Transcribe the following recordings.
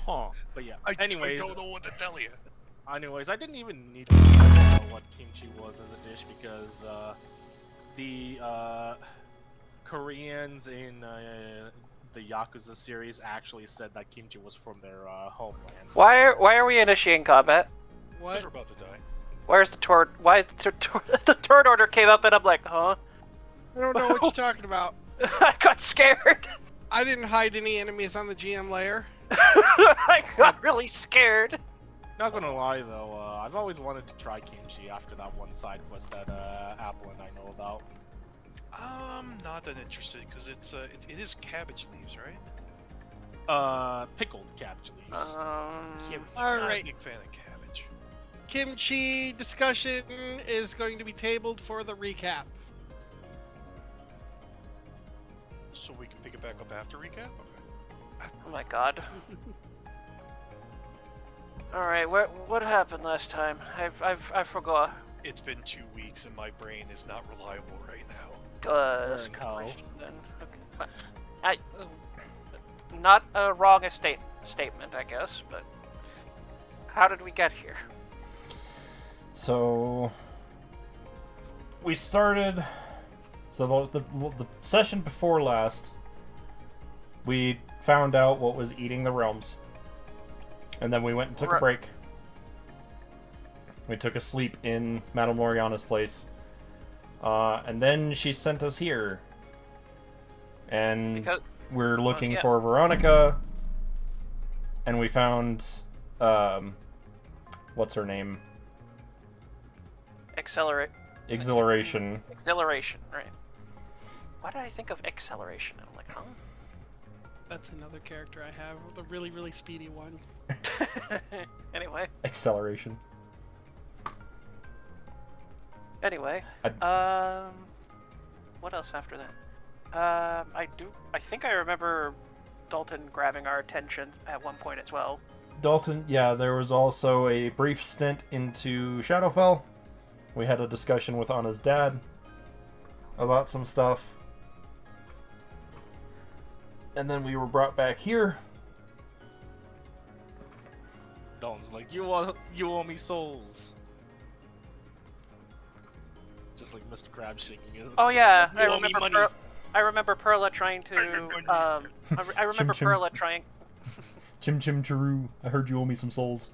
Huh. But yeah. I Anyways, don't know what to tell you. I didn't even need to know what kimchi was as a dish because the Koreans in the Yakuza series actually said that kimchi was from their homelands. Why are we initiating combat? What? We're about to die. Where's the tort? Why the tort order came up and I'm like, huh? I don't know what you're talking about. I got scared. I didn't hide any enemies on the GM layer. I got really scared. Not gonna lie though, I've always wanted to try kimchi after that one side quest that Apple and I know about. Not that interested because it is cabbage leaves, right? Pickled cabbage leaves. All Not right. a big fan of cabbage. Kimchi discussion is going to be tabled for the recap. So we can pick it back up after recap. Okay. Oh my god. All right, what happened last time? I forgot. It's been 2 weeks and my brain is not reliable right now. That's a Burn good hell. question then. Okay. Not a wrong statement, I guess, but how did we get here? So we started. So the session before last, we found out what was eating the realms, and then we went and took a break. We took a sleep in Madame Loriana's place, and then she sent us here, and we're looking for Veronica, and we found, what's her name? Exhilaration, right. Why did I think of acceleration? I'm like, huh? That's another character I have, the really, really speedy one. Anyway. Acceleration. Anyway. What else after that? I think I remember Dalton grabbing our attention at one point as well. Dalton, yeah, there was also a brief stint into Shadowfell. We had a discussion with Anna's dad about some stuff. And then we were brought back here. Dalton's like, you owe me souls. Just like Mr. Krabs shaking his. Oh yeah, I remember Perla trying to. I remember Perla trying. Chim Chim Chiru, I heard you owe me some souls.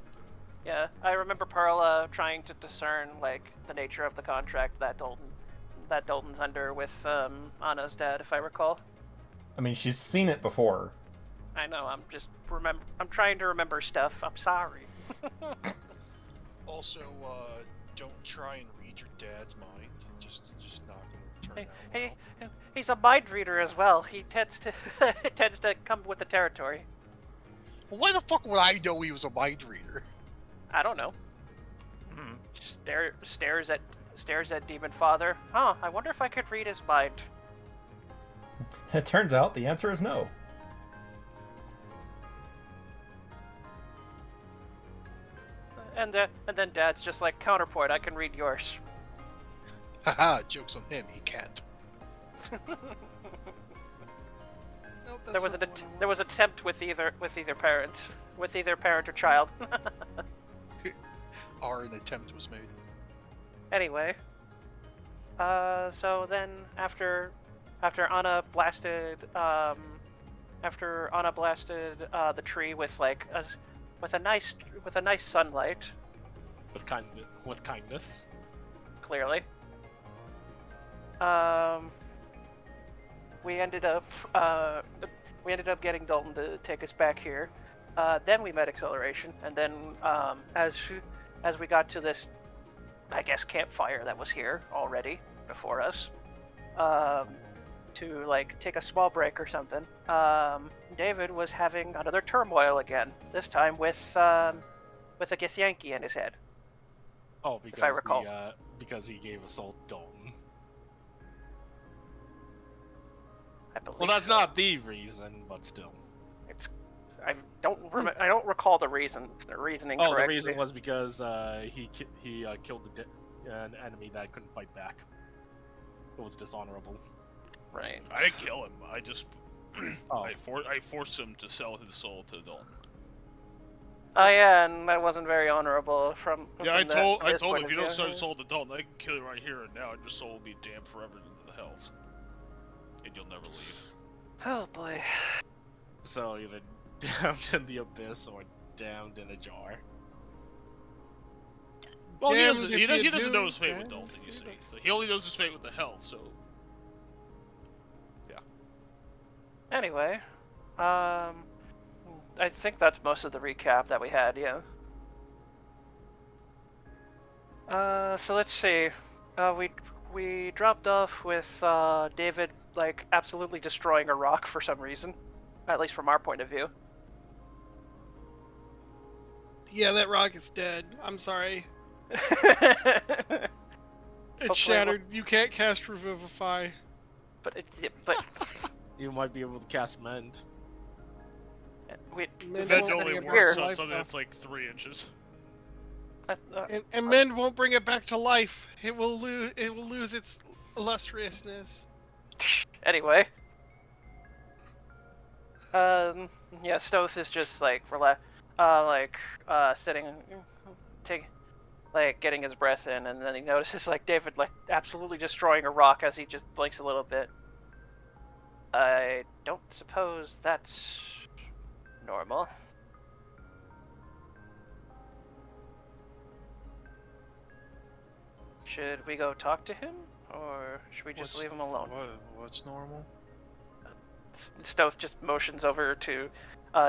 Yeah, I remember Perla trying to discern like the nature of the contract that Dalton's under with Anna's dad, if I recall. I mean, she's seen it before. I know. I'm trying to remember stuff. I'm sorry. Also, don't try and read your dad's mind. Just not gonna turn out well. He's a mind reader as well. He tends to come with the territory. Well, why the fuck would I know he was a mind reader? I don't know. Stares at Demon Father. Huh? I wonder if I could read his mind. It turns out the answer is no. And then Dad's just like, counterpoint, I can read yours. Haha, joke's on him, he can't. Nope, there was an attempt with either parent or child. An attempt was made. Anyway, so then after Anna blasted the tree with a nice sunlight. With kindness. Clearly. We ended up getting Dalton to take us back here. Then we met Acceleration, and then as we got to this, I guess, campfire that was here already before us, to like take a small break or something, David was having another turmoil again. This time with a Githyanki in his head. Oh, because if I recall. Because he gave assault Dalton. I believe. Well, that's so. not the reason, but still. I don't recall the reasoning correctly. The reason was because he killed an enemy that couldn't fight back. It was dishonorable. Right. I didn't kill him. I just Oh. I forced him to sell his soul to Dalton. Oh yeah, and that wasn't very honorable from. Yeah, I from told his him point if you of don't sell view. soul to Dalton, I can kill you right here and now, and your soul will be damned forever into the hells, and you'll never leave. Oh boy. So either damned in the abyss or damned in a jar. Well, Damned he if you doesn't do, know his fate with damned Dalton, you if see. you So he only knows his fate with the hell. So Anyway, I think that's most of the recap that we had. Yeah. So let's see. We dropped off with David like absolutely destroying a rock for some reason, at least from our point of view. Yeah, that rock is dead. I'm sorry. Hopefully It's shattered. You can't cast Revivify. but you might be able to cast Mend. we Mend Mend won't only bring it works back to on life, something though. that's like 3 inches. And Mend won't bring it back to life. It will lose. It will lose its illustriousness. Anyway. Yeah, Stoth is just like sitting, getting his breath in, and then he notices like David like absolutely destroying a rock as he just blinks a little bit. I don't suppose that's normal. Should we go talk to him, or should we just leave him alone? What's normal? Stoth just motions over to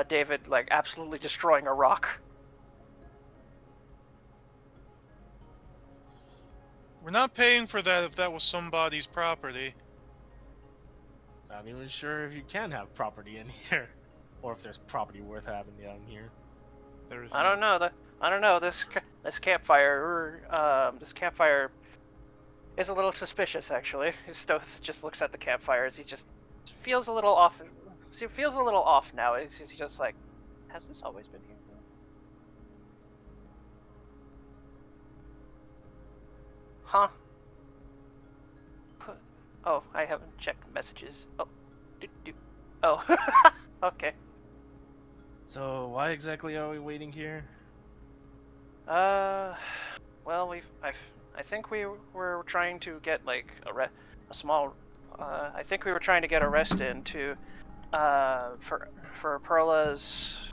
David, like absolutely destroying a rock. We're not paying for that if that was somebody's property. Not even sure if you can have property in here, or if there's property worth having down here. I don't know. I don't know. This campfire. This campfire is a little suspicious, actually. Stoth just looks at the campfire as he just feels a little off. He feels a little off now. He's just like, has this always been here? Huh? Oh, I haven't checked messages. Oh, oh, okay. So why exactly are we waiting here? Well, I think we were trying to get like a small. I think we were trying to get a rest in to, for Perla's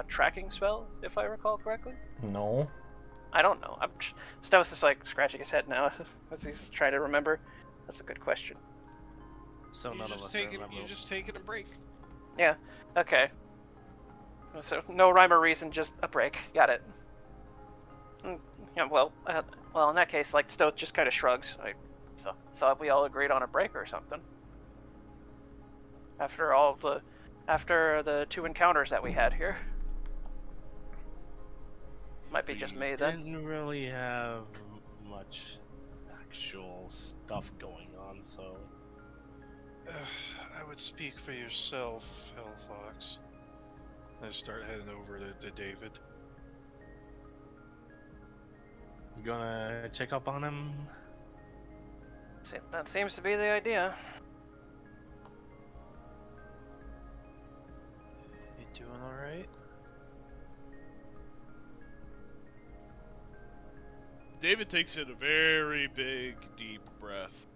tracking spell, if I recall correctly. No. I don't know. Stoth is like scratching his head now as he's trying to remember. That's a good question. So none of us remember. You're just taking a break. Yeah. Okay. So no rhyme or reason, just a break. Got it. Yeah. Well, in that case, like Stoth just kind of shrugs. I thought we all agreed on a break or something. After the 2 encounters that we had here. Might be just me then. Didn't really have much actual stuff going on, so. I would speak for yourself, Hellfox. I start heading over to David. You gonna check up on him? That seems to be the idea. You doing alright? David takes in a very big, deep breath.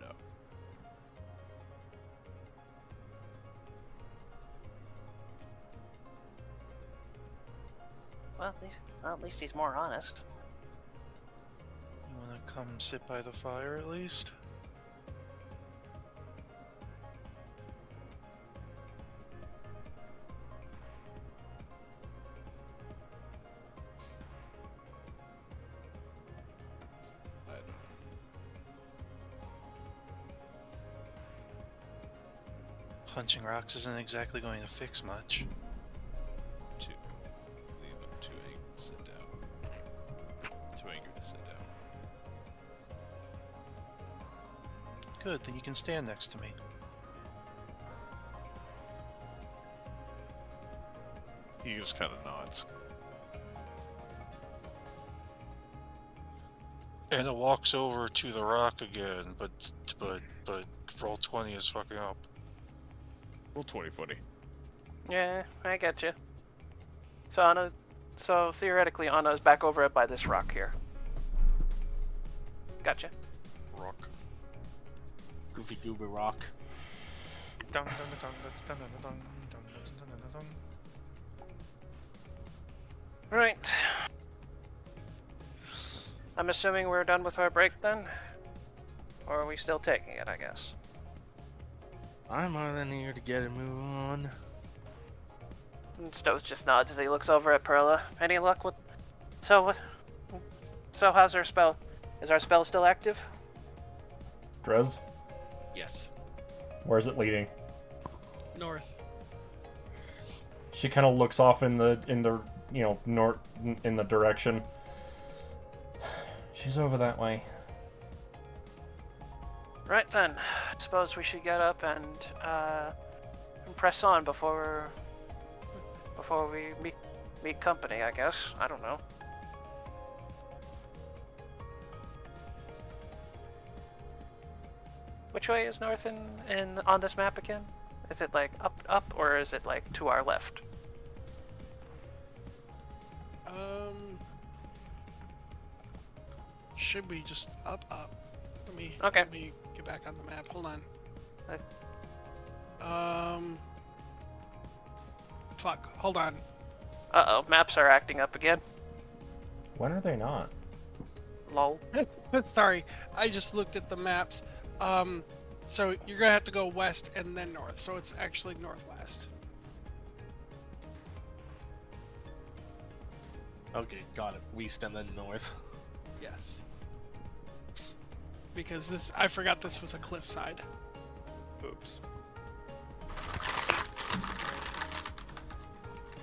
No. Well, at least he's more honest. You wanna come sit by the fire at least? Punching rocks isn't exactly going to fix much. I'm too angry to sit down. Too angry to sit down. Good, then you can stand next to me. He just kind of nods. And it walks over to the rock again, but roll 20 is fucking up. Roll 20/40. Yeah, I get you. So Anna, so theoretically, Anna's back over by this rock here. Gotcha. Rock. Goofy goober rock. Dun, dun, dun, dun, dun, dun, dun, dun, dun, dun, dun, dun. Right. I'm assuming we're done with our break then? Or are we still taking it, I guess? I'm more than here to get a move on. And Stowe just nods as he looks over at Perla. Any luck with... So what... So how's our spell? Is our spell still active? Drez, Yes. where's it leading? North. She kind of looks off in the north in the direction. She's over that way. Right then. Suppose we should get up and press on before we meet company, I guess. I don't know. Which way is north in on this map again? Is it like up, or is it like to our left? Should be just up. Okay. Let me get back on the map. Hold on. Fuck. Hold on. Uh-oh, maps are acting up again. When are they not? Lol. Sorry, I just looked at the maps. So you're gonna have to go west and then north. So it's actually northwest. Okay, got it. West and then north. Yes. Because I forgot this was a cliffside. Oops.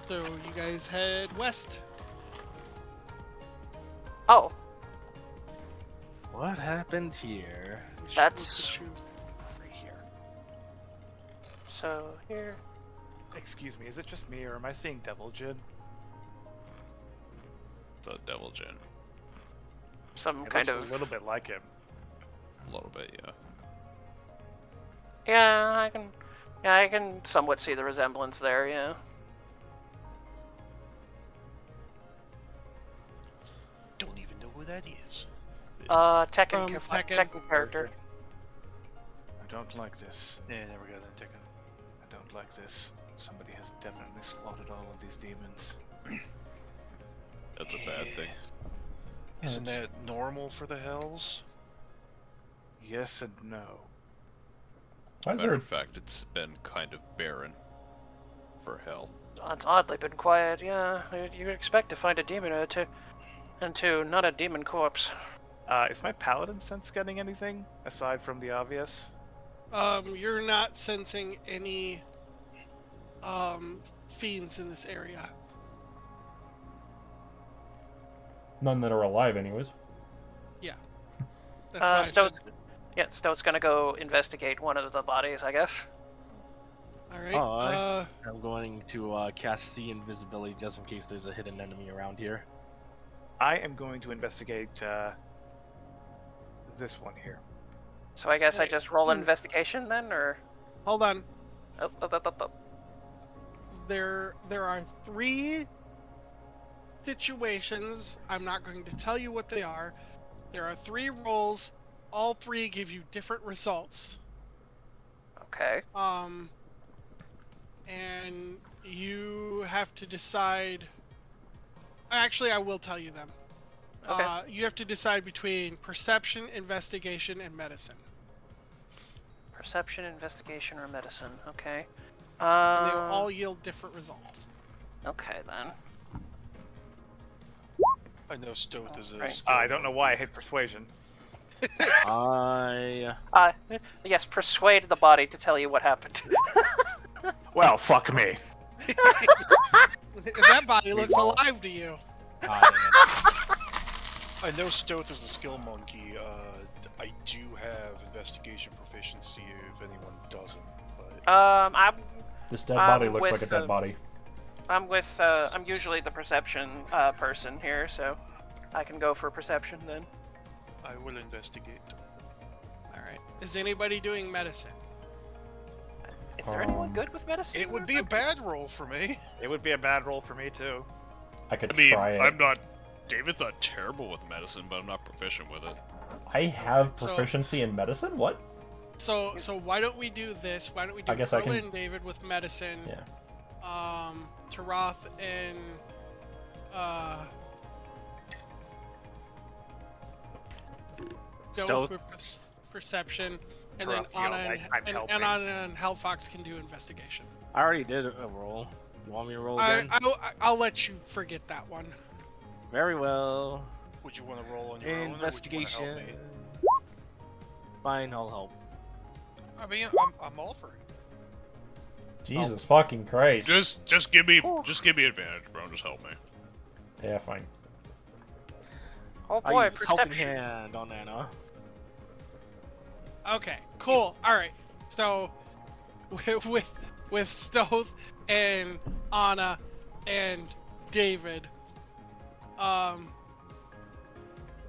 So you guys head west. Oh, What happened here? That's- right here. so here. Excuse me, is it just me or am I seeing Devil Jin? The Devil Jin. Some It kind looks of... a little bit like him. A little bit, yeah. Yeah, I can somewhat see the resemblance there, yeah. Don't even know who that is. Tekken, From Tekken Tekken. character. I don't like this. Yeah, there we go then, Tekken. I don't like this. Somebody has definitely slaughtered all of these demons. That's a bad thing. Isn't that normal for the Hells? Yes and no. Why is Matter there? of fact, it's been kind of barren for hell. It's oddly been quiet, yeah. You'd expect to find a demon or two, and two, not a demon corpse. Is my paladin sense getting anything aside from the obvious? You're not sensing any fiends in this area. None that are alive, anyways. That's why I Stowe's, said, yeah, Stowe's gonna go investigate one of the bodies, I guess. all right. Alright. I'm going to cast See Invisibility just in case there's a hidden enemy around here. I am going to investigate this one here. So I guess I Wait, just roll an investigation then, or... Hold on. Oh. There are 3 situations. I'm not going to tell you what they are. There are 3 rolls. All 3 give you different results. Okay. And you have to decide. Actually, I will tell you them. Okay. You have to decide between perception, investigation, and medicine. Perception, investigation, or medicine. Okay. And they all yield different results. Okay then. I know Stoth is a Right. skill I don't know monk. why I hit persuasion. Yes, persuade the body to tell you what happened. Well, fuck me. That body looks alive to you. I know Stoth is the skill monkey. I do have investigation proficiency if anyone doesn't, but This dead body looks with like a dead body. I'm usually the perception person here, so I can go for perception then. I will investigate. All right. Is anybody doing medicine? Is there anyone good with medicine? It would be a bad roll for me. It would be a bad roll for me too. I could I mean, try it. I'm not. David's not terrible with medicine, but I'm not proficient with it. I have proficiency in medicine? What? So why don't we do this? Why don't we do I guess I Berlin can- and David with medicine? Yeah. Taroth and Stealth. with perception, and Taroth, then Anna I'm and helping. Anna and Hellfox can do investigation. I already did a roll. You want me to roll again? I'll let you forget that one. Very well. Would you want to roll on your own, or would you want to help Investigation. me? Fine, I'll help. I mean, I'm all for it. Jesus fucking Christ. Just give me advantage, bro. Just help me. Yeah, fine. Oh I boy, use helping perception. hand on Anna. Okay, cool. All right. So with Stoth and Anna and David,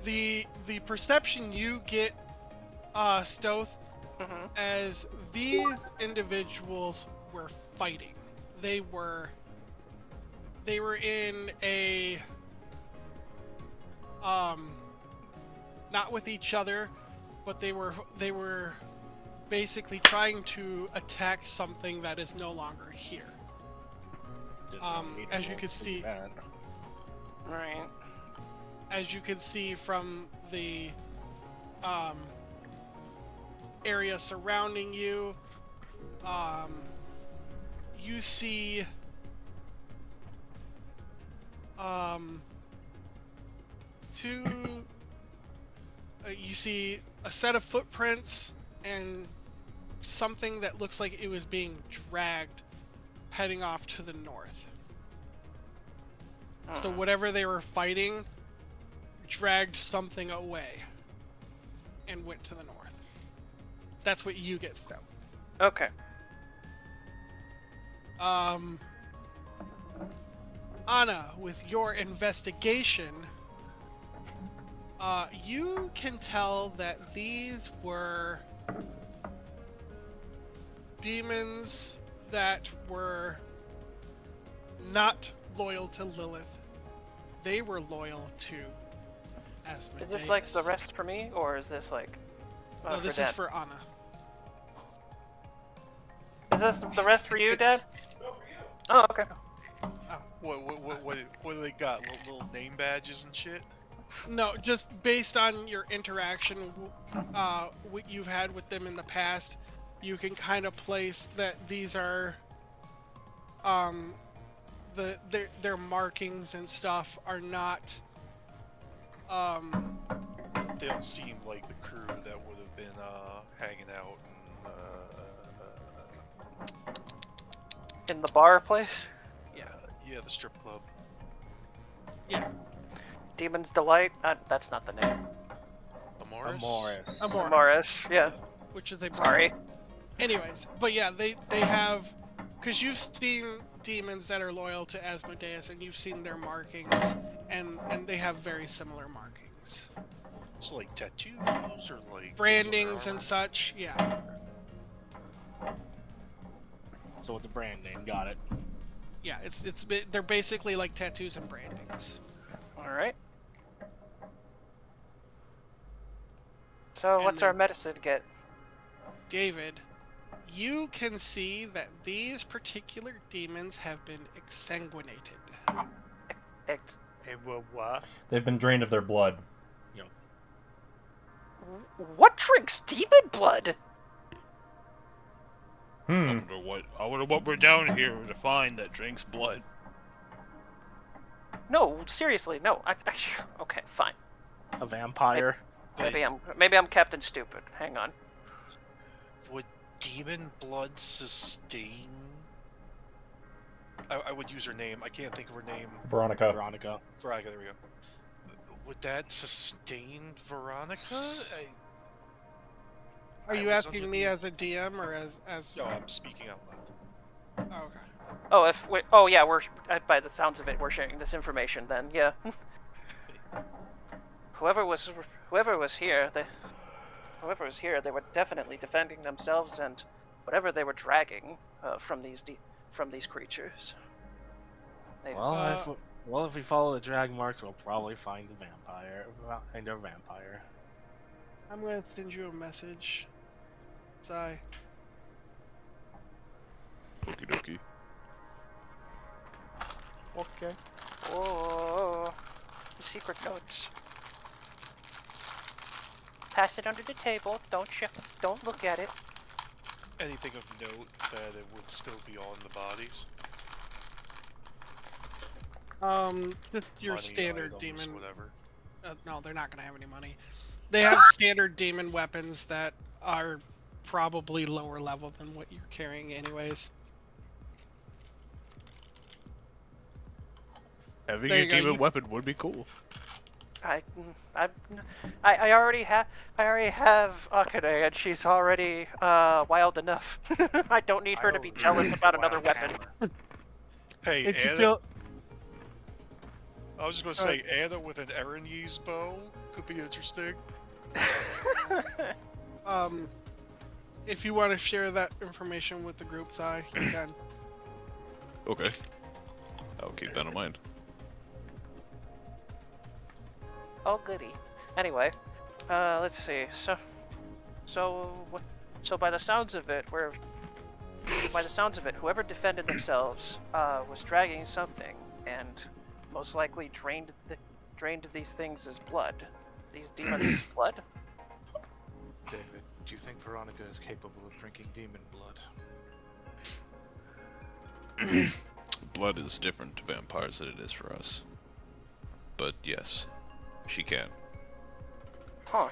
the perception you get, Stoth, Mhm. as these individuals were fighting. They were in a not with each other, but they were basically trying to attack something that is no longer here. Didn't need to as you roll can to do see- that. Right. As you can see from the area surrounding you, you see you see a set of footprints and something that looks like it was being dragged heading off to the north. So whatever they were fighting dragged something away and went to the north. That's what you get, Stone. Okay. Anna, with your investigation, you can tell that these were demons that were not loyal to Lilith. They were loyal to Asmodeus. Is this like the rest for me, or is this like? No, this Dad? is for Anna. Is this the rest for you, Dad? Oh, okay. What do they got? Little name badges and shit? No, just based on your interaction, what you've had with them in the past, you can kind of place that these are, their markings and stuff are not, They don't seem like the crew that would have been hanging out In the bar place? yeah, the strip club. yeah, Demon's Delight? That's not the name. Amoris? Amoris. Morris, yeah. which is a Sorry. Anyways, but yeah, they have, because you've seen demons that are loyal to Asmodeus, and you've seen their markings, and they have very similar markings, So like tattoos or like brandings and such. Yeah. So it's a brand name. Got it. Yeah, they're basically like tattoos and brandings. Alright. So And what's our then- medicine get? David, you can see that these particular demons have been exsanguinated. What? They've been drained of their blood. What drinks demon blood? Hmm. I wonder what we're down here to find that drinks blood. No, seriously, no. Okay, fine. A vampire. Maybe I'm Captain Stupid. Hang on. Would demon blood sustain? I would use her name. I can't think of her name. Veronica. Veronica. Veronica, there we go. Would that sustain Veronica? Are I you was asking under me the- as a DM or as? No, I'm speaking out loud. Oh, okay. Oh yeah, we're by the sounds of it, we're sharing this information. Then yeah. Whoever was here, they were definitely defending themselves, and whatever they were dragging from these creatures. They, Well, if we follow the drag marks, we'll probably find the vampire. Find our vampire. I'm gonna send you a message. Sigh. Okie dokie. Okay. oh, secret notes. Pass it under the table. Don't look at it. Anything of note that it would still be on the bodies? Just your Money, standard items, demon. whatever. No, they're not gonna have any money. They have standard demon weapons that are probably lower level than what you're carrying, anyways. Having There a you go, demon you- weapon would be cool. I already have Akane, and she's already wild enough. I don't need her to be jealous about another weapon. Hey, If you Anna. feel, I was just gonna say, Anna with an Erinese bow could be interesting. if you want to share that information with the group, Sai, you can. Okay. I'll keep that in mind. Oh goody. Anyway, let's see. So by the sounds of it, whoever defended themselves was dragging something, and most likely drained these things' blood. These demons' blood. David, do you think Veronica is capable of drinking demon blood? Blood is different to vampires than it is for us. But yes, she can. Huh.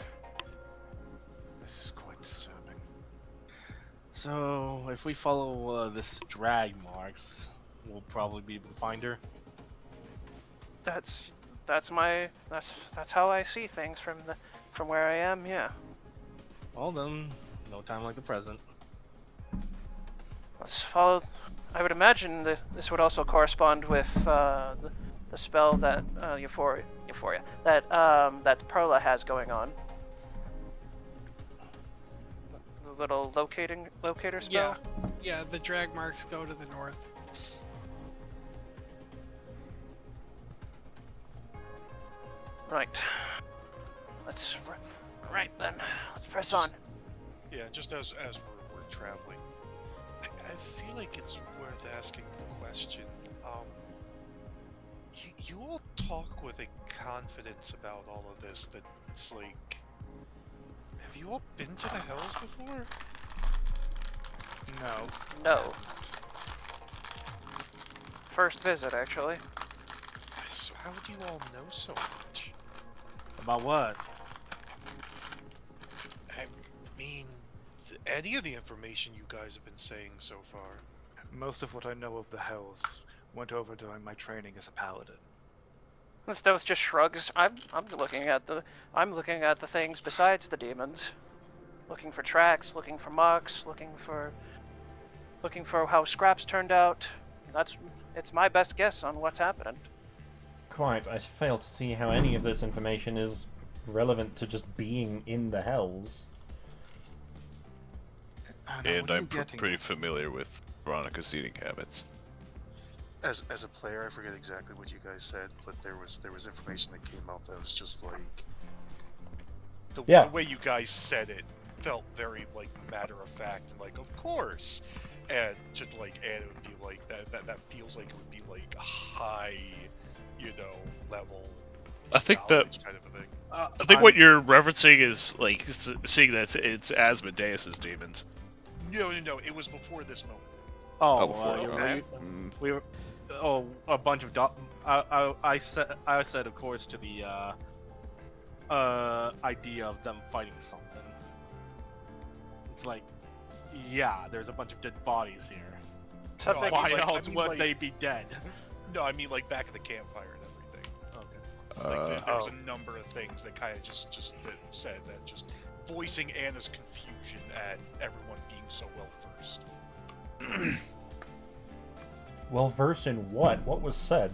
This is quite disturbing. So if we follow this drag marks, we'll probably be able to find her. That's how I see things from where I am. Yeah. Well then, no time like the present. Let's follow. I would imagine this would also correspond with the spell that Euphoria that Perla has going on. The little locator spell. Yeah, the drag marks go to the north. Right. Right then. Let's press on. Yeah, just as we're traveling, I feel like it's worth asking the question. You all talk with a confidence about all of this that it's like, have you all been to the Hells before? No. First visit, actually. So how do you all know so much? About what? I mean, any of the information you guys have been saying so far. Most of what I know of the Hells went over during my training as a paladin. That was just shrugs. I'm looking at the things besides the demons. Looking for tracks, looking for marks, looking for how scraps turned out. It's my best guess on what's happening. Quite. I fail to see how any of this information is relevant to just being in the Hells. And I'm pretty familiar with Veronica's eating habits. As a player, I forget exactly what you guys said, but there was information that came up that was just like the way you guys said it felt very like matter of fact and like of course, and just like and it would be like that feels like it would be like high, level. I think that kind of a thing. I think what you're referencing is like seeing that it's Asmodeus's demons. No, it was before this moment. We were a bunch of I said of course to the idea of them fighting something. It's like, yeah, there's a bunch of dead bodies here. Something. Why else would they be dead? No, I mean like back at the campfire and everything. Okay. Like there was a number of things that kind of just that said that, just voicing Anna's confusion at everyone being so well versed. Well versed in what? What was said?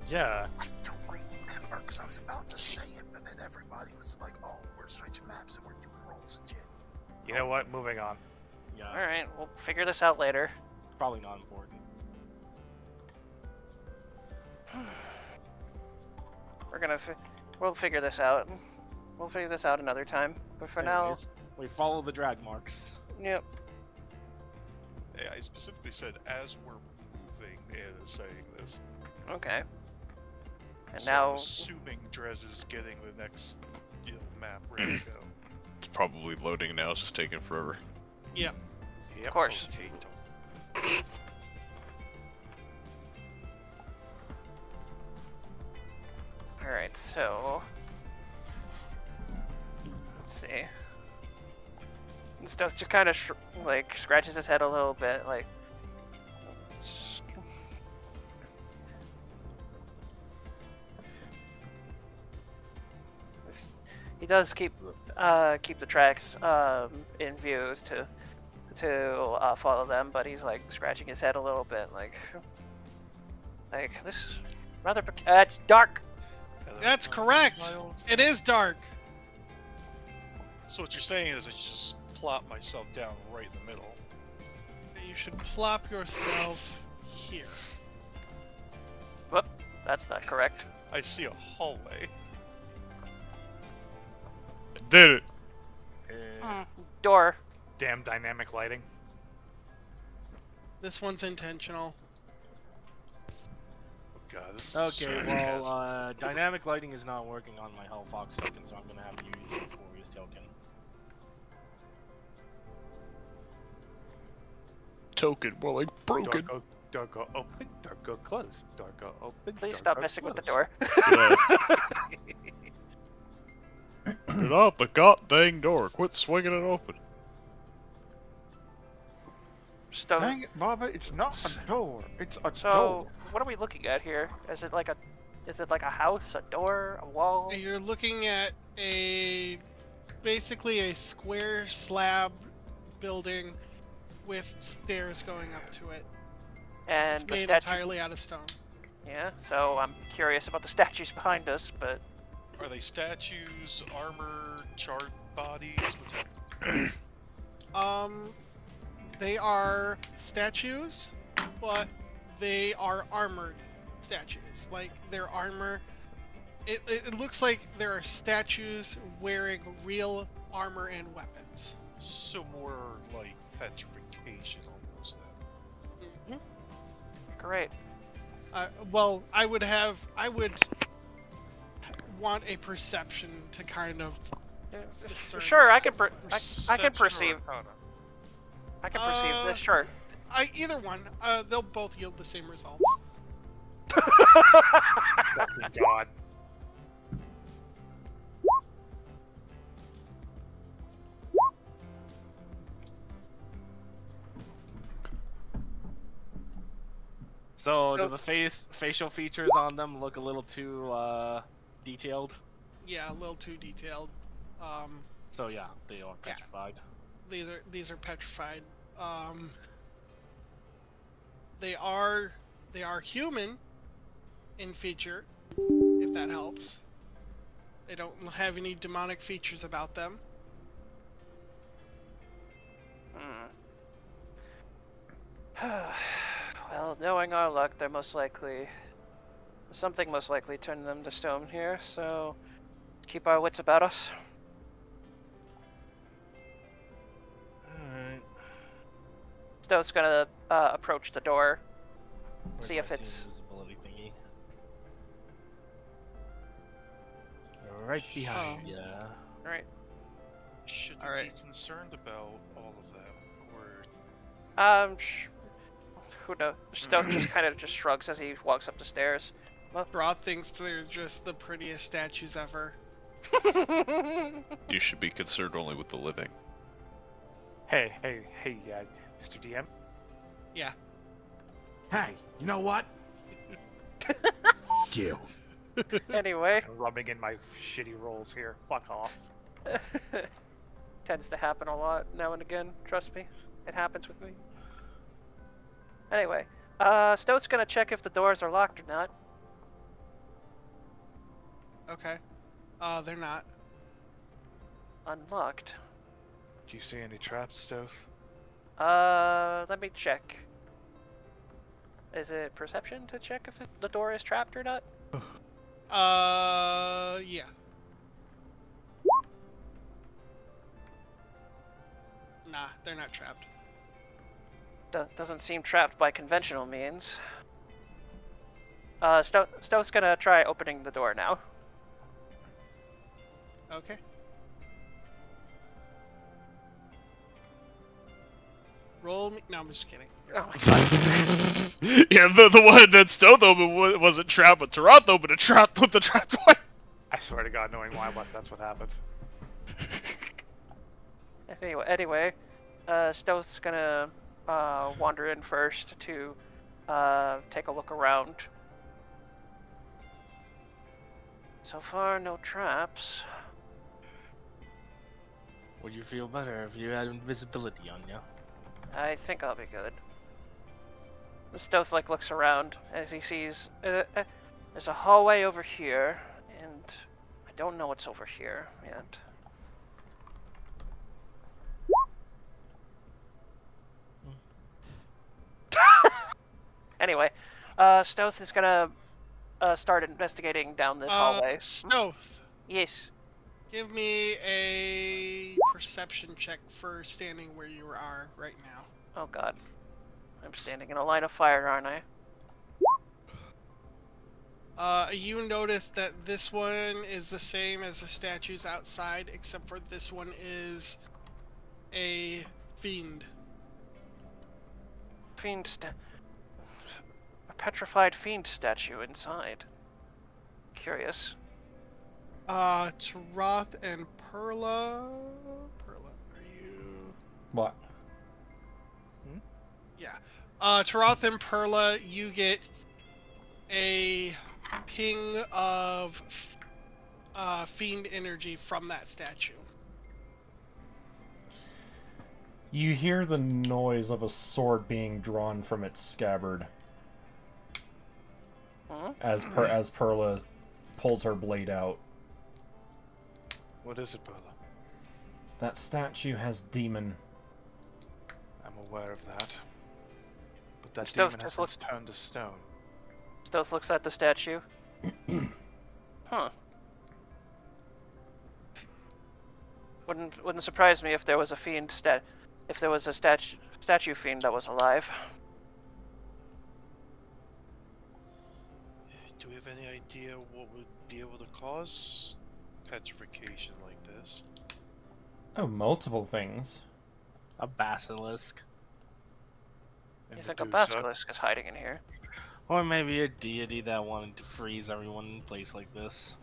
Yeah. I don't remember because I was about to say it, but then everybody was like, "Oh, we're switching maps and we're doing rolls and shit." You know what? Moving on. Yeah. All right, we'll figure this out later. Probably not important. We'll figure this out. We'll figure this out another time. But for Anyways, we follow the drag marks. now, yep. Hey, I specifically said as we're moving, Anna is saying this. Okay. And So now, I'm assuming Drez is getting the next map ready to go. It's probably loading now. It's just taking forever. Yep. of course. Potato. All right, so let's see. Stuff just kind of like scratches his head a little bit, like. He does keep the tracks in views to follow them, but he's like scratching his head a little bit, like this rather. It's dark. That's correct. It is dark. So what you're saying is I should just plop myself down right in the middle. You should plop yourself here. Whoop, that's not correct. I see a hallway. Did it. Door. Damn dynamic lighting. This one's intentional. Oh god, this is Okay, so well, dynamic lighting is not working on my Hellfox token, so I'm gonna have to use the Victorious token. Token, more like broken. Door go open, door go close, door go open. Please door stop go messing with the close. door. Yeah. Get out the goddamn door. Quit swinging it open. Stone. Dang it, Baba, it's not a door. It's a So, door. what are we looking at here? Is it like a house, a door, a wall? You're looking at basically a square slab building with stairs going up to it. And It's the made statue. entirely out of stone. Yeah. So I'm curious about the statues behind us, but Are they statues, armor, charred bodies? What's happening? They are statues, but they are armored statues. Like their armor, it looks like there are statues wearing real armor and weapons. So more like petrification almost then. great. Well, I would want a perception to kind of discern. Sure, I can Perception or perceive. Arcana? I can perceive this. Sure. Either one. They'll both yield the same results. God. So, do the facial features on them look a little too detailed? Yeah, a little too detailed. So yeah, they are petrified. These are petrified. They are human in feature, if that helps. They don't have any demonic features about them. Well, knowing our luck, something most likely turned them to stone here. So keep our wits about us. Alright. Stowe's gonna approach the door, Where see do if I it's. the visibility thingy? Right behind ya. Right. Should we Alright. be concerned about all of them, or Who knows? Stowe just kind of just shrugs as he walks up the stairs. Broad thinks they're just the prettiest statues ever. You should be concerned only with the living. Hey, Mr. DM. Yeah. Hey, you know what? you. Anyway, Rubbing in my shitty rolls here. Fuck off. tends to happen a lot now and again. Trust me, it happens with me. Anyway, Stowe's gonna check if the doors are locked or not. Okay. They're not. Unlocked. Do you see any traps, Stoth? Let me check. Is it perception to check if the door is trapped or not? Yeah. Nah, they're not trapped. Doesn't seem trapped by conventional means. Stowe's gonna try opening the door now. Okay. Roll me. No, I'm just kidding. Oh my god. Yeah, the one that Stealth opened wasn't trapped, but Tarath opened a trap with the trapped one. I swear to God, knowing why, but that's what happened. Anyway, Stowe's gonna wander in first to take a look around. So far, no traps. Would you feel better if you had invisibility on you? I think I'll be good. The Stoth looks around as he sees there's a hallway over here, and I don't know what's over here yet. Anyway, Stoth is gonna start investigating down this hallway. Stoth, Yes. give me a perception check for standing where you are right now. Oh god. I'm standing in a line of fire, aren't I? You notice that this one is the same as the statues outside, except for this one is a fiend. A petrified fiend statue inside. Curious. Tarath and Perla. Perla, are you? What? Yeah. Tarath and Perla, you get a ping of fiend energy from that statue. You hear the noise of a sword being drawn from its scabbard as Perla pulls her blade out. What is it, Perla? That statue has demon. I'm aware of that. But that Stealth demon has just been turned to stone. Stealth looks at the statue. Huh. Wouldn't surprise me if there was a fiend statue fiend that was alive. Do we have any idea what would be able to cause petrification like this? Oh, multiple things. A basilisk. You think a basilisk is hiding in here? Or maybe a deity that wanted to freeze everyone in a place like this.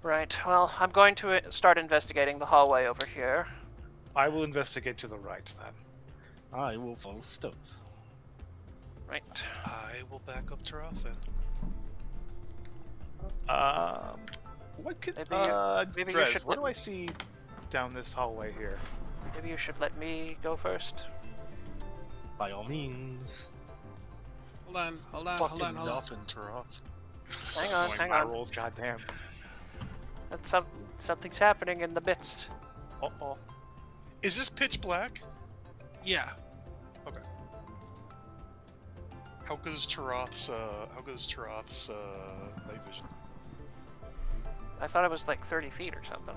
Right, well, I'm going to start investigating the hallway over here. I will investigate to the right then. I will follow Stealth. Right. I will back up Tarath then. What could Maybe you Drez, should what let do I see down this hallway here? Maybe you should let me go first. By all means. Hold on. Fucking nothing, Tarath. Hang on, Knowing hang my on. rolls, goddamn. Something's happening in the midst. Uh-oh. Is this pitch black? Yeah. Okay. How good is Tarath's night vision? I thought it was like 30 feet or something.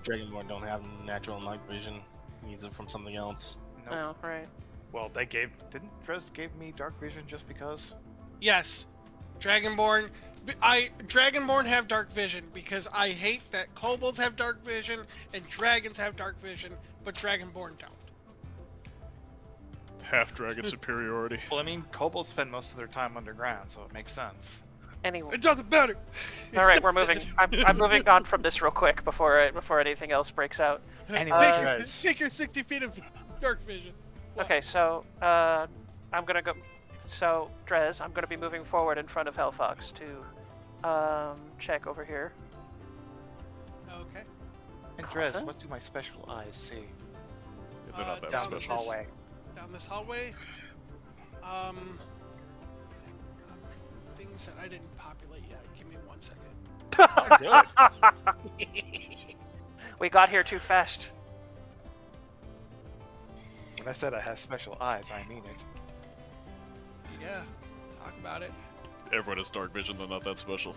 Dragonborn don't have natural night vision. He needs it from something else. Nope. Oh, right. Well, didn't Drez give me dark vision just because? Yes. Dragonborn have dark vision because I hate that kobolds have dark vision and dragons have dark vision, but Dragonborn don't. Half dragon superiority. Well, I mean, kobolds spend most of their time underground, so it makes sense. Anyway. It doesn't matter. All right, we're moving. I'm moving on from this real quick before anything else breaks out. Anyway, Drez. Take your 60 feet of dark vision. What? Okay, so I'm gonna go. So Drez, I'm gonna be moving forward in front of Hellfox to check over here. Okay. And Drez, Coffin? what do my special eyes see? They're not that Down this special. hallway. Down this hallway. Things that I didn't populate yet. Give me 1 second. Good. We got here too fast. When I said I have special eyes, I mean it. Yeah, talk about it. Everyone has dark vision, they're not that special.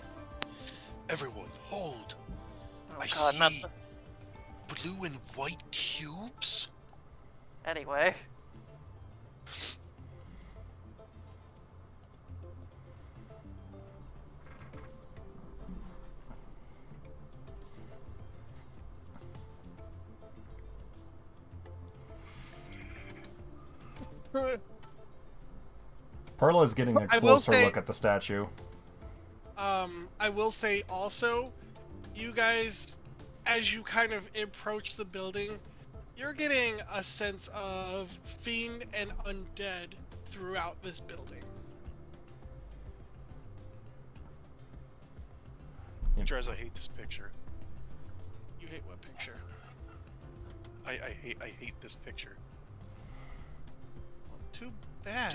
Everyone, hold. Oh I god, not see blue and white cubes. Anyway. Perla's getting a I will closer say- look at the statue. I will say also, you guys, as you kind of approach the building, you're getting a sense of fiend and undead throughout this building. Drez, I hate this picture. You hate what picture? I hate this picture. Well, too bad.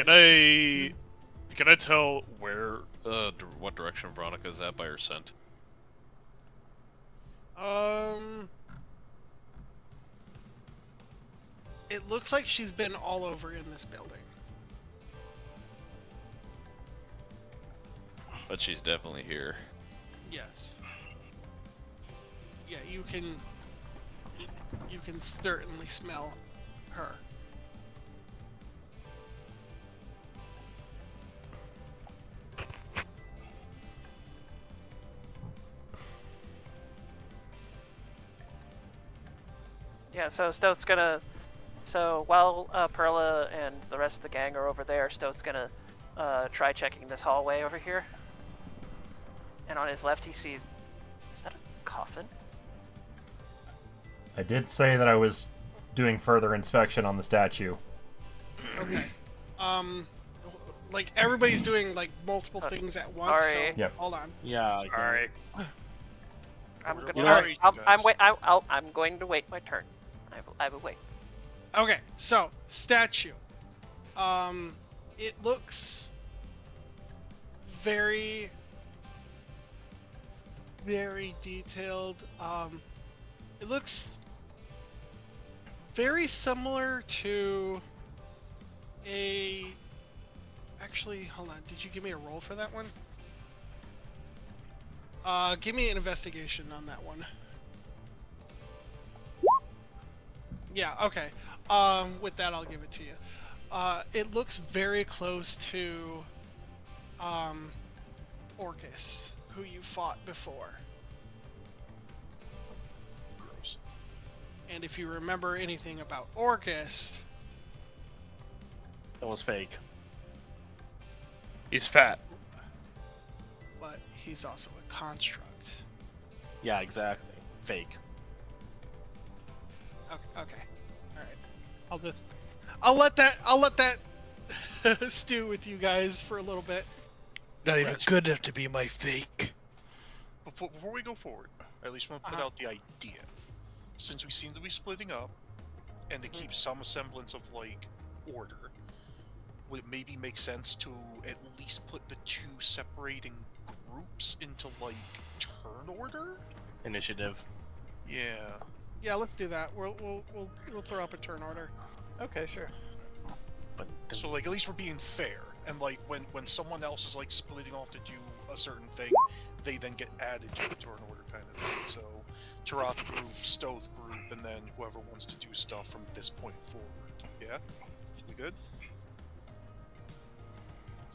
Can I tell where what direction Veronica's at by her scent? It looks like she's been all over in this building. But she's definitely here. Yes. Yeah, you can certainly smell her. Yeah, so Stoat's gonna... So while Perla and the rest of the gang are over there, Stoat's gonna try checking this hallway over here. And on his left he sees... Is that a coffin? I did say that I was doing further inspection on the statue. Okay. Like everybody's doing like multiple things at once. Sorry. So Yep. hold on. Yeah. Alright. I'm We're gonna... worried, you guys. I'm going to wait my turn. I will wait. Okay, so statue. It looks very, very detailed. It looks very similar to a. Actually, hold on. Did you give me a roll for that one? Give me an investigation on that one. Yeah, okay. With that, I'll give it to you. It looks very close to Orcus, who you fought before. Gross. And if you remember anything about Orcus, That was fake. He's fat. but he's also a construct. Yeah, exactly. Fake. Okay. All right. I'll let that stew with you guys for a little bit. Not even good enough to be my fake. Before we go forward, I at least want to put out the idea. Since we seem to be splitting up, and to keep some semblance of like order, would it maybe make sense to at least put the two separating groups into like turn order? Initiative. Yeah. Yeah, let's do that. We'll throw up a turn order. Okay, sure. But So like at least we're being fair, and like when someone else is like splitting off to do a certain thing, they then get added to the turn order kind of thing. So Tarath group, Stoth group, and then whoever wants to do stuff from this point forward. Yeah? We good?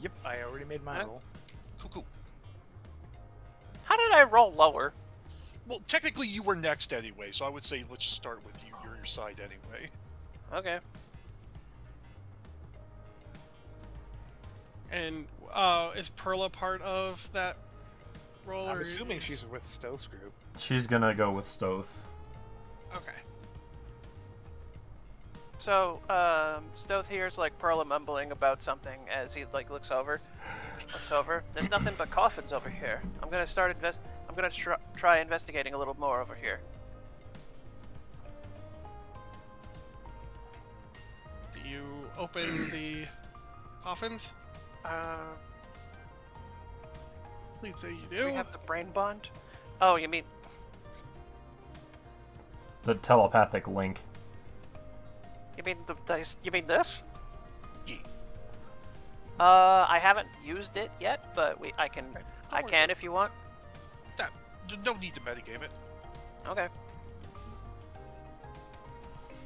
Yep, I already made my Huh? roll. Cool. How did I roll lower? Well, technically you were next anyway, so I would say let's just start with you. You're your side anyway. Okay. And is Perla part of that roll? I'm or assuming is- she's with Stoth's group. She's gonna go with Stoth. Okay. So, Stoth hears like Perla mumbling about something as he like looks over. There's nothing but coffins over here. I'm gonna try investigating a little more over here. Do you open the coffins? Please say you Do do. we have the brain bond? Oh, you mean... The telepathic link. You mean the dice? You mean this? Yeah. I haven't used it yet, but I can if you want. No need to metagame it. Okay.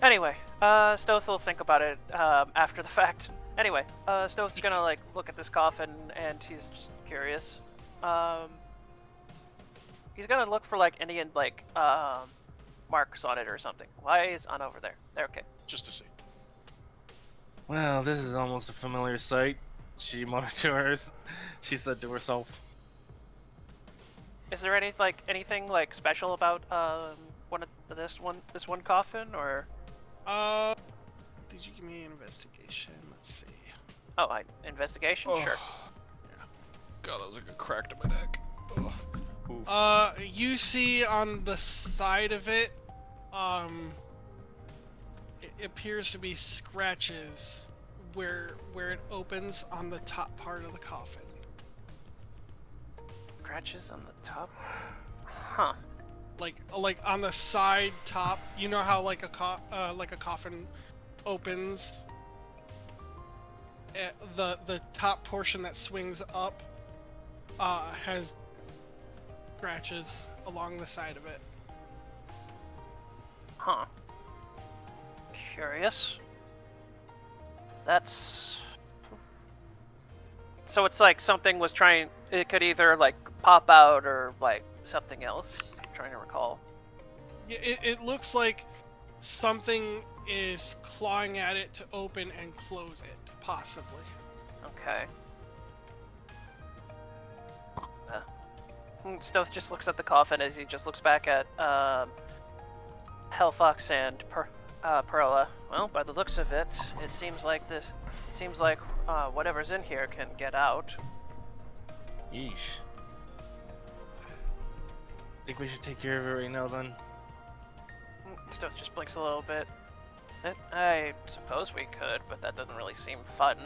Anyway, Stoth will think about it after the fact. Anyway, Stoth's gonna like look at this coffin and he's just curious. He's gonna look for like any like marks on it or something. Why is on over there? There, okay. Just to see. Well, this is almost a familiar sight. She muttered to hers. She said to herself. Is there anything like special about this one coffin or? Did you give me an investigation? Let's see. Oh, investigation, sure. Yeah. God, that was like a crack to my neck. You see on the side of it, it appears to be scratches where it opens on the top part of the coffin. Scratches on the top? Huh. Like on the side top. You know how like a coffin opens. The top portion that swings up has scratches along the side of it. Huh. Curious. That's... So it's like something was trying... It could either like pop out or like something else. I'm trying to recall. Yeah, it looks like something is clawing at it to open and close it, possibly. Okay. Stoth just looks at the coffin as he just looks back at Hellfox and Perla. Well, by the looks of it, it seems like whatever's in here can get out. Yeesh. Think we should take care of it right now then? Stoth just blinks a little bit. I suppose we could, but that doesn't really seem fun.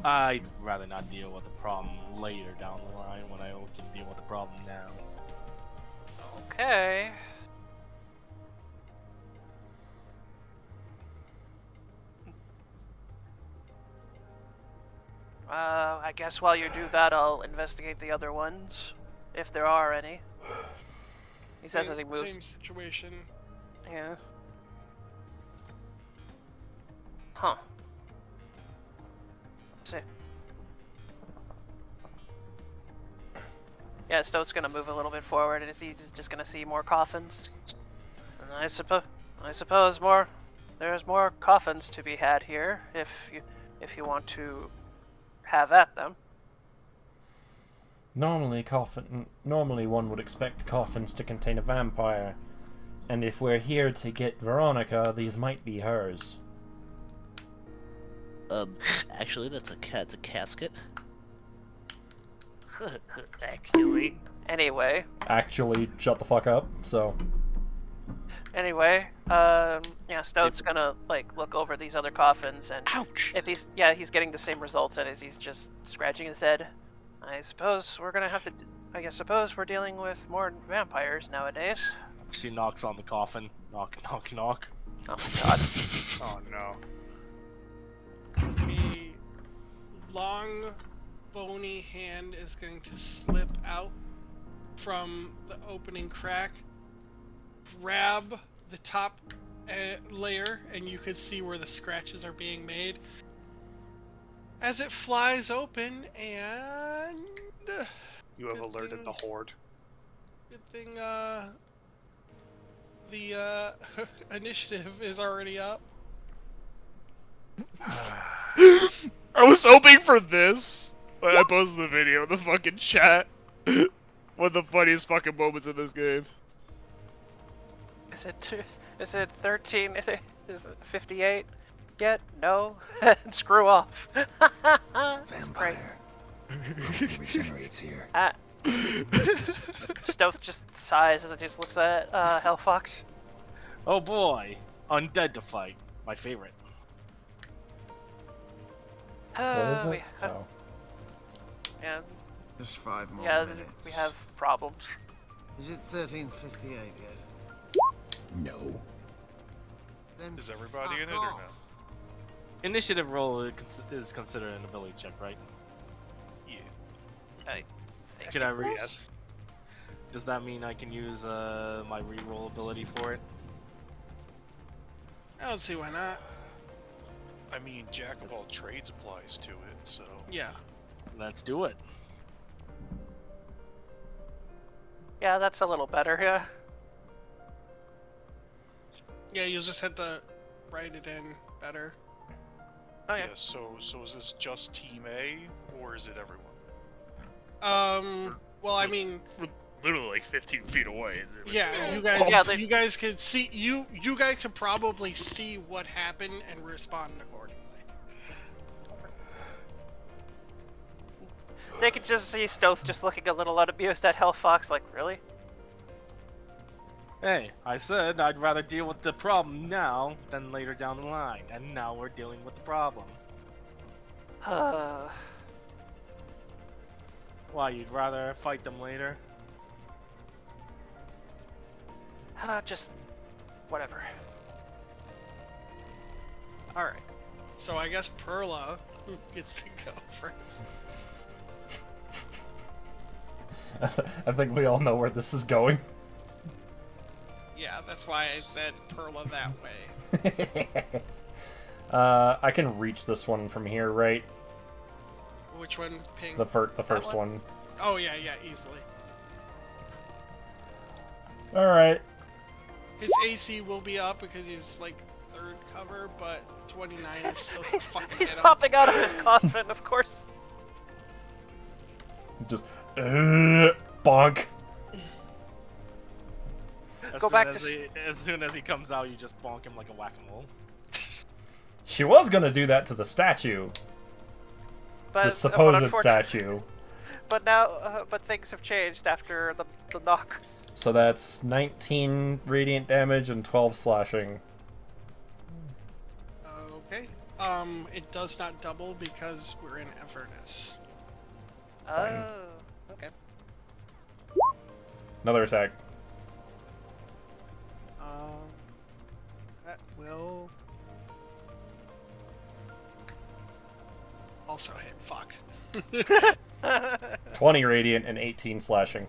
I'd rather not deal with the problem later down the line when I can deal with the problem now. Okay. I guess while you do that, I'll investigate the other ones, if there are any. He says as he moves. Same situation. Yeah. Huh. Let's see. Yeah, Stoat's gonna move a little bit forward, and he's just gonna see more coffins. And I suppose there's more coffins to be had here, if you want to have at them. Normally one would expect coffins to contain a vampire, and if we're here to get Veronica, these might be hers. Actually, that's a casket. Actually. Anyway. Actually, shut the fuck up. So. Anyway, yeah, Stoat's gonna like look over these other coffins, and ouch. If he's getting the same results as he's just scratching his head. I suppose we're gonna have to. Suppose we're dealing with more vampires nowadays. She knocks on the coffin. Knock, knock, knock. Oh my god. Oh no. A long, bony hand is going to slip out from the opening crack, grab the top layer, and you could see where the scratches are being made. As it flies open, and You have alerted the horde. good thing the initiative is already up. I was hoping for this when I posted the video in the fucking chat. One of the funniest fucking moments in this game. Is it 13? Is it 58 yet? No. Screw off. That's great. Regenerates here. Stoath just sighs as it just looks at Hellfox. Oh boy, undead to fight. My favorite. What is it? We have, Oh. Yeah. Just 5 more Yeah, minutes. we have problems. Is it 13:58 yet? No. Then Is everybody in it fuck or off. no? Initiative roll is considered an ability check, right? Yeah. I think Could I it read? was. Yes. Does that mean I can use my reroll ability for it? I don't see why not. I mean, Jack of all trades applies to it, so. Yeah. Let's do it. Yeah, that's a little better, yeah. Yeah, you'll just have to write it in better. Oh, yeah. Yeah, so is this just Team A, or is it everyone? Well, I mean, We're literally like 15 feet away. yeah, you guys, Yeah, they- you guys could see, you guys could probably see what happened and respond accordingly. They could just see Stoth just looking a little unamused at Hellfox, like, really? Hey, I said I'd rather deal with the problem now than later down the line, and now we're dealing with the problem. Why, you'd rather fight them later? Just whatever. Alright. So I guess Perla gets to go first. I think we all know where this is going. Yeah, that's why I said Perla that way. I can reach this one from here, right? Which one, Ping? The first one. Oh yeah, easily. All right. His AC will be up because he's like third cover, but 29 is still fucking He's hit him. popping out of his coffin, of course. Just bonk. Go back to As soon as he comes out, you just bonk him like a whack-a-mole. She was gonna do that to the statue, but, the supposed unfortunately- statue. But now, but things have changed after the knock. So that's 19 radiant damage and 12 slashing. Okay. It does not double because we're in Everness. Fine. Oh, okay. Another attack. That will also hit. Fuck. 20 radiant and 18 slashing.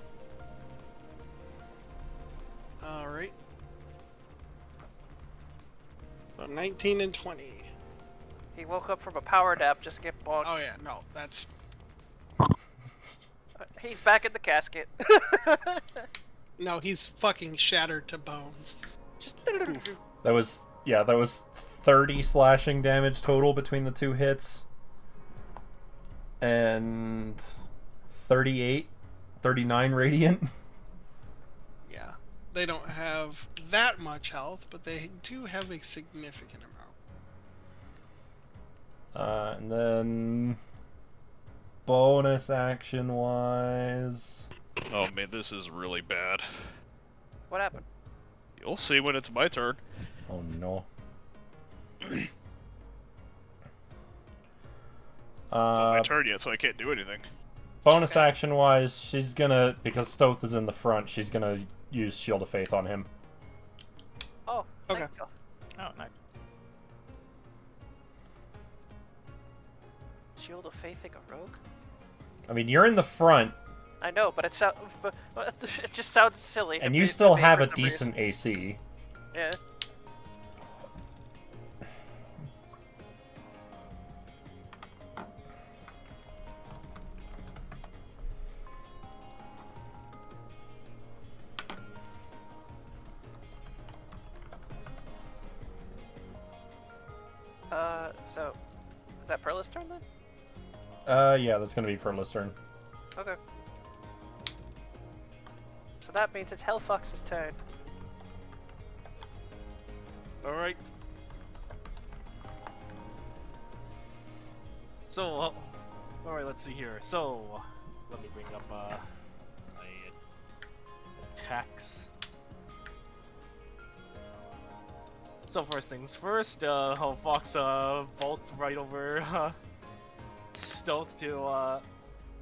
Alright. So 19 and 20. He woke up from a power nap just to get bonked. Oh yeah, no, that's... He's back in the casket. No, he's fucking shattered to bones. Just That was 30 slashing damage total between the two hits. And 39 radiant. Yeah. They don't have that much health, but they do have a significant amount. And then bonus action wise. Oh man, this is really bad. What happened? You'll see when it's my turn. Oh no. It's not my turn yet, so I can't do anything. Bonus action wise, she's gonna, because Stoth is in the front, she's gonna use Shield of Faith on him. Oh, Okay. thank you. Oh, nice. Shield of Faithing a rogue? I mean, you're in the front, I know, but it just sounds silly. and to you me- still to me have for a some decent AC. reason. Yeah. So, is that Perla's turn then? Yeah, that's gonna be Perla's turn. Okay. So that means it's Hellfox's turn. Alright. So, alright, let's see here. So, let me bring up my attacks. So first things first, Fox vaults right over Stoth to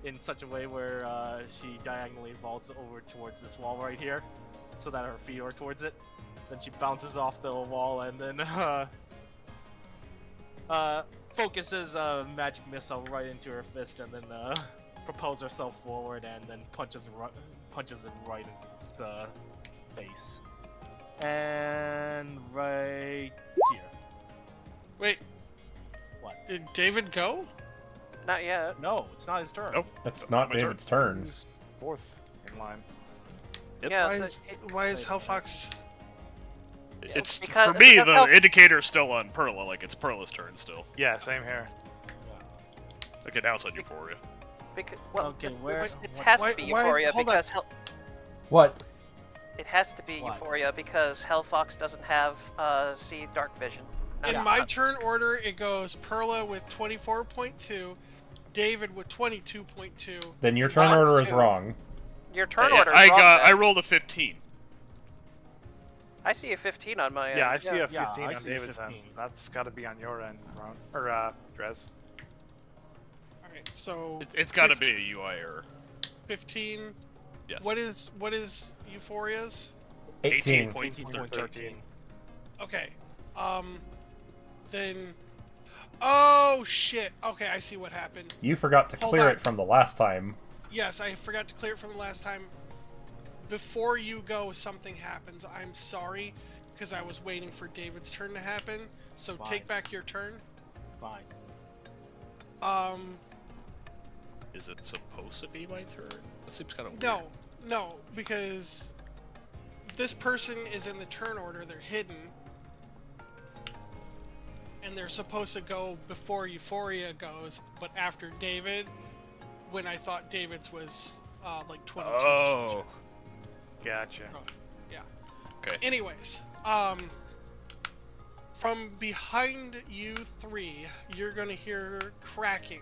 in such a way where she diagonally vaults over towards this wall right here, so that her feet are towards it. Then she bounces off the wall and then focuses a magic missile right into her fist and then propels herself forward and then punches him right in his face. And right here. Wait, What? did David go? Not yet. No, it's not his turn. Nope. It's not my turn. David's turn. Who's fourth in line? Yeah, Why is Hellfox? It's Because- for me. because The Hell- indicator's still on Perla. Like it's Perla's turn still. Yeah, same here. Okay, now it's on Euphoria. Well, Okay, it where's- has why- to be why- Euphoria hold on. because What? it has to be What? Euphoria because Hellfox doesn't have see dark vision. In Yeah. my turn order, it goes Perla with 24.2, David with 22.2. Then your turn One, order is two. wrong. Your turn Yeah, order. Is wrong, I then. rolled a 15. I see a 15 on my end. Yeah, I see a yeah, 15 I on see a David's end. 15. That's got to be on your end, Ron. Or Drez. Alright, so It's got to be a UI error. 15. Yes. What is Euphoria's? 18. 18.13. Okay. Then. Oh shit. Okay, I see what happened. You forgot to Hold clear on. it from the last time. Yes, I forgot to clear it from the last time. Before you go, something happens. I'm sorry, because I was waiting for David's turn to happen. So Fine. take back your turn. Fine. Is it supposed to be my turn? That seems kind of No, no, because this person is in the turn order. They're hidden, and they're supposed to go before Euphoria goes, but after David. When I thought David's was like 22. or some Oh. shit. Gotcha. Yeah. Okay. Anyways, from behind you three, you're gonna hear cracking.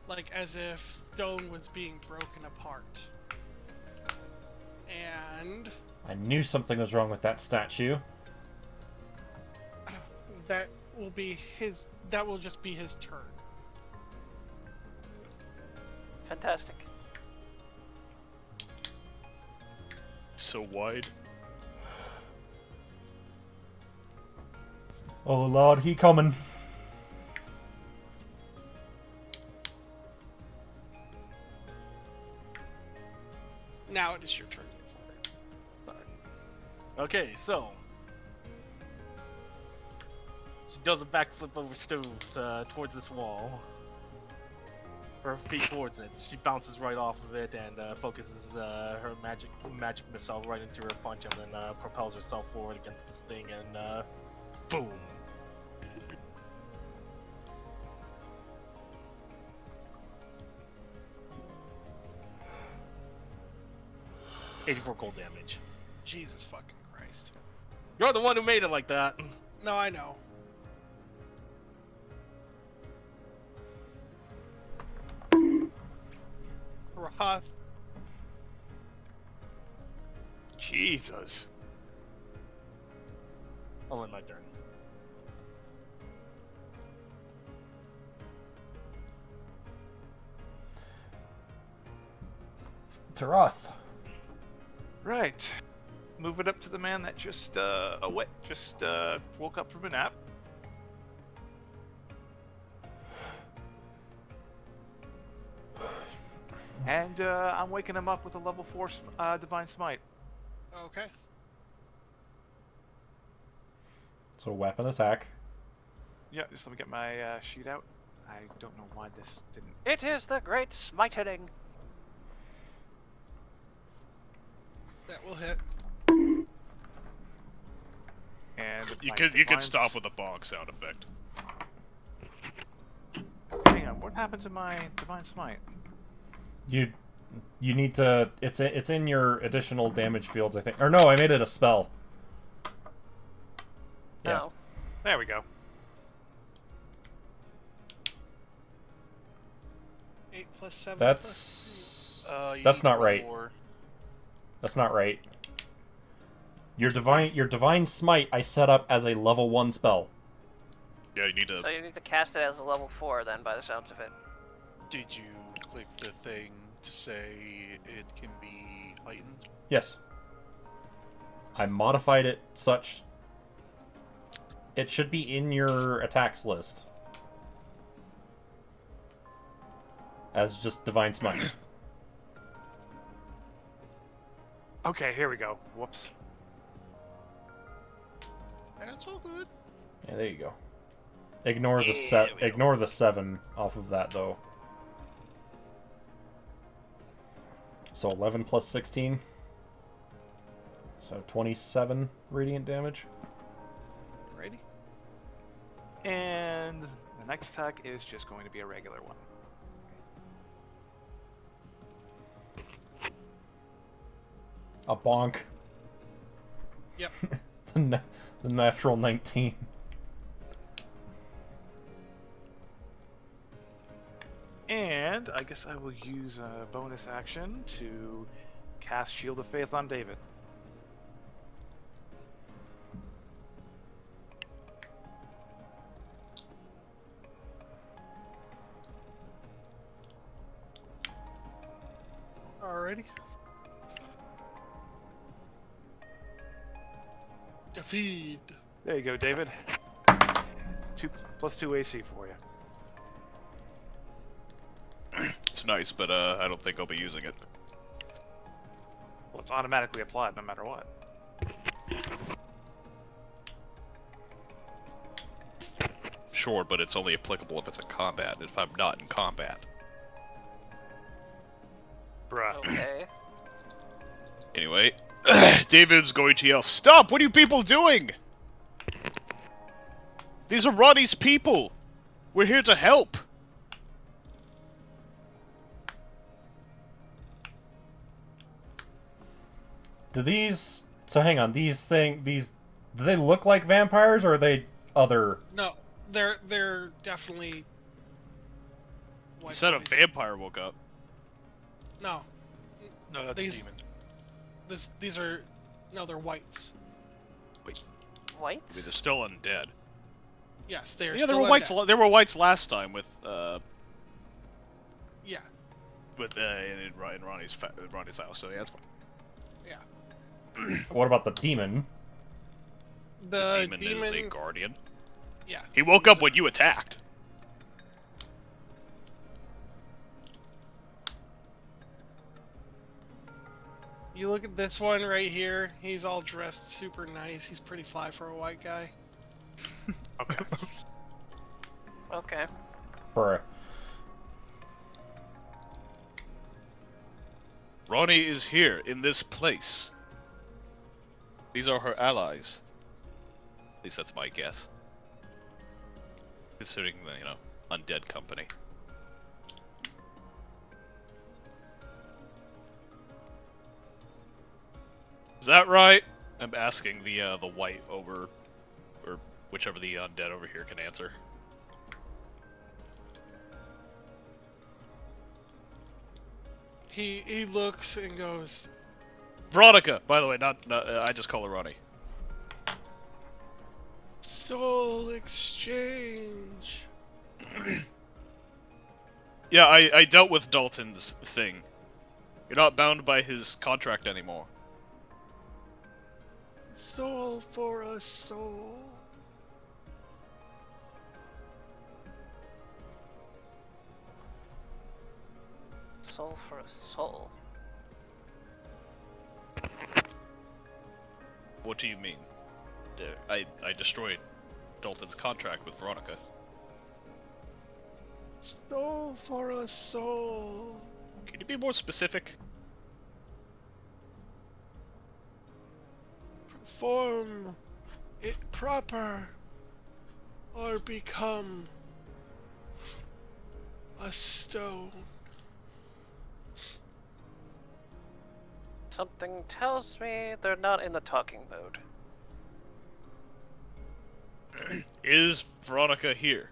Like as if stone was being broken apart. And I knew something was wrong with that statue. that will just be his turn. Fantastic. so wide. Oh Lord, he coming. Now it is your turn. Okay, so she does a backflip over stove towards this wall. Her feet towards it. She bounces right off of it and focuses her magic missile right into her punch, and then propels herself forward against this thing, and boom. $84 cold damage. Jesus fucking Christ. You're the one who made it like that. No, I know. Roth. Jesus. I'll end my turn. Taroth. Right. Move it up to the man that just woke up from a nap. And I'm waking him up with a level 4 Divine Smite. Okay. So weapon attack. Yeah, just let me get my sheet out. I don't know why this didn't... It is the great smitening. That will hit. And You my could Divine stop with a bonk sound effect. Hang on, what happened to my Divine Smite? You need to. It's in your additional damage fields, I think. Or no, I made it a spell. Yeah. No. There we go. 8 plus 7 That's You that's need not one right. more. That's not right. Your divine smite I set up as a level 1 spell. Yeah, you need to. So you need to cast it as a level 4 then, by the sounds of it. Did you click the thing to say it can be heightened? Yes. I modified it such it should be in your attacks list as just Divine Smite. Okay, here we go. Whoops. That's all good. Yeah, there you go. Ignore the ignore the 7 off of that though. So 11 plus 16. So 27 radiant damage. Ready? And the next attack is just going to be a regular one. A bonk. Yep. The natural 19. And I guess I will use a bonus action to cast Shield of Faith on David. Alrighty. Defeat. There you go, David. 2+2 AC for you. It's nice, but I don't think I'll be using it. Well, it's automatically applied no matter what. Sure, but it's only applicable if it's in combat. If I'm not in combat. Bruh. Okay. Anyway, David's going to yell, "Stop! What are you people doing? These are Ronnie's people! We're here to help!" Do these... So hang on, do they look like vampires, or are they other... No, they're definitely. You white said a boys. vampire woke up. No, No, that's These- a demon. these are they're whites. White? I mean, they're still undead. Yes, they're. Yeah, still there were whites. undead. There were whites last time with Yeah, in Ronnie's house. So yeah, that's fine. yeah. What about the demon? The demon is a guardian. Yeah. He woke up when you attacked. You look at this one right here. He's all dressed super nice. He's pretty fly for a white guy. Okay. Okay. Bruh. Ronnie is here in this place. These are her allies. At least that's my guess. Considering the, undead company. Is that right? I'm asking the white over, or whichever the undead over here can answer. He looks and goes, Veronica, by the way, not I just call her Ronnie. soul exchange. Yeah, I dealt with Dalton's thing. You're not bound by his contract anymore. Soul for a soul. Soul for a soul. What do you mean? I destroyed Dalton's contract with Veronica. Soul for a soul. Can you be more specific? Perform it proper, or become a stone. Something tells me they're not in the talking mode. Is Veronica here?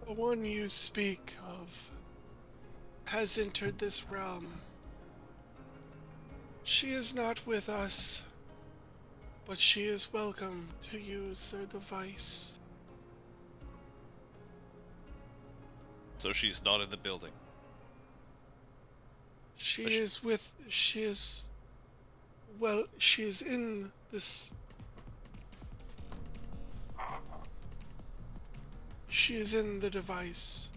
The one you speak of has entered this realm. She is not with us, but she is welcome to use their device. So she's not in the building. She is Well, she is in this... She is in the device,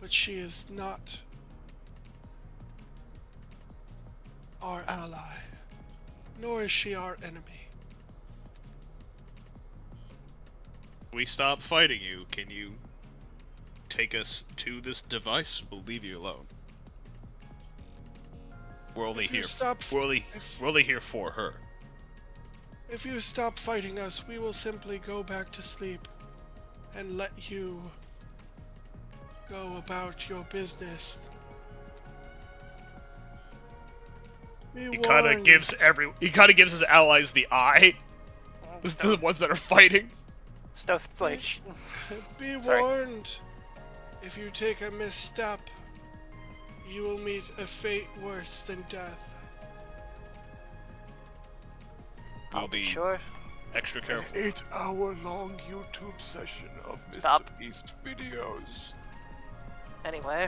but she is not our ally, nor is she our enemy. We stop fighting you. Can you take us to this device? We'll leave you alone. We're only here. We're only here for her. If you stop fighting us, we will simply go back to sleep and let you go about your business. He kind of gives his allies the eye. The ones that are fighting. Stuff like. Be Sorry. warned. If you take a misstep, you will meet a fate worse than death. I'll be sure. Extra careful. 8-hour-long YouTube session of Mr. Stop. Beast videos. Anyway.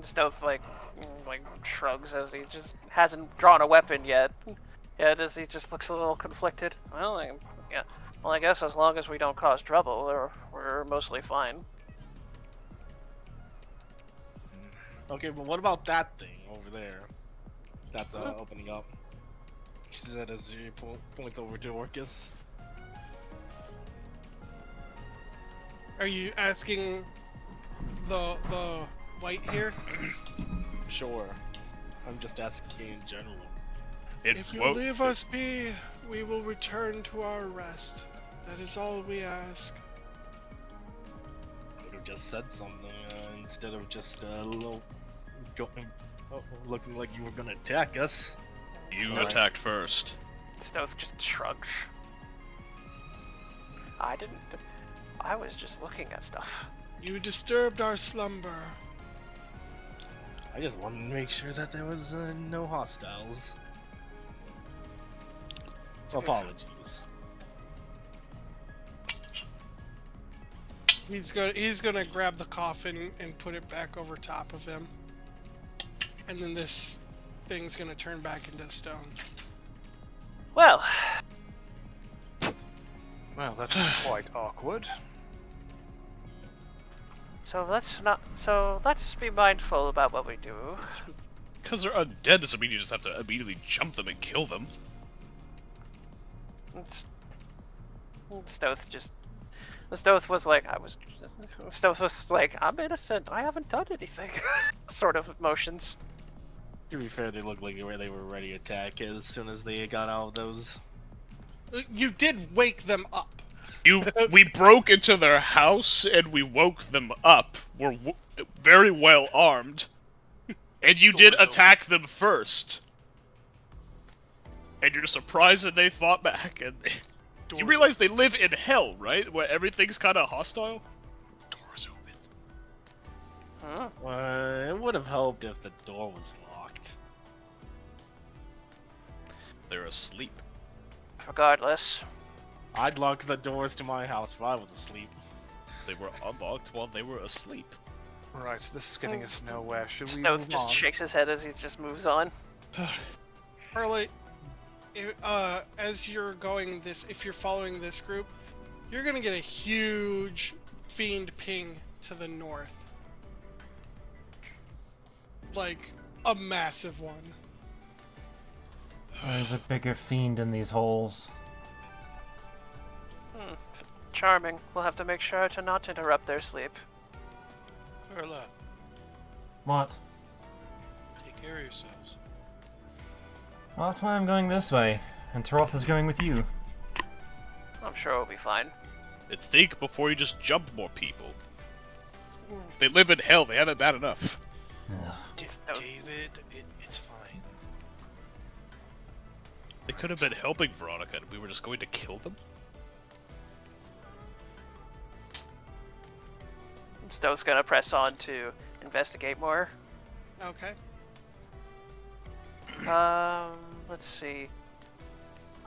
Stuff like shrugs as he just hasn't drawn a weapon yet. Yeah, he just looks a little conflicted. Well, I guess as long as we don't cause trouble, we're mostly fine. Okay, but what about that thing over there? That's opening up. She said as she points over to Orcus. Are you asking the white here? Sure. I'm just asking in general. If you leave us be, we will return to our rest. That is all we ask. Could have just said something instead of just looking like you were gonna attack us. You attacked first. Stoth just shrugs. I didn't. I was just looking at stuff. You disturbed our slumber. I just wanted to make sure that there was no hostiles. Apologies. He's gonna grab the coffin and put it back over top of him, and then this thing's gonna turn back into stone. Well, Well, that's quite awkward. so let's be mindful about what we do. Because they're undead doesn't mean you just have to immediately jump them and kill them. Stoth was like, I'm innocent. I haven't done anything. Sort of emotions. To be fair, they looked like they were ready to attack as soon as they got out of those. You did wake them up. We broke into their house and we woke them up. We're very well armed. And you did attack them first. And you're surprised that they fought back. And you realize they live in hell, right? Where everything's kind of hostile? Doors open. Huh? Well, it would have helped if the door was locked. They're asleep. Regardless. I'd lock the doors to my house if I was asleep. They were unlocked while they were asleep. Right, so this is getting us nowhere. Should we Stoth move just on? shakes his head as he just moves on. Harley, as you're going if you're following this group, you're gonna get a huge fiend ping to the north. Like, a massive one. There's a bigger fiend in these holes. Charming. We'll have to make sure to not interrupt their sleep. Carla, What? take care of yourselves. Well, that's why I'm going this way, and Taroth is going with you. I'm sure we'll be fine. And think before you just jump more people. They live in hell, they have it bad enough. David, it's fine. They could have been helping Veronica and we were just going to kill them? Stowe's gonna press on to investigate more. Okay. Let's see.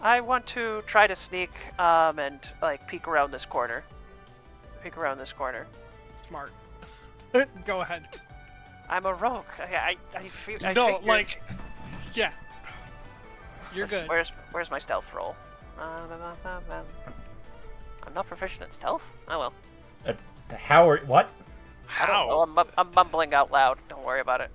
I want to try to sneak and peek around this corner. Smart. Go ahead. I'm a rogue. I feel. I No, figured- like, yeah. You're good. Where's my stealth roll? I'm not proficient in stealth. Oh well. What? I don't know. I'm mumbling out loud. Don't worry about it.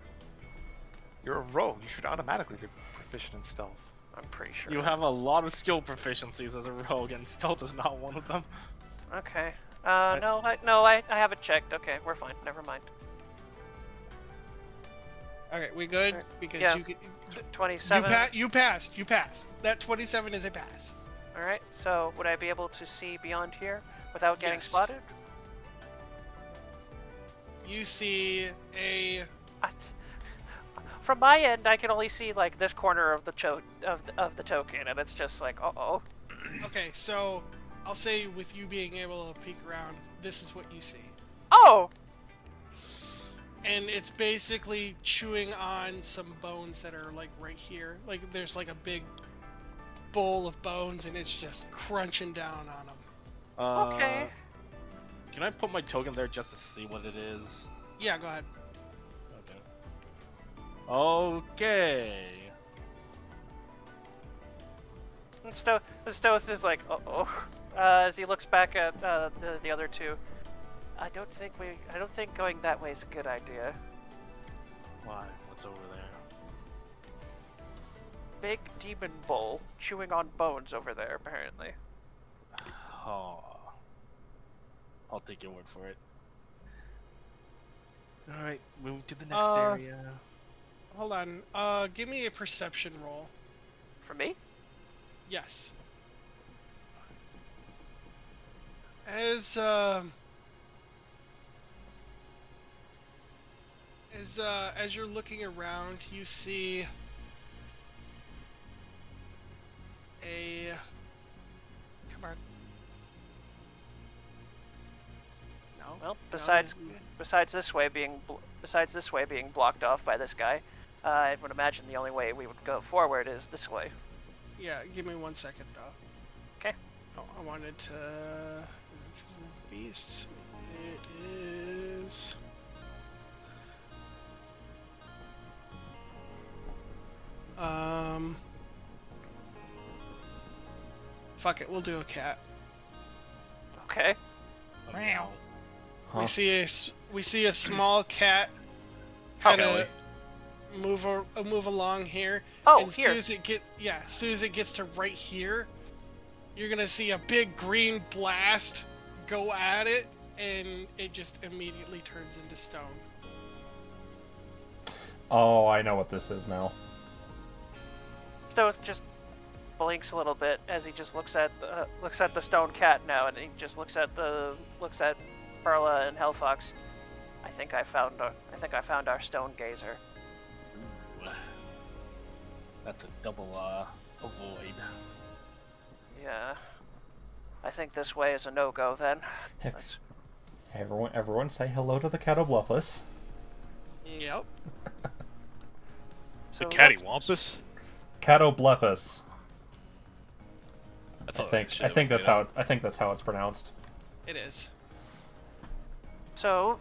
You're a rogue. You should automatically be proficient in stealth. I'm pretty sure. You have a lot of skill proficiencies as a rogue, and stealth is not one of them. Okay. No, I haven't checked. Okay, we're fine. Never mind. Okay, we good? Alright. Because Yeah. you get 27. you passed. That 27 is a pass. All right. So would I be able to see beyond here without getting Yes. spotted? You see a From my end, I can only see like this corner of the of the token, and it's just like, oh. okay. So I'll say with you being able to peek around, this is what you see, Oh. and it's basically chewing on some bones that are like right here. Like there's like a big bowl of bones, and it's just crunching down on them. Okay. Can I put my token there just to see what it is? Yeah, go ahead. Okay. The Stoth is like, as he looks back at the other two. I don't think going that way is a good idea. Why? What's over there? Big demon bull chewing on bones over there, apparently. Oh. I'll take your word for it. Alright, move to the next area. Hold on. Give me a perception roll. For me? Yes. As you're looking around, you see a. Come on. No. Well, besides this way being blocked off by this guy, I would imagine the only way we would go forward is this way. Yeah, give me 1 second though. Okay. Oh, I wanted to. Beasts. It is. Fuck it, we'll do a cat. Okay. Meow. Huh. We see a small cat kind of move along here. Oh, and here. as soon as it gets to right here, you're gonna see a big green blast go at it, and it just immediately turns into stone. Oh, I know what this is now. Stoth just blinks a little bit as he just looks at the stone cat now, and he just looks at Perla and Hellfox. I think I found our stone gazer. Ooh. That's a double avoid. Yeah. I think this way is a no-go then. Everyone say hello to the Catoblephus. Yep. The cattywampus? Catoblephus. That's I think that's how it's pronounced. It is. So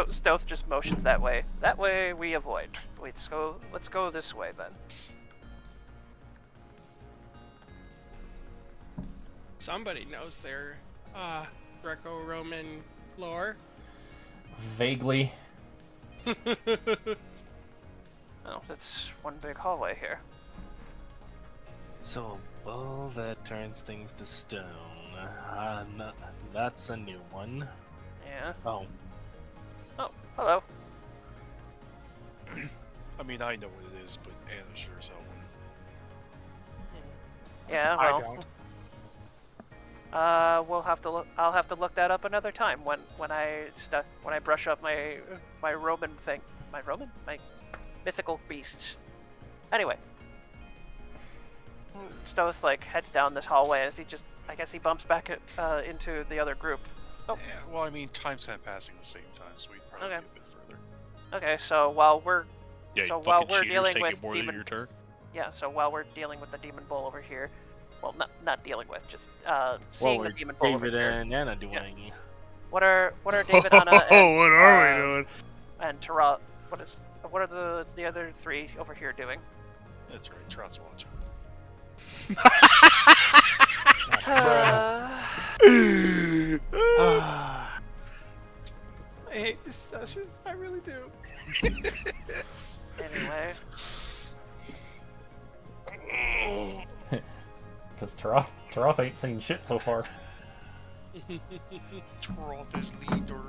Stoth just motions that way. That way we avoid. Let's go this way then. Somebody knows their Greco-Roman lore. Vaguely. Oh, that's one big hallway here. So a bow that turns things to stone. No, that's a new one. Yeah. Oh. Oh, hello. I mean, I know what it is, but Anna sure as hell wouldn't. Yeah, I well. don't. We'll have to look. I'll have to look that up another time when I brush up my Roman thing, my mythical beasts. Anyway, Stoth heads down this hallway as I guess he bumps back into the other group. Oh. Yeah, well, I mean, time's kind of passing at the same time, so we'd probably Okay. be a bit further. Okay, so while we're While we're dealing taking with more than demon, your turn. yeah, so while we're dealing with the demon bull over here, well, not dealing with, just seeing the demon bull over David here. and Anna doing. What are David, Anna, and, Oh, what are we doing? and Tara, What are the other three over here doing? That's right, Trout's watching. I hate this session. I really do. Anyway. Because Taroth ain't seen shit so far. Trout is leader.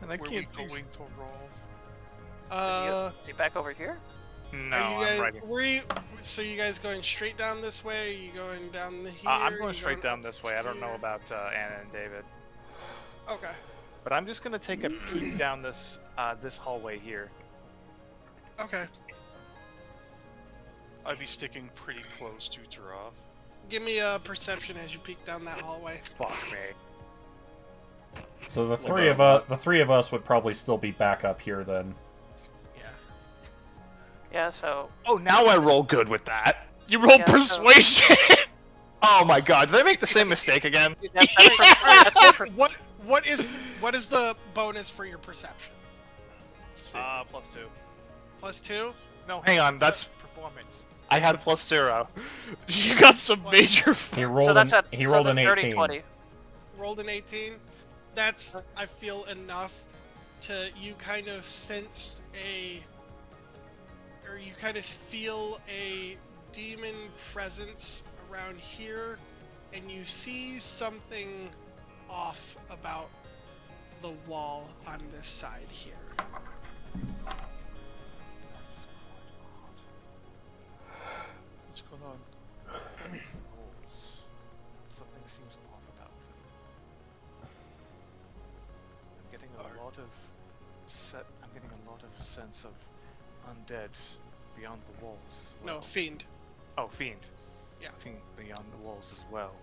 And I Where can't we going, Trout? Is he back over here? No, Are you I'm guys, writing. So you guys going straight down this way? Are you going down here? I'm going straight down this way. I don't know about Anna and David. Okay. But I'm just gonna take a peek down this this hallway here. Okay. I'd be sticking pretty close to Giraffe. Give me a perception as you peek down that hallway. Fuck me. So the three of us would probably still be back up here then. Yeah. Yeah, so... Oh, now I roll good with that. You rolled Yeah, persuasion. Oh my god, did I make the same mistake again? What is the bonus for your perception? +2. +2? No, hang on, that's performance. I had +0. You got some major. He rolled so that's an, he rolled an 18. 20. Rolled an 18. That's, I feel, enough to you kind of sense or you kind of feel a demon presence around here, and you see something off about the wall on this side here. What's going on? Something seems off about them. I'm getting a lot of sense of undead beyond the walls as well. No, fiend. Oh, fiend. Yeah. Fiend beyond the walls as well.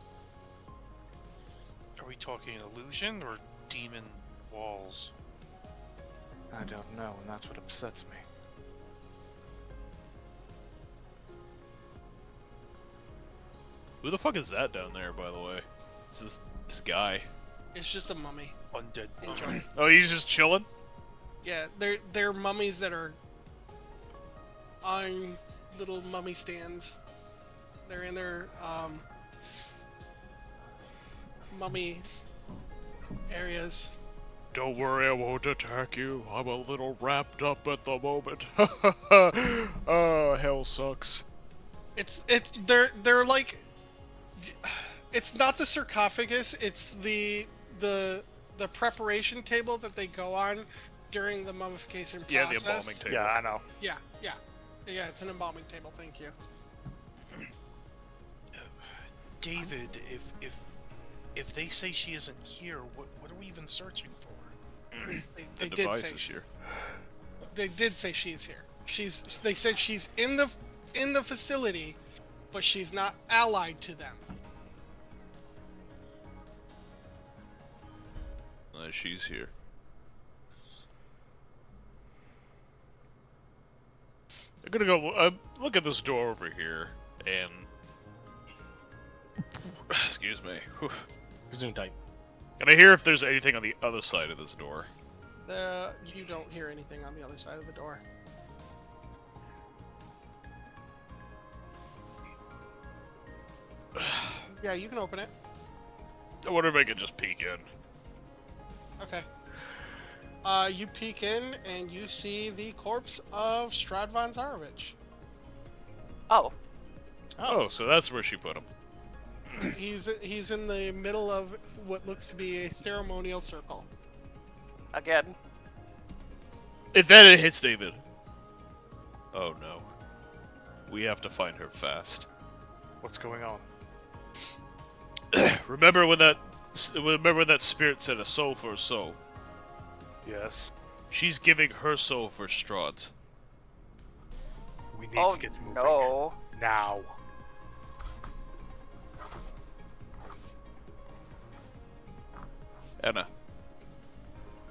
Are we talking illusion or demon walls? I don't know, and that's what upsets me. Who the fuck is that down there, by the way? This guy. It's just a mummy. Undead. Enjoy. Oh, he's just chilling. Yeah, they're mummies that are on little mummy stands. They're in their mummy areas. Don't worry, I won't attack you. I'm a little wrapped up at the moment. Oh, hell sucks. They're like, it's not the sarcophagus, it's the preparation table that they go on during the mummification process. Yeah, the embalming table. Yeah, I know. Yeah, it's an embalming table, thank you. David, if they say she isn't here, what are we even searching for? They The did device say is here. They did say she's here. They said she's in the facility, but she's not allied to them. She's here. I'm gonna go look at this door over here, and excuse me. Zoom tight. Can I hear if there's anything on the other side of this door? You don't hear anything on the other side of the door. Yeah, you can open it. I wonder if I could just peek in. Okay. You peek in and you see the corpse of Strahd von Zarovich. Oh. Oh, so that's where she put him. He's in the middle of what looks to be a ceremonial circle. Again. And then it hits David. Oh no. We have to find her fast. What's going on? Remember when that spirit said a soul for a soul? Yes. She's giving her soul for Strahd's. We need Oh, to get moving. no. Now. Anna.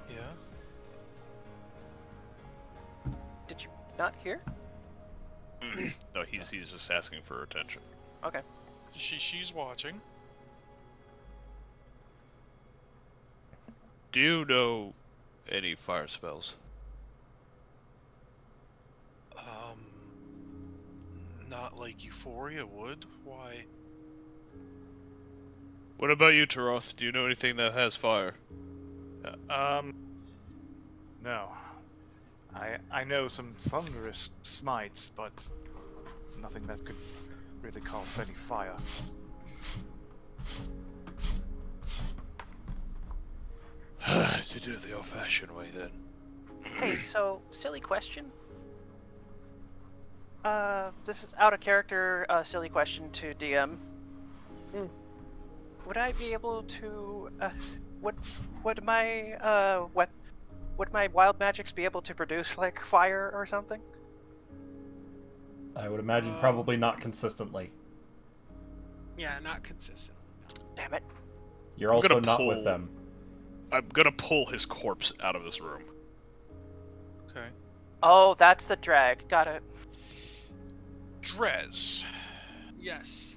Yeah? Did you not hear? No, he's just asking for her attention. Okay. She's watching. Do you know any fire spells? Not like Euphoria would. Why? What about you, Taroth? Do you know anything that has fire? No. I know some thunderous smites, but nothing that could really cause any fire. To do it the old-fashioned way, then. Hey, so, silly question. This is out of character, silly question to DM. Would I be able to, would my wild magics be able to produce, like, fire or something? I would imagine probably not consistently. Yeah, not consistent. Damn it. You're also not with them. I'm gonna pull his corpse out of this room. Okay. Oh, that's the drag. Got it. Drez. Yes.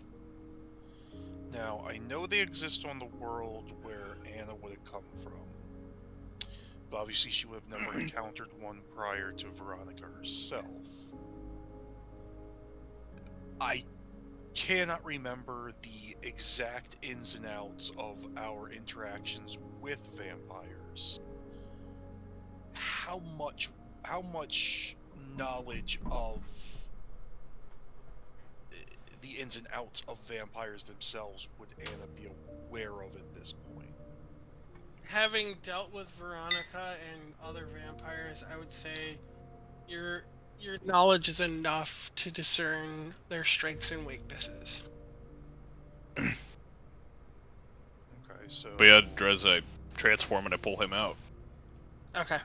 Now, I know they exist on the world where Anna would have come from. But obviously she would have never encountered one prior to Veronica herself. I cannot remember the exact ins and outs of our interactions with vampires. How much knowledge of the ins and outs of vampires themselves would Anna be aware of at this point? Having dealt with Veronica and other vampires, I would say your knowledge is enough to discern their strengths and weaknesses. Okay, so... But yeah, Drez, I transform and I pull him out. Okay.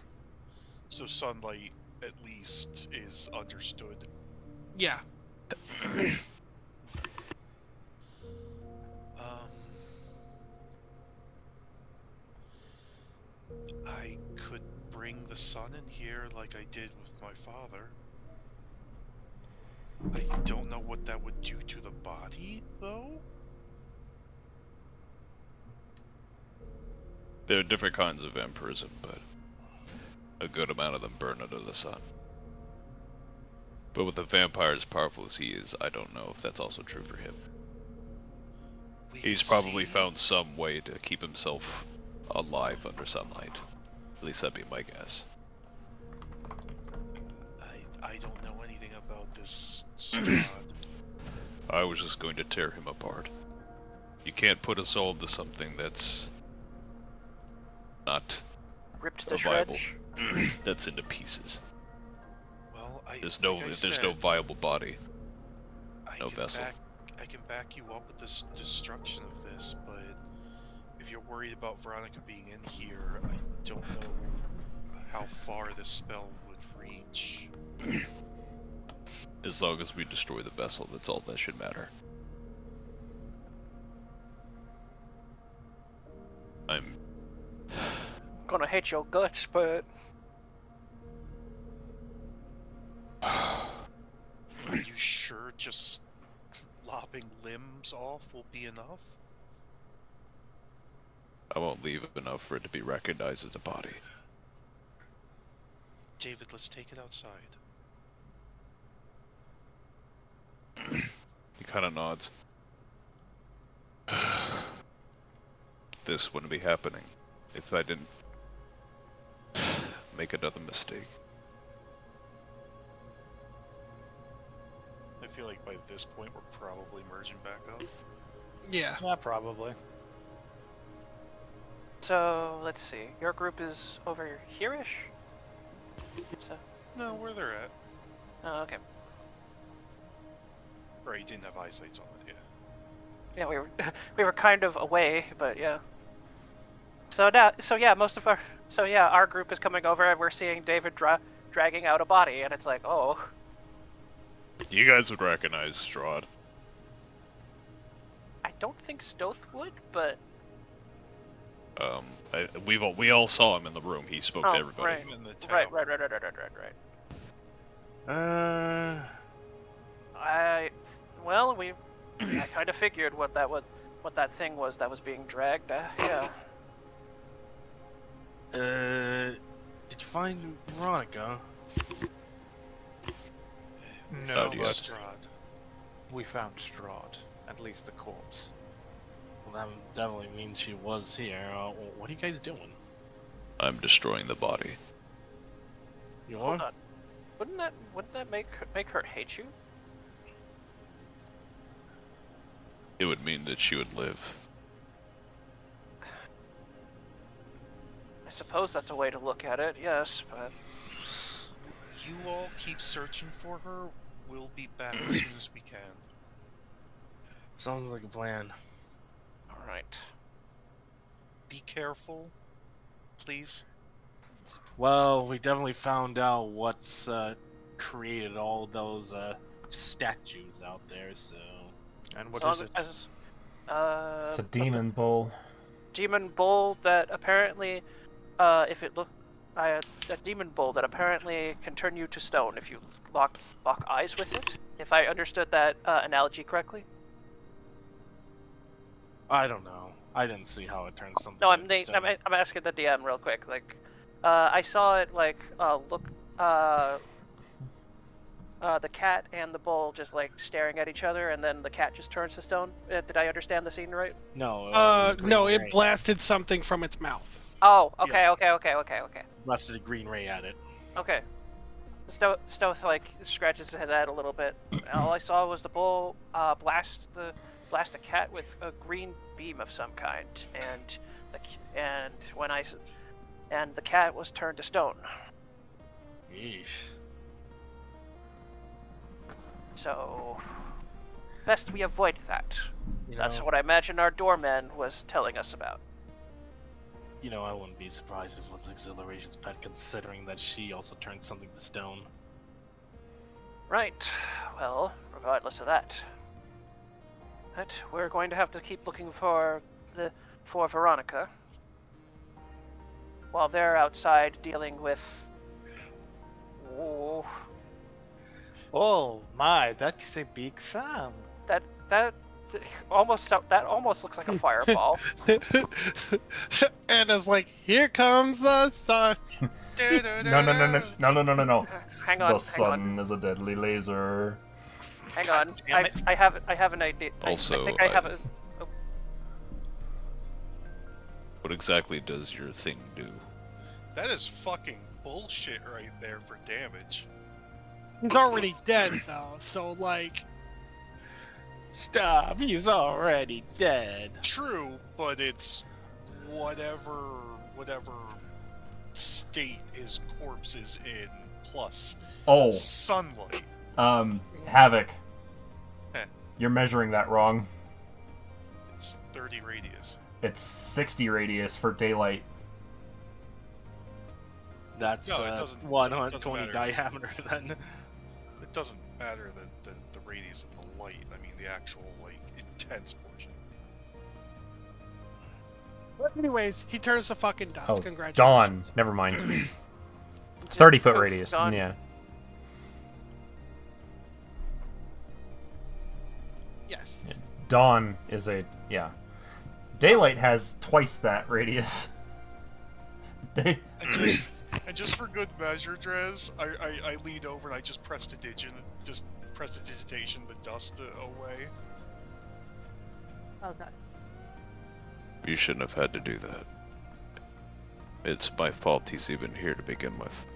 So sunlight, at least, is understood. Yeah. I could bring the sun in here like I did with my father. I don't know what that would do to the body, though. There are different kinds of vampirism, but a good amount of them burn under the sun. But with a vampire as powerful as he is, I don't know if that's also true for him. He's probably found some way to keep himself alive under sunlight. At least that'd be my guess. I don't know anything about this Strahd. I was just going to tear him apart. You can't put a soul into something that's not Ripped to viable. shreds. That's into pieces. Well, There's no viable body. No vessel. I can back you up with this destruction of this, but if you're worried about Veronica being in here, I don't know how far this spell would reach. As long as we destroy the vessel, that's all that should matter. I'm gonna hate your guts, but... Are you sure just lopping limbs off will be enough? I won't leave enough for it to be recognized as a body. David, let's take it outside. He kind of nods. This wouldn't be happening if I didn't make another mistake. I feel like by this point we're probably merging back up. Yeah. Yeah, probably. So, let's see. Your group is over here-ish? So... No, where they're at. Oh, okay. Or he didn't have eyesight on it, yeah. Yeah, we were kind of away, but yeah. So yeah, our group is coming over and we're seeing David dragging out a body, and it's like, oh. You guys would recognize Strahd. I don't think Stoth would, but... We all saw him in the room. He spoke to everybody. Right. In the town. Right. I kind of figured what that thing was that was being dragged. Yeah. Did you find Veronica? No, Not yet. Strahd. we found Strahd, at least the corpse. Well, that definitely means she was here. What are you guys doing? I'm destroying the body. You Hold are? on. Wouldn't that make her hate you? It would mean that she would live. I suppose that's a way to look at it. Yes, but You all keep searching for her. We'll be back as soon as we can. Sounds like a plan. all right. Be careful, please. Well, we definitely found out what's created all those statues out there, so... And what So is it? It's a demon bull. Demon bull that apparently, if it look, a demon bull that apparently can turn you to stone if you lock eyes with it. If I understood that analogy correctly. I don't know. I didn't see how it turns something No, into stone. I'm asking the DM real quick. Like, I saw it like the cat and the bull just like staring at each other, and then the cat just turns to stone. Did I understand the scene right? No. No, green it ray. blasted something from its mouth. Oh, okay, Yeah. okay. Blasted a green ray at it. Okay. Stealth like scratches his head a little bit. All I saw was the bull blast a cat with a green beam of some kind, and the cat was turned to stone. Yeesh. So best we avoid that. You That's know, what I imagine our doorman was telling us about. You know, I wouldn't be surprised if it was Exhilaration's pet, considering that she also turned something to stone. Right. Well, regardless of that, we're going to have to keep looking for Veronica while they're outside dealing with. Oh, Oh my, that's a big sound. that almost looks like a fireball. And it's like, here comes the sun. No. Hang on, The sun is a deadly laser. hang on. damn it. I have an idea. Also, I think I have a. What exactly does your thing do? That is fucking bullshit right there for damage. He's already dead, though, so, like... Stop! He's already dead. True, but it's whatever state his corpse is in, plus Oh, sunlight. Havoc. Eh. You're measuring that wrong. It's 30 radius. It's 60 radius for daylight. That's No, it doesn't- 120 doesn't matter. diameter then. It doesn't matter the radius of the light. I mean the actual like intense portion. But anyways, he turns to fucking dust. Oh, dawn. Congratulations. Never mind. 30-foot Poof, radius. gone. Yeah. Yes. Dawn is a Daylight has twice that radius. And just for good measure, Drez, I leaned over and I just pressed digitation, the dust away. Okay. You shouldn't have had to do that. It's my fault he's even here to begin with.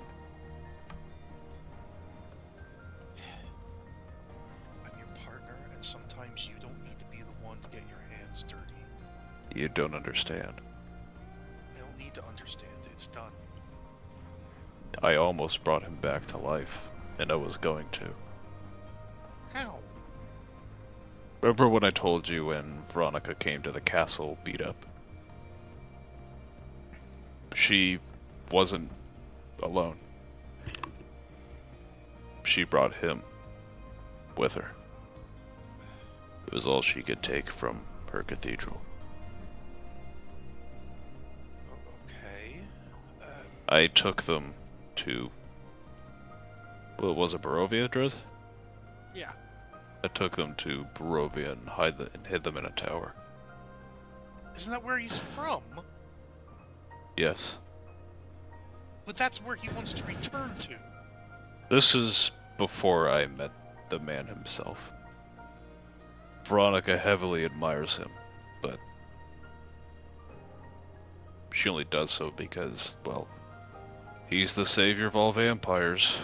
I'm your partner, and sometimes you don't need to be the one to get your hands dirty. You don't understand. I don't need to understand. It's done. I almost brought him back to life, and I was going to. How? Remember when I told you when Veronica came to the castle beat up? She wasn't alone. She brought him with her. It was all she could take from her cathedral. Okay. I took them to... Well, was it Barovia, Driz? Yeah. I took them to Barovia and hid them in a tower. Isn't that where he's from? Yes. But that's where he wants to return to. This is before I met the man himself. Veronica heavily admires him, but she only does so because, well, he's the savior of all vampires.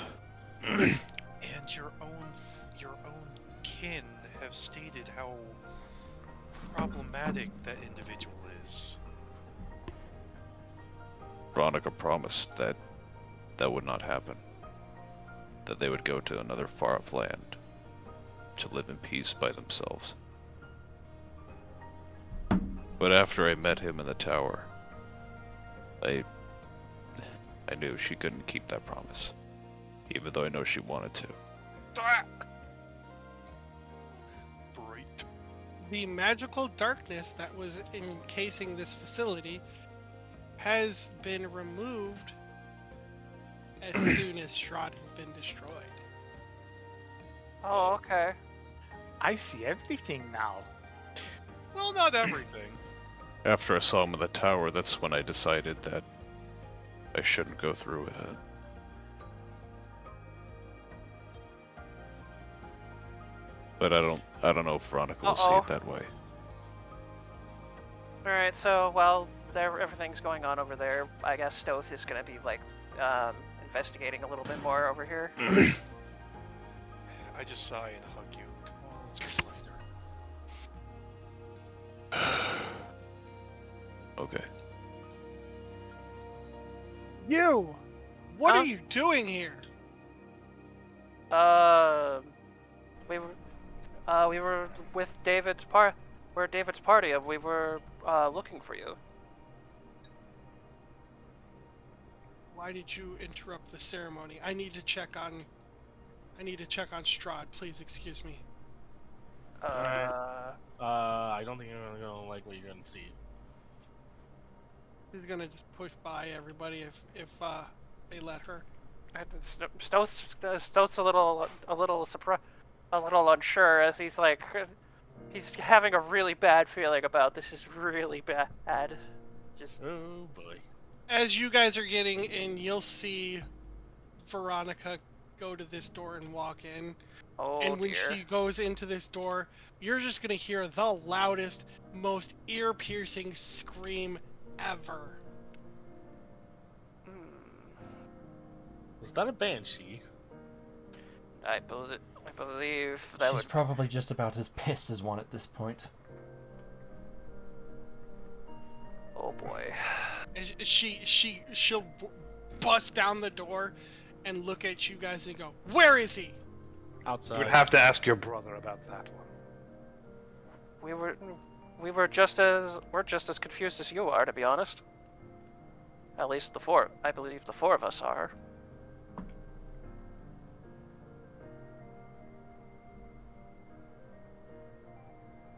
And your own kin have stated how problematic that individual is. Veronica promised that that would not happen. That they would go to another far-off land to live in peace by themselves. But after I met him in the tower, I knew she couldn't keep that promise, even though I know she wanted to. Great. The magical darkness that was encasing this facility has been removed as soon as Strahd has been destroyed. Oh, okay. I see everything now. Well, not everything. After I saw him in the tower, that's when I decided that I shouldn't go through with it. But I don't know if Veronica will see it that way. Alright, so while everything's going on over there, I guess Stoth is gonna be like investigating a little bit more over here. I just sigh and hug you. Come on, let's go find her. Okay. You! What Huh? are you doing here? We were with David's we're at David's party. We were looking for you. Why did you interrupt the ceremony? I need to check on Strahd. Please excuse me. I don't think you're gonna like what you're gonna see. She's gonna just push by everybody if they let her. Stoth's a little surprised, a little unsure as he's like, he's having a really bad feeling about this. Is really bad. Just Oh boy. As you guys are getting in, you'll see Veronica go to this door and walk in. oh And when dear. she goes into this door, you're just gonna hear the loudest, most ear-piercing scream ever. Was that a banshee? I believe that She's would. probably just about as pissed as one at this point. Oh boy. And she'll bust down the door and look at you guys and go, "Where is he?" Outside. You would have to ask your brother about that one. We're just as confused as you are, to be honest. At least I believe the four of us are.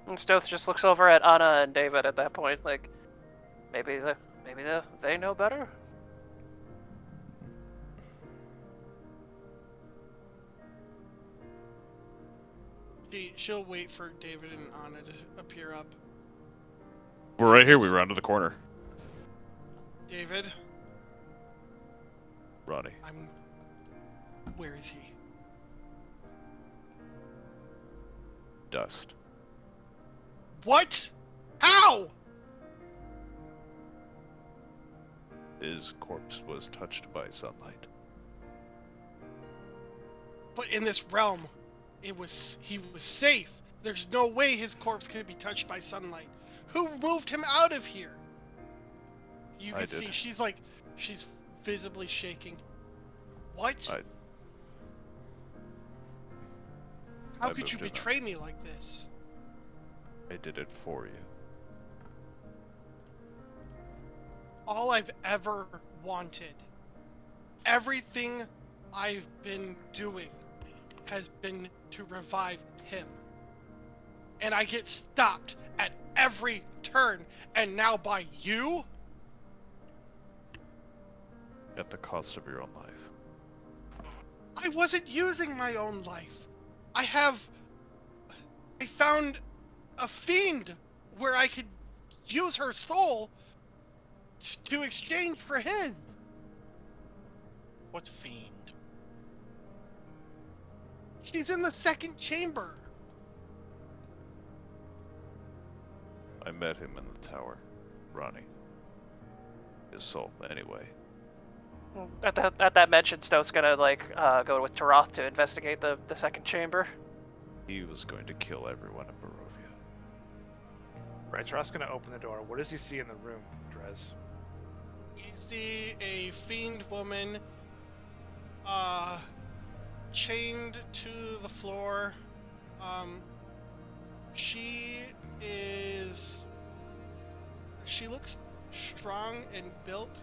And Stoth just looks over at Anna and David at that point, like, maybe they know better. She'll wait for David and Anna to appear up. We're right here. We rounded the corner. David, Ronnie. where is he? Dust. What? How? His corpse was touched by sunlight. But in this realm, he was safe. There's no way his corpse could be touched by sunlight. Who moved him out of here? You can see she's visibly shaking. What? How I could you moved him betray me like this? I did it for you. All I've ever wanted, everything I've been doing has been to revive him. And I get stopped at every turn, and now by you? At the cost of your own life. I wasn't using my own life. I found a fiend where I could use her soul to exchange for his. What fiend? She's in the second chamber. I met him in the tower, Ronnie. His soul, anyway. At that mention, Stone's gonna go with Taroth to investigate the second chamber. He was going to kill everyone in Barovia. Right, Taroth's gonna open the door. What does he see in the room, Drez? You see a fiend woman, chained to the floor. She looks strong and built,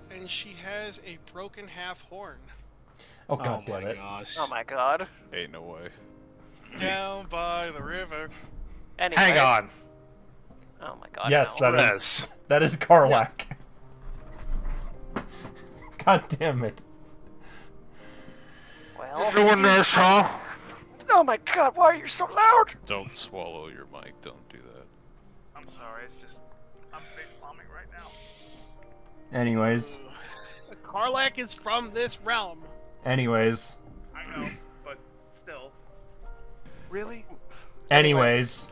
and she has a broken half horn. Oh god damn it. Gosh. Oh my god. Ain't no way. Down by the river. Anyway. Hang on. Oh my god. Yes, no. that is Karlak. God damn it. Well. Doing this, huh? Oh my god, why are you so loud? Don't swallow your mic, don't do that. I'm sorry, it's just I'm face bombing right now. Anyways. Karlak is from this realm. Anyways. I know, but still. Really? Anyways.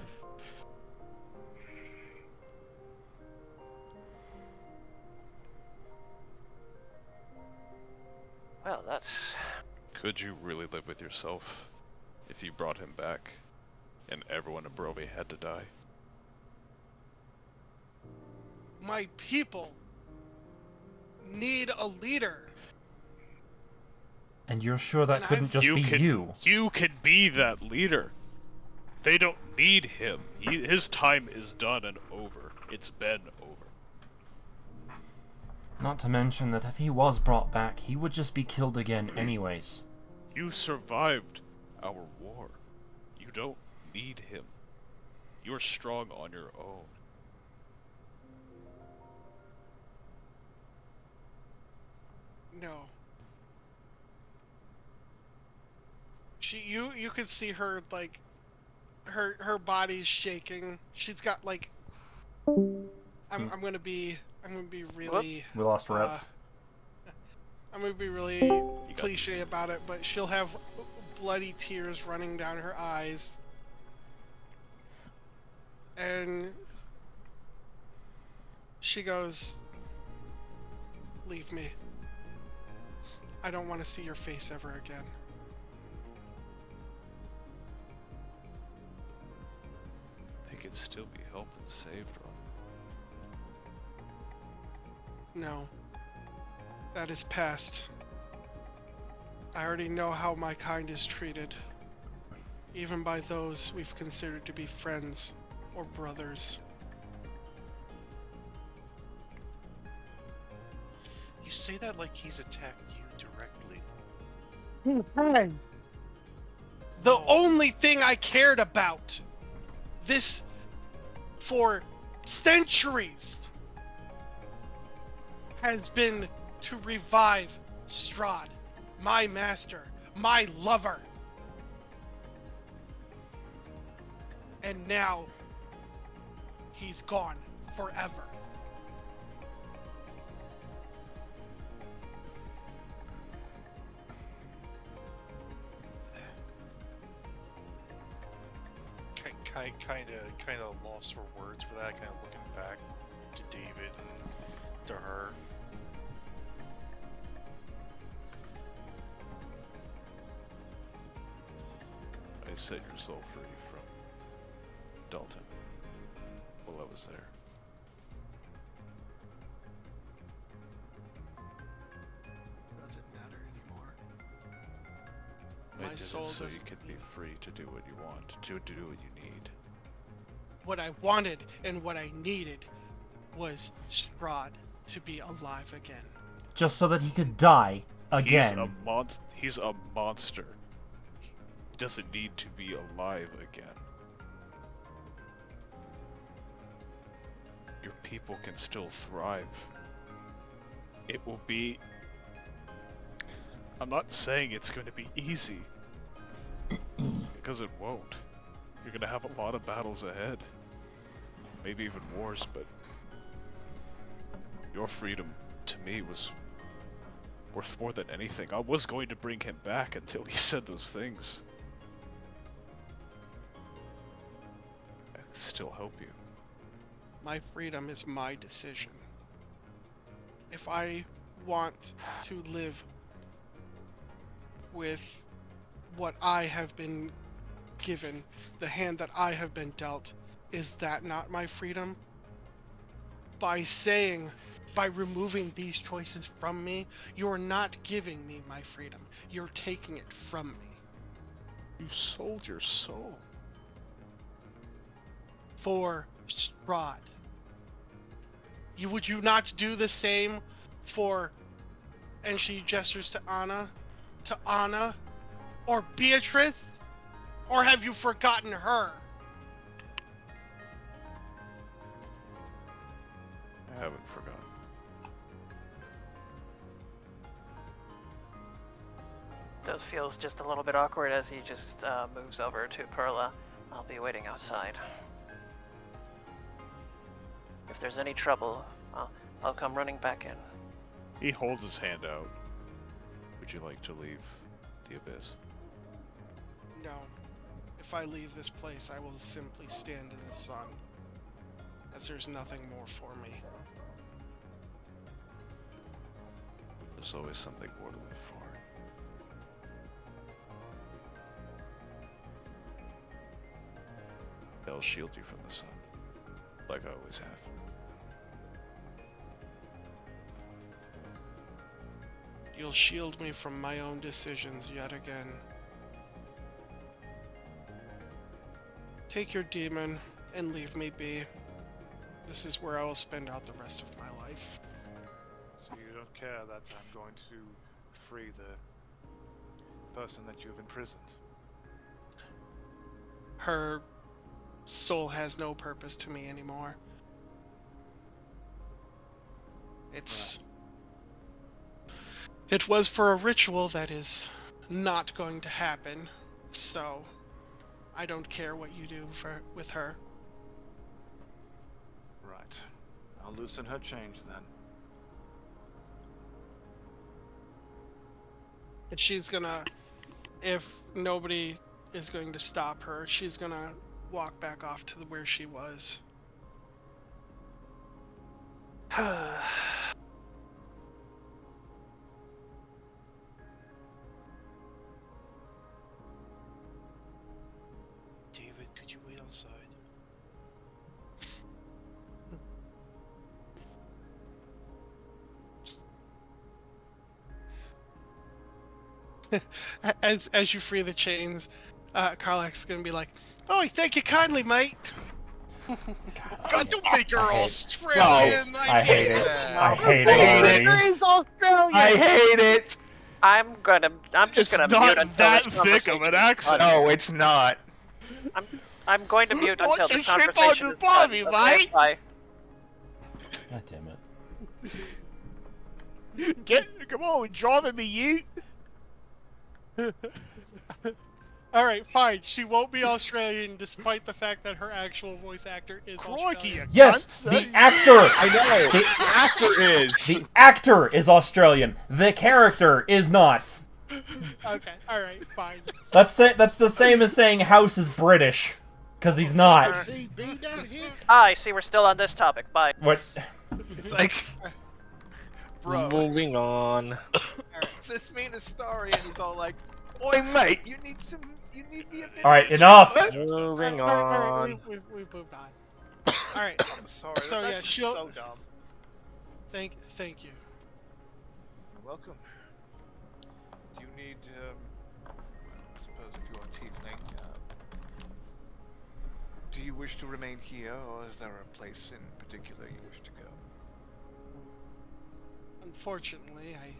Well, that's... Could you really live with yourself if you brought him back and everyone in Barovia had to die? My people need a leader. And you're sure that And couldn't just be you? You can be that leader. They don't need him. His time is done and over. It's been over. Not to mention that if he was brought back, he would just be killed again anyways. You survived our war. You don't need him. You're strong on your own. No. You could see her like her body's shaking. She's got like I'm gonna be really We lost Reds. I'm gonna be really cliche about it, but she'll have bloody tears running down her eyes. And she goes, "Leave me. I don't want to see your face ever again." They could still be helped and saved, Ron. No. That is past. I already know how my kind is treated. Even by those we've considered to be friends or brothers. You say that like he's attacked you directly. The only thing I cared about this for centuries has been to revive Strahd, my master, my lover. And now he's gone forever. Kind of lost for words for that. Kind of looking back to David and to her. I set your soul free from Dalton while I was there. Doesn't matter anymore. I My did soul it so you doesn't could be free to do what you want, to do what you need. What I wanted and what I needed was Strahd to be alive again. Just so that he could die again. He's a monster. He doesn't need to be alive again. Your people can still thrive. It will be... I'm not saying it's going to be easy. Because it won't. You're going to have a lot of battles ahead. Maybe even wars, but... Your freedom, to me, was worth more than anything. I was going to bring him back until he said those things. still help you. My freedom is my decision. If I want to live with what I have been given, the hand that I have been dealt, is that not my freedom? By removing these choices from me, you're not giving me my freedom. You're taking it from me. You sold your soul. For Strahd. Would you not do the same for, and she gestures to Anna, or Beatrice? Or have you forgotten her? I haven't forgotten. Does feels just a little bit awkward as he just moves over to Perla. I'll be waiting outside. If there's any trouble, I'll come running back in. He holds his hand out. Would you like to leave the abyss? No. If I leave this place, I will simply stand in the sun, as there's nothing more for me. There's always something more to live for. They'll shield you from the sun, like I always have. You'll shield me from my own decisions yet again. Take your demon and leave me be. This is where I will spend out the rest of my life. So you don't care that I'm going to free the person that you've imprisoned? Her soul has no purpose to me anymore. It was for a ritual that is not going to happen, so I don't care what you do with her. Right. I'll loosen her chains then. And she's gonna, if nobody is going to stop her, she's gonna walk back off to where she was. David, could you wait outside? As you free the chains, Karlach's gonna be like, "Oh, thank you kindly, mate." God, don't make her Australian! I hate it. that. I hate it already. I hate it! I'm just It's gonna not mute until that this thick of an conversation's accent. done. No, it's not. I'm going to mute Don't until you the shit on conversation your is done. body, Okay, mate. bye. God damn it. Come on, driving me, you. Alright, fine. She won't be Australian despite the fact that her actual voice actor is Crikey, Australian. Yes, cunts. the actor. I know. The actor is. The actor is Australian. The character is not. Okay, alright, fine. That's the same as saying House is British, because he's not. I see we're still on this topic. Bye. What? It's like, Bro, Moving on. this mean a story, and he's all like, "Oi, mate, you need me a minute." All right, enough. Moving Alright, on. we've moved on. Alright, I'm sorry. So, yeah, that's she'll- so dumb. thank you. you're welcome. Do you need, I suppose if you are tiefling, do you wish to remain here, or is there a place in particular you wish to go? Unfortunately, I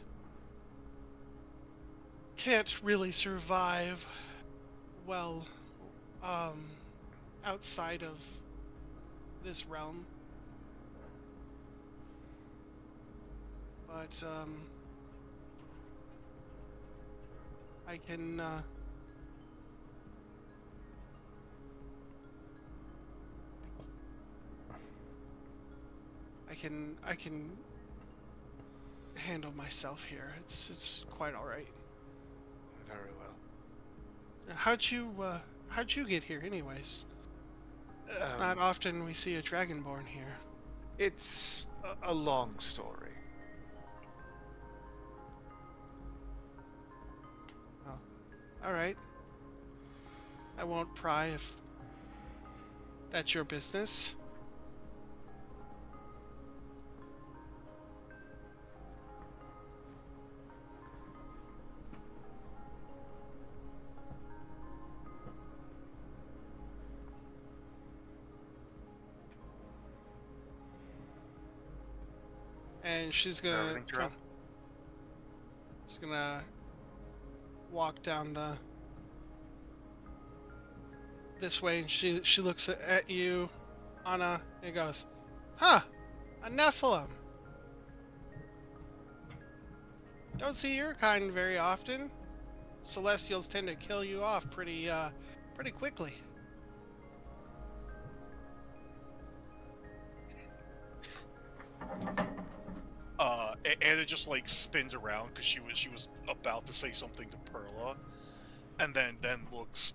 can't really survive well outside of this realm. But I can I can handle myself here. It's quite all right. Very well. How'd you get here, anyways? It's not often we see a dragonborn here. It's a long story. Oh, all right. I won't pry if that's your business. And she's gonna everything, Tyrell? she's gonna walk down this way, and she looks at you, Anna, and goes, "Huh, a Nephilim. Don't see your kind very often. Celestials tend to kill you off pretty quickly." Anna just like spins around because she was about to say something to Perla, and then looks.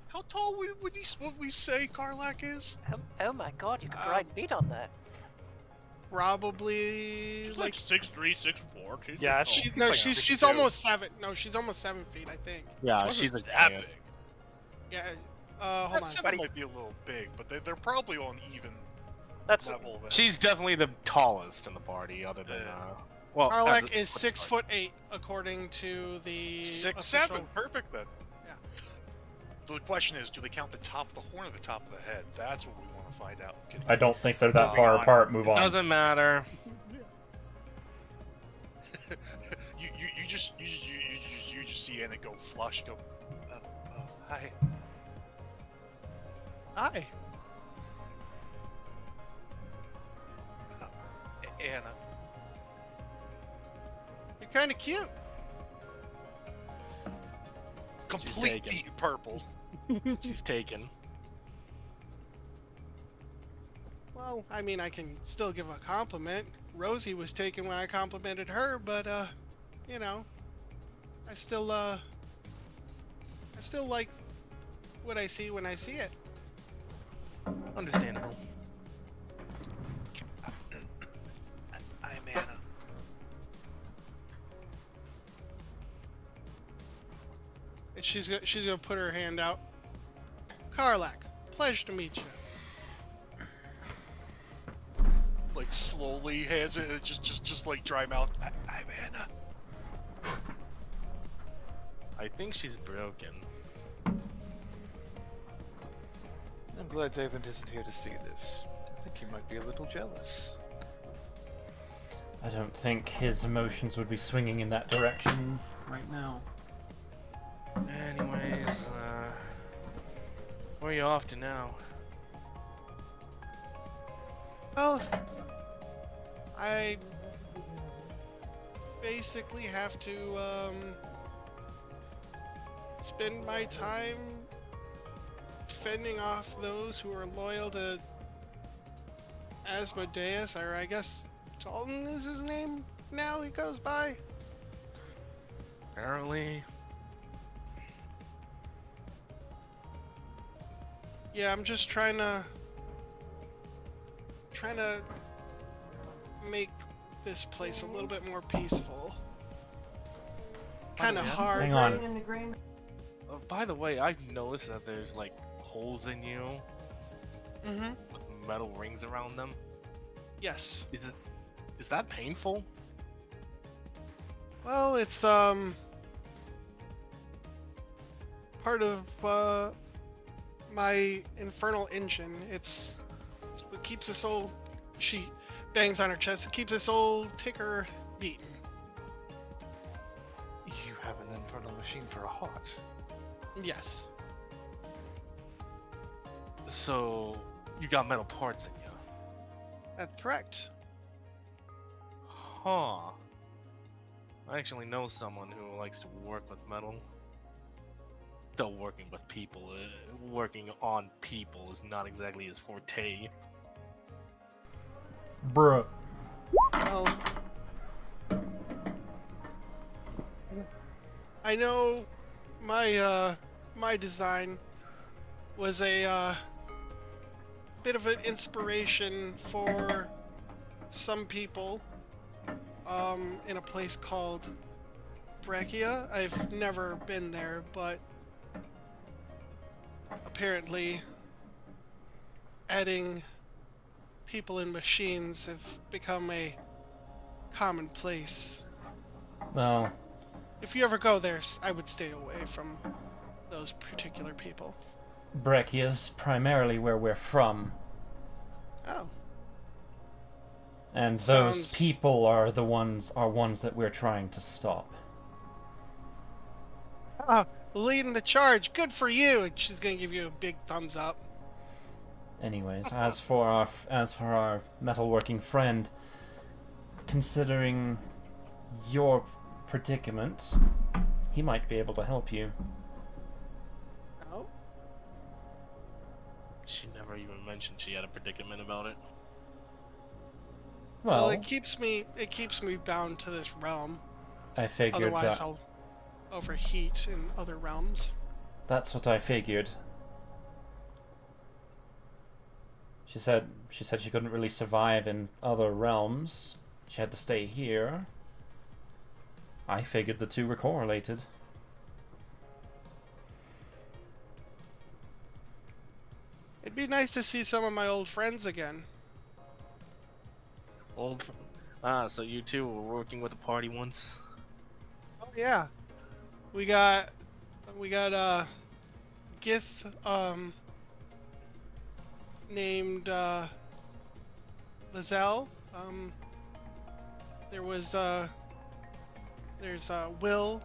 How tall would we say Karlak is? Oh my god, you could ride meat on that. Probably She's like 6'3", 6'4". Yeah, she's almost 7. No, she's almost 7 feet, I think. Yeah, she's that that big. Yeah. Hold on. 7 might be a little big, but they're probably on even That's level. Then. She's definitely the tallest in the party, other than well. Karlak is 6'8" according to the 6'7". official... Perfect then. Yeah. The question is, do they count the top of the horn or the top of the head? That's what we want to find out. I don't think they're that far apart. Move on. Doesn't matter. you just see Anna go flush, go. Hi. Hi. Anna. You're kind of cute. Completely purple. She's taken. Well, I mean, I can still give a compliment. Rosie was taken when I complimented her, but you know, I still like what I see when I see it. Understandable. I'm Anna. And she's gonna put her hand out. Karlak, pleasure to meet you. Like slowly hands it, just like dry mouth. I'm Anna. I think she's broken. I'm glad David isn't here to see this. I think he might be a little jealous. I don't think his emotions would be swinging in that direction right now. Anyways, where are you off to now? Oh, I basically have to spend my time fending off those who are loyal to Asmodeus, or I guess Dalton is his name now, he goes by. Apparently. Yeah, I'm just trying to make this place a little bit more peaceful. Kind of hard. Hang on. By the way, I've noticed that there's like holes in you Mm-hmm. with metal rings around them. Yes. Is that painful? Well, it's part of my infernal engine. It's what keeps this old... She bangs on her chest. It keeps this old ticker beating. You have an infernal machine for a heart. Yes. So you got metal parts in you. That's correct. Huh. I actually know someone who likes to work with metal. Though working with people, working on people is not exactly his forte. Bruh. Well, I know my my design was a bit of an inspiration for some people in a place called Brachia. I've never been there, but apparently adding people and machines have become a commonplace. Well, If you ever go there, I would stay away from those particular people. Brechia's primarily where we're from, Oh. and Sounds- those people are the ones that we're trying to stop. Oh, leading the charge. Good for you. And she's gonna give you a big thumbs up. Anyways, as for our metalworking friend, considering your predicament, he might be able to help you. Oh. She never even mentioned she had a predicament about it. Well, it keeps me bound to this realm. I figured Otherwise, that. I'll overheat in other realms. That's what I figured. She said she couldn't really survive in other realms. She had to stay here. I figured the two were correlated. It'd be nice to see some of my old friends again. So you two were working with a party once? Oh yeah. We got Gith named Lizelle. There's Will.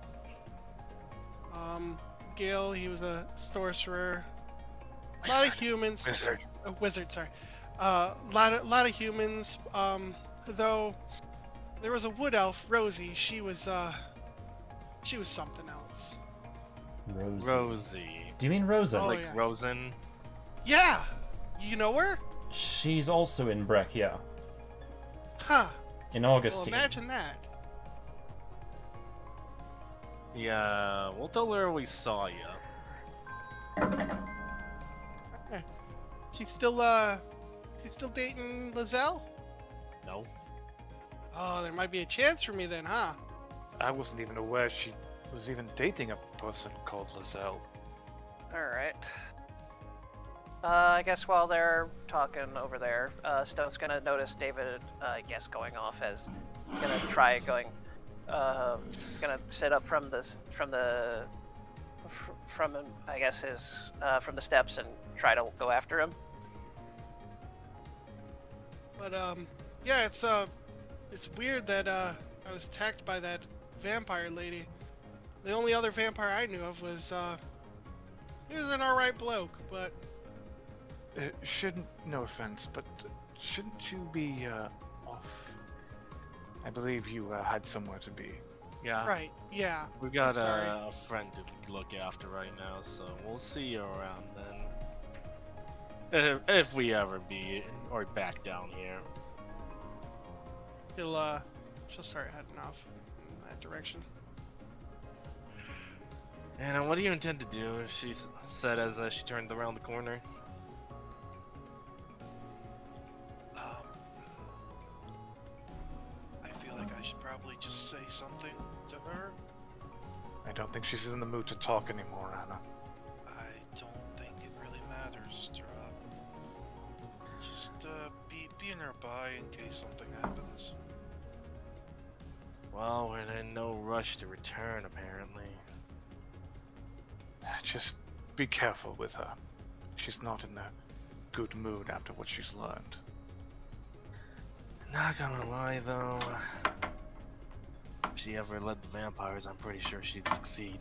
Gil, he was a sorcerer. A lot of humans. Wizard. A wizard, sorry. Lot of humans. Though there was a wood elf, Rosie. She was something else. Rosie. Do you mean Rosa? Oh, Like yeah. Rosen? Yeah, you know her? She's also in Brechia. Huh. In Well, Augustine. imagine that. Yeah, we'll tell her we saw you. She's still dating Lizelle? No. Oh, there might be a chance for me then, huh? I wasn't even aware she was even dating a person called Lizelle. Alright. I guess while they're talking over there, Stone's gonna notice David, I guess, going off as he's gonna try going, gonna sit up from the steps and try to go after him. But yeah, it's weird that I was attacked by that vampire lady. The only other vampire I knew of was he was an alright bloke, but No offense, but shouldn't you be off? I believe you had somewhere to be. Yeah. right, yeah. We got Sorry. a friend to look after right now, so we'll see you around then. If we ever be or back down here. She'll start heading off in that direction. And what do you intend to do? She said as she turned around the corner. I feel like I should probably just say something to her. I don't think she's in the mood to talk anymore, Anna. I don't think it really matters, Strahd. Just be nearby in case something happens. Well, we're in no rush to return, apparently. Just be careful with her. She's not in a good mood after what she's learned. Not gonna lie, though. If she ever led the vampires, I'm pretty sure she'd succeed.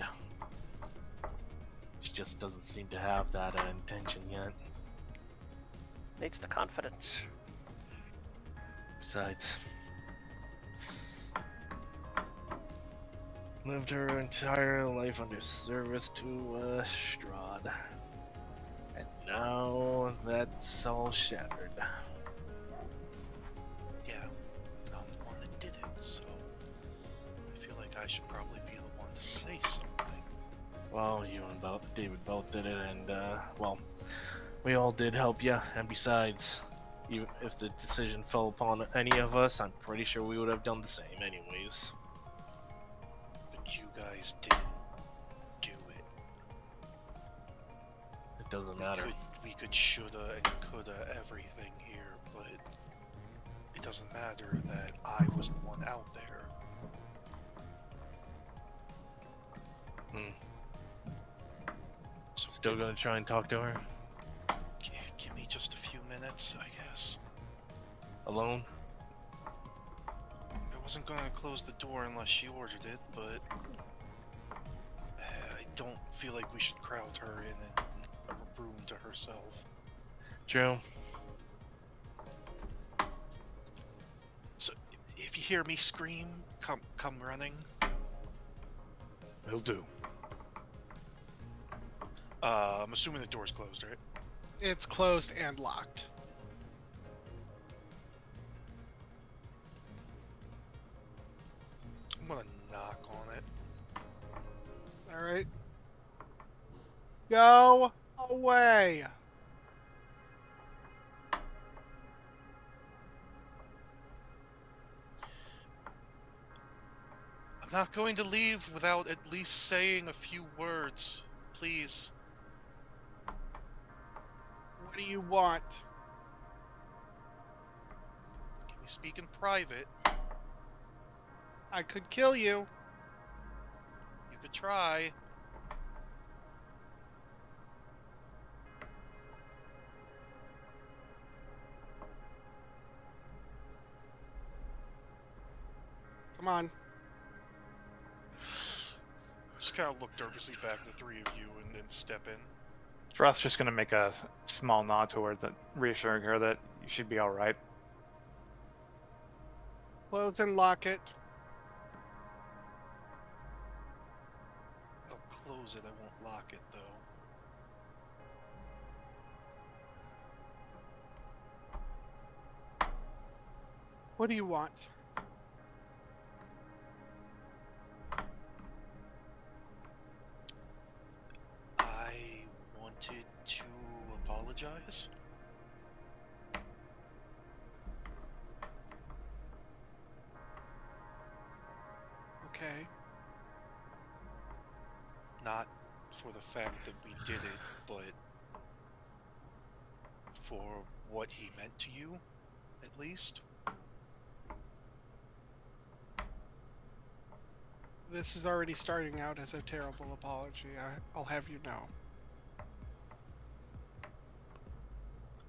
She just doesn't seem to have that intention yet. Needs the confidence. Besides, lived her entire life under service to Strahd. And now that's all shattered. Yeah, I'm the one that did it, so I feel like I should probably be the one to say something. Well, you and David both did it, and, well, We all did help you, and besides, even if the decision fell upon any of us, I'm pretty sure we would have done the same anyways. But you guys didn't do it. It doesn't matter. We could shoulda and coulda everything here, but it doesn't matter that I was the one out there. So Still gonna try and talk to her? Give me just a few minutes, I guess. Alone? I wasn't gonna close the door unless she ordered it, but I don't feel like we should crowd her in a room to herself. True. So if you hear me scream, come running. Will do. I'm assuming the door's closed, right? It's closed and locked. I'm gonna knock on it. Alright. Go away! I'm not going to leave without at least saying a few words. Please. What do you want? Can we speak in private? I could kill you. You could try. Come on. Just kind of look nervously back at the three of you and then step in. Droth's just gonna make a small nod to her, that reassuring her that you should be alright. Close and lock it. I'll close it, I won't lock it though. What do you want? I wanted to apologize. Okay. Not for the fact that we did it, but for what he meant to you, at least. This is already starting out as a terrible apology, I'll have you know.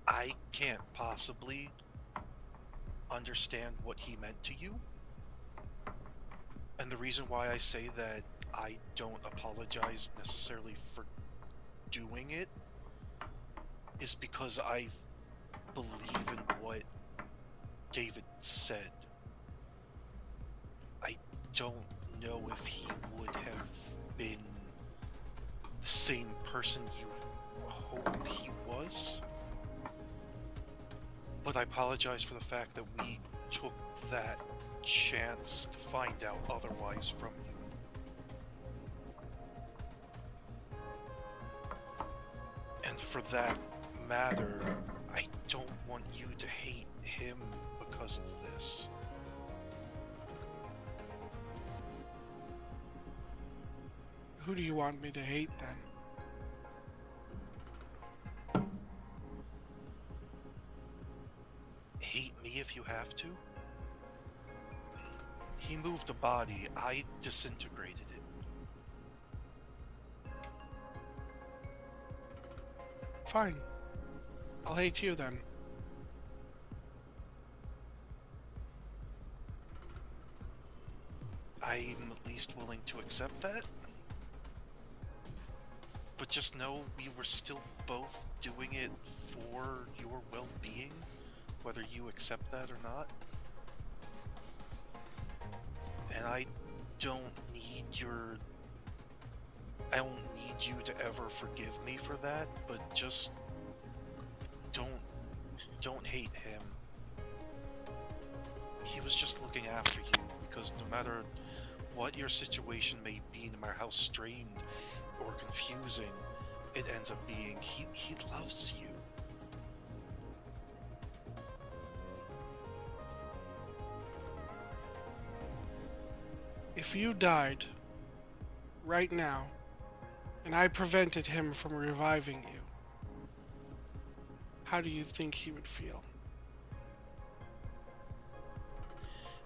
I can't possibly understand what he meant to you. And the reason why I say that I don't apologize necessarily for doing it is because I believe in what David said. I don't know if he would have been the same person you hope he was. But I apologize for the fact that we took that chance to find out otherwise from you. And for that matter, I don't want you to hate him because of this. Who do you want me to hate then? Hate me if you have to. He moved a body, I disintegrated it. Fine. I'll hate you then. I'm at least willing to accept that. But just know we were still both doing it for your well-being, whether you accept that or not. And I don't need you to ever forgive me for that, but just don't hate him. He was just looking after you, because no matter what your situation may be, no matter how strained or confusing it ends up being, he loves you. If you died right now, and I prevented him from reviving you, how do you think he would feel?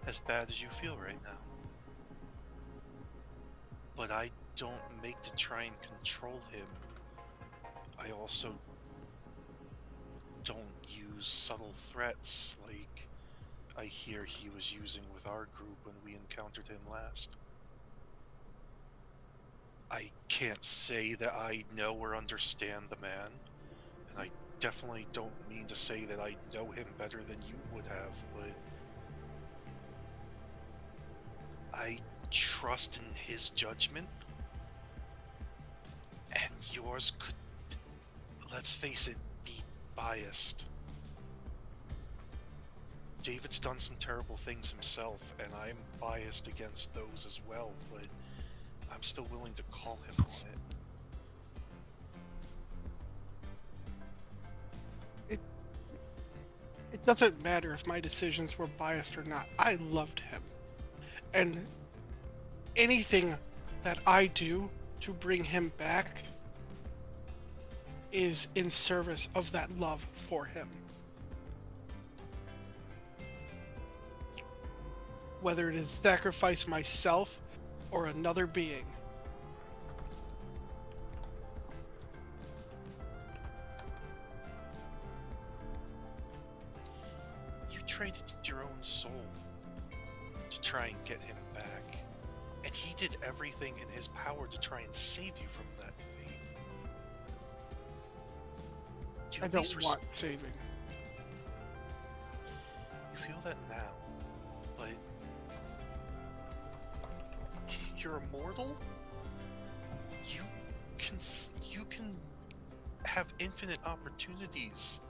As bad as you feel right now. But I don't make to try and control him. I also don't use subtle threats like I hear he was using with our group when we encountered him last. I can't say that I know or understand the man, and I definitely don't mean to say that I know him better than you would have, but I trust in his judgment, and yours could, let's face it, be biased. David's done some terrible things himself, and I'm biased against those as well, but I'm still willing to call him on it. It doesn't matter if my decisions were biased or not. I loved him. And anything that I do to bring him back is in service of that love for him. Whether it is sacrifice myself or another being. You traded your own soul to try and get him back, and he did everything in his power to try and save you from that fate. Do you I at don't least want saving. You feel that now, but you're immortal? You can have infinite opportunities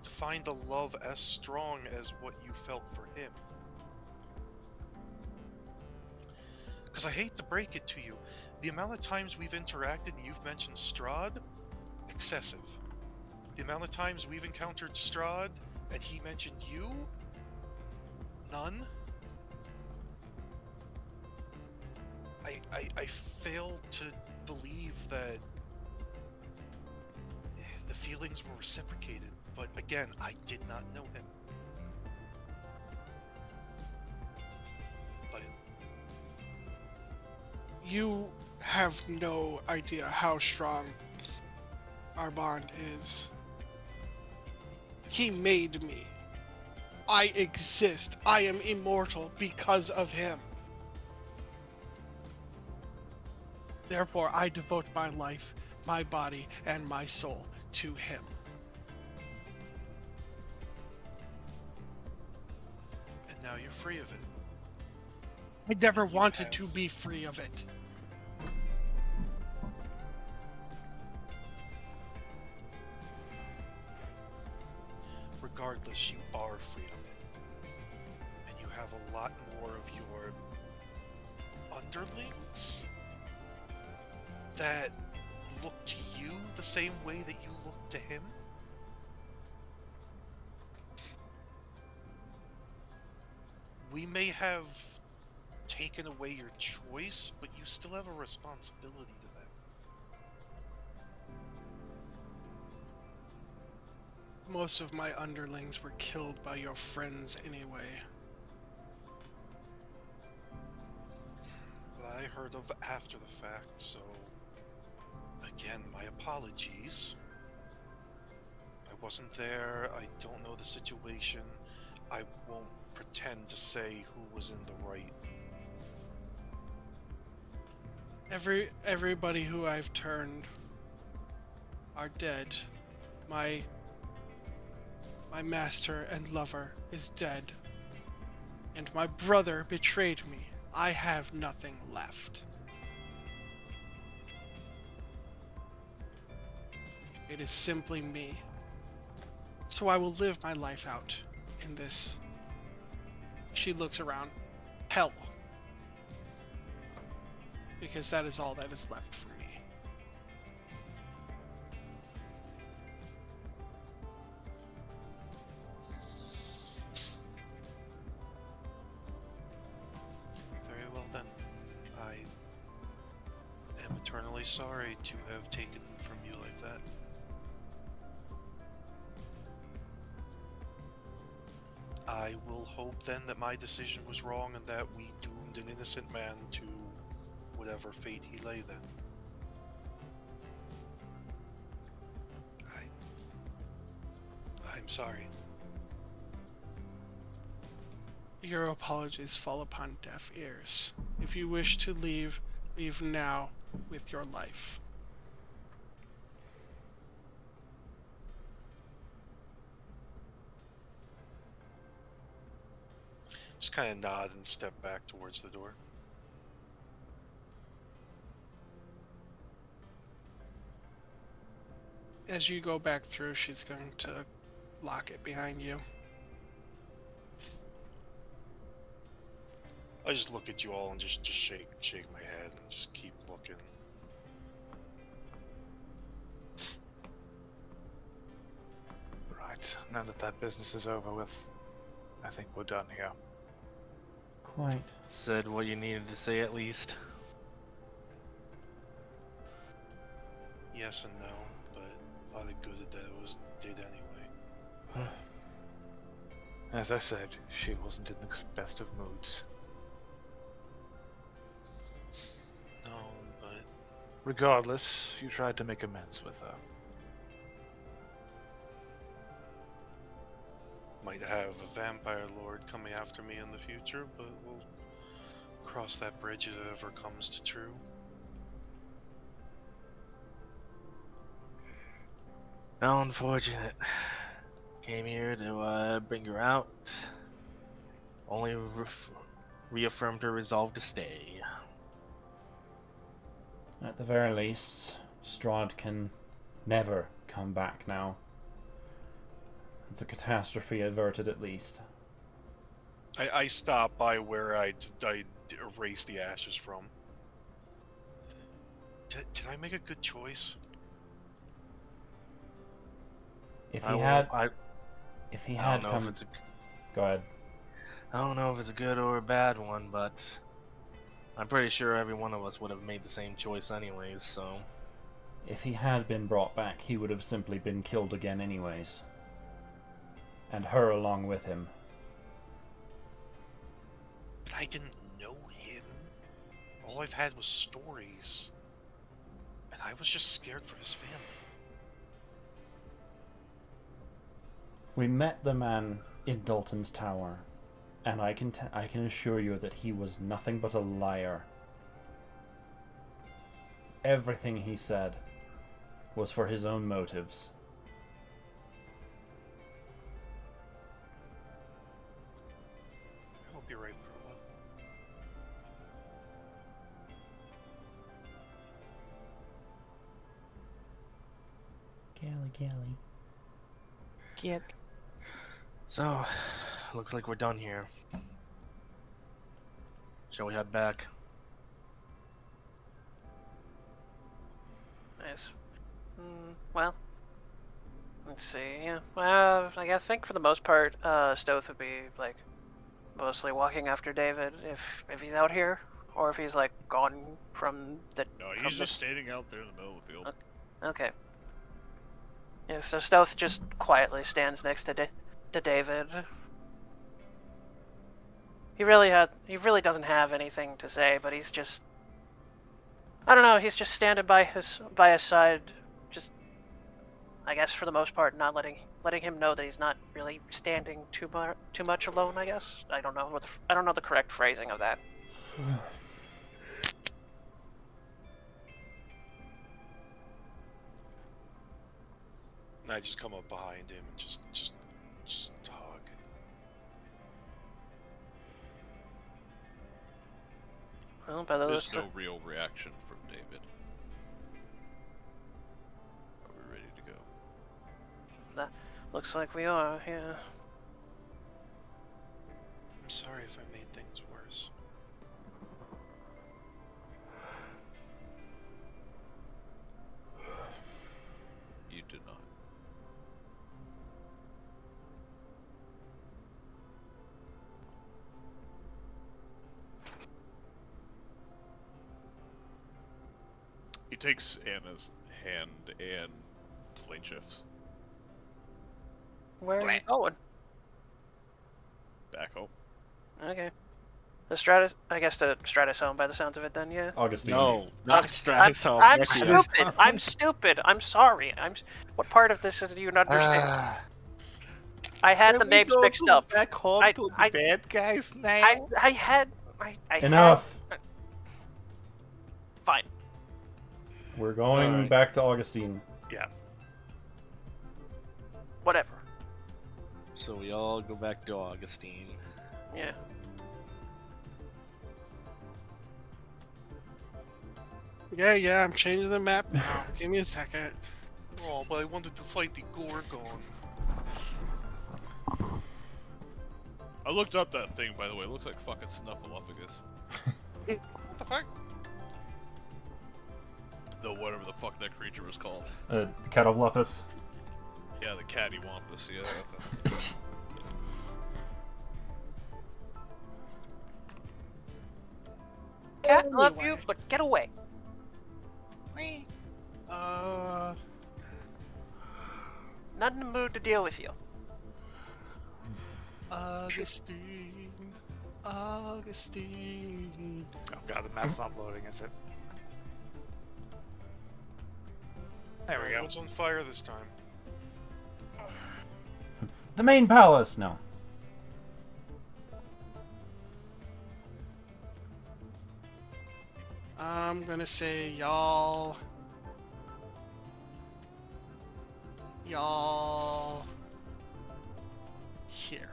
to find a love as strong as what you felt for him. Because I hate to break it to you, the amount of times we've interacted and you've mentioned Strahd, excessive. The amount of times we've encountered Strahd and he mentioned you, none. I fail to believe that the feelings were reciprocated, but again, I did not know him. But You have no idea how strong our bond is. He made me. I exist. I am immortal because of him. Therefore, I devote my life, my body, and my soul to him. and now you're free of it. I never And you wanted to have- be free of it. Regardless, you are free of it. And you have a lot more of your underlings that look to you the same way that you look to him. We may have taken away your choice, but you still have a responsibility to them. Most of my underlings were killed by your friends anyway. Well, I heard of after the fact, so again, my apologies. I wasn't there, I don't know the situation. I won't pretend to say who was in the right. Everybody who I've turned are dead. My master and lover is dead. And my brother betrayed me. I have nothing left. It is simply me. So I will live my life out in this. She looks around. Hell. Because that is all that is left for me. Very well then. sorry to have taken from you like that. I will hope then that my decision was wrong and that we doomed an innocent man to whatever fate he lay then. I'm sorry. Your apologies fall upon deaf ears. If you wish to leave, leave now with your life. Just kind of nod and step back towards the door. As you go back through, she's going to lock it behind you. I just look at you all and just shake my head and just keep looking. Right, now that that business is over with, I think we're done here. Quite. Said what you needed to say at least. Yes and no, but a lot of good that was did anyway. As I said, she wasn't in the best of moods. No, but regardless, you tried to make amends with her. Might have a vampire lord coming after me in the future, but we'll cross that bridge if it ever comes to true. How unfortunate. Came here to bring her out. Only reaffirmed her resolve to stay. At the very least, Strahd can never come back now. It's a catastrophe averted at least. I stopped by where I erased the ashes from. Did I make a good choice? If he had Go ahead. I don't know if it's a good or a bad one, but I'm pretty sure every one of us would have made the same choice anyways, so... If he had been brought back, he would have simply been killed again anyways. And her along with him. But I didn't know him. All I've had was stories. And I was just scared for his family. We met the man in Dalton's tower, and I can assure you that he was nothing but a liar. Everything he said was for his own motives. I hope you're right, Perla. Galley. Get. So, looks like we're done here. Shall we head back? Nice. Well, let's see. Yeah. Well, I think for the most part, Stoth would be like mostly walking after David if he's out here, or if he's like gone from the. No, he's just standing out there in the middle of the field. Okay. Yeah, so Stoth just quietly stands next to David. He really doesn't have anything to say, but he's just, I don't know, he's just standing by his side, just, I guess for the most part, not letting him know that he's not really standing too much alone. I guess I don't know the correct phrasing of that. And I just come up behind him and just hug. Well, by the There's no real reaction from David. Are we ready to go? That looks like we are. Yeah. I'm sorry if I made things worse. You did not. He takes Anna's hand and plane shifts. Where are you going? Back home. Okay. The Stratus, I guess the Stratus home by the sounds of it then, yeah. Augustine. No, not Stratus home. I'm Becky. stupid. I'm stupid. I'm sorry. What part of this do you not understand? I had the names mixed up. Back home to the bad guys now. I had. Enough. Fine. We're going back to Augustine. Yeah. Whatever. So we all go back to Augustine. Yeah. Yeah, I'm changing the map now. Give me a second. Oh, but I wanted to fight the Gorgon. I looked up that thing, by the way. It looks like fucking Snuffleupagus. What the fuck? The whatever the fuck that creature was called. Catoblepus. Yeah, the cattywampus, yeah. Cat, love you, but get away. Not in the mood to deal with you. Augustine. Oh god, the map's not loading, is it? There we go. What's on fire this time? The main palace. No. I'm gonna say y'all here.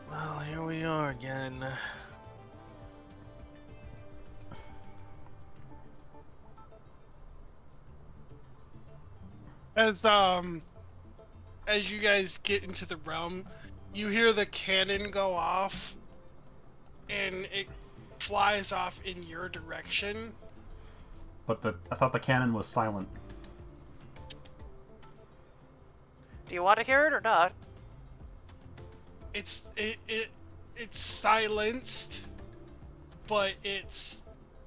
Well, here we are again. As you guys get into the realm, you hear the cannon go off, and it flies off in your direction. But I thought the cannon was silent. Do you want to hear it or not? It's silenced, but it's.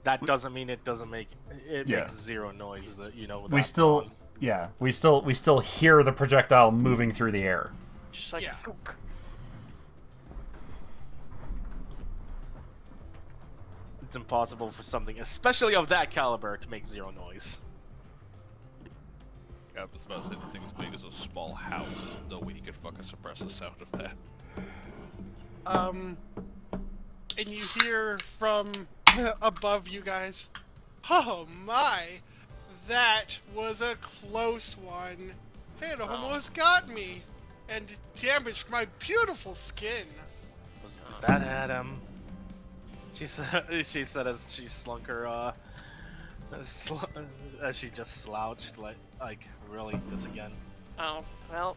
That doesn't mean it doesn't make it Yeah. makes zero noise. That you know. We still, yeah, we still hear the projectile moving through the air. Just like. Yeah. Fook. It's impossible for something, especially of that caliber, to make zero noise. Yeah, I was about to say the thing as big as a small house. There's no way you could fucking suppress the sound of that. And you hear from above you guys, oh my, that was a close one. It almost got me, and damaged my beautiful skin. Was that Adam? She said as she slunk her as she just slouched like really this again. Oh, well.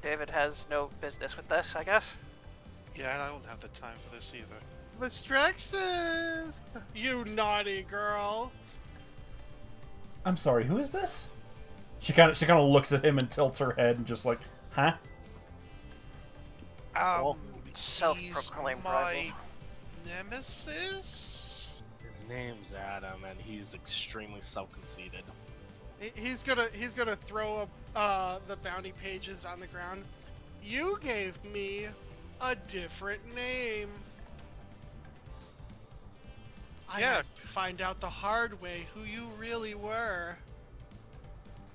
David has no business with this, I guess. Yeah, and I don't have the time for this either. Mistrexis, you naughty girl. I'm sorry, who is this? She kind of looks at him and tilts her head and just like, huh? He's Self-proclaimed my rival. nemesis? His name's Adam, and he's extremely self-conceited. He's gonna throw the bounty pages on the ground. You gave me a different name. I had to find out the hard way who you really were.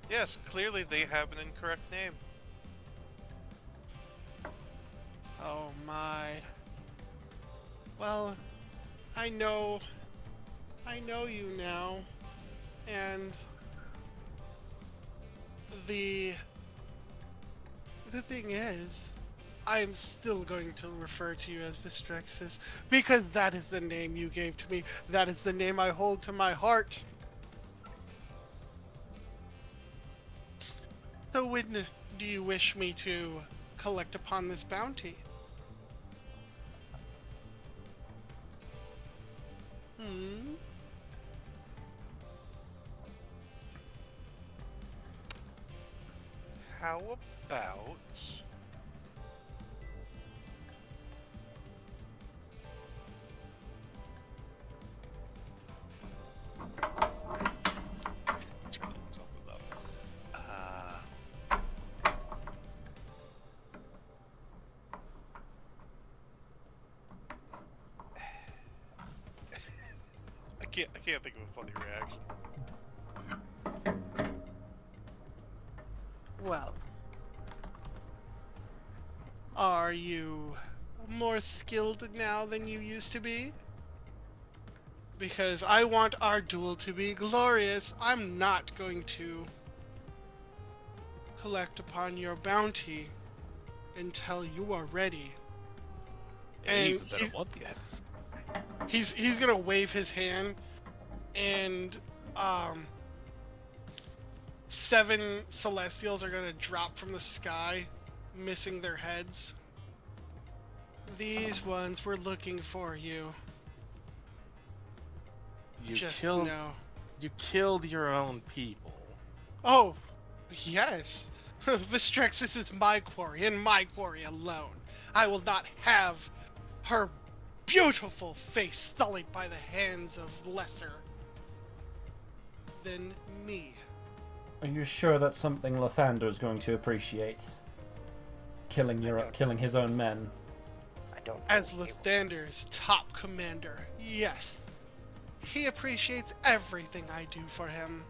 Yes, clearly they have an incorrect name. Oh my. Well, I know you now, and the thing is, I am still going to refer to you as Mistrexis, because that is the name you gave to me. That is the name I hold to my heart. So when do you wish me to collect upon this bounty? Hmm? How about... Trying to look something up. I can't think of a funny reaction. Well, are you more skilled now than you used to be? Because I want our duel to be glorious. I'm not going to collect upon your bounty until you are ready. And he's gonna wave his hand, and 7 Celestials are gonna drop from the sky, missing their heads. These ones were looking for you. You Just killed. know. You killed your own people. Oh, yes. Vistrexis is my quarry, and my quarry alone. I will not have her beautiful face sullied by the hands of lesser than me. Are you sure that's something Lathander is going to appreciate? Killing his own men. I don't. As Lathander's top commander, yes. He appreciates everything I do for him.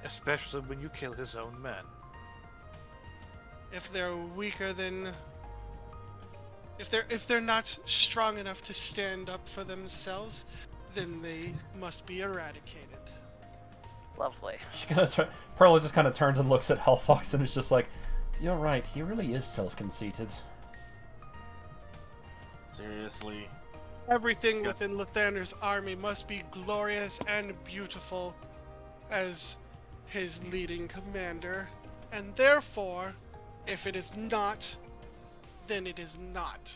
Especially when you kill his own men. If they're weaker than... If they're not strong enough to stand up for themselves, then they must be eradicated. Lovely. Perla just kind of turns and looks at Hellfox and is just like, "You're right, he really is self-conceited." Seriously. Everything within Lathander's army must be glorious and beautiful as his leading commander, and therefore, if it is not, then it is not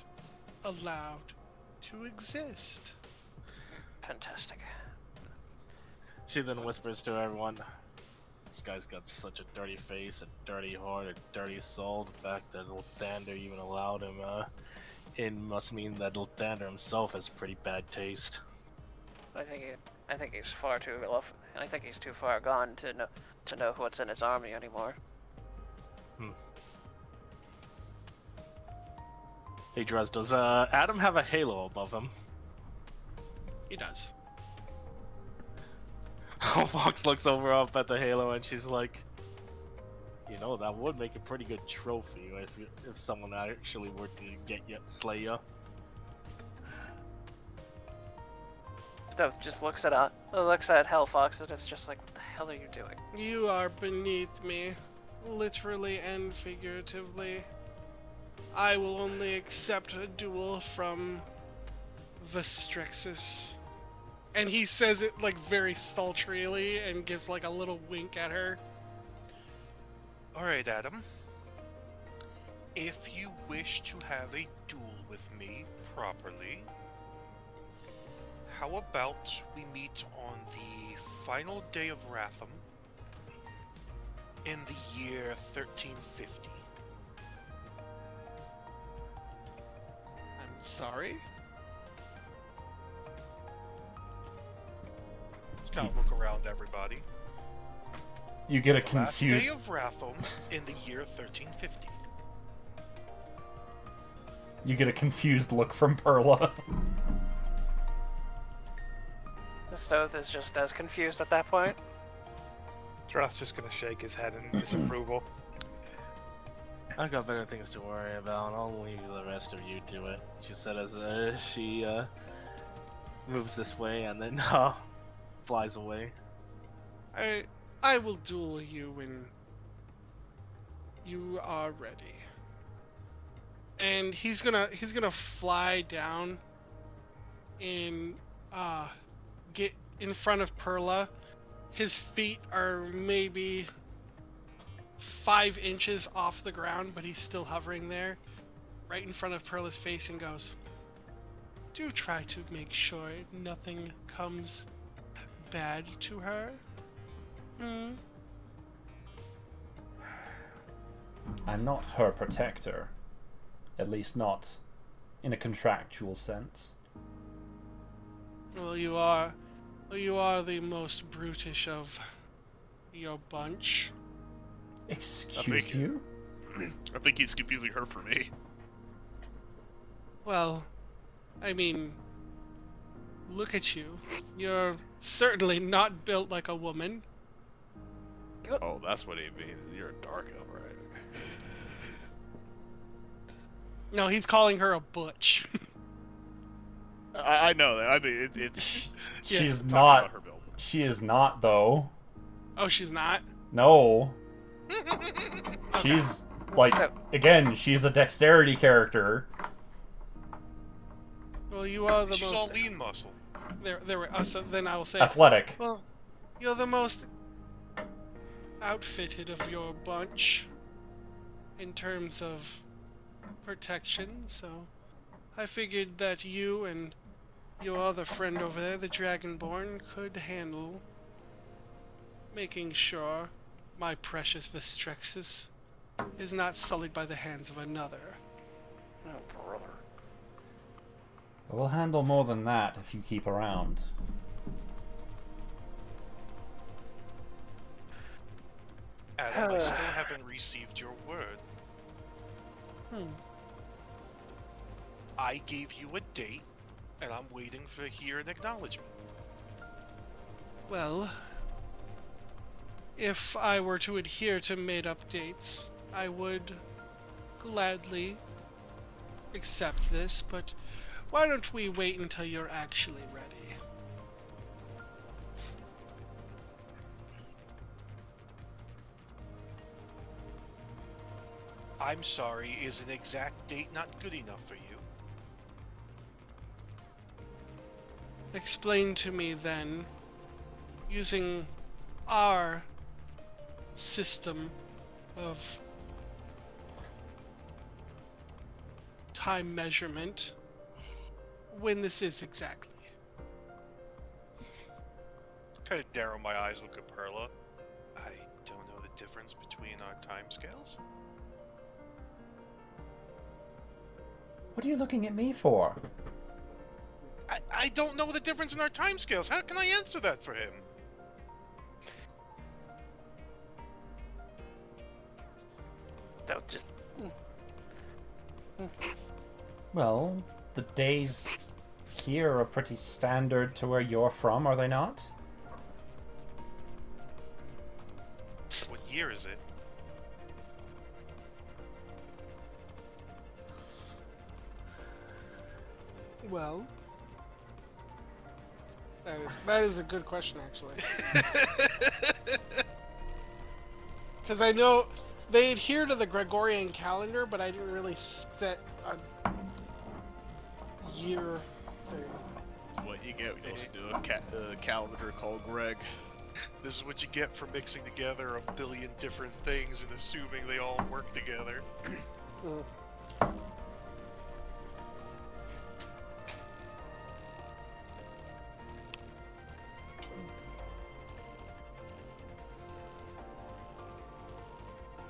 allowed to exist. Fantastic. She then whispers to everyone, "This guy's got such a dirty face, a dirty heart, a dirty soul. The fact that Lathander even allowed him in must mean that Lathander himself has pretty bad taste." I think he's far too off. I think he's too far gone to know what's in his army anymore. Hey Drez, does Adam have a halo above him? He does. Fox looks over up at the halo and she's like, "You know, that would make a pretty good trophy if someone actually were to slay you." Stuff just looks at Hellfox and it's just like, what the hell are you doing? You are beneath me, literally and figuratively. I will only accept a duel from Vistrexis. And he says it like very sultrily and gives like a little wink at her. Alright, Adam. If you wish to have a duel with me properly, how about we meet on the final day of Ratham in the year 1350? I'm sorry? Just kind of look around everybody. You get a The last confused... day of Ratham in the year 1350. You get a confused look from Perla. The Stoth is just as confused at that point. Droth's just gonna shake his head in disapproval. I've got better things to worry about. I'll leave the rest of you to it, she said as she moves this way and then flies away. I will duel you when you are ready. And he's gonna fly down and get in front of Perla. His feet are maybe 5 inches off the ground, but he's still hovering there, right in front of Perla's face, and goes, "Do try to make sure nothing comes bad to her. Hmm? I'm not her protector. At least not in a contractual sense. Well, you are the most brutish of your bunch." Excuse you? I think he's confusing her for me. Well, I mean, look at you. You're certainly not built like a woman. Oh, that's what he means. You're a dark elf, right? No, he's calling her a butch. I know that. I mean, it's. She's talking not. about her build. She is not, though. Oh, she's not? No. She's, like, again, she's a dexterity character. Well, you are the She's most... all lean muscle. So then I will say... Athletic. Well, you're the most outfitted of your bunch in terms of protection, so I figured that you and your other friend over there, the Dragonborn, could handle making sure my precious Vestrexus is not sullied by the hands of another. Oh, brother. We'll handle more than that if you keep around. Adam, I still haven't received your word. I gave you a date, and I'm waiting for here an acknowledgement. Well, if I were to adhere to made-up dates, I would gladly accept this, but why don't we wait until you're actually ready? I'm sorry, is an exact date not good enough for you? Explain to me then, using our system of time measurement, when this is exactly. Kind of narrow my eyes, look at Perla. I don't know the difference between our timescales. What are you looking at me for? I don't know the difference in our timescales. How can I answer that for him? Don't just... Well, the days here are pretty standard to where you're from, are they not? What year is it? Well, that is a good question, actually. Because I know they adhere to the Gregorian calendar, but I didn't really set a year thing. What you get when you do a calendar called Greg. This is what you get for mixing together a billion different things and assuming they all work together.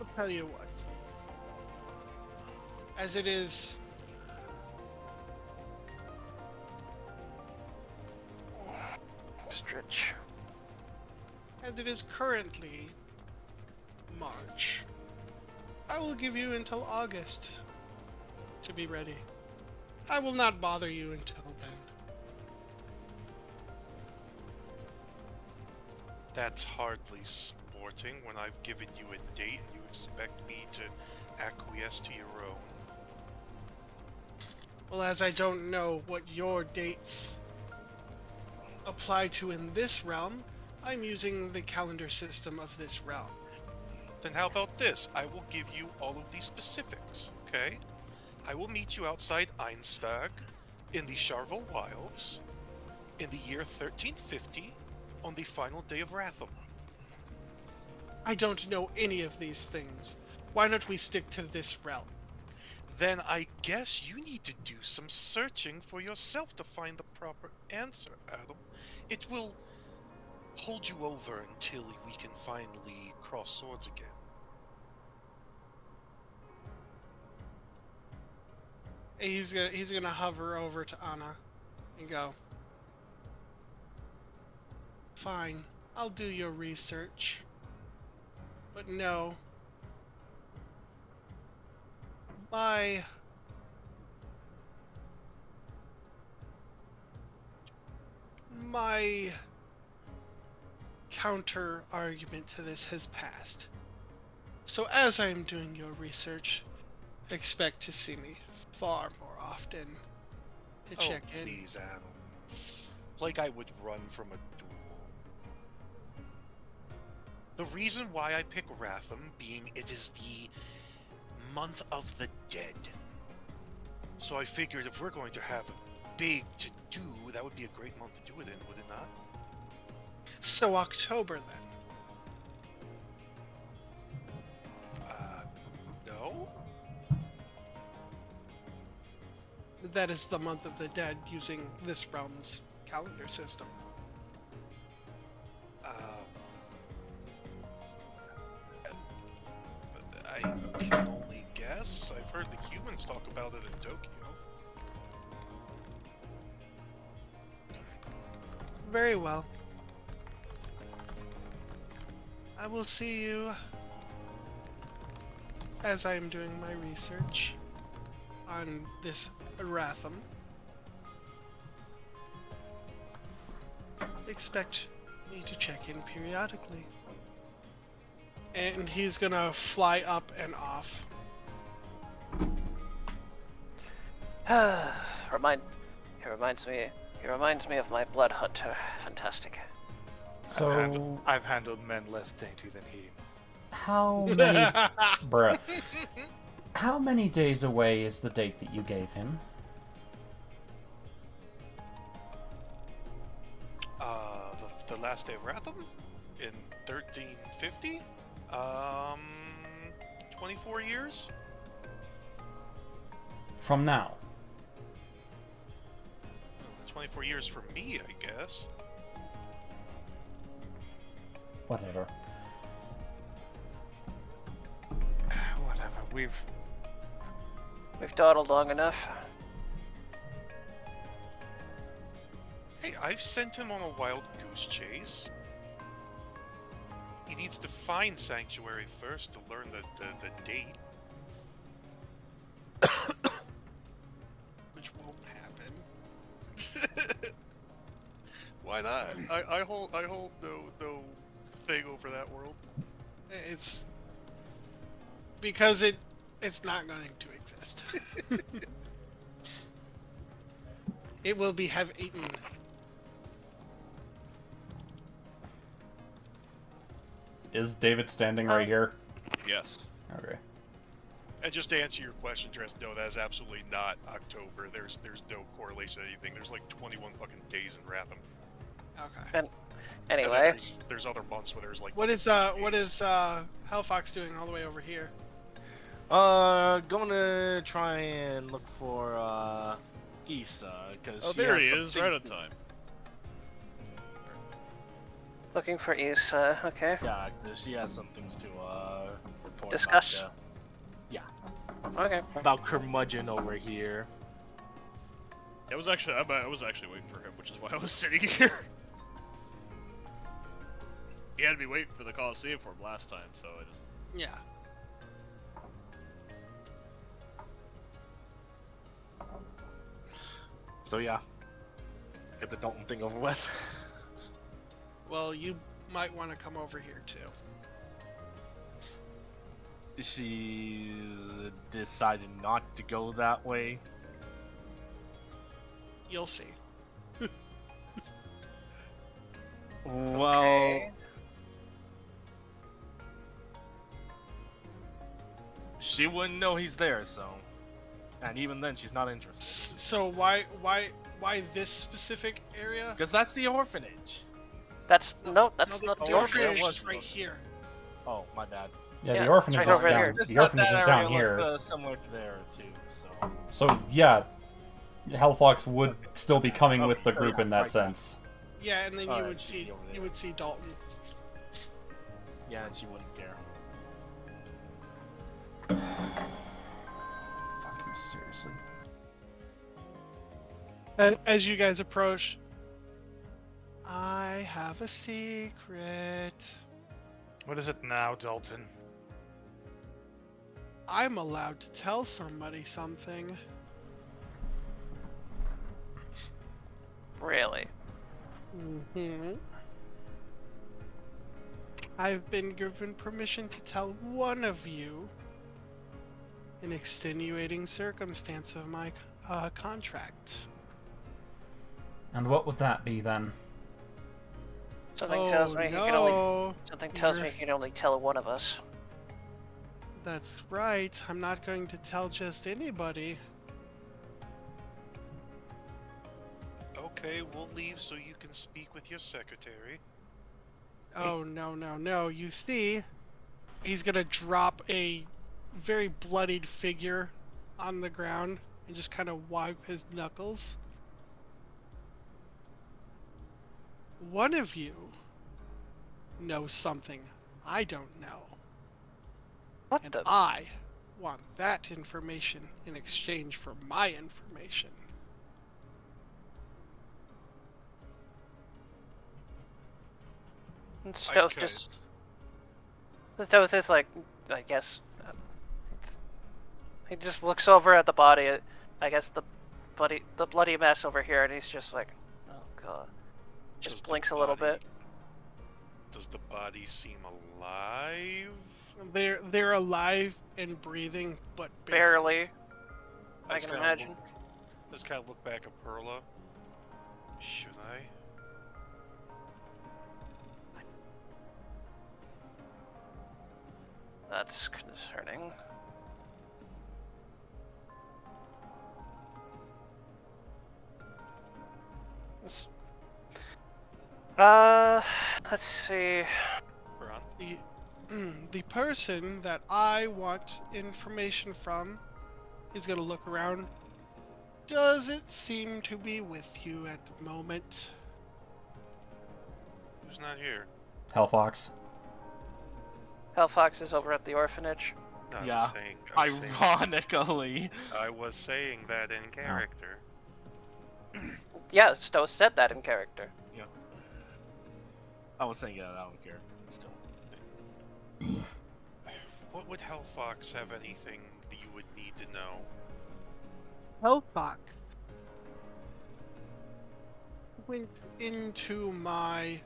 I'll tell you what. As it is Stretch. as it is currently March, I will give you until August to be ready. I will not bother you until then. That's hardly sporting when I've given you a date and you expect me to acquiesce to your own. Well, as I don't know what your dates apply to in this realm, I'm using the calendar system of this realm. Then how about this? I will give you all of the specifics, okay? I will meet you outside Einstag in the Charvel Wilds in the year 1350 on the final day of Ratham. I don't know any of these things. Why don't we stick to this realm? Then I guess you need to do some searching for yourself to find the proper answer, Adam. It will hold you over until we can finally cross swords again. He's gonna hover over to Anna and go, fine, I'll do your research. But no, my counter argument to this has passed. So as I am doing your research, expect to see me far more often to check in. Please, Adam. Like I would run from a duel. The reason why I pick Ratham being it is the month of the dead. So I figured if we're going to have a big to-do, that would be a great month to do it in, would it not? So October then. No? That is the month of the dead using this realm's calendar system. I can only guess. I've heard the humans talk about it in Tokyo. Very well. I will see you as I am doing my research on this Ratham. Expect me to check in periodically. And he's gonna fly up and off. He reminds me of my blood hunter. Fantastic. So, I've handled men less dainty than he. how many... Bruh. How many days away is the date that you gave him? The last day of Ratham? In 1350? 24 years? From now? 24 years for me, I guess. Whatever. Whatever. We've dawdled long enough. Hey, I've sent him on a wild goose chase. He needs to find Sanctuary first to learn the date. Which won't happen. Why not? I hold no thing over that world. It's because it's not going to exist. It will have eaten. Is David standing right here? Yes. Okay. And just to answer your question, Tress, no, that is absolutely not October. There's no correlation to anything. There's like 21 fucking days in Ratham. Okay. And anyway, there's other months where there's like. What is Hellfox doing all the way over here? Gonna try and look for Issa, because Oh, there he is, right on time. looking for Issa. Okay. Yeah, 'cause she has some things to report. Discuss? About, yeah. Okay. About curmudgeon over here. I was actually waiting for him, which is why I was sitting here. He had me waiting for the Coliseum for him last time, so I just. Yeah. So yeah, get the Dalton thing over with. Well, you might want to come over here too. She's decided not to go that way. You'll see. Well, Okay. she wouldn't know he's there, so. And even then, she's not interested. So why this specific area? Because that's the orphanage. That's not the the orphanage orphanage. is right here. Oh, my bad. Yeah, Yeah, the orphanage it's is right over down. here. Just The that orphanage is area down looks, here. similar to there too. So. So yeah, Hellfox would still be coming with Okay, the so group yeah, in that right there. sense. Yeah, and then you Alright, would she'd see be over there. you would see Dalton. Yeah, and she wouldn't care. Fucking seriously. And as you guys approach, I have a secret. What is it now, Dalton? I'm allowed to tell somebody something. Really? Mm-hmm. I've been given permission to tell one of you an extenuating circumstance of my contract. And what would that be then? Something tells me you can only. Something tells me You're- you can only tell one of us. That's right. I'm not going to tell just anybody. Okay, we'll leave so you can speak with your secretary. Oh, no. You see, he's gonna drop a very bloodied figure on the ground and just kind of wipe his knuckles. One of you knows something I don't know. What And the? I want that information in exchange for my information. Stoth just. Stoth is like, I guess. He just looks over at the body. I guess the bloody mess over here, and he's just like, oh god. Just blinks a little bit. Does the body seem alive? They're alive and breathing, but Barely. I just can kinda imagine. Just kind of look back at Perla. Should I? That's concerning. Let's see. The person that I want information from is gonna look around. Does it seem to be with you at the moment? Who's not here? Hellfox. Hellfox is over at the orphanage. I Yeah. was saying, I was saying- Ironically. I was saying that in character. Yeah, Stowe said that in character. Yeah. I was saying I don't care. Still. What would Hellfox have anything that you would need to know? Hellfox went into my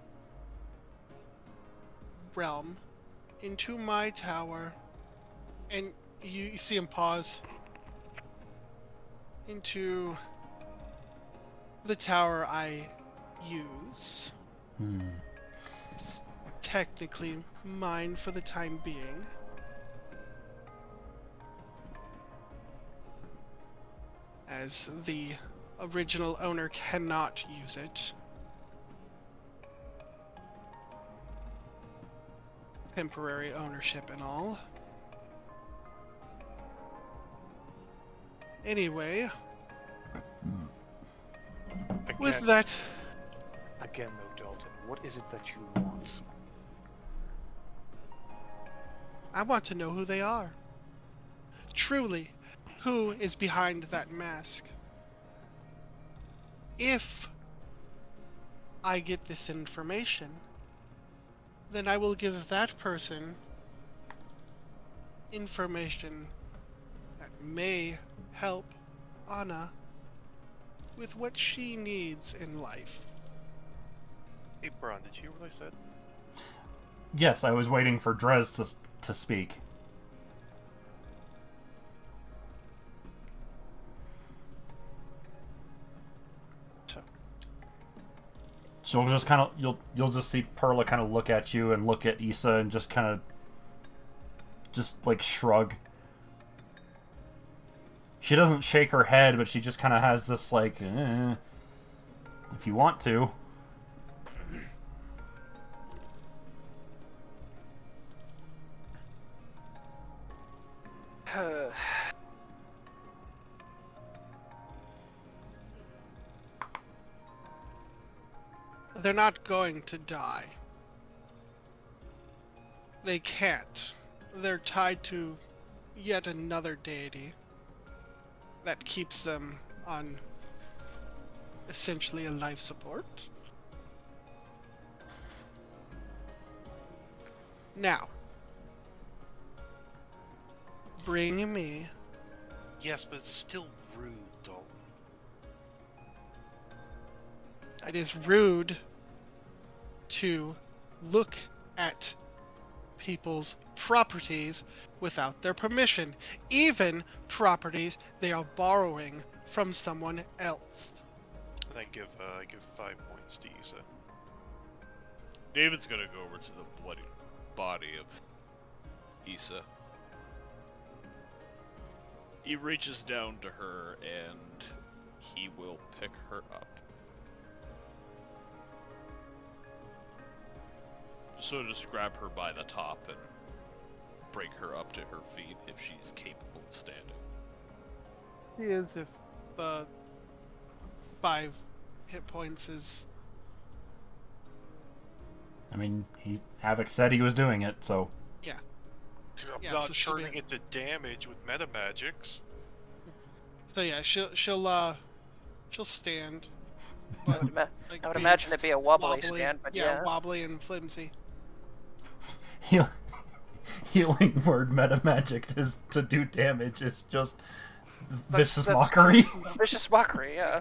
realm, into my tower, and you see him pause. Into the tower I use. It's technically mine for the time being. As the original owner cannot use it. Temporary ownership and all. Anyway, with that, Again, though, Dalton, what is it that you want? I want to know who they are. Truly, who is behind that mask? If I get this information, then I will give that person information that may help Anna with what she needs in life. Hey, Braun, did you hear what I said? Yes, I was waiting for Drez to speak. She'll just kind of you'll just see Perla kind of look at you and look at Issa and just kind of just like shrug. She doesn't shake her head, but she just kind of has this like, if you want to. They're not going to die. They can't. They're tied to yet another deity that keeps them on essentially a life support. Now, bring me. Yes, but it's still rude, Dalton. It is rude to look at people's properties without their permission, even properties they are borrowing from someone else. And I give 5 points to Issa. David's gonna go over to the bloody body of Issa. He reaches down to her and he will pick her up. So just grab her by the top and bring her up to her feet if she's capable of standing. He is if 5 hit points is. I mean, Havoc said he was doing it, so. Yeah. I'm Yeah, not so she'll turning be- it to damage with meta magics. So yeah, she'll stand. I would, Like, I would be imagine it'd be a wobbly stand, but yeah. wobbly and flimsy. Healing word meta magic to do damage is just vicious That's mockery. Vicious mockery, yeah.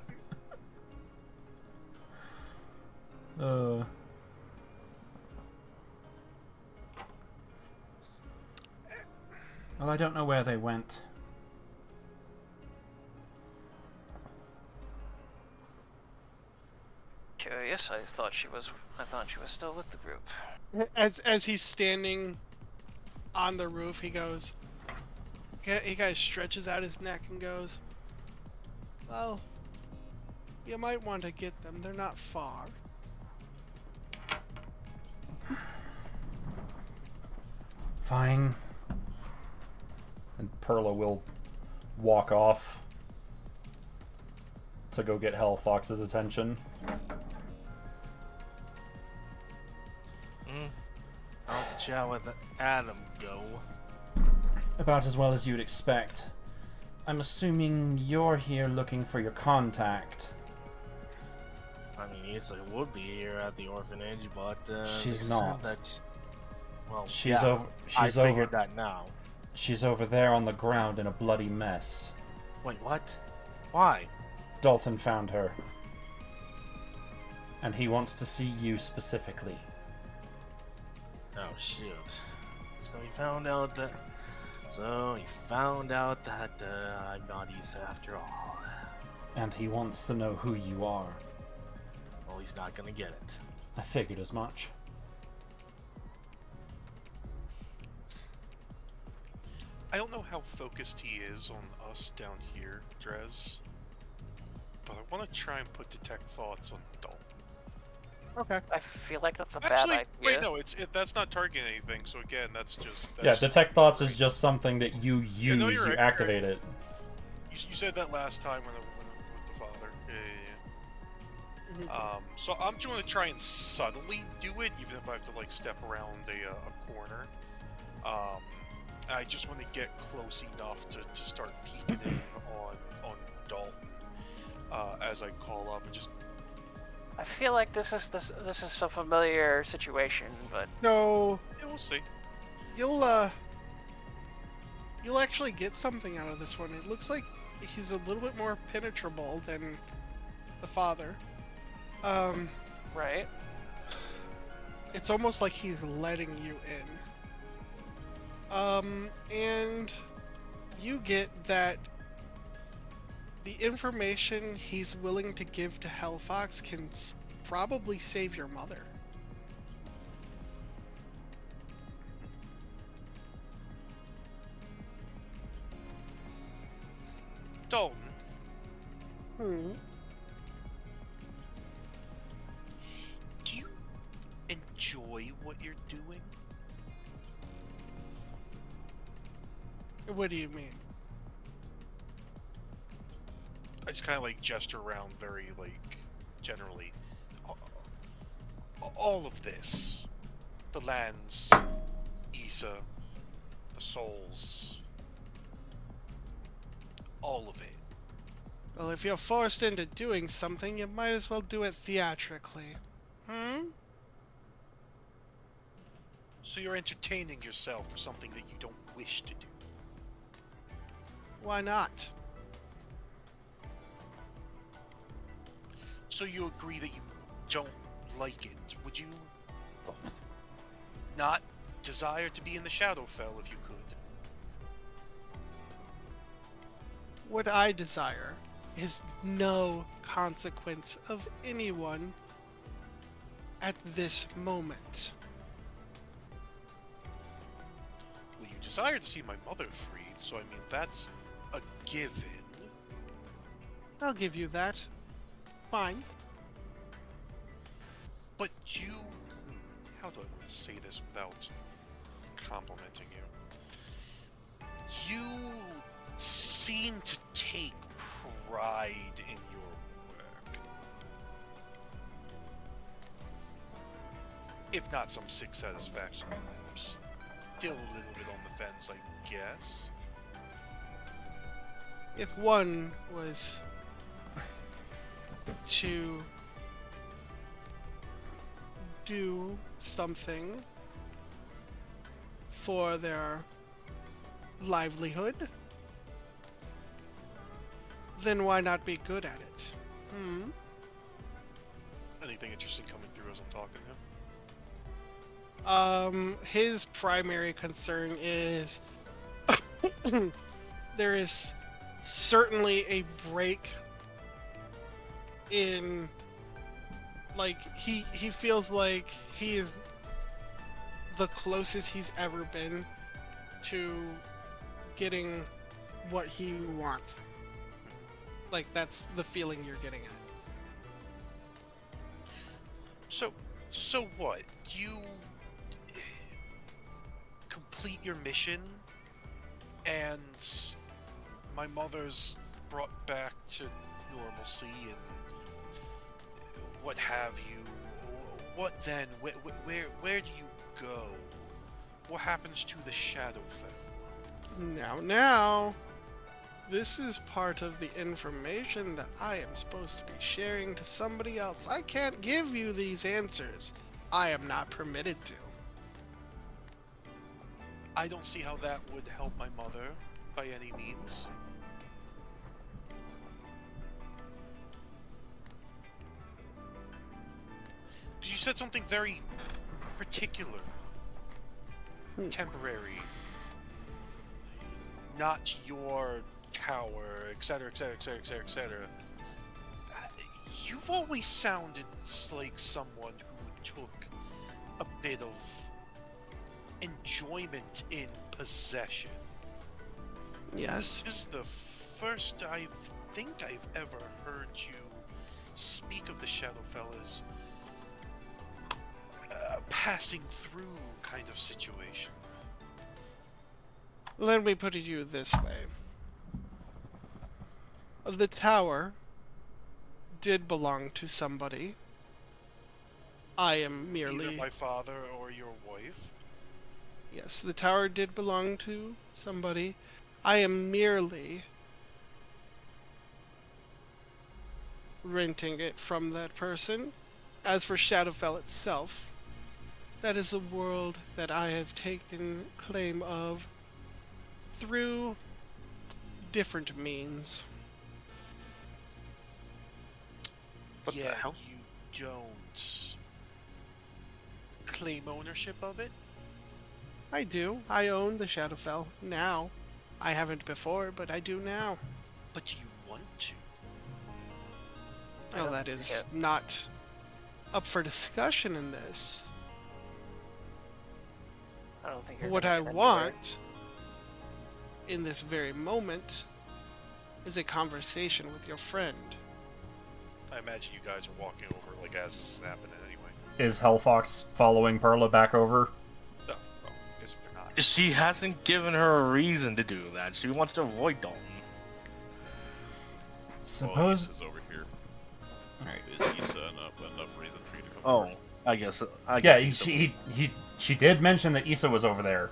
Well, I don't know where they went. Curious. I thought she was still with the group. As he's standing on the roof, he goes. He kind of stretches out his neck and goes, "Well, you might want to get them. They're not far." Fine. And Perla will walk off to go get Hellfox's attention. How'd the chat with Adam go? About as well as you'd expect. I'm assuming you're here looking for your contact. I mean, Issa would be here at the orphanage, but She's they said not. that well, She's yeah, over. I She's figured over. that now. She's over there on the ground in a bloody mess. Wait, what? Why? Dalton found her. And he wants to see you specifically. Oh shoot! So he found out that. So he found out that I'm not Issa after all. And he wants to know who you are. Well, he's not gonna get it. I figured as much. I don't know how focused he is on us down here, Drez. But I want to try and put detect thoughts on Dalton. Okay. I feel like that's a Actually, bad idea. wait, no, that's not targeting anything. So again, that's just. Yeah, detect thoughts is just something that you use. no, You you're right, activate it. You said that last time with the father. Yeah. So I'm going to try and subtly do it, even if I have to like step around a corner. I just want to get close enough to start peeking in on Dalton as I call up and just. I feel like this is a familiar situation, but So Yeah, we'll see. you'll actually get something out of this one. It looks like he's a little bit more penetrable than the father. right. It's almost like he's letting you in. And you get that the information he's willing to give to Hellfox can probably save your mother. Dalton. Do you enjoy what you're doing? What do you mean? I just kind of like gesture around very like generally. All of this, the lands, Issa, the souls, all of it. Well, if you're forced into doing something, you might as well do it theatrically. So you're entertaining yourself for something that you don't wish to do. Why not? So you agree that you don't like it. Would you not desire to be in the Shadowfell if you could? What I desire is no consequence of anyone at this moment. Well, you desire to see my mother freed, so I mean, that's a given. I'll give you that. Fine. But you... How do I want to say this without complimenting you? You seem to take pride in your work. If not some sick satisfaction, I'm still a little bit on the fence, I guess. If one was to do something for their livelihood, then why not be good at it? Anything interesting coming through as I'm talking to him? His primary concern is there is certainly a break in, like, he feels like he is the closest he's ever been to getting what he wants. Like, that's the feeling you're getting at. So what? You complete your mission, and my mother's brought back to normalcy, and what have you. What then? Where do you go? What happens to the Shadowfell? Now, this is part of the information that I am supposed to be sharing to somebody else. I can't give you these answers. I am not permitted to. I don't see how that would help my mother by any means. Because you said something very particular. Temporary. Not your tower, etc., etc., etc., etc., etc. You've always sounded like someone who took a bit of enjoyment in possession. Yes. This is the first I think I've ever heard you speak of the Shadowfell as passing through kind of situation. Let me put it to you this way. The tower did belong to somebody. I am merely... Either my father or your wife? Yes, the tower did belong to somebody. I am merely renting it from that person. As for Shadowfell itself, that is a world that I have taken claim of through different means. What the Yet hell? you don't claim ownership of it? I do. I own the Shadowfell now. I haven't before, but I do now. But do you want to? Well, that is not up for discussion in this. I don't think you're What gonna I get anywhere. want in this very moment is a conversation with your friend. I imagine you guys are walking over like as this is happening anyway. Is Hellfox following Perla back over? No, well, I guess if they're not. She hasn't given her a reason to do that. She wants to avoid Dalton. Suppose. Issa's over here. Alright. Is Issa enough reason for you to come Oh, over? I guess. Yeah, she did mention that Issa was over there.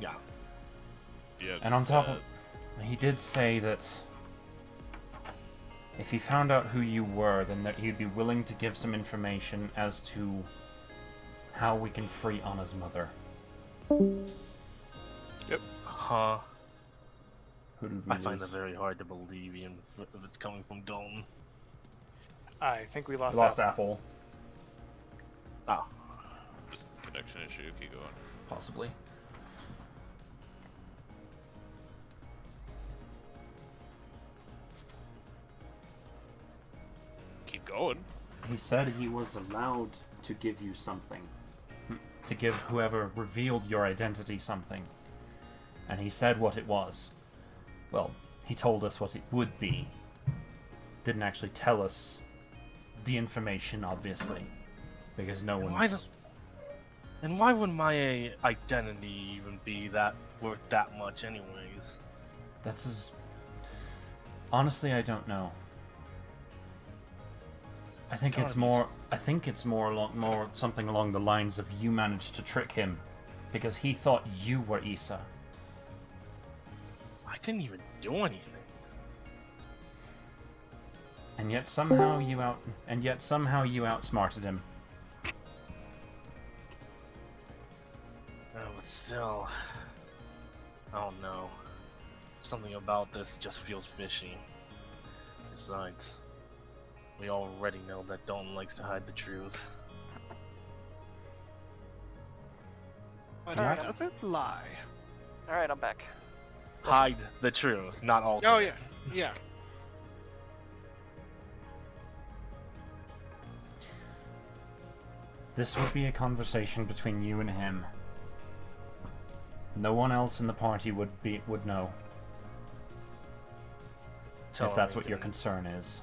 Yeah. Yeah. And on top of, he did say that if he found out who you were, then that he'd be willing to give some information as to how we can free Anna's mother. Yep. Huh. Who did we I find lose? that very hard to believe, even if it's coming from Dalton. I think we lost. We lost Apple. Apple. Oh. Just connection issue. Keep going. Possibly. Keep going. He said he was allowed to give you something. To give whoever revealed your identity something. And he said what it was. Well, he told us what it would be. Didn't actually tell us the information, obviously. Because no one's... And why would my identity even be that worth that much anyways? That's as... Honestly, I don't know. I think it's more something along the lines of you managed to trick him because he thought you were Issa. I didn't even do anything. And yet somehow you outsmarted him. Oh, but still, I don't know. Something about this just feels fishy. Besides, we already know that Dalton likes to hide the truth. But Yeah. he doesn't lie. Alright, I'm back. Hide the truth, not all. Oh yeah, yeah. This would be a conversation between you and him. No one else in the party would know. Tell If him that's he what your can- concern is.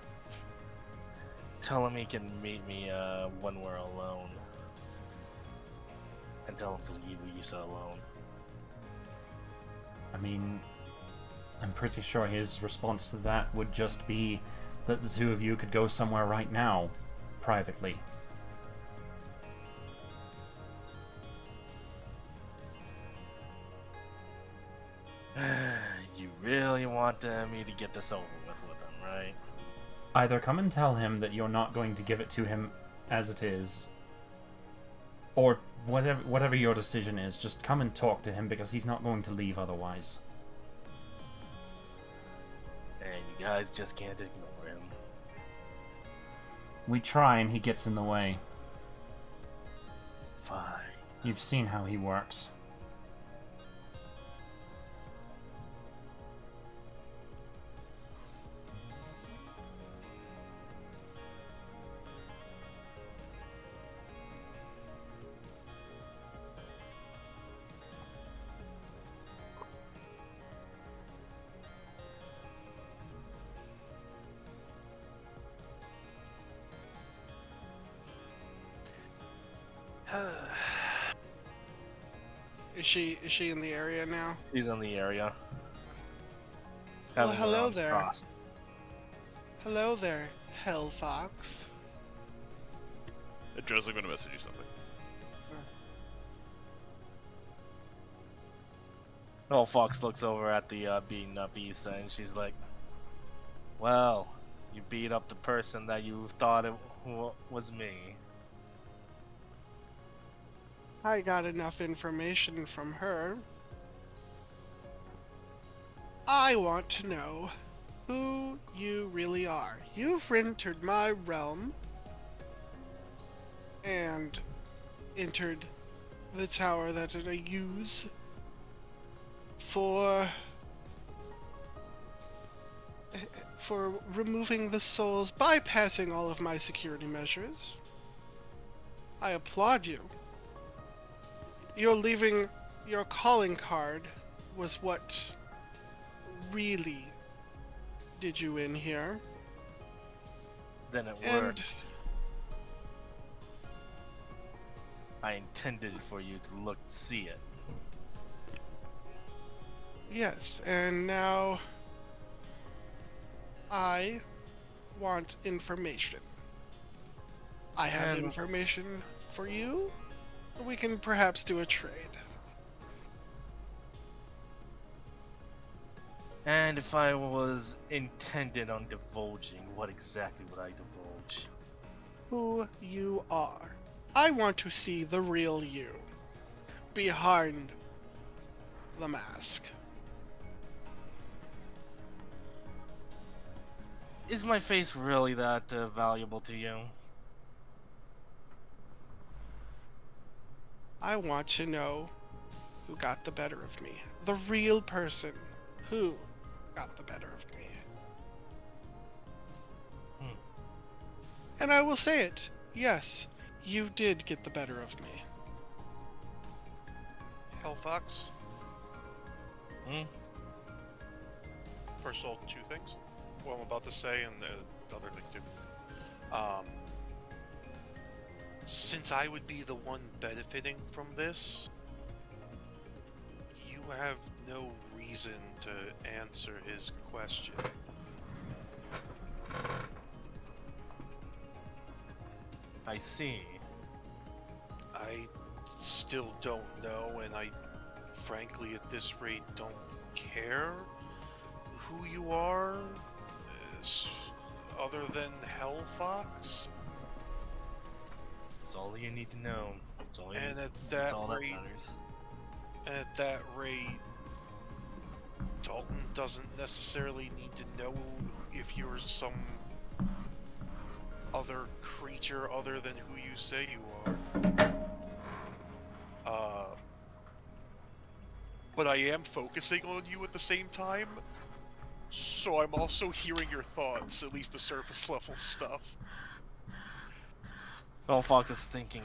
Tell him he can meet me when we're alone. And tell him to leave Lisa alone. I mean, I'm pretty sure his response to that would just be that the two of you could go somewhere right now, privately. You really want me to get this over with him, right? Either come and tell him that you're not going to give it to him as it is, or whatever your decision is, just come and talk to him because he's not going to leave otherwise. And you guys just can't ignore him. We try and he gets in the way. Fine. You've seen how he works. Is she in the area now? He's in the area. Well, Having her hello arms there. crossed. Hello there, Hellfox. Joe's going to message you something. Oh, Fox looks over at the beaten up Issa and she's like, well, you beat up the person that you thought it was me. I got enough information from her. I want to know who you really are. You've entered my realm and entered the tower that I use for removing the souls, bypassing all of my security measures. I applaud you. You're leaving your calling card was what really did you in here. Then it And worked. I intended for you to see it. Yes, and now I want information. I have And- information for you. We can perhaps do a trade. And if I was intended on divulging, what exactly would I divulge? Who you are. I want to see the real you. Behind the mask. Is my face really that valuable to you? I want to know who got the better of me. The real person. Who got the better of me. And I will say it. Yes, you did get the better of me. Hellfox, Hmm? first of all, two things. What I'm about to say and the other thing too. Since I would be the one benefiting from this, you have no reason to answer his question. I see. I still don't know, and I frankly at this rate don't care who you are, other than Hellfox. That's all you need to know. That's all, And at that's that all that rate, matters. Dalton doesn't necessarily need to know if you're some other creature other than who you say you are. But I am focusing on you at the same time, so I'm also hearing your thoughts, at least the surface level stuff. Well, Fox is thinking,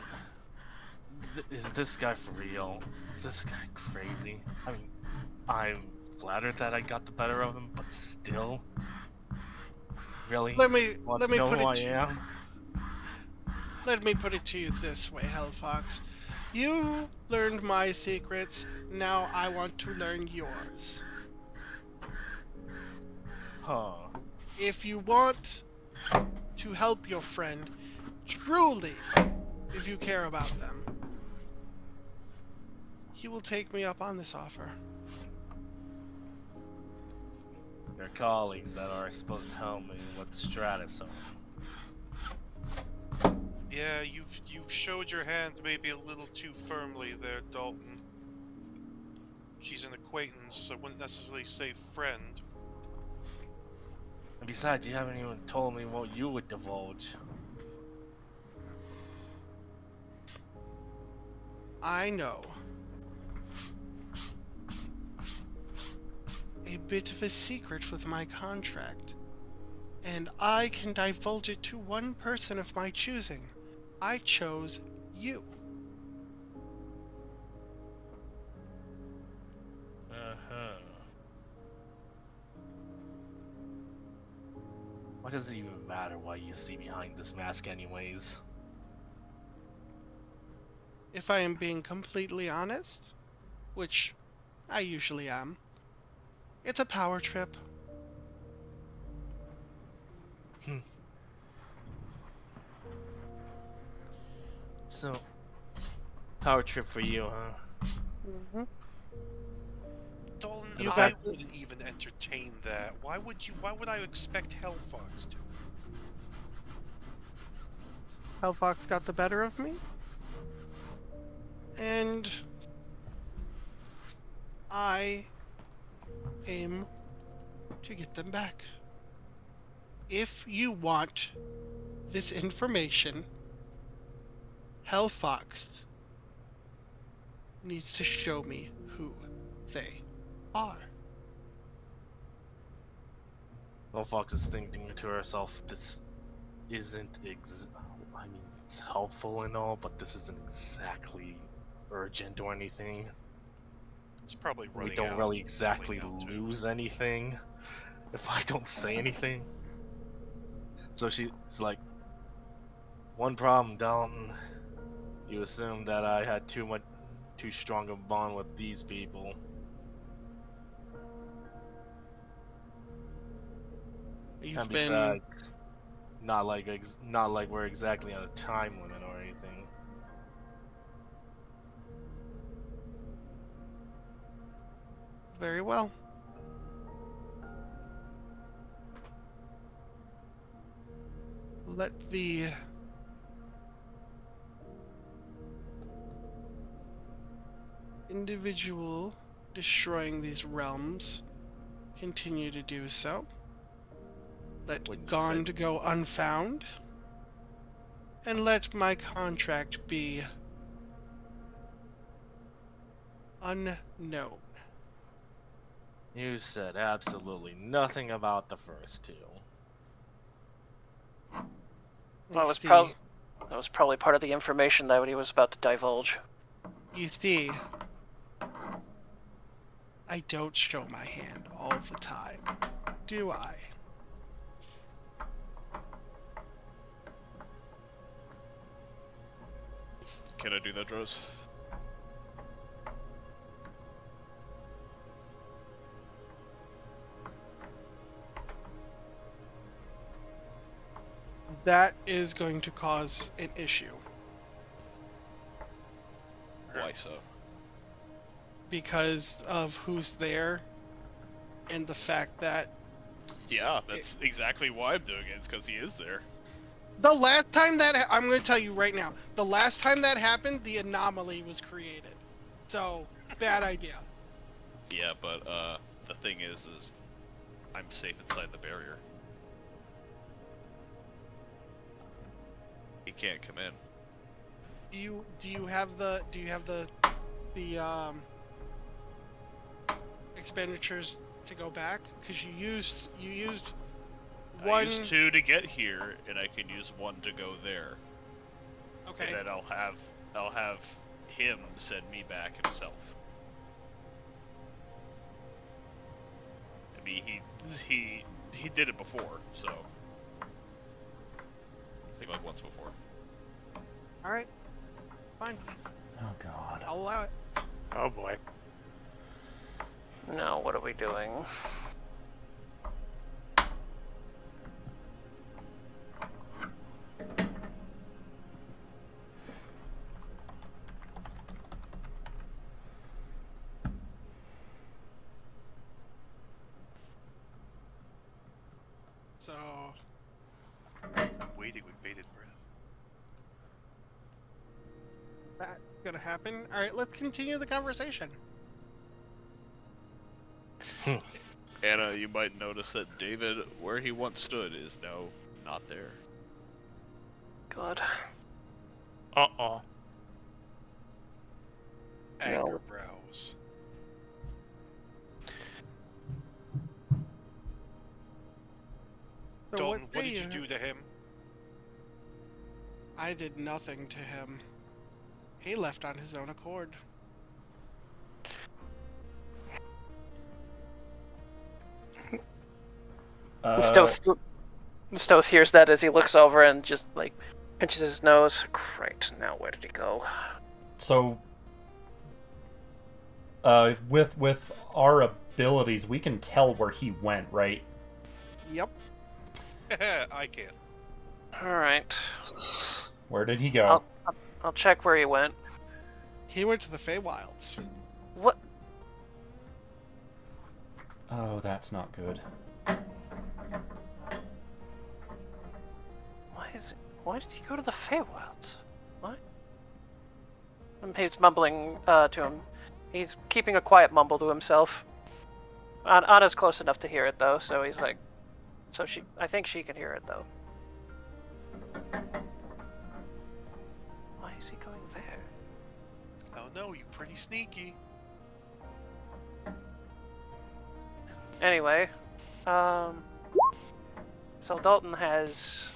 is this guy for real? Is this guy crazy? I mean, I'm flattered that I got the better of him, but still, really? Let me Want let to me know put who it I to am? let me put it to you this way, Hellfox. You learned my secrets. Now I want to learn yours. Huh. If you want to help your friend, truly, if you care about them, you will take me up on this offer. Your colleagues that are supposed to help me with Stratus are. Yeah, you've showed your hand maybe a little too firmly there, Dalton. She's an acquaintance, I wouldn't necessarily say friend. And besides, you haven't even told me what you would divulge. I know a bit of a secret with my contract, and I can divulge it to one person of my choosing. I chose you. Uh-huh. What does it even matter what you see behind this mask anyways? If I am being completely honest, which I usually am, it's a power trip. So, power trip for you, huh? Mm-hmm. Dalton, You I got- wouldn't even entertain that. Why would I expect Hellfox to? Hellfox got the better of me, and I aim to get them back. If you want this information, Hellfox needs to show me who they are. Well, Fox is thinking to herself, this isn't I mean, it's helpful and all, but this isn't exactly urgent or anything. It's probably running We don't out. really exactly Running out, too. lose anything if I don't say anything. So she's like, one problem, Dalton. You assumed that I had too strong a bond with these people. You've And been besides, not like we're exactly on a time limit or anything. very well. Let the individual destroying these realms continue to do so. Let Wouldn't you Gond say- go unfound. And let my contract be unknown. You said absolutely nothing about the first two. Well, You see- that was probably part of the information that he was about to divulge. You see, I don't show my hand all the time, do I? Can I do that, Rose? That is going to cause an issue. Why so? Because of who's there and the fact that Yeah, that's exactly why I'm doing it. It's because he is there. the last time that I'm going to tell you right now, the last time that happened, the anomaly was created. So, bad idea. Yeah, but the thing is I'm safe inside the barrier. He can't come in. Do you have the expenditures to go back? Because you used I one. used 2 to get here, and I can use 1 to go there. Okay. And then I'll have him send me back himself. I mean, he did it before, so. I think like once before. All right. Fine. Oh god. I'll allow it. Oh boy. Now, what are we doing? So Waiting with bated breath. that's gonna happen. All right. Let's continue the conversation. Anna, you might notice that David, where he once stood, is now not there. God. Uh-oh. Anger brows. So Dalton, what say did you do to him? I did nothing to him. He left on his own accord. Stoth hears that as he looks over and just like pinches his nose. Right, now where did he go? So, with our abilities, we can tell where he went, right? Yep. I can't. Alright. Where did he go? I'll check where he went. He went to the Feywilds. What? Oh, that's not good. Why did he go to the Feywilds? What? And he's mumbling to him. He's keeping a quiet mumble to himself. Anna's close enough to hear it though, so he's like, I think she can hear it though. Why is he going there? Oh no, you're pretty sneaky. Anyway, so Dalton has.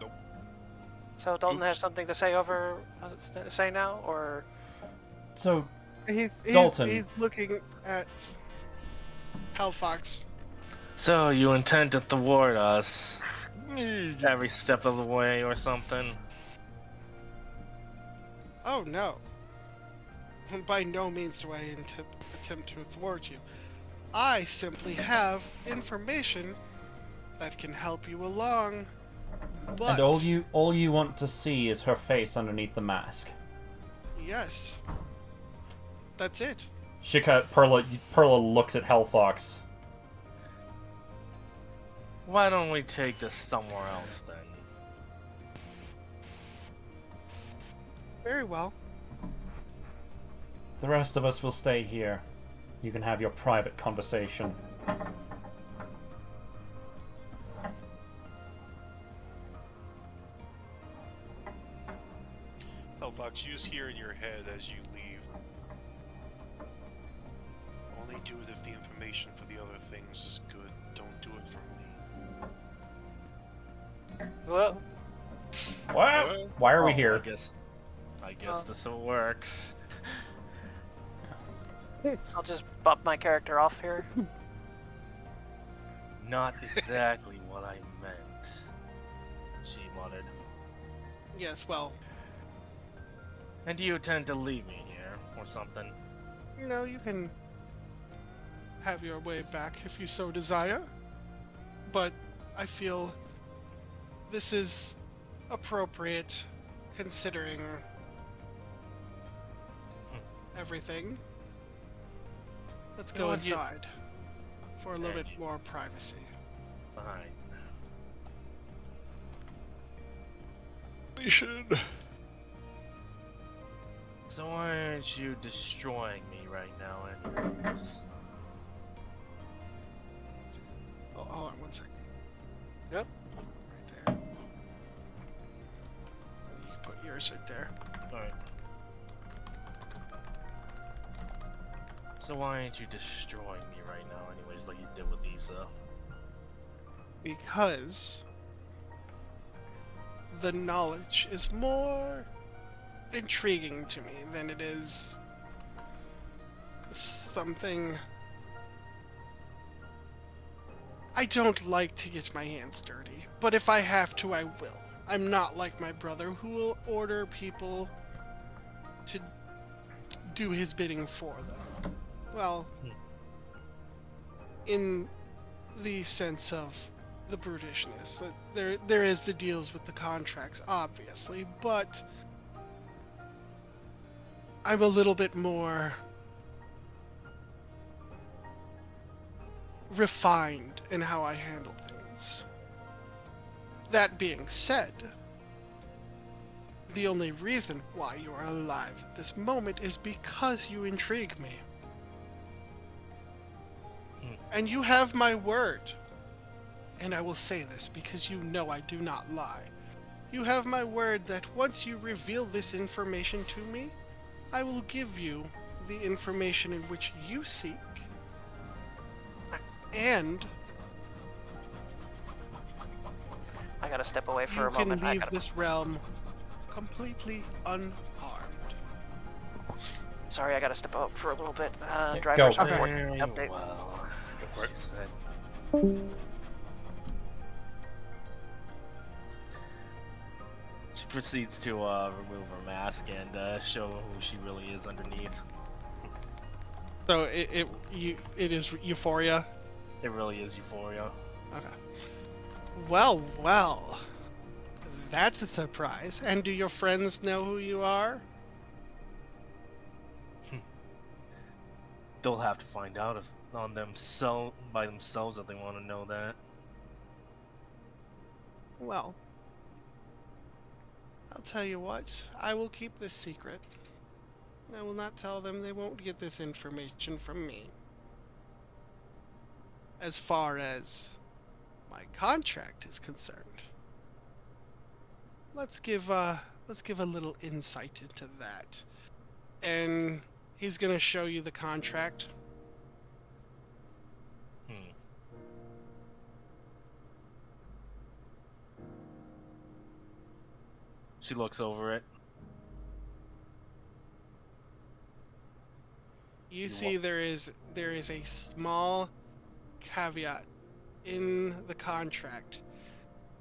Nope. So Dalton has something to say say now, or So, He's Dalton. He's looking at Hellfox. So you intend to thwart us every step of the way or something? Oh no. By no means do I attempt to thwart you. I simply have information that can help you along. But And all you want to see is her face underneath the mask. yes, that's it. Perla looks at Hellfox. Why don't we take this somewhere else then? Very well. The rest of us will stay here. You can have your private conversation. Hellfox, use here in your head as you leave. Only do it if the information for the other things is good. Don't do it for me. Well, What? Why are we here? I guess this works. I'll just bump my character off here. Not exactly what I meant, she muttered. Yes, well, And do you intend to leave me here, or something? you know, you can have your way back if you so desire. But I feel this is appropriate considering everything. Let's go Well, you- inside for a little And bit more privacy. Fine. We should. So why aren't you destroying me right now anyways? Oh, hold on one second. Yep. Right there. And you can put yours right there. Alright. So why aren't you destroying me right now anyways like you did with Issa? Because the knowledge is more intriguing to me than it is something I don't like to get my hands dirty, but if I have to, I will. I'm not like my brother who will order people to do his bidding for them. Well, in the sense of the brutishness, there is the deals with the contracts, obviously, but I'm a little bit more refined in how I handle things. That being said, the only reason why you are alive at this moment is because you intrigue me. And you have my word. And I will say this because you know I do not lie. You have my word that once you reveal this information to me, I will give you the information in which you seek. And I gotta step away for you a can moment. I leave gotta... this realm completely unharmed. Sorry, I gotta step out for a little bit. Yeah, Driver's go. report Very update. well. Go for it. She said. She proceeds to remove her mask and show who she really is underneath. So it is Euphoria. It really is Euphoria. Okay. Well, well. That's a surprise. And do your friends know who you are? They'll have to find out if by themselves if they want to know that. Well, I'll tell you what. I will keep this secret. I will not tell them. They won't get this information from me. As far as my contract is concerned, let's give a little insight into that. And he's gonna show you the contract. She looks over it. You see there is a small caveat in the contract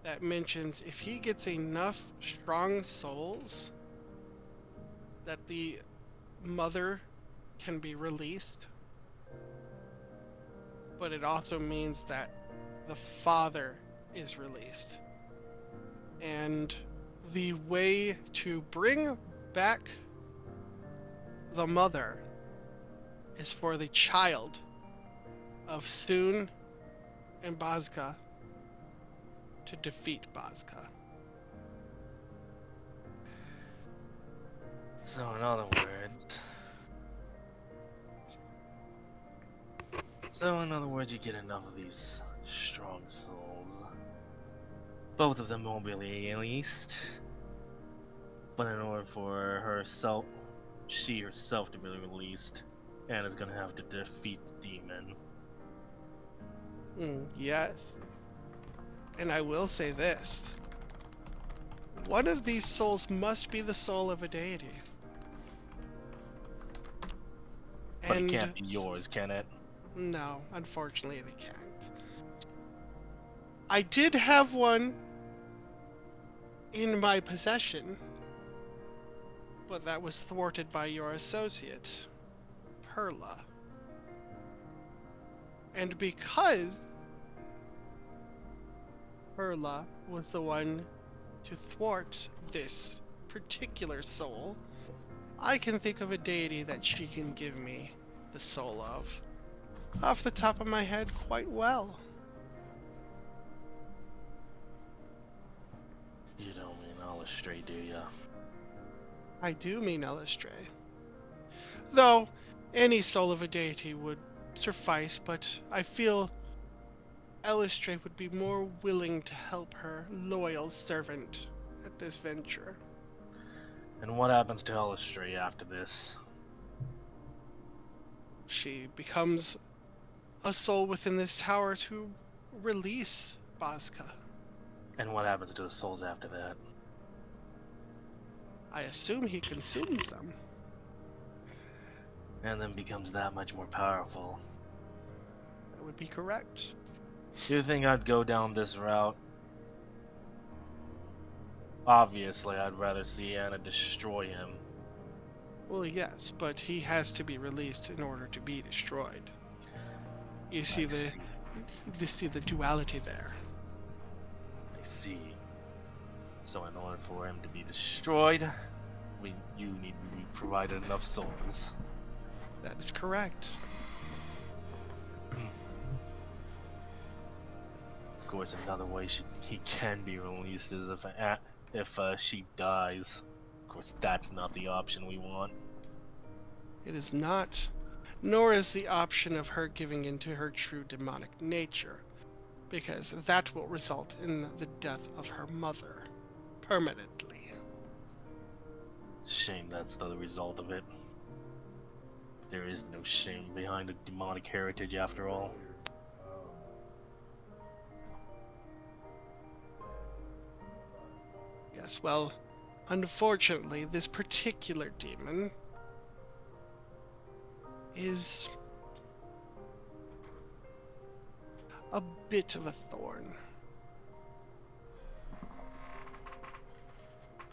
that mentions if he gets enough strong souls that the mother can be released. but it also means that the father is released. And the way to bring back the mother is for the child of Soon and Bazka to defeat Bazka. So in other words, you get enough of these strong souls. Both of them won't be released, but in order for she herself to be released, Anna's gonna have to defeat the demon. Yes. And I will say this. One of these souls must be the soul of a deity. But it can't be yours, can it? No, unfortunately it can't. I did have one in my possession, but that was thwarted by your associate, Perla. And because Perla was the one to thwart this particular soul, I can think of a deity that she can give me the soul of, off the top of my head, quite well. You don't mean Alistray, do ya? I do mean Alistray. Though, any soul of a deity would suffice, but I feel Alistray would be more willing to help her loyal servant at this venture. And what happens to Alistray after this? She becomes a soul within this tower to release Bazka. And what happens to the souls after that? I assume he consumes them. And then becomes that much more powerful. That would be correct. Do you think I'd go down this route? Obviously, I'd rather see Anna destroy him. Well, yes, but he has to be released in order to be destroyed. You see the duality there. I see. So in order for him to be destroyed, you need to be provided enough souls. That is correct. Of course, another way he can be released is if she dies. Of course, that's not the option we want. It is not, nor is the option of her giving into her true demonic nature, because that will result in the death of her mother, permanently. Shame that's the result of it. There is no shame behind a demonic heritage after all. Yes, well, unfortunately, this particular demon is a bit of a thorn.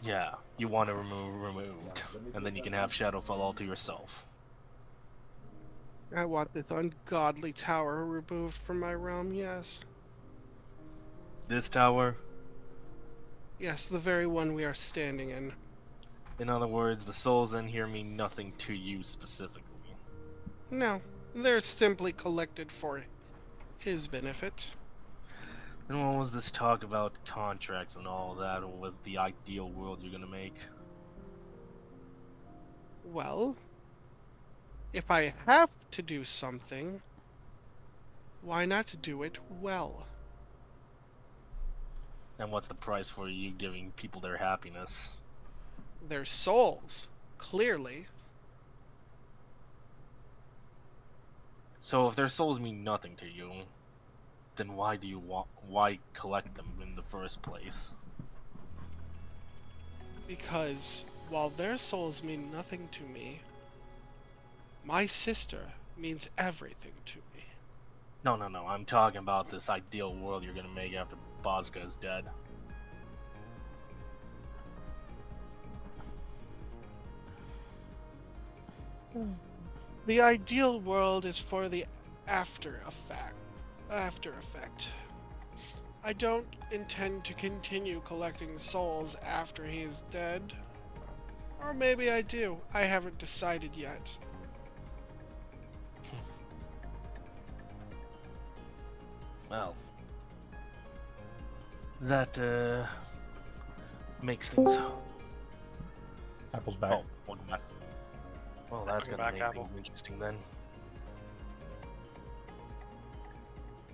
Yeah, you want to removed, and then you can have Shadowfell all to yourself. I want this ungodly tower removed from my realm, yes. This tower? Yes, the very one we are standing in. In other words, the souls in here mean nothing to you specifically. No, they're simply collected for his benefit. And what was this talk about contracts and all that with the ideal world you're gonna make? Well, if I have to do something, why not do it well? And what's the price for you giving people their happiness? Their souls, clearly. So if their souls mean nothing to you, then why collect them in the first place? Because while their souls mean nothing to me, my sister means everything to me. No, I'm talking about this ideal world you're gonna make after Bazka is dead. The ideal world is for the After effect. I don't intend to continue collecting souls after he is dead. Or maybe I do. I haven't decided yet. Well, that makes things. Apple's back. Oh, welcome back. Well, that's Welcome gonna back, make Apple. things interesting then.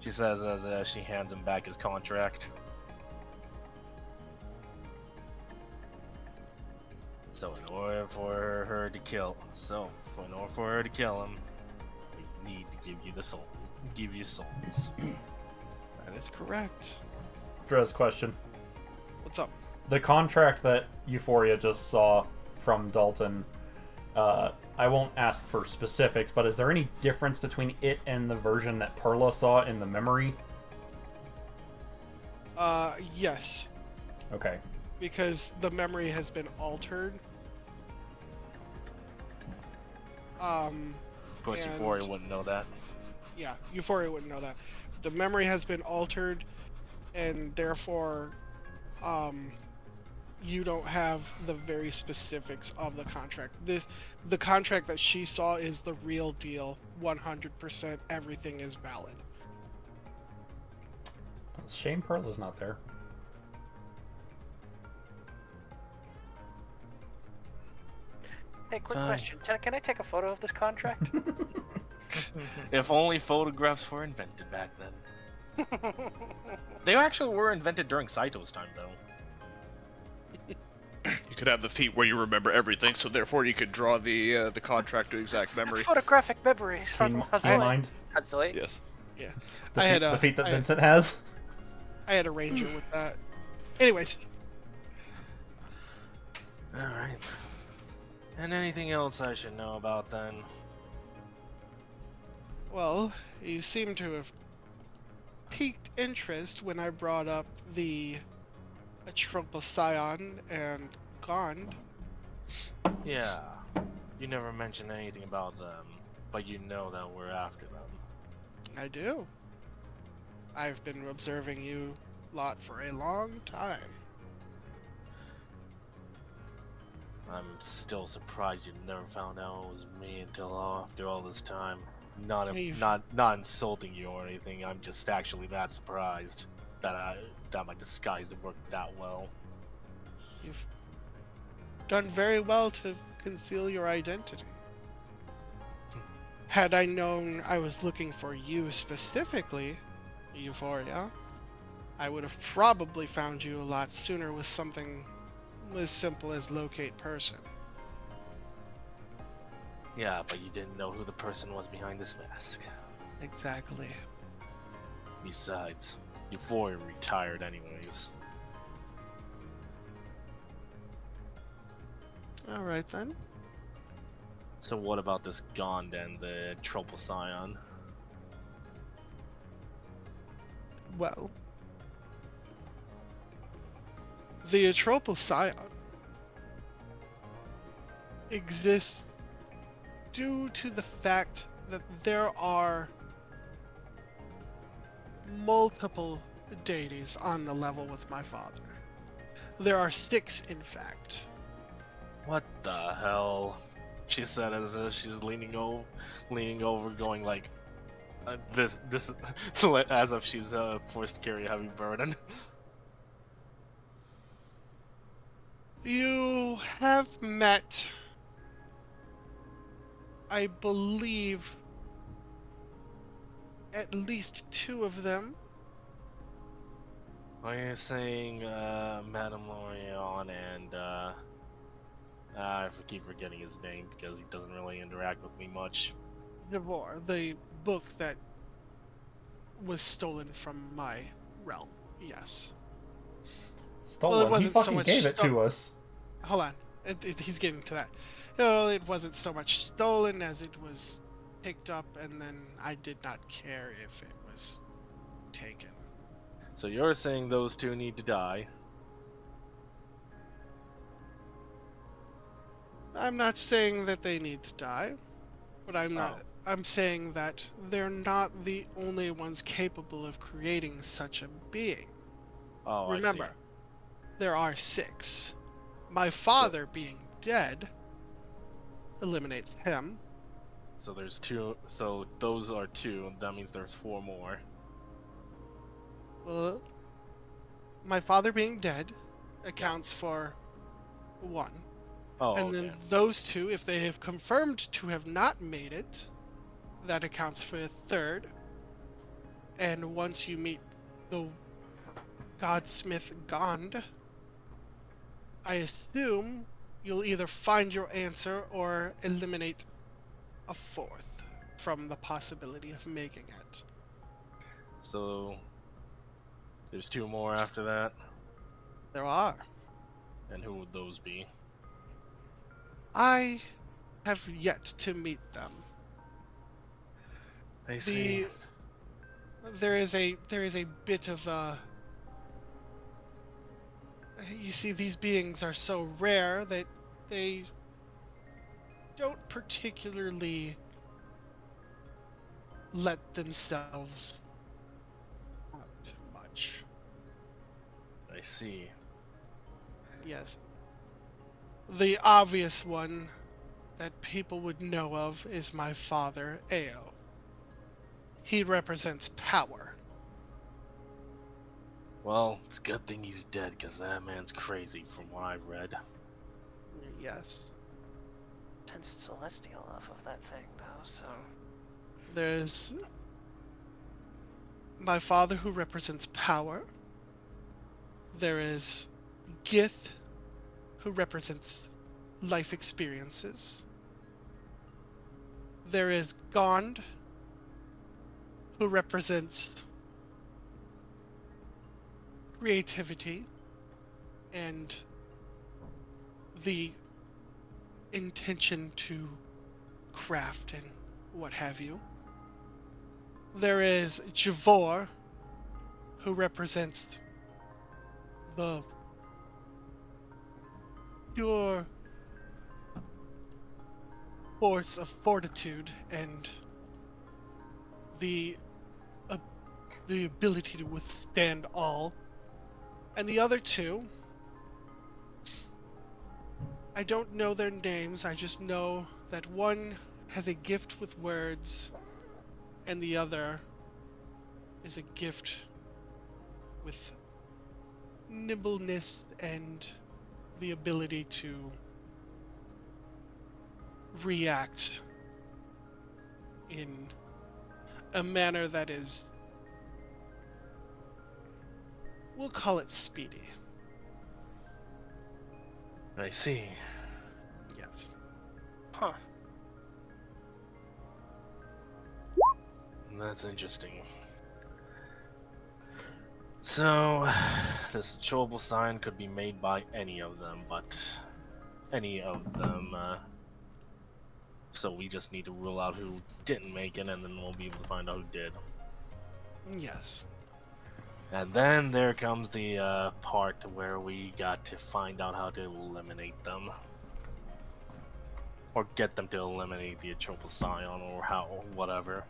She says as she hands him back his contract. So in order for her to kill him, we need to give you the soul. Give you souls. That is correct. Drez, question. What's up? The contract that Euphoria just saw from Dalton, I won't ask for specifics, but is there any difference between it and the version that Perla saw in the memory? Yes. Okay. Because the memory has been altered. Of course, and- Euphoria wouldn't know that. Yeah, Euphoria wouldn't know that. The memory has been altered, and therefore, you don't have the very specifics of the contract. The contract that she saw is the real deal. 100%, everything is valid. Shame Perla's not there. Hey, quick Fine. question. Can I take a photo of this contract? If only photographs were invented back then. They actually were invented during Saito's time, though. You could have the feat where you remember everything, so therefore you could draw the contract to exact memory. Photographic memories. Keen mind. Hazoi. Yes. Yeah. The feat that Vincent has. I had a ranger with that. Anyways, Alright. And anything else I should know about then? well, you seem to have piqued interest when I brought up the Atropocyon and Gond. Yeah. You never mentioned anything about them, but you know that we're after them. I do. I've been observing you lot for a long time. I'm still surprised you never found out it was me until after all this time. Not Hey, you've- not insulting you or anything. I'm just actually that surprised that my disguise worked that well. You've done very well to conceal your identity. Had I known I was looking for you specifically, Euphoria, I would have probably found you a lot sooner with something as simple as locate person. Yeah, but you didn't know who the person was behind this mask. Exactly. Besides, Euphoria retired anyways. Alright then. So what about this Gond and the Atropocyon? Well, the Atropocyon exists due to the fact that there are multiple deities on the level with my father. There are 6, in fact. What the hell? She said as she's leaning over, going like, this as if she's forced to carry a heavy burden. You have met, I believe, at least 2 of them. Are you saying Madame Lorion and I keep forgetting his name because he doesn't really interact with me much. Devor, the book that was stolen from my realm. Yes. Stolen? Well, it He wasn't so fucking much gave it to us. Hold on. He's getting to that. No, it wasn't so much stolen as it was picked up, and then I did not care if it was taken. So you're saying those 2 need to die? I'm not saying that they need to die, but I'm not. I'm saying that they're not the only ones capable of creating such a being. Oh, Remember, there are 6. My father being dead eliminates him. So there's 2. So those are 2. That means there's 4 more. Well, my father being dead accounts for 1. Oh, And okay. then those 2, if they have confirmed to have not made it, that accounts for a 3rd. And once you meet the Godsmith Gond, I assume you'll either find your answer or eliminate a 4th from the possibility of making it. So there's 2 more after that. There are. And who would those be? I have yet to meet them. I see. There is a bit of a. You see, these beings are so rare that they don't particularly let themselves out much. I see. Yes. The obvious one that people would know of is my father, Ao. He represents power. Well, it's a good thing he's dead, because that man's crazy from what I've read. Yes. Sensed celestial off of that thing, though, so. There's my father who represents power. There is Gith who represents life experiences. There is Gond who represents creativity and the intention to craft and what have you. There is Javor, who represents the pure force of fortitude and the ability to withstand all. And the other 2, I don't know their names, I just know that one has a gift with words and the other is a gift with nimbleness and the ability to react in a manner that is, we'll call it speedy. I see. Yes. Huh. That's interesting. So, this chewable sign could be made by any of them, but any of them, so we just need to rule out who didn't make it, and then we'll be able to find out who did. Yes. And then there comes the part where we got to find out how to eliminate them. Or get them to eliminate the Atropal Scion, or how, or whatever.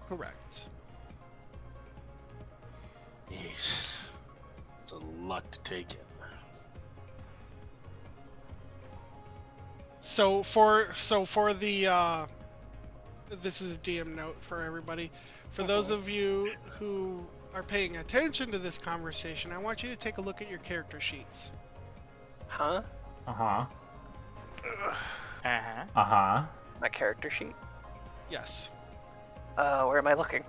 Correct. Yeesh. It's a lot to take in. So for the this is a DM note for everybody. For those of you who are paying attention to this conversation, I want you to take a look at your character sheets. Huh? Uh-huh. Uh-huh. Uh-huh. My character sheet? Yes. Where am I looking?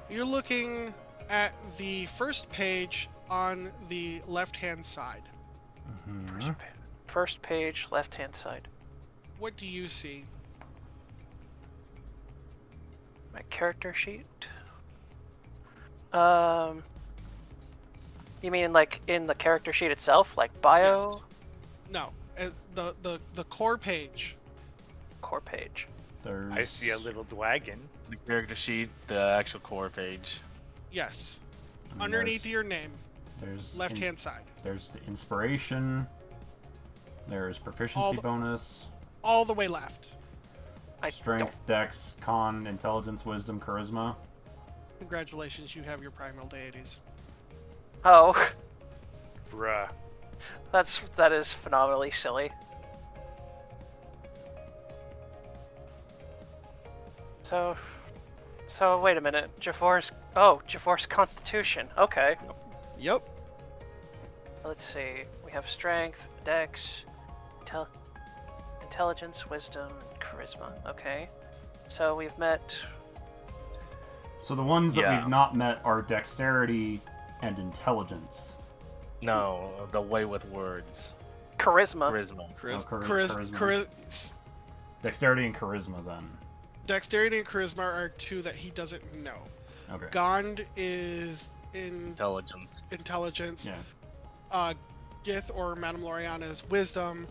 You're looking at the first page on the left-hand side. Mm-hmm. First page, left-hand side. What do you see? My character sheet? You mean like in the character sheet itself, like bio? Yes. No, the core page. Core page. There's... I see a little dragon. The character sheet, the actual core page. Yes. and Underneath there's- your name, There's left-hand side. There's the inspiration. There's proficiency bonus. All the way left. Strength, Dex, Con, Intelligence, Wisdom, Charisma. Congratulations, you have your primal deities. Oh. Bruh. That is phenomenally silly. So wait a minute. Javor's Constitution. Okay. Yep. Let's see. We have Strength, Dex, Intelligence, Wisdom, and Charisma. Okay. So we've met. So the ones that we've not met are Dexterity and Intelligence. No, the way with words. Charisma. Charisma. Dexterity and Charisma, then. Dexterity and Charisma are two that he doesn't know. Okay. Gond is Intelligence. Yeah. Gith or Madame Loriana is Wisdom.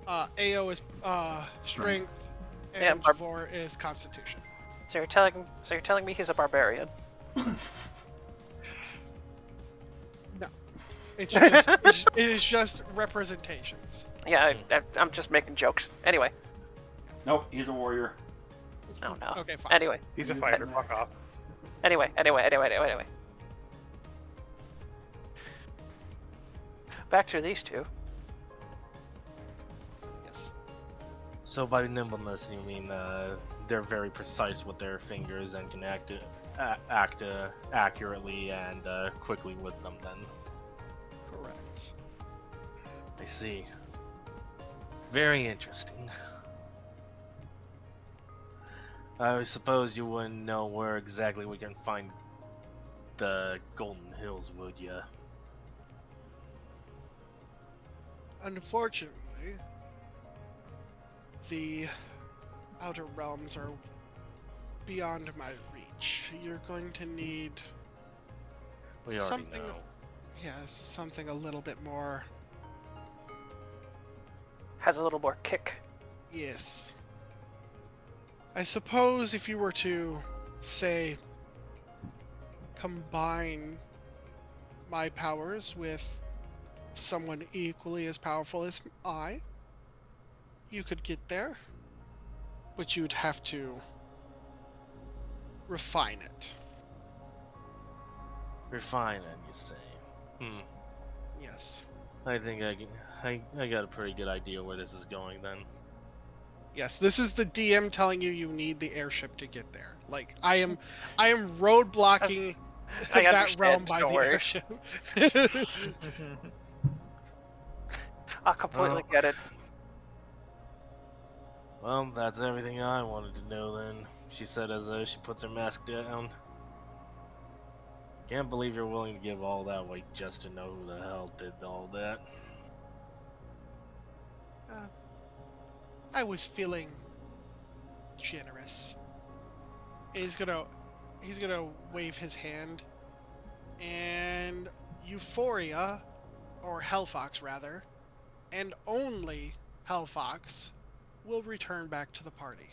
Ao is Strength. And Javor is Constitution. So you're telling me he's a barbarian? No. It is just representations. Yeah, I'm just making jokes. Anyway. Nope, he's a warrior. Oh no. Okay, fine. Anyway. He's a fighter. Fuck off. Anyway. Back to these two. Yes. So by nimbleness, you mean they're very precise with their fingers and can act accurately and quickly with them. Then. Correct. I see. Very interesting. I suppose you wouldn't know where exactly we can find the Golden Hills, would ya? Unfortunately, the Outer Realms are beyond my reach. You're going to need We already something. know. Yes, something a little bit more. Has a little more kick. Yes. I suppose if you were to, say, combine my powers with someone equally as powerful as I, you could get there, but you'd have to refine it. Refine it, you say? Yes. I think I got a pretty good idea where this is going then. Yes, this is the DM telling you need the airship to get there. Like, I am roadblocking that realm by the airship. I completely get it. Well, that's everything I wanted to know then, she said as she puts her mask down. Can't believe you're willing to give all that weight just to know who the hell did all that. I was feeling generous. He's gonna wave his hand, and Euphoria, or Hellfox rather, and only Hellfox will return back to the party.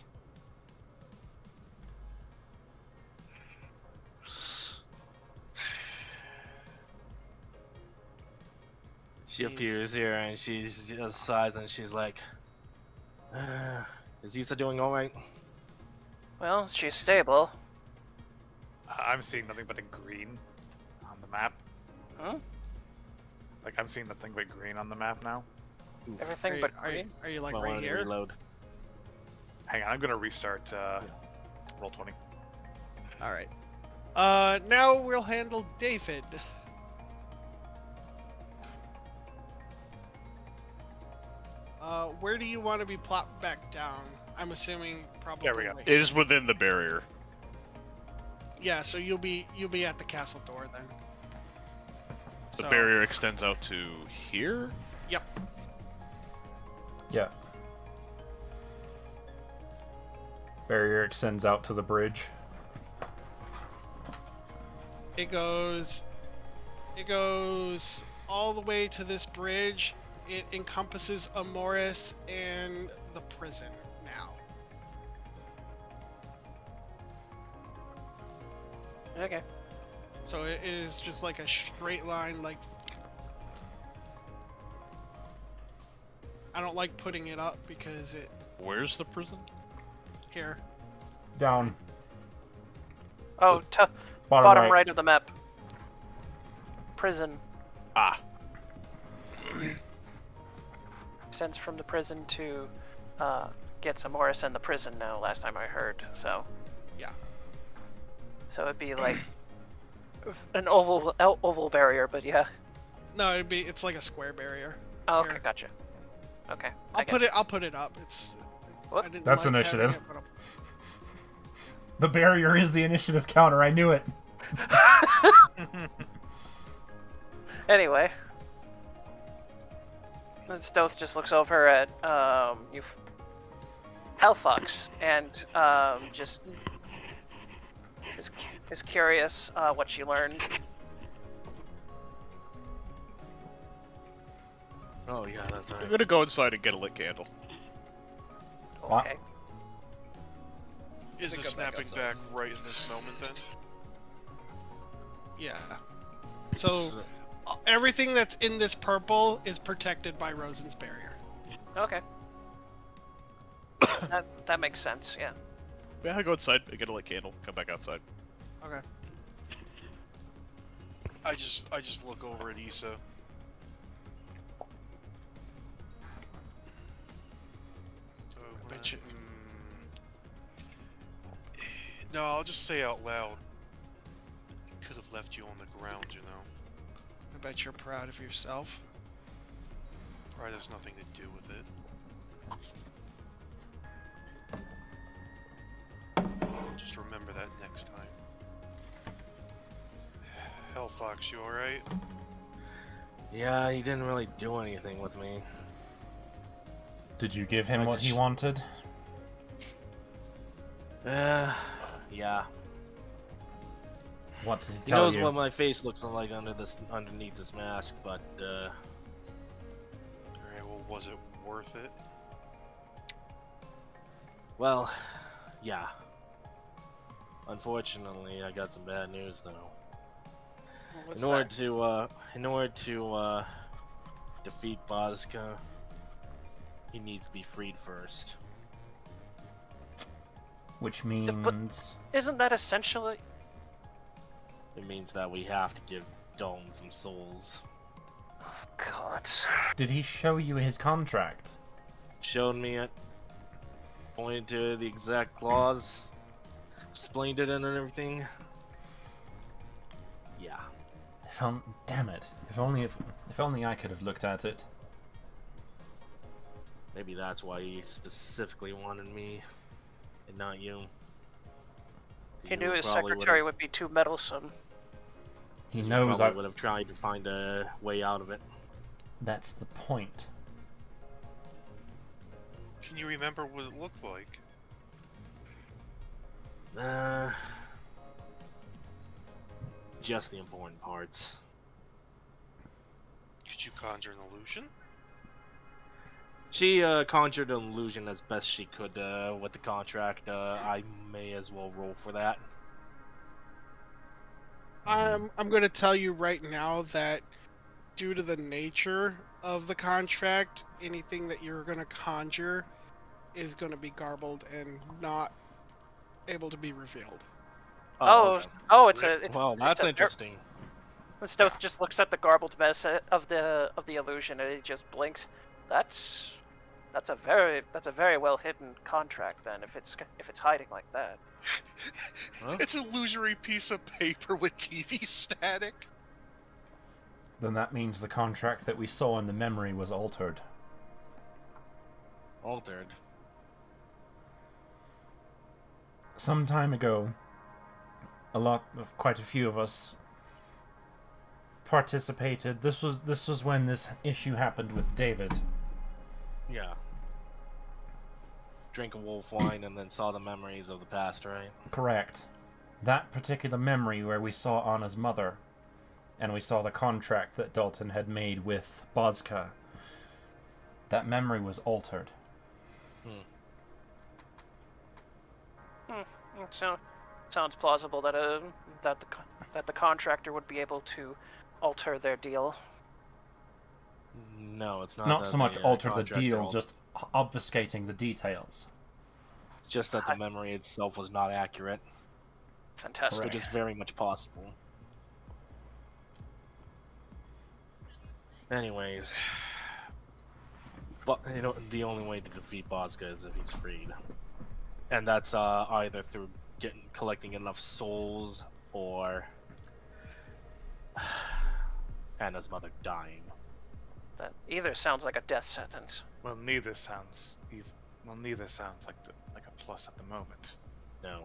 She appears here and she just sighs and she's like, is Issa doing alright? Well, she's stable. I'm seeing nothing but a green on the map. Huh? Like, I'm seeing nothing but green on the map now. Everything but green? Are you like Well, right here? Reload. Hang on, I'm gonna restart roll 20. Alright. Now we'll handle David. Where do you want to be plopped back down? I'm assuming probably. There we go. Right It is within the barrier. Yeah, so you'll be at the castle door then. The barrier extends out to here? Yep. Yeah. Barrier extends out to the bridge. It goes all the way to this bridge. It encompasses Amoris and the prison now. Okay. So it is just like a straight line, like I don't like putting it up because it Where's the prison? here. Down. Oh, bottom right of the map. Prison. Ah. Extends from the prison to get some Morris in the prison now, last time I heard, so. Yeah. So it'd be like an oval barrier, but yeah. No, it's like a square barrier. Oh, okay, Here. gotcha. Okay. I'll put it up. It's. What? I didn't That's like initiative. having it put up. The barrier is the initiative counter. I knew it. Anyway. Stealth just looks over at Hellfox and just is curious what she learned. Oh yeah, that's right. I'm gonna go inside and get a lit candle. What? Okay. Is the snapping back right in this moment then? Yeah. So everything that's in this purple is protected by Rosen's barrier. Okay. that makes sense. Yeah. Yeah, I go inside and get a lit candle. Come back outside. Okay. I just look over at Issa. Bet you. No, I'll just say out loud. Could have left you on the ground, you know. I bet you're proud of yourself. Pride has nothing to do with it. Just remember that next time. Hellfox, you alright? Yeah, he didn't really do anything with me. Did you give him what he wanted? Yeah. What did he He tell knows you? what my face looks like underneath this mask, but Alright, well, was it worth it? well, yeah. Unfortunately, I got some bad news though. What's In order to defeat Bozka, he needs to be freed first. Which means... Isn't that essentially? It means that we have to give Dalton some souls. God. Did he show you his contract? Showed me it, pointed to the exact clause, explained it and everything. Yeah. Damn it! If only I could have looked at it. Maybe that's why he specifically wanted me, and not you. He knew his secretary would be too meddlesome. He knows I would have tried to find a way out of it. That's the point. Can you remember what it looked like? Just the important parts. Could you conjure an illusion? She conjured an illusion as best she could with the contract. I may as well roll for that. I'm going to tell you right now that due to the nature of the contract, anything that you're going to conjure is going to be garbled and not able to be revealed. Oh, okay. Well, that's interesting. Stealth just looks at the garbled mess of the illusion and he just blinks. That's a very well hidden contract then if it's hiding like that. Huh? It's an illusory piece of paper with TV static. Then that means the contract that we saw in the memory was altered. Altered? Some time ago, quite a few of us participated. This was when this issue happened with David. Yeah. Drank a wolf wine and then saw the memories of the past, right? Correct. That particular memory where we saw Anna's mother, and we saw the contract that Dalton had made with Bozka, that memory was altered. So, sounds plausible that the contractor would be able to alter their deal. No, it's not. Not that so much the, alter the contract deal, girl- just obfuscating the details. It's just that the memory itself was not accurate, Fantastic. which is very much possible. Anyways, but you know, the only way to defeat Bozga is if he's freed, and that's either through collecting enough souls or Anna's mother dying. That either sounds like a death sentence. Well, neither sounds like a plus at the moment. No.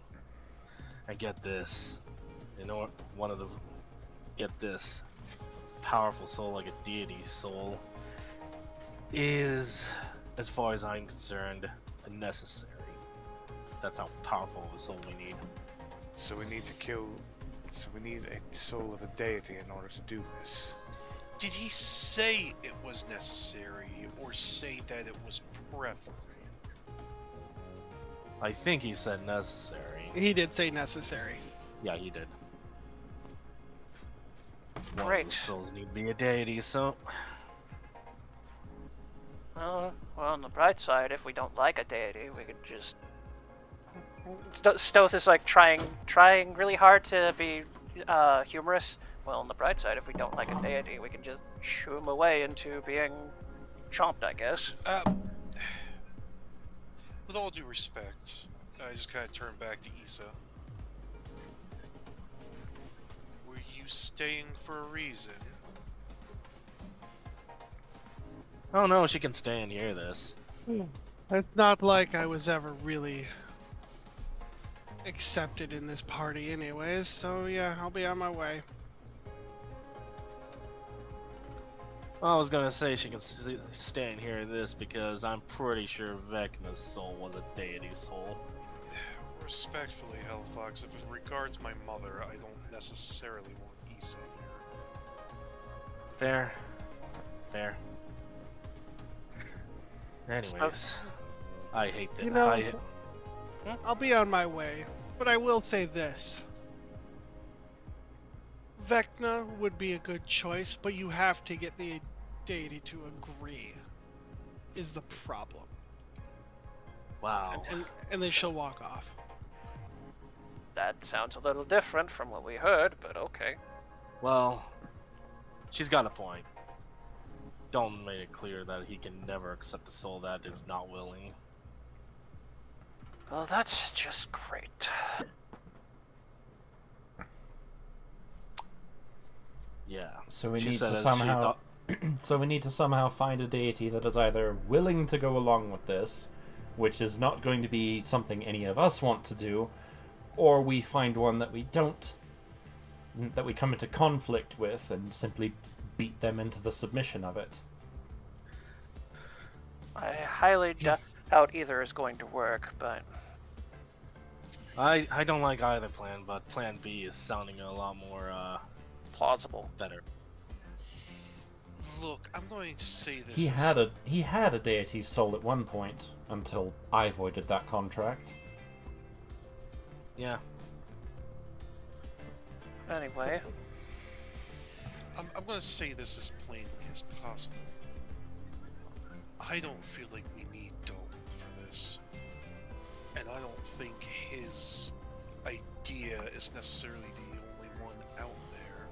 And get this. You know what? Get this. Powerful soul like a deity soul is, as far as I'm concerned, necessary. That's how powerful of a soul we need. So we need a soul of a deity in order to do this. Did he say it was necessary, or say that it was preferable? I think he said necessary. He did say necessary. Yeah, he did. One Great. of the souls need to be a deity, so Well, on the bright side, if we don't like a deity, we could just... Stoth is like trying really hard to be humorous. Well, on the bright side, if we don't like a deity, we can just shoo him away into being chomped, I guess. With all due respect, I just kind of turned back to Issa. Were you staying for a reason? oh no, she can stay and hear this. It's not like I was ever really accepted in this party anyways, so yeah, I'll be on my way. I was gonna say she can stay and hear this because I'm pretty sure Vecna's soul was a deity soul. Respectfully, Hellfox, if it regards my mother, I don't necessarily want Issa here. Fair. Anyways, I hate that. You know, I'll be on my way, but I will say this. Vecna would be a good choice, but you have to get the deity to agree, is the problem. Wow. And then she'll walk off. That sounds a little different from what we heard, but okay. Well, she's got a point. Dalton made it clear that he can never accept a soul that is not willing. Well, that's just great. Yeah. So we She need said to as she somehow thought- so we need to somehow find a deity that is either willing to go along with this, which is not going to be something any of us want to do, or we find one that we come into conflict with and simply beat them into the submission of it. I highly doubt either is going to work, but... I don't like either plan, but plan B is sounding a lot more plausible. Better. Look, I'm going to say this. He had a deity soul at one point until I voided that contract. Yeah. Anyway. I'm going to say this as plainly as possible. I don't feel like we need Dalton for this. And I don't think his idea is necessarily the only one out there.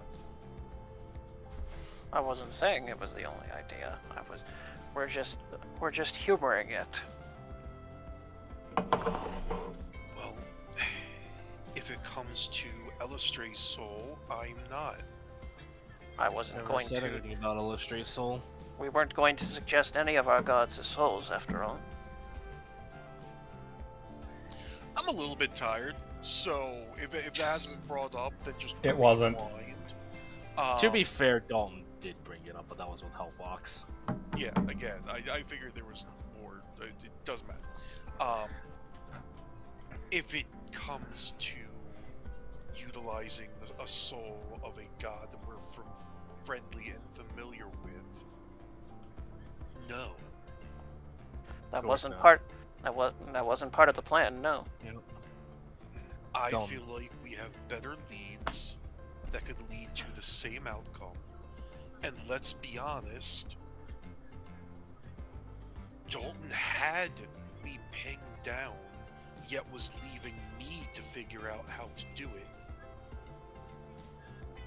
I wasn't saying it was the only idea. We're just humoring it. Well, if it comes to Illustre's soul, I'm not. I wasn't Never going said to. anything about Illustrate's soul. We weren't going to suggest any of our gods as souls, after all. I'm a little bit tired, so if that hasn't been brought up, then just It wasn't. rewind. To be fair, Dalton did bring it up, but that was with Hellfox. Yeah, again, I figured there was more. It doesn't matter. If it comes to utilizing a soul of a god that we're friendly and familiar with, no. That course wasn't not. part. That wasn't part of the plan. No. I Don't. feel like we have better leads that could lead to the same outcome. And let's be honest, Dalton had me pinned down, yet was leaving me to figure out how to do it.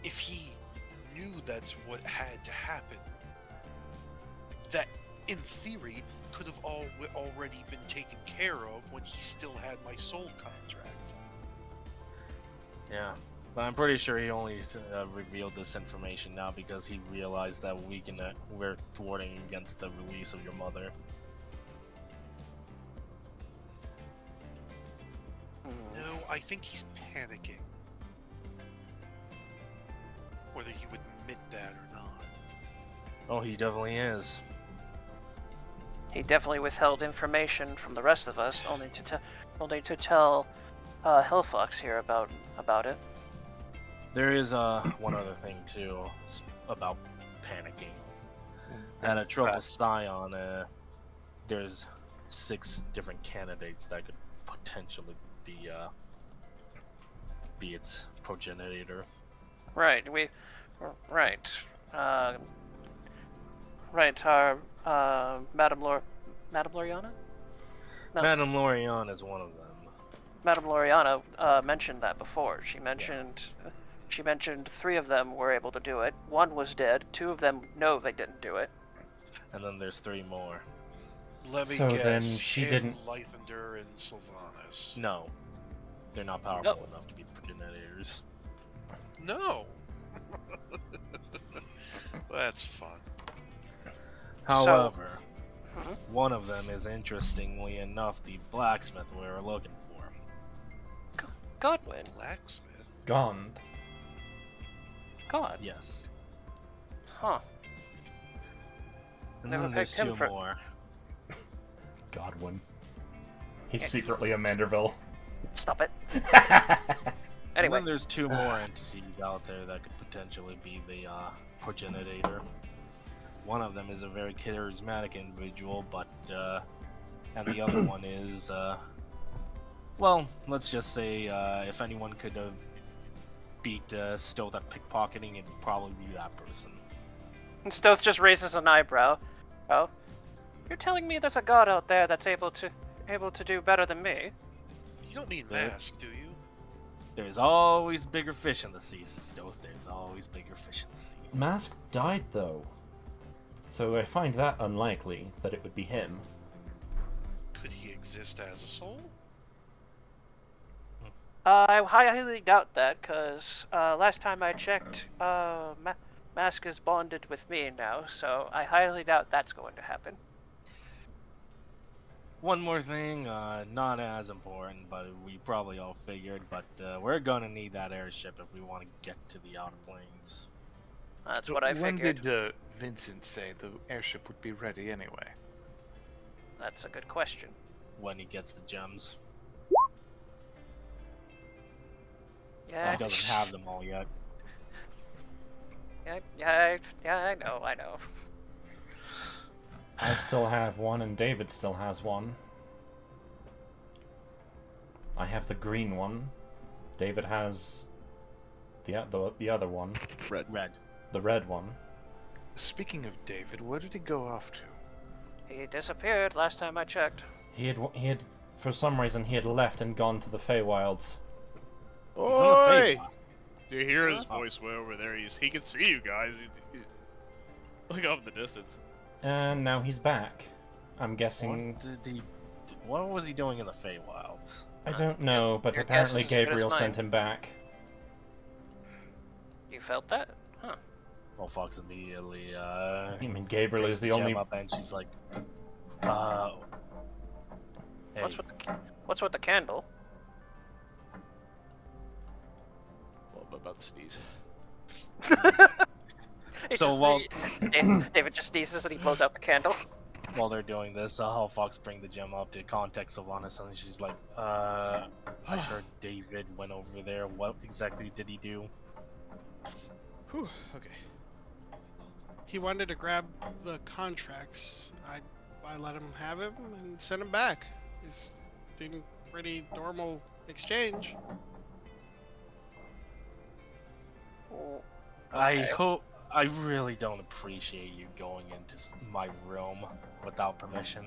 If he knew that's what had to happen, that, in theory, could have already been taken care of when he still had my soul contract. Yeah, but I'm pretty sure he only revealed this information now because he realized that we're thwarting against the release of your mother. No, I think he's panicking. Whether he would admit that or not. Oh, he definitely is. He definitely withheld information from the rest of us, only to tell Hillfox here about it. There is one other thing too about panicking. At a Triple Scion, there's 6 different candidates that could potentially be its progenitor. Right. Right. Our Madame Loriana? No. Madame Loriana is one of them. Madame Loriana mentioned that before. She mentioned 3 of them were able to do it. 1 was dead. 2 of them, no, they didn't do it. And then there's 3 more. Let me So guess, then she him, didn't- Lythander, and Sylvanas. No. They're not powerful enough to be progenitors. No! That's fun. However, one of them is, interestingly enough, the blacksmith we were looking for. Godwin. Blacksmith? Gond. God. Yes. Huh. And Never then there's picked him 2 for- more. Godwin. He's secretly a Manderville. Stop it. And Anyway. then there's 2 more entities out there that could potentially be the progenitor. One of them is a very charismatic individual, but and the other one is well, let's just say if anyone could beat Stoth at pickpocketing, it'd probably be that person. And Stoth just raises an eyebrow. Oh, you're telling me there's a god out there that's able to do better than me? You don't mean Mask, do you? There's always bigger fish in the sea, Stoth. There's always bigger fish in the sea. Mask died, though. So I find that unlikely that it would be him. Could he exist as a soul? I highly doubt that, because last time I checked, Mask is bonded with me now, so I highly doubt that's going to happen. One more thing, not as important, but we probably all figured, but we're gonna need that airship if we want to get to the Outer Plains. That's what I figured. When did Vincent say the airship would be ready anyway? That's a good question. When he gets the gems. Yeah. He doesn't have them all yet. Yeah, I know. I still have one, and David still has one. I have the green one. David has the other one. Red. The red one. Speaking of David, where did he go off to? He disappeared last time I checked. He had for some reason he had left and gone to the Feywilds. Oi! Do you hear his voice way over there? He can see you guys. Look off in the distance. And now he's back. I'm guessing. What was he doing in the Feywilds? I don't know, but Your apparently guess is as good as Gabriel mine. sent him back. You felt that? Huh. Well, Fox immediately, I mean, Gabriel is the gem only. up and she's like, hey. What's with the candle? Well, I'm about to sneeze. David just sneezes and he blows out the candle. While they're doing this, Fox bring the gem up to contact Sylvanas, and she's like, I heard David went over there. What exactly did he do? Whew, okay. He wanted to grab the contracts. I let him have him and sent him back. It seemed pretty normal exchange. I I really don't appreciate you going into my room without permission.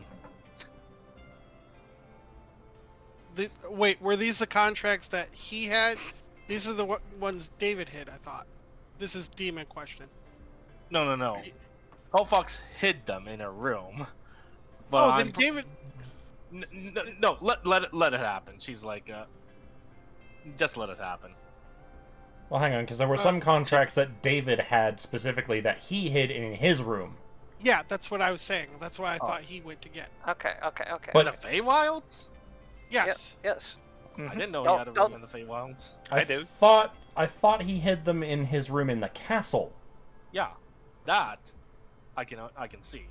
Wait, were these the contracts that he had? These are the ones David hid, I thought. This is Demon question. No. Hellfox hid them in her room. But Oh, I'm... then David... No, let it happen. She's like, just let it happen. Well, hang on, because there were some contracts that David had specifically that he hid in his room. Yeah, that's what I was saying. That's why I thought he went to get. Okay. But the Feywilds? Yes. Yes. I didn't know he had a room in the Feywilds. I thought he hid them in his room in the castle. Yeah, that I can see.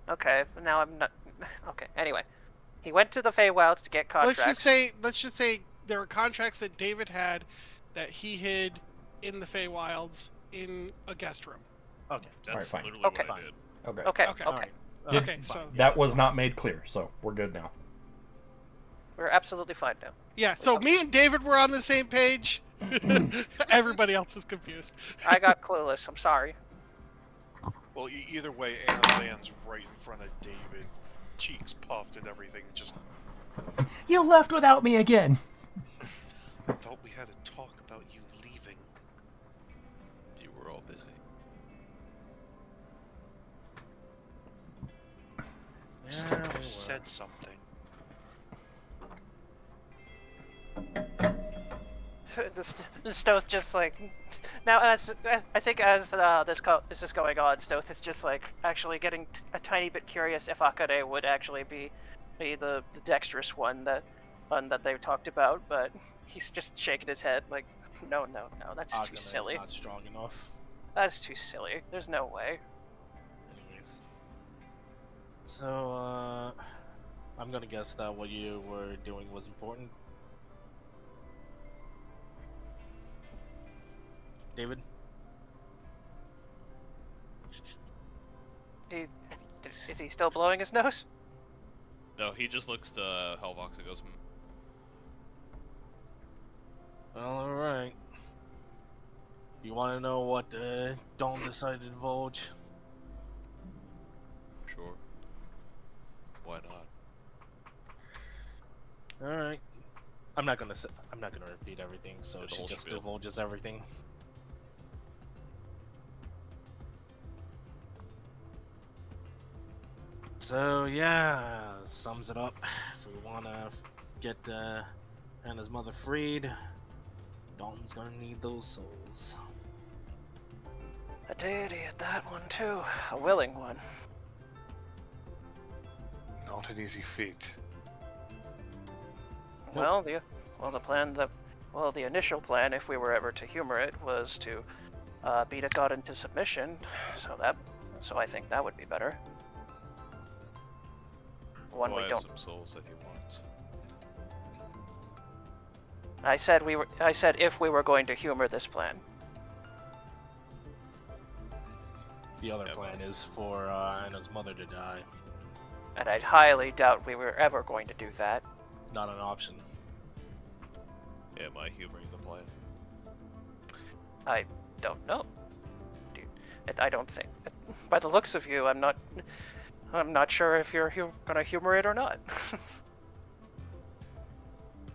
Okay, but now I'm not... Okay, anyway. He went to the Feywilds to get contracts. Let's just say there were contracts that David had that he hid in the Feywilds in a guest room. Okay, That's fine. literally Okay. what I did. Okay. Okay. Alright. Okay, so That was not made clear, so we're good now. We're absolutely fine now. yeah, so me and David were on the same page. Everybody else was confused. I got clueless. I'm sorry. Well, either way, Anna lands right in front of David. Cheeks puffed and everything. Just. You left without me again. I thought we had to talk about you leaving. You were all busy. Stop said something. The Stoth just like now as I think as this is going on, Stoth is just like actually getting a tiny bit curious if Akane would actually be the dexterous one that they talked about, but he's just shaking his head like no, that's too silly. Not strong enough. That's too silly. There's no way. Anyways, so I'm gonna guess that what you were doing was important. David? Is he still blowing his nose? No, he just looks to Hellvox and goes, Well, alright. You wanna know what Dawn decided to divulge? sure. Why not? Alright. I'm not gonna repeat everything, so The she whole just spiel. divulges everything. So yeah, sums it up. If we wanna get Anna's mother freed, Dalton's gonna need those souls. A deity at that one too. A willing one. Not an easy feat. Well, the initial plan, if we were ever to humor it, was to beat a god into submission. So I think that would be better. One Well, we I have don't. some souls that he wants. I said if we were going to humor this plan. The other Yeah, plan is for Anna's mother to die. And I highly doubt we were ever going to do that. Not an option. Am I humoring the plan? I don't know. Dude, I don't think. By the looks of you, I'm not sure if you're gonna humor it or not.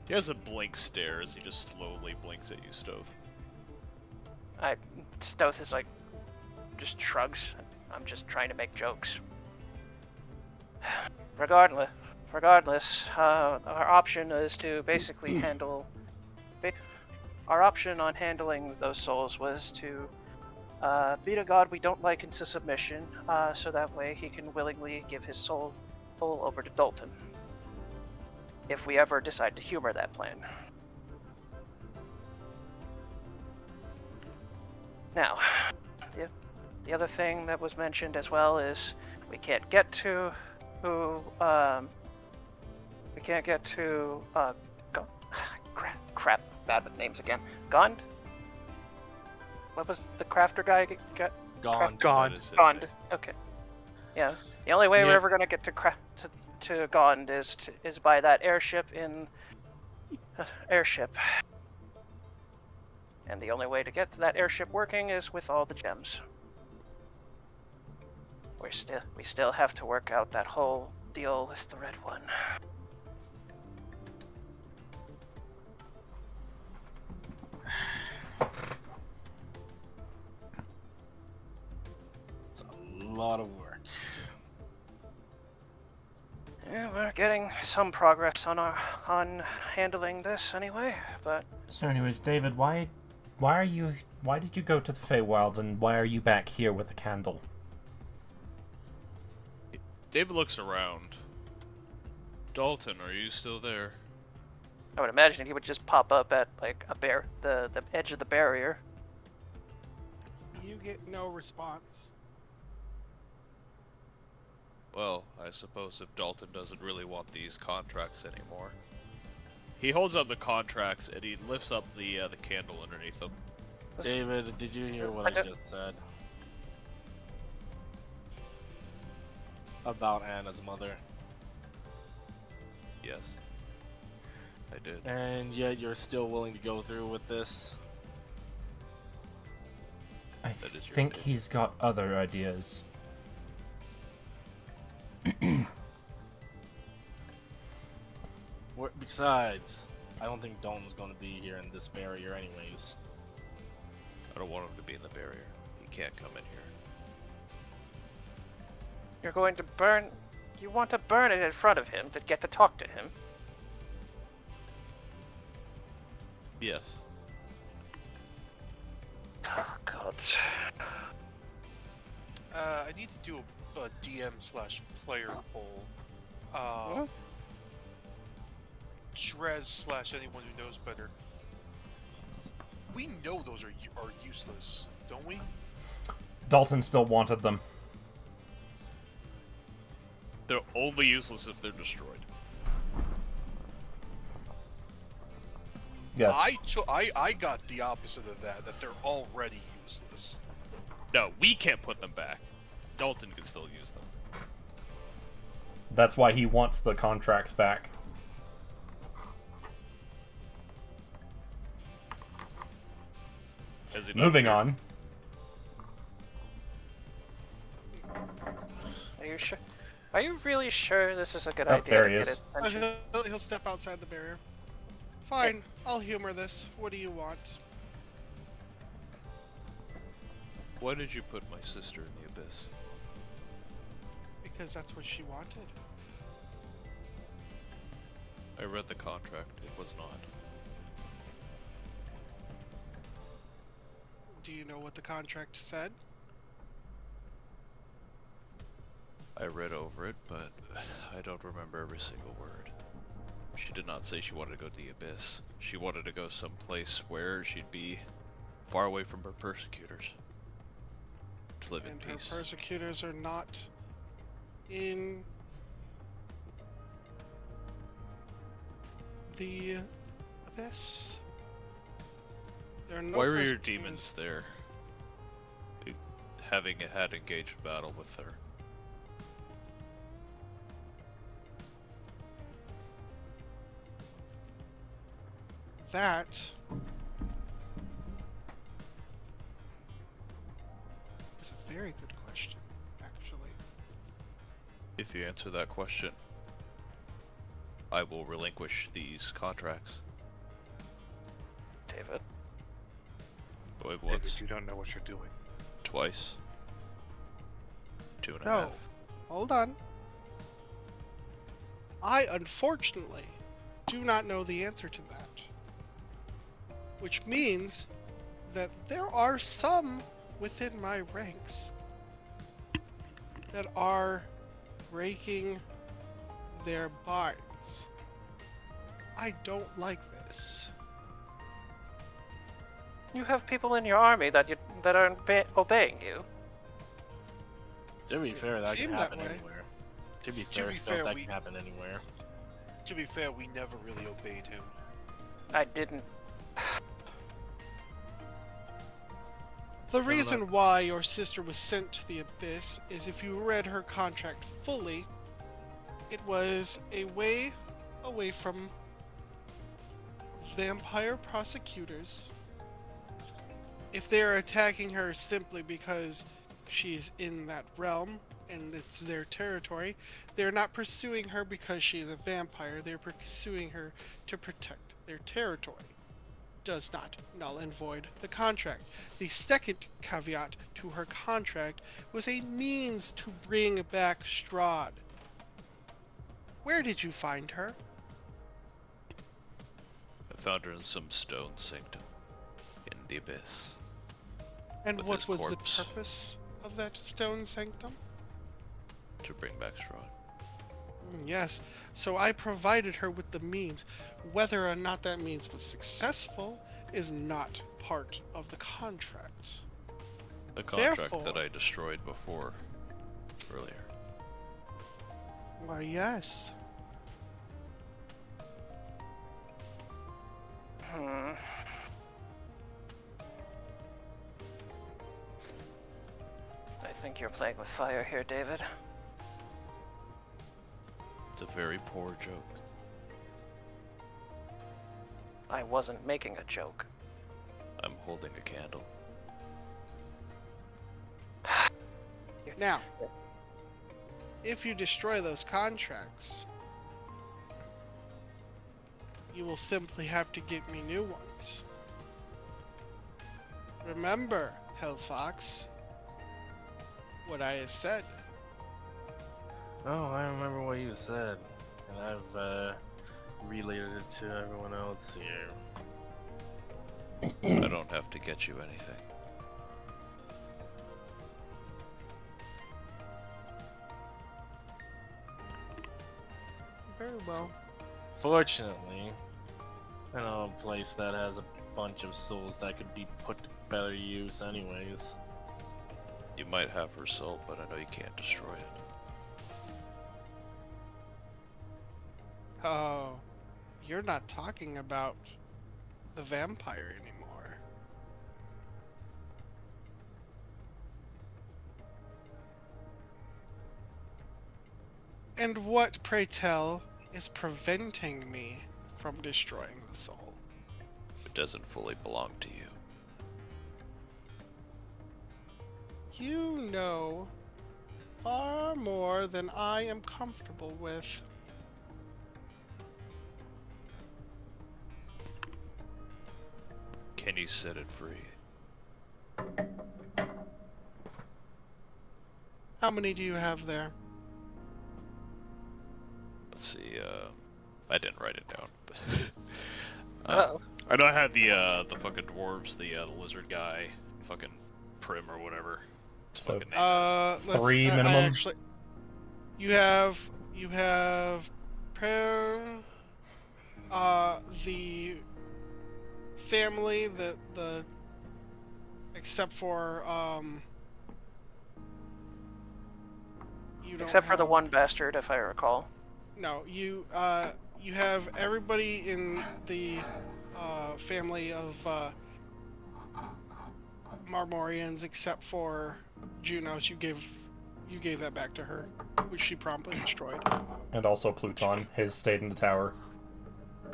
He has a blank stare as he just slowly blinks at you, Stove. Stoth is like, just shrugs. I'm just trying to make jokes. Regardless, our option is to basically handle. Our option on handling those souls was to beat a god we don't like into submission, so that way he can willingly give his soul over to Dalton. If we ever decide to humor that plan. Now, the other thing that was mentioned as well is we can't get to crap, bad with names again. Gond? What was the crafter guy got? Gone. That is his Gond. name. Okay. Yeah. The only way we're Yeah. ever gonna get to Gond is by that airship in airship. And the only way to get that airship working is with all the gems. We still have to work out that whole deal with the red one. It's a lot of work. Yeah, we're getting some progress on handling this anyway, but... So anyways, David, why did you go to the Feywilds, and why are you back here with a candle? David looks around. Dalton, are you still there? I would imagine he would just pop up at like the edge of the barrier. You get no response. Well, I suppose if Dalton doesn't really want these contracts anymore. He holds up the contracts and he lifts up the candle underneath them. David, did you hear what I just said? About Anna's mother. Yes. I did. And yet you're still willing to go through with this? I think he's got other ideas. Besides, I don't think Dalton's going to be here in this barrier anyways. I don't want him to be in the barrier. He can't come in here. You're going to burn... You want to burn it in front of him to get to talk to him? Yes. Oh, God. I need to do a DM/player poll. Trez / anyone who knows better. We know those are useless, don't we? Dalton still wanted them. They're only useless if they're destroyed. Yes. I got the opposite of that they're already useless. No, we can't put them back. Dalton can still use them. That's why he wants the contracts back. Moving on. Are you sure? Are you really sure this is a good Oh, idea? there he to is. get attention? He'll step outside the barrier. Fine, I'll humor this. What do you want? Why did you put my sister in the abyss? Because that's what she wanted. I read the contract. It was not. Do you know what the contract said? I read over it, but I don't remember every single word. She did not say she wanted to go to the abyss. She wanted to go someplace where she'd be far away from her persecutors. To live in peace. Her persecutors are not in the abyss. There are no Why were your persecutors. demons there? Having had engaged battle with her. That is a very good question, actually. If you answer that question, I will relinquish these contracts. David. Wait, once. David, you don't know what you're doing. Twice. 2.5. No. Hold on. I, unfortunately, do not know the answer to that. Which means that there are some within my ranks that are breaking their bards. I don't like this. You have people in your army that are obeying you. To be fair, that can seemed that happen way. anywhere. To be To fair, be stuff fair, that we- can happen anywhere. To be fair, we never really obeyed him. I didn't. The reason why your sister was sent to the Abyss is if you read her contract fully, it was a way away from vampire prosecutors if they're attacking her simply because she's in that realm and it's their territory, they're not pursuing her because she's a vampire. They're pursuing her to protect their territory. Does not null and void the contract. The second caveat to her contract was a means to bring back Strahd. Where did you find her? I found her in some stone sanctum in the abyss. And With what his was corpse. the purpose of that stone sanctum? To bring back Strahd. Yes, so I provided her with the means. Whether or not that means was successful is not part of the contract. The contract Therefore- that I destroyed before, earlier. Why, yes. I think you're playing with fire here, David. It's a very poor joke. I wasn't making a joke. I'm holding a candle. Now, if you destroy those contracts, you will simply have to get me new ones. Remember, Hellfox, what I have said. Oh, I remember what you said, and I've related it to everyone else here. I don't have to get you anything. Very well. Fortunately, I know a place that has a bunch of souls that could be put to better use anyways. You might have her soul, but I know you can't destroy it. Oh, you're not talking about the vampire anymore. And what, pray tell, is preventing me from destroying the soul? It doesn't fully belong to you. You know far more than I am comfortable with. Can you set it free? How many do you have there? Let's see, I didn't write it down. Uh-oh. I know I had the fucking dwarves, the lizard guy, fucking Prim or whatever. His So- fucking name. Let's, 3 I minimum? actually, you have Prim, the family, the except for you don't Except for the have- one bastard, if I recall. No, you have everybody in the family of Marmorians except for Junos. You gave that back to her, which she promptly destroyed. And also Pluton. His stayed in the tower.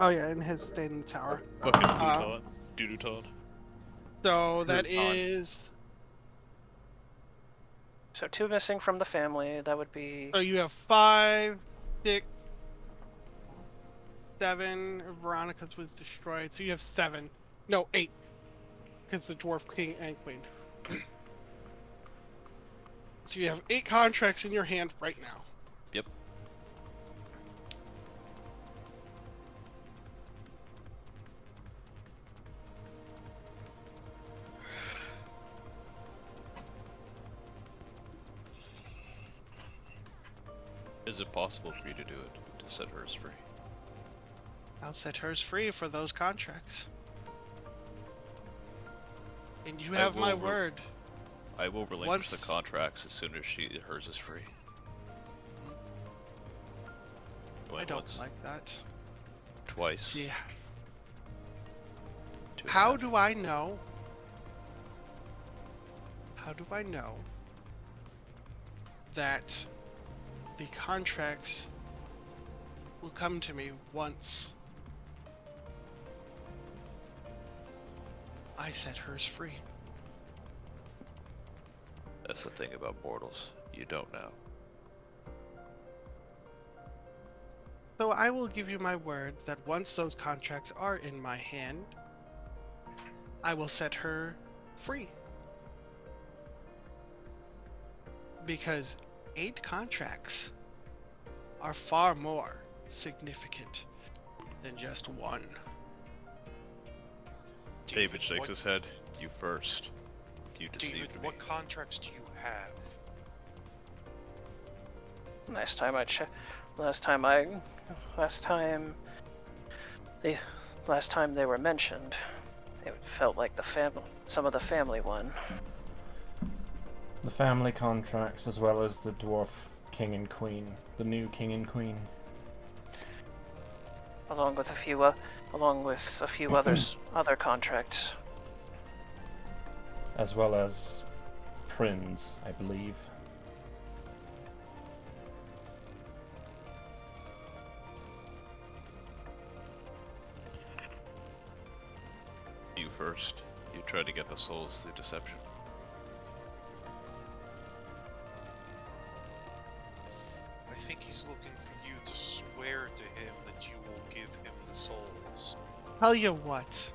Oh yeah, and his stayed in the tower. Fucking Pluton. Doodoo-ton. So that Pluton. is. So 2 missing from the family, that would be... So you have 5, 6, 7. Veronica's was destroyed, so you have 7. No, 8. Because the dwarf king and queen. So you have 8 contracts in your hand right now. Yep. Is it possible for you to do it, to set hers free? I'll set hers free for those contracts. And you I have my will word. I will relinquish Once- the contracts as soon as hers is free. I Going don't once, like that. twice. See, 2 how and a half. do I know? How do I know that the contracts will come to me once I set hers free? That's the thing about mortals. You don't know. So I will give you my word that once those contracts are in my hand, I will set her free. Because 8 contracts are far more significant than just one. David shakes his head. You first. You deceived David, me. what contracts do you have? Last time they were mentioned, it felt like some of the family one. The family contracts, as well as the dwarf king and queen, the new king and queen, along with a few other contracts. as well as Prinz, I believe. You first. You tried to get the souls through deception. I think he's looking for you to swear to him that you will give him the souls. Tell you what.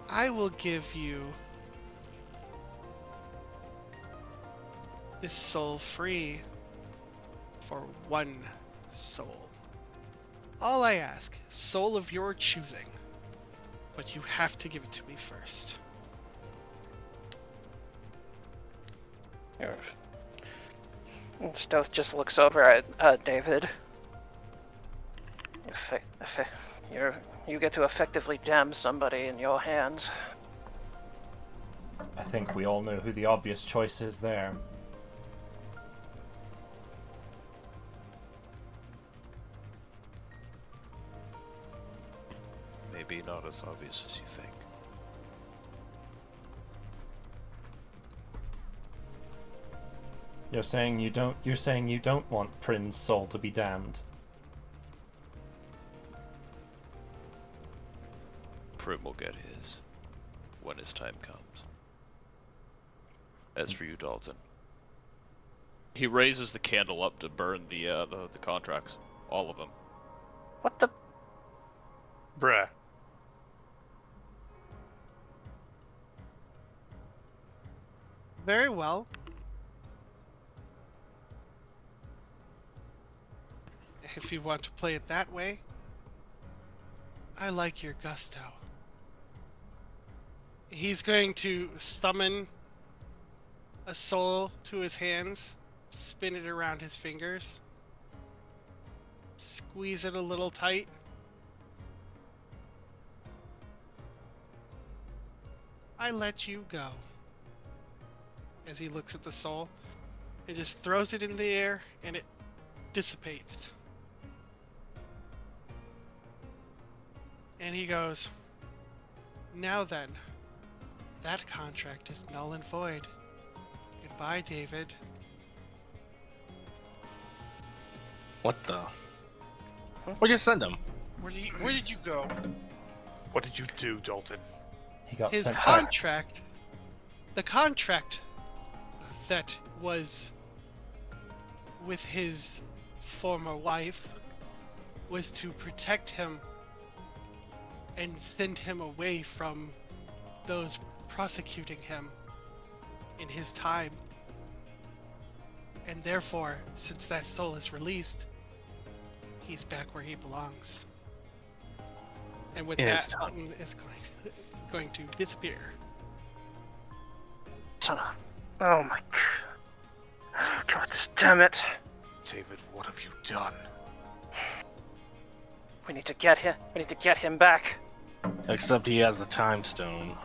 I will give you this soul free for 1 soul. All I ask, soul of your choosing. But you have to give it to me first. Stealth just looks over at David. You get to effectively damn somebody in your hands. I think we all know who the obvious choice is there. Maybe not as obvious as you think. You're saying you don't want Prin's soul to be damned. Prim will get his when his time comes. As for you, Dalton. He raises the candle up to burn the contracts, all of them. What the? Bruh. Very well. If you want to play it that way, I like your gusto. He's going to summon a soul to his hands, spin it around his fingers, squeeze it a little tight. I let you go. As he looks at the soul, and just throws it in the air, and it dissipates. And he goes, now then, that contract is null and void. Goodbye, David. What the? Where'd you send him? Where did you go? What did you do, Dalton? He got His sent contract, the contract that was with his former wife, was to protect him and send him away from those prosecuting him in his time. And therefore, since that soul is released, he's back where he belongs. And with Yes, that, Tom. it's going to disappear. Son of... Oh my... God damn it. David, what have you done? We need to get him. We need to get him back. Except he has the time stone.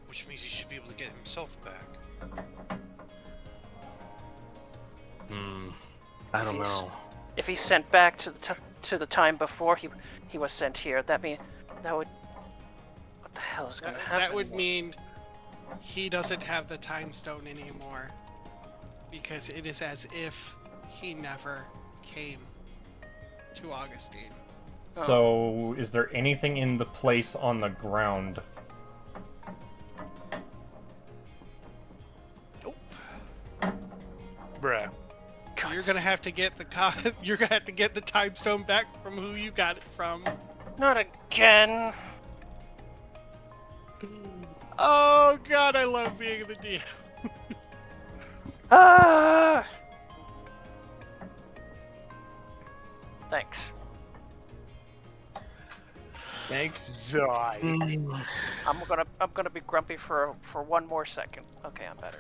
Which means he should be able to get himself back. I don't know. If he's sent back to the time before he was sent here, that would... What the hell is going to happen? That would mean he doesn't have the time stone anymore, because it is as if he never came to Augustine. So, is there anything in the place on the ground? Bruh. You're gonna have to get the you're gonna have to get the time stone back from who you got it from. Not again. Oh god, I love being the DM. Ah! Thanks. Thanks, Zod. I'm gonna be grumpy for one more second. Okay, I'm better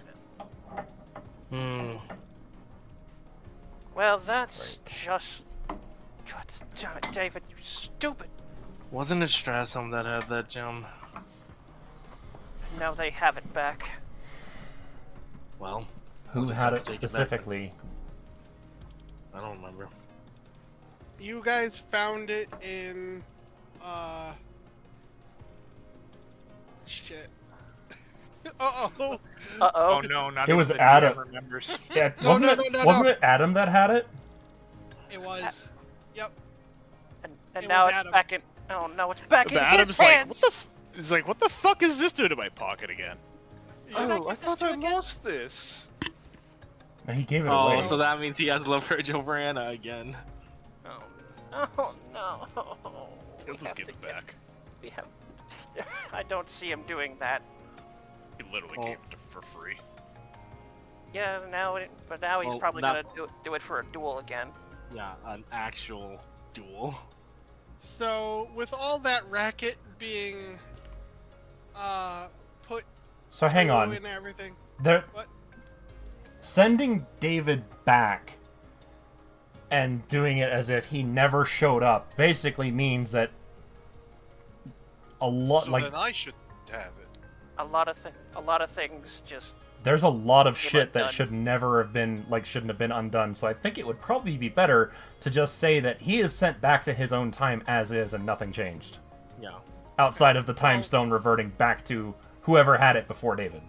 now. Well, that's just. God damn it, David, you stupid. Wasn't it Strassum that had that gem? Now they have it back. Well, Who just had have it to take it back. specifically? I don't remember. You guys found it in shit. Uh-oh. Uh-oh. Oh no, not It was even the Adam. DM remembers. Yeah, No, wasn't it Adam that had it? It was. Yep. And It now was it's Adam. back in. Oh no, it's back in Adam's his like, hands. what the? He's like, what the fuck is this doing in my pocket again? Oh, I thought I lost this. And he gave it Oh, away. so that means he has leverage over Anna again. Oh no. He'll just give it back. We have. I don't see him doing that. He literally gave it for free. Yeah, but now he's Well, probably not- gonna do it for a duel again. Yeah, an actual duel. So with all that racket being put So hang through on. and everything. There, What? sending David back and doing it as if he never showed up basically means that a lot So like then I should have it. A lot of things just. there's a lot of Get shit that undone. should never have been shouldn't have been undone. So I think it would probably be better to just say that he is sent back to his own time as is and nothing changed. Yeah. Outside of the time stone reverting back to whoever had it before David.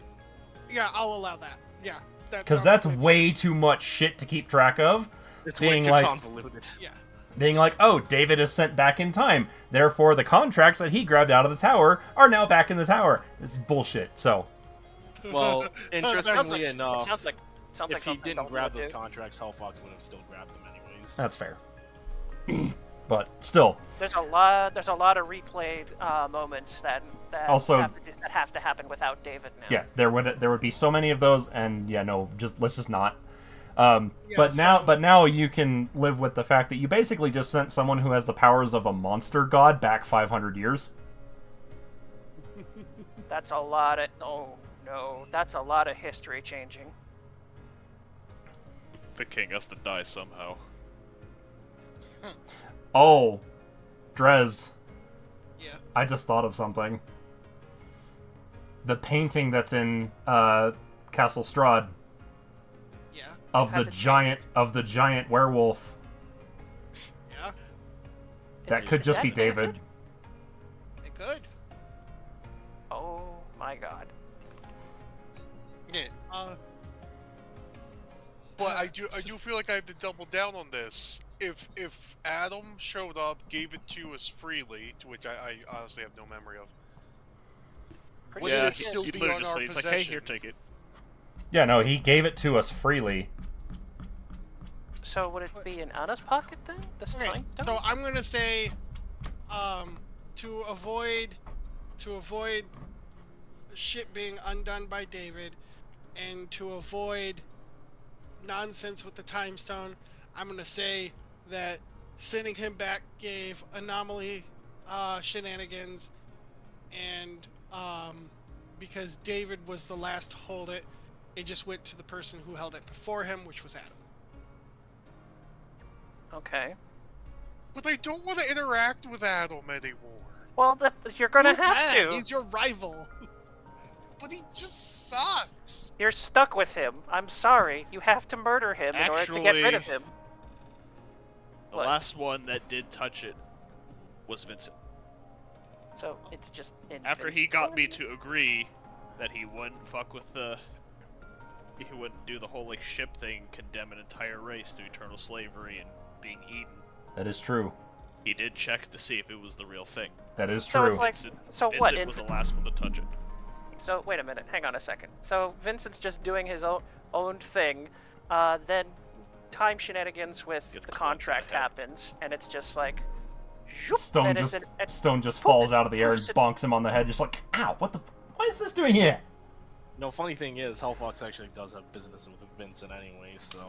Yeah, I'll allow that. Yeah. Because that's way too much shit to keep track of. It's Being way too like- convoluted. Yeah. Being like, oh, David is sent back in time. Therefore, the contracts that he grabbed out of the tower are now back in the tower. It's bullshit. So, Well, It interestingly enough, sounds like if something he didn't Dalton grab would those do. contracts, Hellfox would have still grabbed them anyways. that's fair. But still, There's a lot of replayed moments that Also- have to happen without David now. yeah, there would be so many of those, and yeah, no, let's just not. Yeah, But now you can live with the fact that you basically just sent someone who has the powers of a monster god back 500 years. That's a lot of that's a lot of history changing. The king has to die somehow. Oh, Drez. Yeah. I just thought of something. The painting that's in Castle Strahd Yeah. of Has the it giant werewolf. Yeah. That Is could just be that David. It could. Oh my god. Yeah. But I do feel like I have to double down on this. If Adam showed up, gave it to us freely, to which I honestly have no memory of, would yeah, it still he be literally on just our said, he's possession? like, hey, here, take it. Yeah, no, he gave it to us freely. So would it be in Anna's pocket then? This Okay, time? so I'm gonna say, to avoid shit being undone by David, and to avoid nonsense with the time stone, I'm gonna say that sending him back gave anomaly shenanigans, and because David was the last to hold it, it just went to the person who held it before him, which was Adam. Okay. But I don't want to interact with Adam anymore. Well, you're gonna You have can, to. He's your rival. But he just sucks. You're stuck with him. I'm sorry. You have to murder him in order to get rid of him. The What? last one that did touch it was Vincent. So it's just After he got me to agree that he wouldn't fuck with he wouldn't do the whole like ship thing, condemn an entire race to eternal slavery and being eaten. That is true. He did check to see if it was the real thing. That is So true. it's like, Vincent, so Vincent what? was the last one to touch it. So wait a minute. Hang on a second. So Vincent's just doing his own thing, then time shenanigans with Gets the clubbed in the contract head. happens, and it's just like, zoop, Stone and just it's an, Stone just falls out of the air and person- bonks him on the head, just like, ow! What the? What is this doing here? No, funny thing is, Hellfox actually does have business with Vincent anyway, so...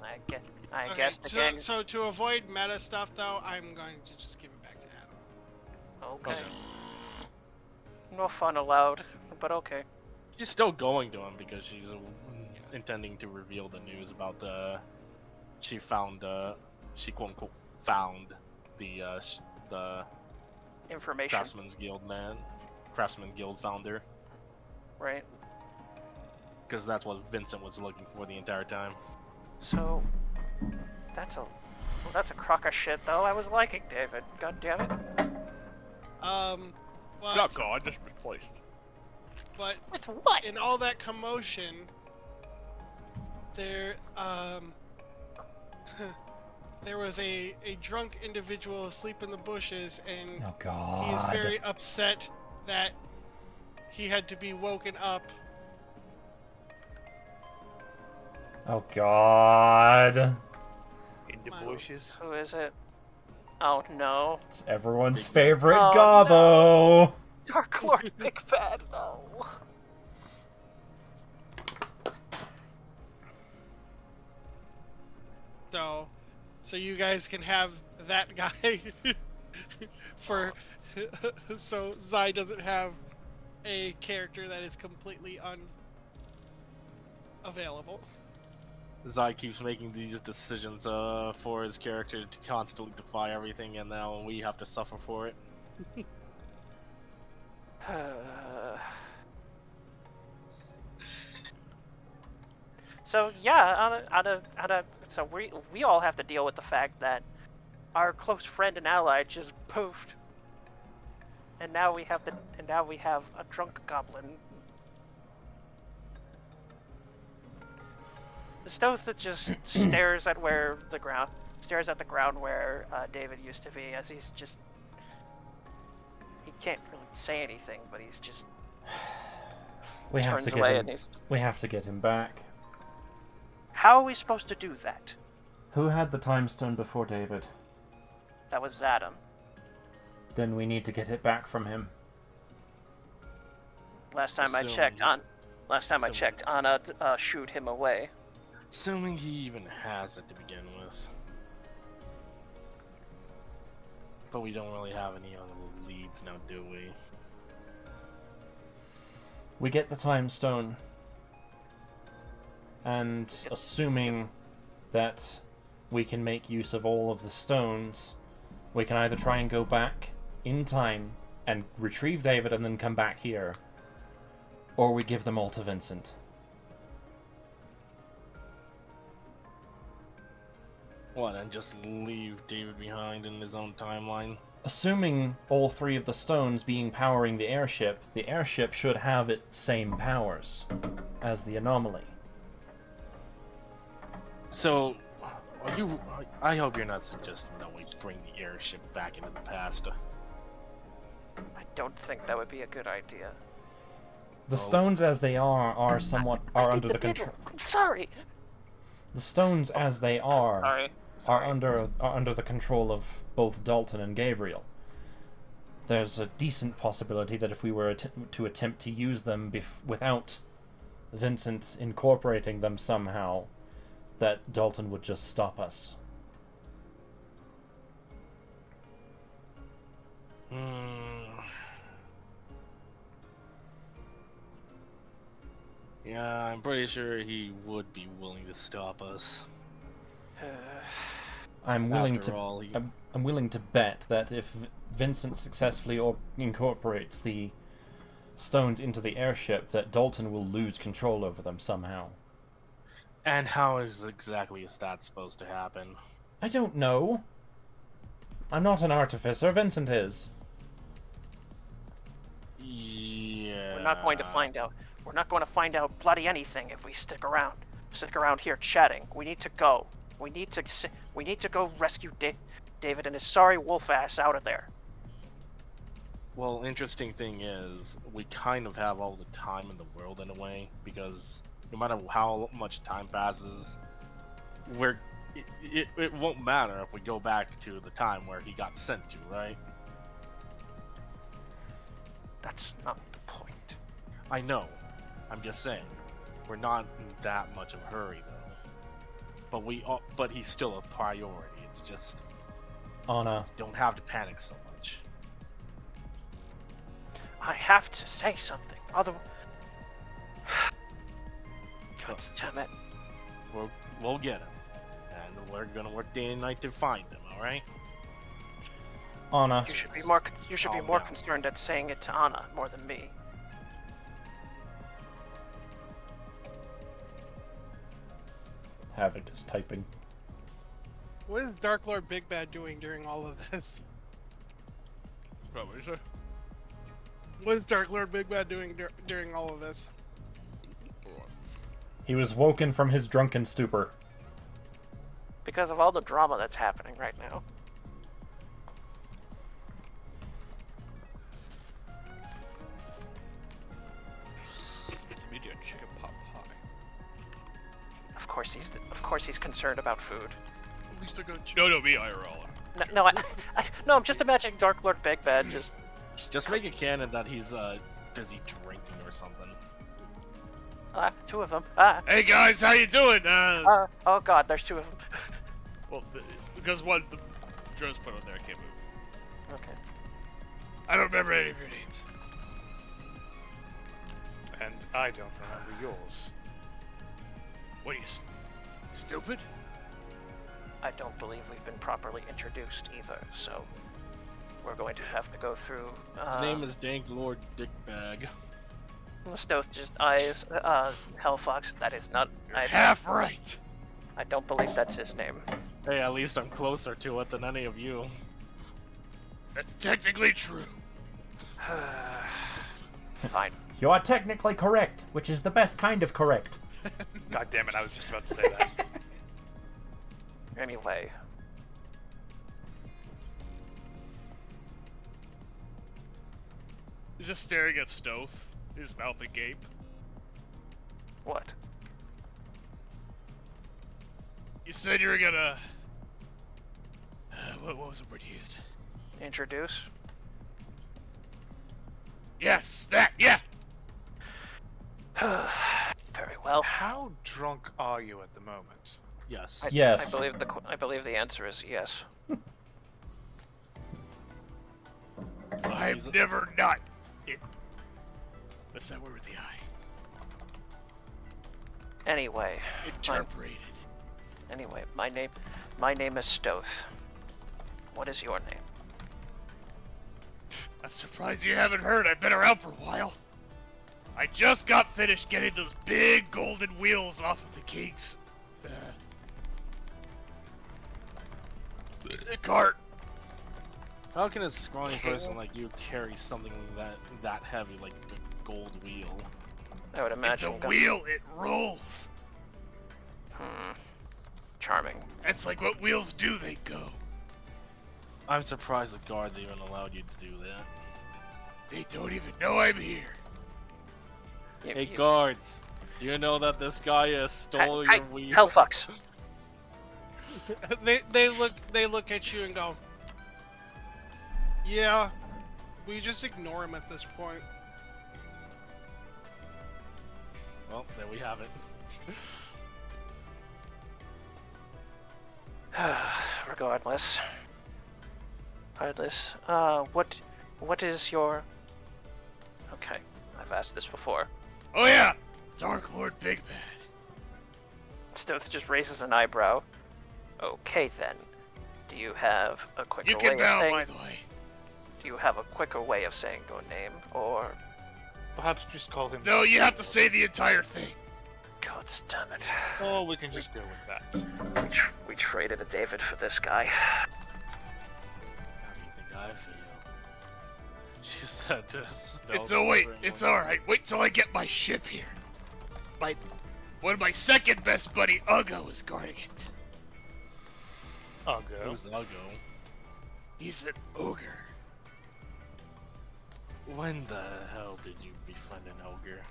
I Okay, guess the gang. so to avoid meta stuff, though, I'm going to just give it back to Adam. Okay. No fun allowed, but okay. She's still going to him because she's intending to reveal the news about she quote unquote found the Information. Craftsman Guild founder, Right. because that's what Vincent was looking for the entire time. So, that's a crock of shit, though. I was liking David. God damn it. Well, Not God, just misplaced. but With what? in all that commotion, there there was a drunk individual asleep in the bushes, and Oh he God! is very upset that he had to be woken up. Oh God! In the My- bushes. Who is it? Oh no. It's everyone's favorite Oh, Gobbo. Dark Lord Big Bad, no. So you guys can have that guy for so Zai doesn't have a character that is completely unavailable. Zai keeps making these decisions for his character to constantly defy everything, and now we have to suffer for it. So yeah, so we all have to deal with the fact that our close friend and ally just poofed, and now we have a drunk goblin. The Stoth that just stares at the ground where David used to be, as he can't really say anything, but he's just We have turns to away get and him. he's. We have to get him back. How are we supposed to do that? Who had the time stone before David? That was Adam. Then we need to get it back from him. Last time I checked, Anna shooed him away. Assuming he even has it to begin with. But we don't really have any other leads now, do we? We get the time stone. And assuming that we can make use of all of the stones, we can either try and go back in time and retrieve David and then come back here, or we give them all to Vincent. What, and just leave David behind in his own timeline? Assuming all three of the stones being powering the airship should have its same powers as the anomaly. So, I hope you're not suggesting that we bring the airship back into the past. I don't think that would be a good idea. The stones as they are under the control. I'm sorry. The stones as they are Sorry. are under the control of both Dalton and Gabriel. There's a decent possibility that if we were to attempt to use them without Vincent incorporating them somehow, that Dalton would just stop us. Yeah, I'm pretty sure he would be willing to stop us. I'm willing After to. all, he- I'm willing to bet that if Vincent successfully incorporates the stones into the airship, that Dalton will lose control over them somehow. And how exactly is that supposed to happen? I don't know. I'm not an artificer. Vincent is. Yeah. We're not going to find out. We're not going to find out bloody anything if we stick around here chatting. We need to go. We need to go rescue David and his sorry wolf ass out of there. Well, interesting thing is, we kind of have all the time in the world in a way, because no matter how much time passes, it won't matter if we go back to the time where he got sent to, right? That's not the point. I know. I'm just saying, we're not in that much of a hurry though. But he's still a priority. It's just Anna. don't have to panic so much. I have to say something. Otherwise, God damn it. We'll get him, and we're gonna work day and night to find him. All right? Anna. You should be more. You should be Calm more down. concerned at saying it to Anna more than me. Havoc is typing. What is Dark Lord Big Bad doing during all of this? What is it? What is Dark Lord Big Bad doing during all of this? He was woken from his drunken stupor. Because of all the drama that's happening right now. Immediate chicken pot pie. Of course he's concerned about food. At least I got No, me IRL. No, no, I'm just imagining Dark Lord Big Bad Just make it canon that he's busy drinking or something. two of them. Hey guys, how you doing? Oh god, there's two of them. Well, because one the drone's put on there, I can't move. Okay. I don't remember any of your names. And I don't remember yours. What are you, stupid? I don't believe we've been properly introduced either, so we're going to have to go through. His name is Dank Lord Dickbag. Stoth just eyes Hellfox. That is not. Half right. I don't believe that's his name. Hey, at least I'm closer to it than any of you. That's technically true. Fine. You are technically correct, which is the best kind of correct. God damn it, I was just about to say that. Anyway. He's just staring at Stoth, his mouth agape. What? You said you were gonna... what was the word you used? Introduce? Yes, that, yeah! Very well. How drunk are you at the moment? Yes. Yes. I believe the answer is yes. I'm never not. What's that word with the I? Anyway. Interpreted. Anyway, my name is Stoth. What is your name? I'm surprised you haven't heard. I've been around for a while. I just got finished getting those big golden wheels off of the king's cart. How can a scrawny person like you carry something that heavy, like a gold wheel? I would imagine. It's a wheel. It rolls. Charming. That's like what wheels do. They go. I'm surprised the guards even allowed you to do that. They don't even know I'm here. Hey guards, do you know that this guy stole your wheel? Hellfox. they look at you and go, yeah, we just ignore him at this point. Well, there we have it. Regardless, what is your? Okay, I've asked this before. Oh yeah, Dark Lord Big Bad. Stoth just raises an eyebrow. Okay then, do you have a quicker You way can of bow, saying? by the way. Do you have a quicker way of saying your name, or? Perhaps just call him... No, you have to say the entire thing. God damn it. Oh, we can just go with that. We traded a David for this guy. How do you think I feel? She said this. It's alright. Wait till I get my ship here. One of my second best buddy, Uggo, is guarding it. Uggo? Who's Uggo? He's an ogre. When the hell did you befriend an ogre?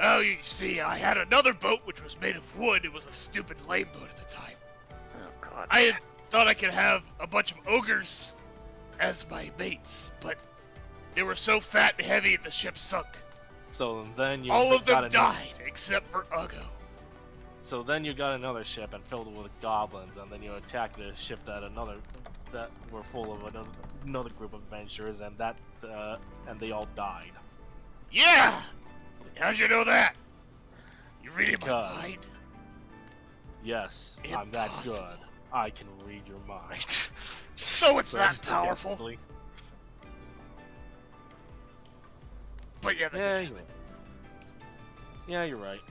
Oh, you see, I had another boat which was made of wood. It was a stupid lame boat at the time. Oh god. I had thought I could have a bunch of ogres as my mates, but they were so fat and heavy the ship sunk. So then you All of them got died except for Ugo. So then you got another ship and filled it with goblins, and then you attacked the ship that were full of another group of adventurers, and and they all died. Yeah! How'd you know that? You reading my Because- mind? Yes, I'm that good. Impossible. I can read your mind. So it's that Sarcastically. powerful. But yeah, that's Yeah, you're right.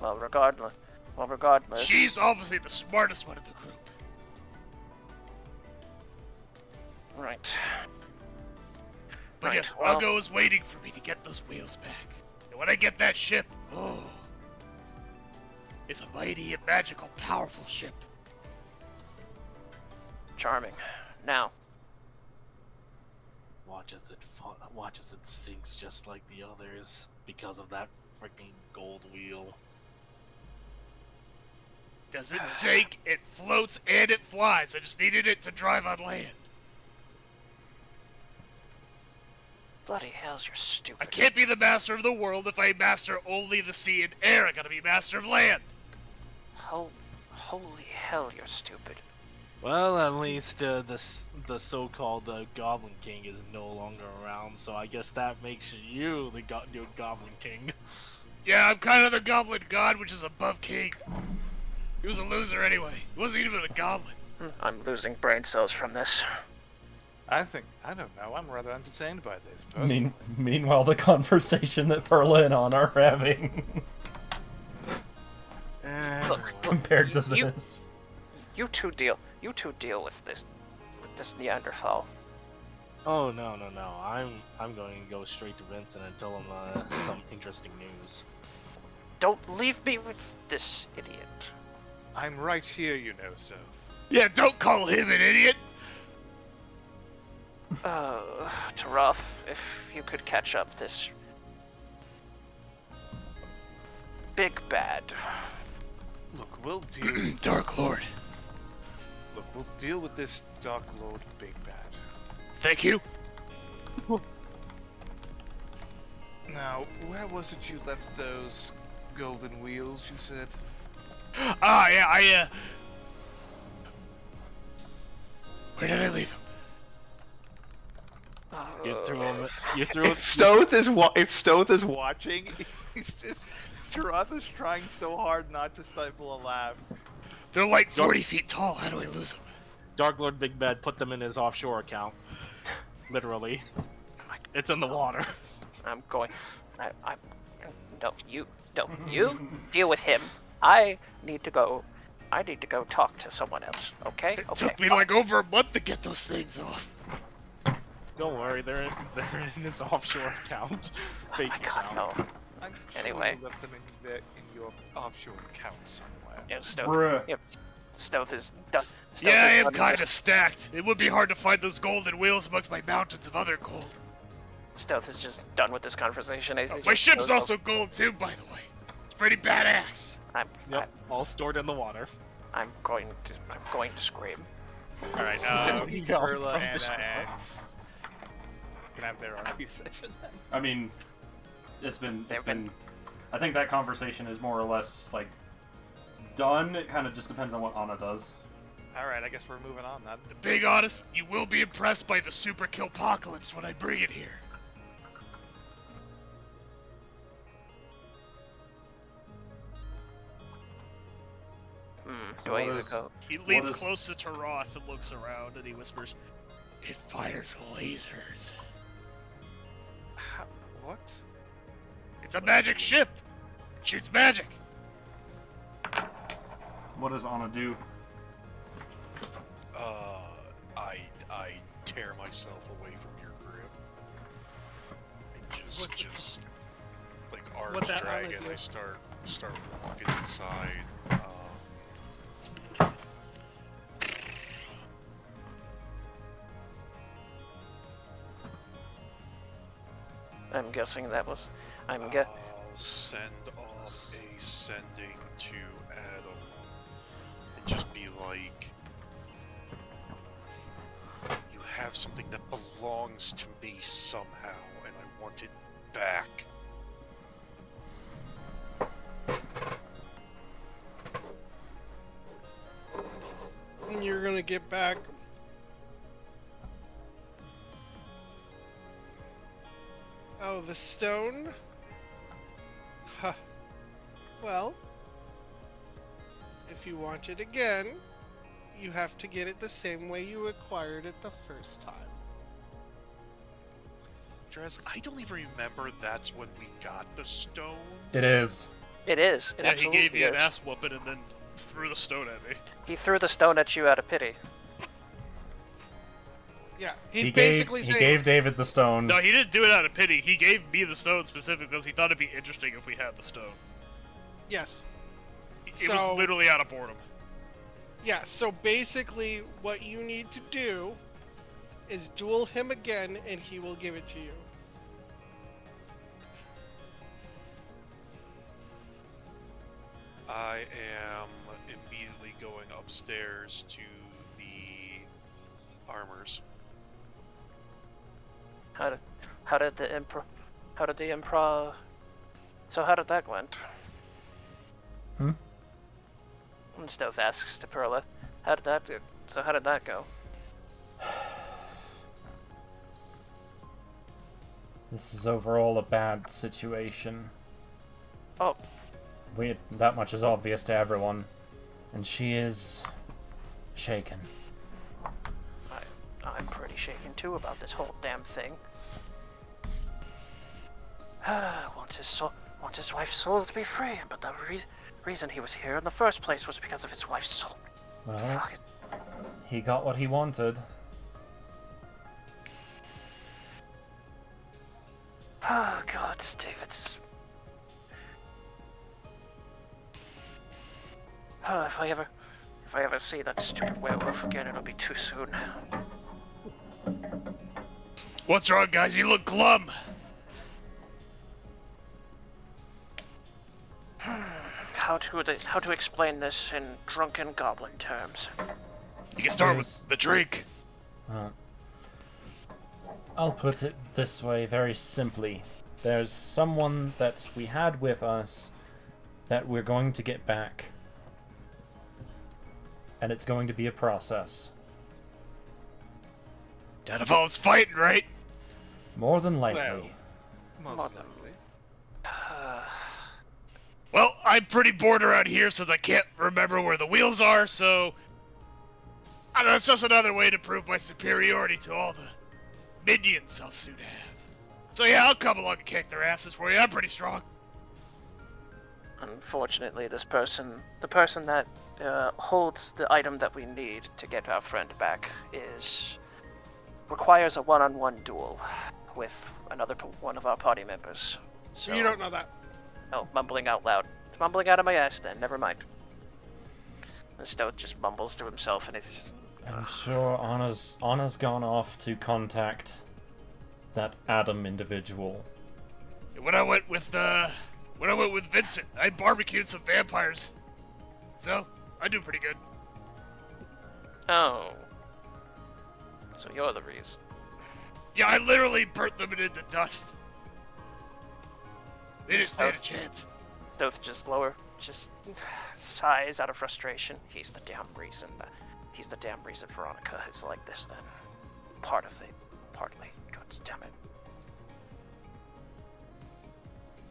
Well, regardless. She's obviously the smartest one of the group. Right. But Right, yes, well- Ugo is waiting for me to get those wheels back. And when I get that ship, it's a mighty and magical, powerful ship. Charming. Now, Watch as it sinks just like the others because of that freaking gold wheel. Does it sink, it floats, and it flies. I just needed it to drive on land. bloody hells, you're stupid. I can't be the master of the world if I master only the sea and air. I gotta be master of land. Holy hell, you're stupid. Well, at least the so-called Goblin King is no longer around, so I guess that makes you the new Goblin King. Yeah, I'm kind of the goblin god, which is above king. He was a loser anyway. He wasn't even a goblin. I'm losing brain cells from this. I don't know, I'm rather entertained by this, personally. Meanwhile, the conversation that Perla and On are having Look, compared to you- this. You two deal with this Neanderthal. Oh no. I'm going to go straight to Vincent and tell him some interesting news. Don't leave me with this idiot. I'm right here, you know, Stoth. Yeah, don't call him an idiot. Taroth, if you could catch up this big bad. Look, we'll deal. Dark Lord. Look, we'll deal with this Dark Lord Big Bad. Thank you. Now, where was it you left those golden wheels, you said? Ah, yeah, where did I leave him? You threw him. If Stoth is watching, he's just Taroth is trying so hard not to stifle a laugh. They're like 40 feet tall. How do I lose them? Dark Lord Big Bad put them in his offshore account. Literally. It's in the water. I'm going. You deal with him. I need to go talk to someone else. Okay? It Okay. took me like over a month to get those things off. Don't worry, they're in his offshore account. Oh Fake my God, account. no. I'm Anyway. sure you left them in your offshore account somewhere. Yeah, Stoth. Bruh. Yep. Stoth is done. Stoth Yeah, I is am done with kind this- of stacked. It would be hard to find those golden wheels amongst my mountains of other gold. Stoth is just done with this conversation. He's My just ship's goes, also gold too, by the way. It's pretty badass. Yep, all stored in the water. I'm going to scream. Alright, There you go, Perla, from the Anna, shore. and... Can have their RP session. I mean, it's been. They've been- I think that conversation is more or less like done. It kind of just depends on what Anna does. Alright, I guess we're moving on then. To be honest, you will be impressed by the super killpocalypse when I bring it here. So Do I what even is- go? He leans is- close to Taroth and looks around and he whispers, "It fires lasers. What? It's a magic ship. It shoots magic." What does Anna do? I tear myself away from your grip and just like arms What that drag Anna and do? I start walking inside. I'm guessing that was. I'm get. I'll send off a sending to Adam and just be like, you have something that belongs to me somehow, and I want it back. And you're gonna get back. Oh, the stone? Huh. Well, if you want it again, you have to get it the same way you acquired it the first time. Drez, I don't even remember that's when we got the stone. It is. It is. It Yeah, he absolutely gave you an is. ass whooping and then threw the stone at me. He threw the stone at you out of pity. Yeah, he's He basically gave, saying. he gave David the stone. No, he didn't do it out of pity. He gave me the stone specifically because he thought it'd be interesting if we had the stone. Yes. It So- was literally out of boredom. Yeah, so basically, what you need to do is duel him again, and he will give it to you. I am immediately going upstairs to the armors. How did the improv? So how did that went? Hmm? And Stove asks to Perla, how did that go? So how did that go? This is overall a bad situation. Oh, That much is obvious to everyone. And she is shaken. I'm pretty shaken too about this whole damn thing. Want his wife's soul to be free, but the reason he was here in the first place was because of his wife's soul. Well, Fucking he got what he wanted. oh God, David's. If I ever see that stupid werewolf again, it'll be too soon. What's wrong, guys? You look glum. How to explain this in drunken goblin terms? You can start with the drink. I'll put it this way very simply. There's someone that we had with us that we're going to get back. And it's going to be a process. That involves fighting, right? More than likely. Most Mother- likely. Well, I'm pretty bored around here since I can't remember where the wheels are, so... I don't know, it's just another way to prove my superiority to all the minions I'll soon have. So yeah, I'll come along and kick their asses for you. I'm pretty strong. Unfortunately, the person that holds the item that we need to get our friend back requires a one-on-one duel with one of our party members. So You don't know that. Oh, mumbling out loud. It's mumbling out of my ass then, never mind. The Stoat just mumbles to himself and it's just... I'm sure Anna's gone off to contact that Adam individual. When I went with Vincent, I barbecued some vampires. So, I do pretty good. Oh. So you're the reason. Yeah, I literally burnt them into dust. They didn't stand a chance. Stoat just sighs out of frustration. He's the damn reason Veronica is like this then. Partly. God damn it.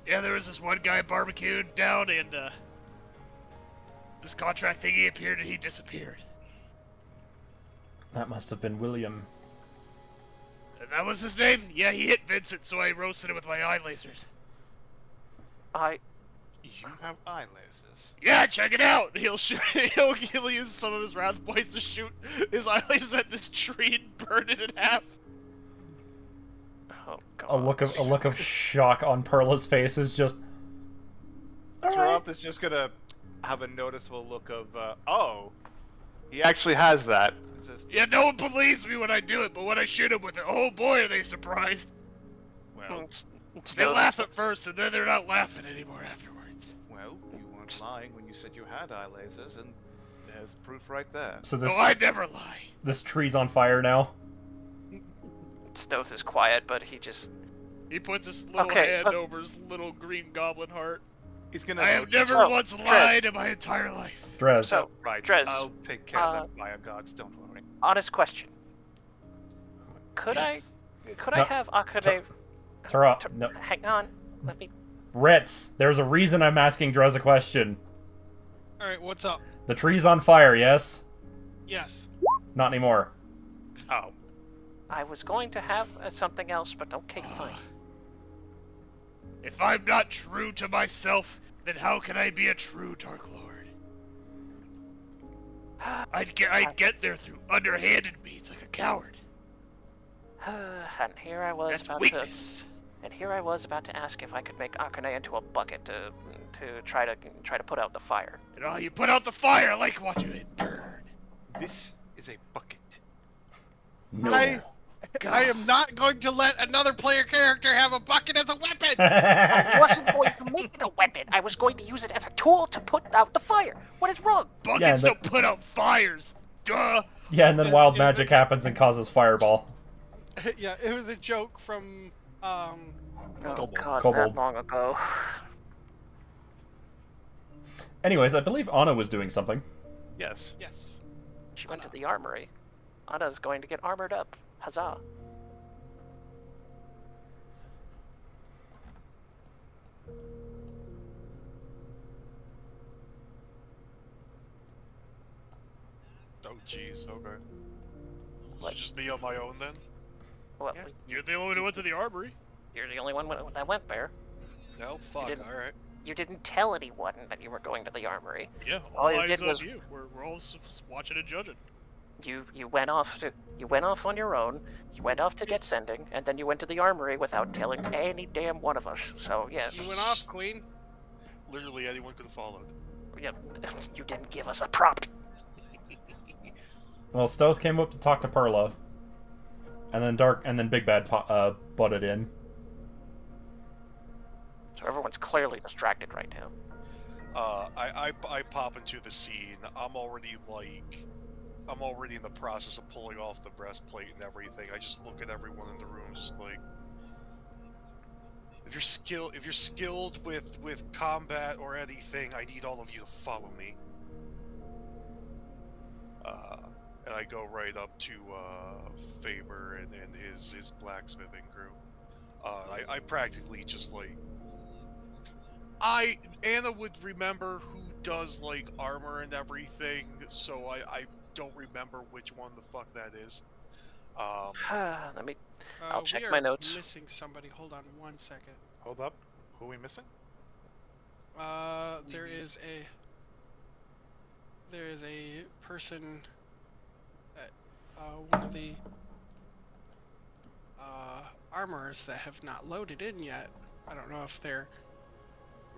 Yeah, there was this one guy barbecued down and this contract thingy appeared and he disappeared. That must have been William. And that was his name? Yeah, he hit Vincent, so I roasted him with my eye lasers. You have eye lasers. Yeah, check it out! He'll shoot. He'll use some of his wrath points to shoot his eye lasers at this tree and burn it in half. Oh God. A look of shock on Perla's face is just. Giraffe is just gonna have a noticeable look of, oh, he actually has that. It's just, Yeah, no one believes me when I do it, but when I shoot him with it, oh boy, are they surprised. Well, They laugh at first, and then they're not laughing anymore afterwards. Well, you weren't lying when you said you had eye lasers, and there's proof right there. So No, I never lie. this tree's on fire now. Stoth is quiet, but he just... He puts his little hand over his little green goblin heart. He's gonna. I have never once lied in my entire life. Drez. So, Right, Drez, I'll take care of that, fire gods. Don't worry. honest question. Could I have Akane... Tara, no. Hang on. Let me... Ritz, there's a reason I'm asking Drez a question. Alright, what's up? The tree's on fire, yes? Yes. Not anymore. Oh. I was going to have something else, but okay, fine. If I'm not true to myself, then how can I be a true Dark Lord? I'd get there through underhanded means like a coward. And here I was That's about weakness. to... And here I was about to ask if I could make Akane into a bucket to try to put out the fire. And you put out the fire, I like watching it burn. This is a bucket. No. I am not going to let another player character have a bucket as a weapon! I wasn't going to make it a weapon. I was going to use it as a tool to put out the fire. What is wrong? Buckets don't put out fires. Duh. Yeah, and then wild magic happens and causes fireball. Yeah, it was a joke from, Oh god, Kobold. that long ago. Anyways, I believe Anna was doing something. Yes. Yes. She went to the armory. Anna's going to get armored up. Huzzah. Oh, jeez, okay. What? So just me on my own then? Well, Yeah, you're the only one who went to the armory. you're the only one that went there. No? Fuck, didn't- alright. You didn't tell anyone that you were going to the armory. Yeah, All you eyes did on was you. We're all watching and judging. you went off on your own. You went off to get sending, and then you went to the armory without telling any damn one of us. So yeah, You went off, Queen. Literally anyone could have followed. yeah, you didn't give us a prompt. Well, Stoth came up to talk to Perla, and then Big Bad butted in. So everyone's clearly distracted right now. I pop into the scene. I'm already in the process of pulling off the breastplate and everything. I just look at everyone in the room, just like, if you're skilled with combat or anything, I need all of you to follow me. And I go right up to Faber and his blacksmithing crew. I practically just like, Anna would remember who does like armor and everything, so I don't remember which one the fuck that is. Let me. I'll check we my are notes. Missing somebody. Hold on 1 second. Hold up. Who are we missing? There is a person that one of the armorers that have not loaded in yet. I don't know if they're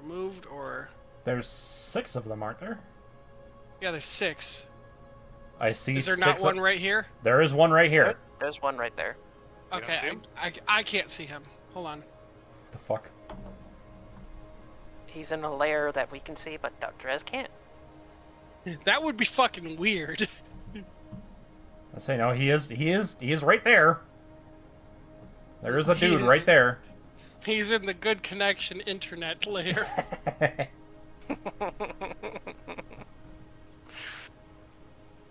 removed or... There's 6 of them, aren't there? Yeah, there's 6. I see. Is there 6 not one right here? There is one right here. There's one right there. Okay, I can't see him. Hold on. The fuck? He's in a layer that we can see, but Dr. can't. That would be fucking weird. I say no. He is right there. There is a dude right there. He's in the good connection internet layer.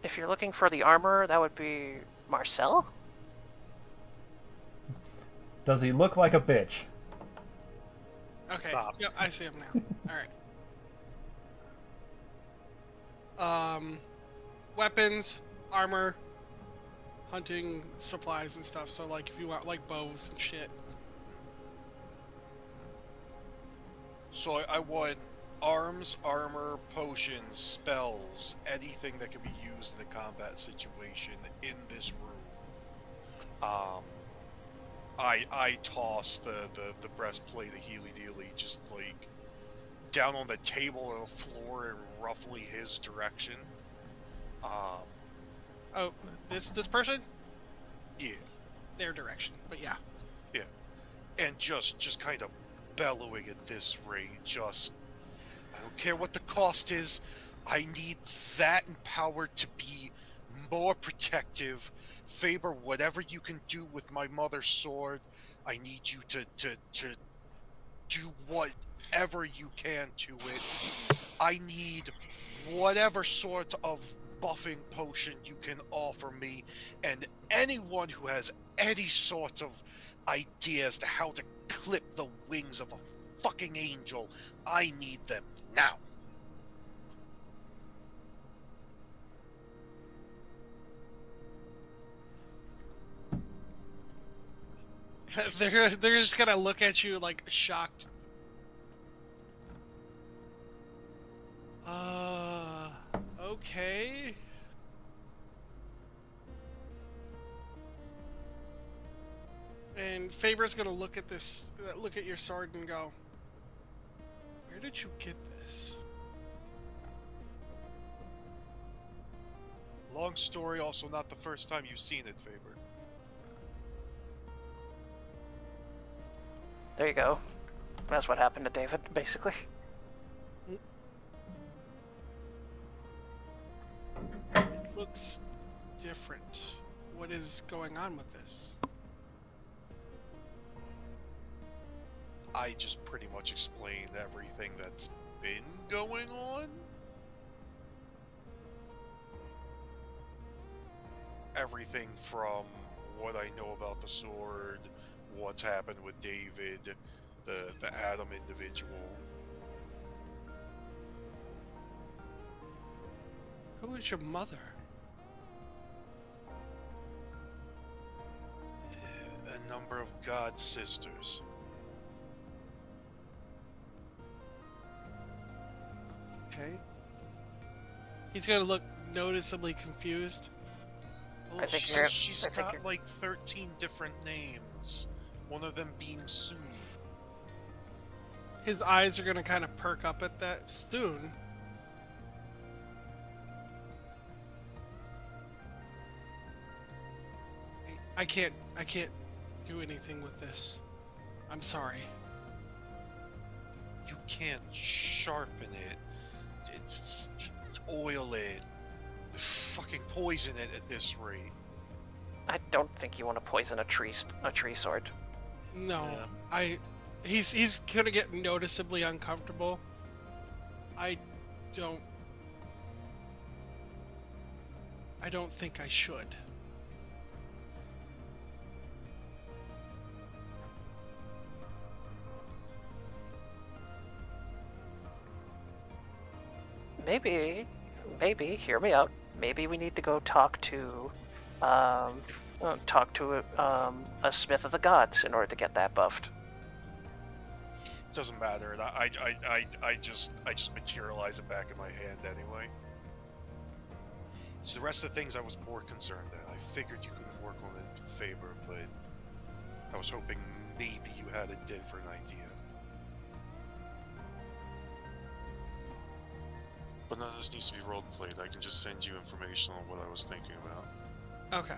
If you're looking for the armorer, that would be Marcel? Does he look like a bitch? Okay. Stop. Yep, I see him now. All right. Weapons, armor, hunting supplies and stuff. So like, if you want like bows and shit. So I want arms, armor, potions, spells, anything that can be used in a combat situation in this room. I toss the breastplate of Healy Dealy just like down on the table or the floor in roughly his direction. Oh, this person? Yeah. Their direction, but yeah. Yeah. and just kind of bellowing at this rate. I don't care what the cost is. I need that empowered to be more protective. Faber, whatever you can do with my mother's sword, I need you to do whatever you can to it. I need whatever sort of buffing potion you can offer me, and anyone who has any sort of idea as to how to clip the wings of a fucking angel, I need them now. they're just gonna look at you like shocked. Okay. And Faber's gonna look at your sword and go, "Where did you get this?" Long story, also not the first time you've seen it, Faber. There you go. That's what happened to David, basically. It looks different. What is going on with this? I just pretty much explained everything that's been going on. Everything from what I know about the sword, what's happened with David, the Adam individual. Who is your mother? A number of god sisters. Okay. He's gonna look noticeably confused. Oh, I think she's got you're- like 13 different names. One of them being Sue. His eyes are gonna kind of perk up at that soon. I can't do anything with this. I'm sorry. You can't sharpen it. It's oil it. Fucking poison it at this rate. I don't think you want to poison a tree sword. No, Yeah. He's gonna get noticeably uncomfortable. I don't think I should. Maybe, hear me out. Maybe we need to go talk to a smith of the gods in order to get that buffed. Doesn't matter. I just materialize it back in my hand anyway. It's the rest of the things I was more concerned at. I figured you couldn't work on it in Faber, but I was hoping maybe you had a different idea. But none of this needs to be role-played. I can just send you information on what I was thinking about. Okay.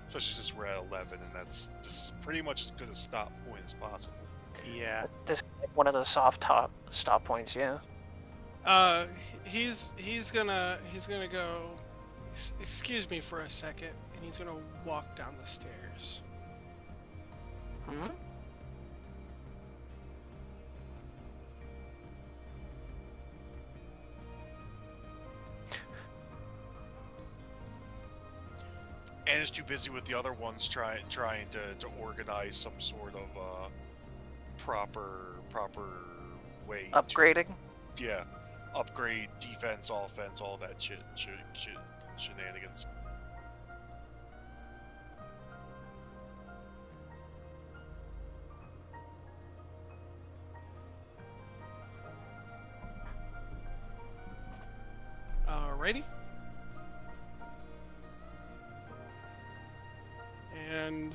Especially since we're at 11, and this is pretty much as good a stop point as possible. Yeah. This is one of the stop points, yeah. He's gonna go. Excuse me for a second, and he's gonna walk down the stairs. Hmm? And is too busy with the other ones trying to organize some sort of proper way Upgrading? to upgrade defense, offense, all that shenanigans. Alrighty. And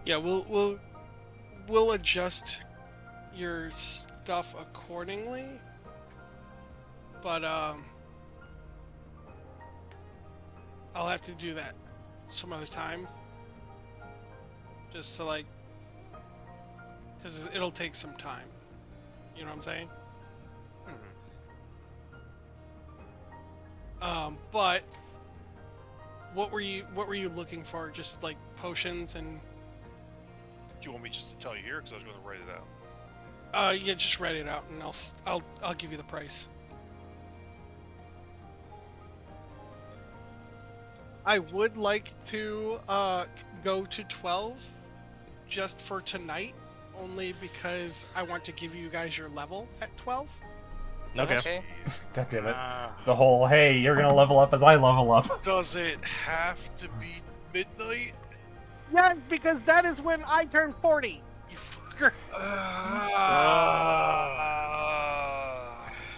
yeah, we'll adjust your stuff accordingly. But I'll have to do that some other time. Just to like, because it'll take some time. You know what I'm saying? But what were you looking for? Just like potions and. Do you want me just to tell you here? Because I was going to write it out. Yeah, just write it out, and I'll give you the price. I would like to go to 12, just for tonight, only because I want to give you guys your level at 12. Okay. God damn it. The whole, hey, you're gonna level up as I level up. Does it have to be midnight? Yes, because that is when I turn 40. You fucker.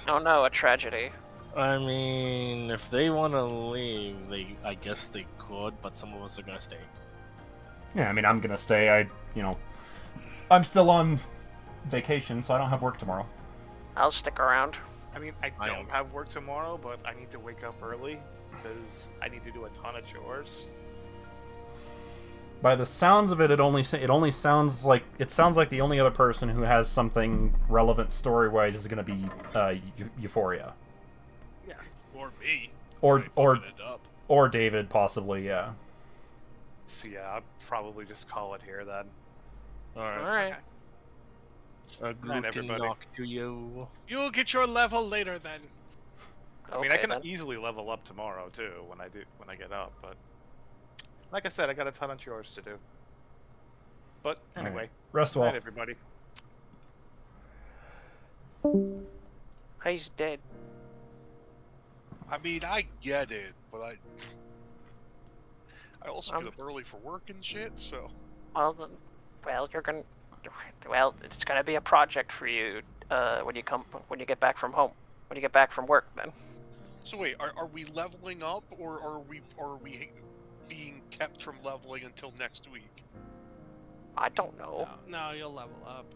Oh no, a tragedy. I mean, if they want to leave, I guess they could, but some of us are gonna stay. Yeah, I mean, I'm gonna stay. I'm still on vacation, so I don't have work tomorrow. I'll stick around. I mean, I don't have work tomorrow, but I need to wake up early because I need to do a ton of chores. By the sounds of it, it only sounds like the only other person who has something relevant story-wise is going to be Euphoria. Yeah. Or me. Or David, possibly. Yeah. So yeah, I'll probably just call it here then. Alright. A group can knock to you. You'll get your level later then. I mean, I can easily level up tomorrow too when I get up, but like I said, I got a ton of chores to do. But anyway, right. Rest well, everybody. He's dead. I mean, I get it, but I also get up early for work and shit, so. Well, it's gonna be a project for you when you get back from home, when you get back from work, then. So wait, are we leveling up, or are we being kept from leveling until next week? I don't know. No, you'll level up.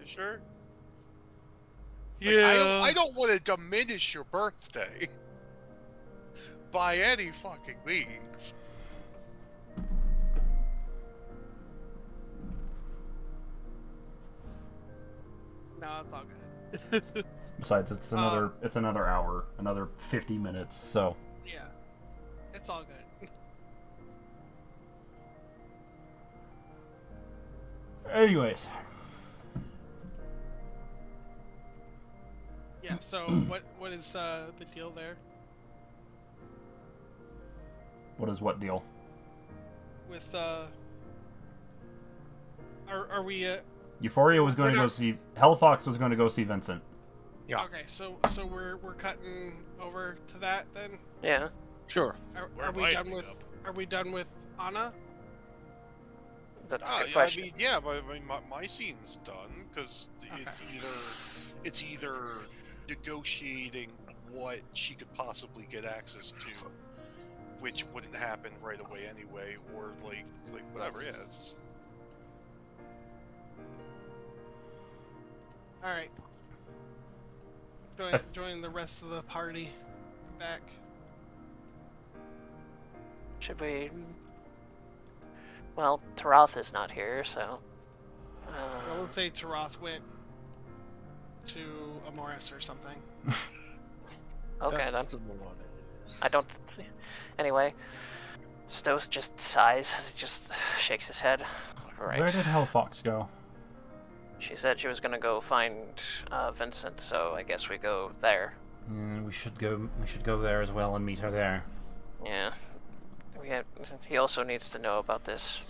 You sure? Yeah. I don't want to diminish your birthday by any fucking means. No, it's all good. Besides, it's another hour, another 50 minutes. So. Yeah, it's all good. Anyways. Yeah. So what is the deal there? What is what deal? With are we Euphoria was going to go see Hellfox was going to go see Vincent. Yeah. Okay, so we're cutting over to that then. Yeah. Sure. Are we done with Anna? That's a good I question. mean, yeah, my scene's done because it's either negotiating what she could possibly get access to, which wouldn't happen right away anyway, or like whatever. Yeah. All right. Join the rest of the party back. Should we? Well, Taroth is not here, so. Well, let's say Taroth went to Amoris or something. Okay, then. I don't. Anyway, Stowe just sighs, just shakes his head. Right. Where did Hellfox go? She said she was gonna go find Vincent, so I guess we go there. We should go there as well and meet her there. Yeah. He also needs to know about this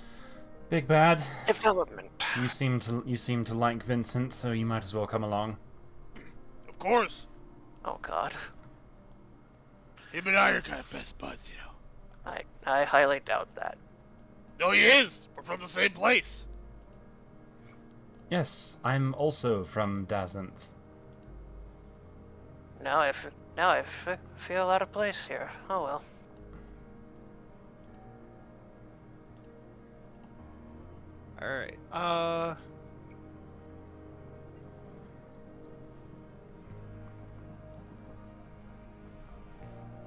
Big Bad. development. You seem to like Vincent, so you might as well come along. Of course. Oh God. Him and I are kind of best buds, you know. I highly doubt that. No, he is. We're from the same place. Yes, I'm also from Dazant. Now I feel out of place here. Oh well. Alright.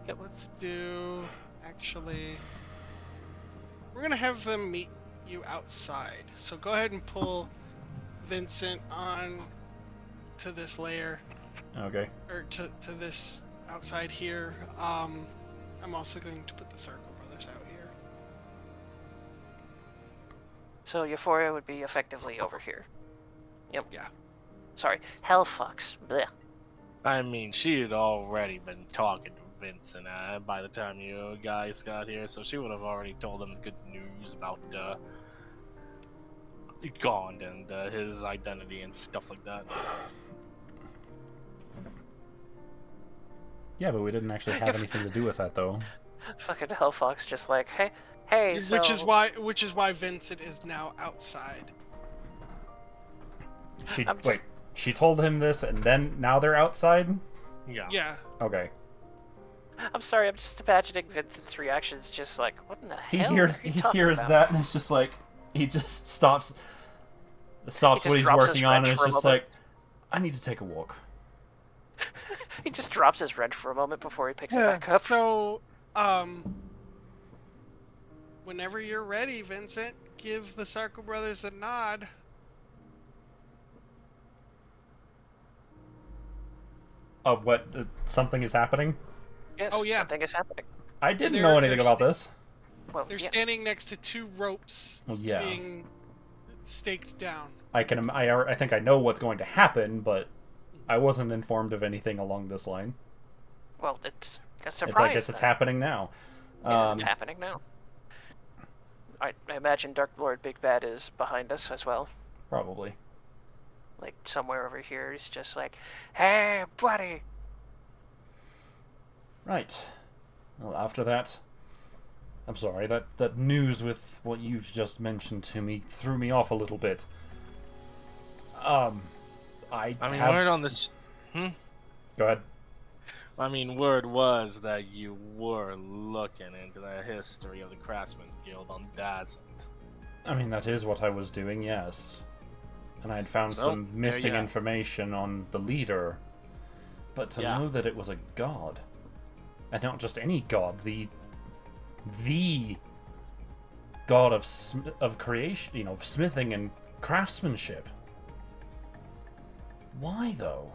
Let's do Actually, we're gonna have them meet you outside. So go ahead and pull Vincent on to this layer. Okay. Or to this outside here. I'm also going to put the Circle Brothers out here. So Euphoria would be effectively over here. Yep. Yeah. Sorry. Hellfox. Blech. I mean, she had already been talking to Vincent by the time you guys got here, so she would have already told him the good news about Gond and his identity and stuff like that. Yeah, but we didn't actually have anything to do with that, though. Fucking Hellfox just like, hey, so... Which is why Vincent is now outside. She told him this, and then now they're outside? Yeah. Yeah. Okay. I'm sorry, I'm just imagining Vincent's reactions just like, what in the He hell hears are you talking hears about? that, and it's just like, he just stops what he's working on, and it's just like, I need to take a walk. He just drops his wrench for a moment before he picks it back up. So, whenever you're ready, Vincent, give the Circle Brothers a nod. Of what? Something is happening? Yes, something is happening. I didn't know anything about this. Well, They're standing next to two ropes Yeah. being staked down. I think I know what's going to happen, but I wasn't informed of anything along this line. Well, it's a surprise. It's like it's happening now. Yeah, it's happening now. I imagine Dark Lord Big Bad is behind us as well. Probably. Like somewhere over here, he's just like, "Hey, buddy." Right. Well, after that, I'm sorry, that news with what you've just mentioned to me threw me off a little bit. Word on this. Go ahead. I mean, word was that you were looking into the history of the Craftsman Guild on Dazzled. I mean, that is what I was doing, yes. And I had found some missing information on the leader. But to know that it was a god, and not just any god, the god of creation, of smithing and craftsmanship. Why, though?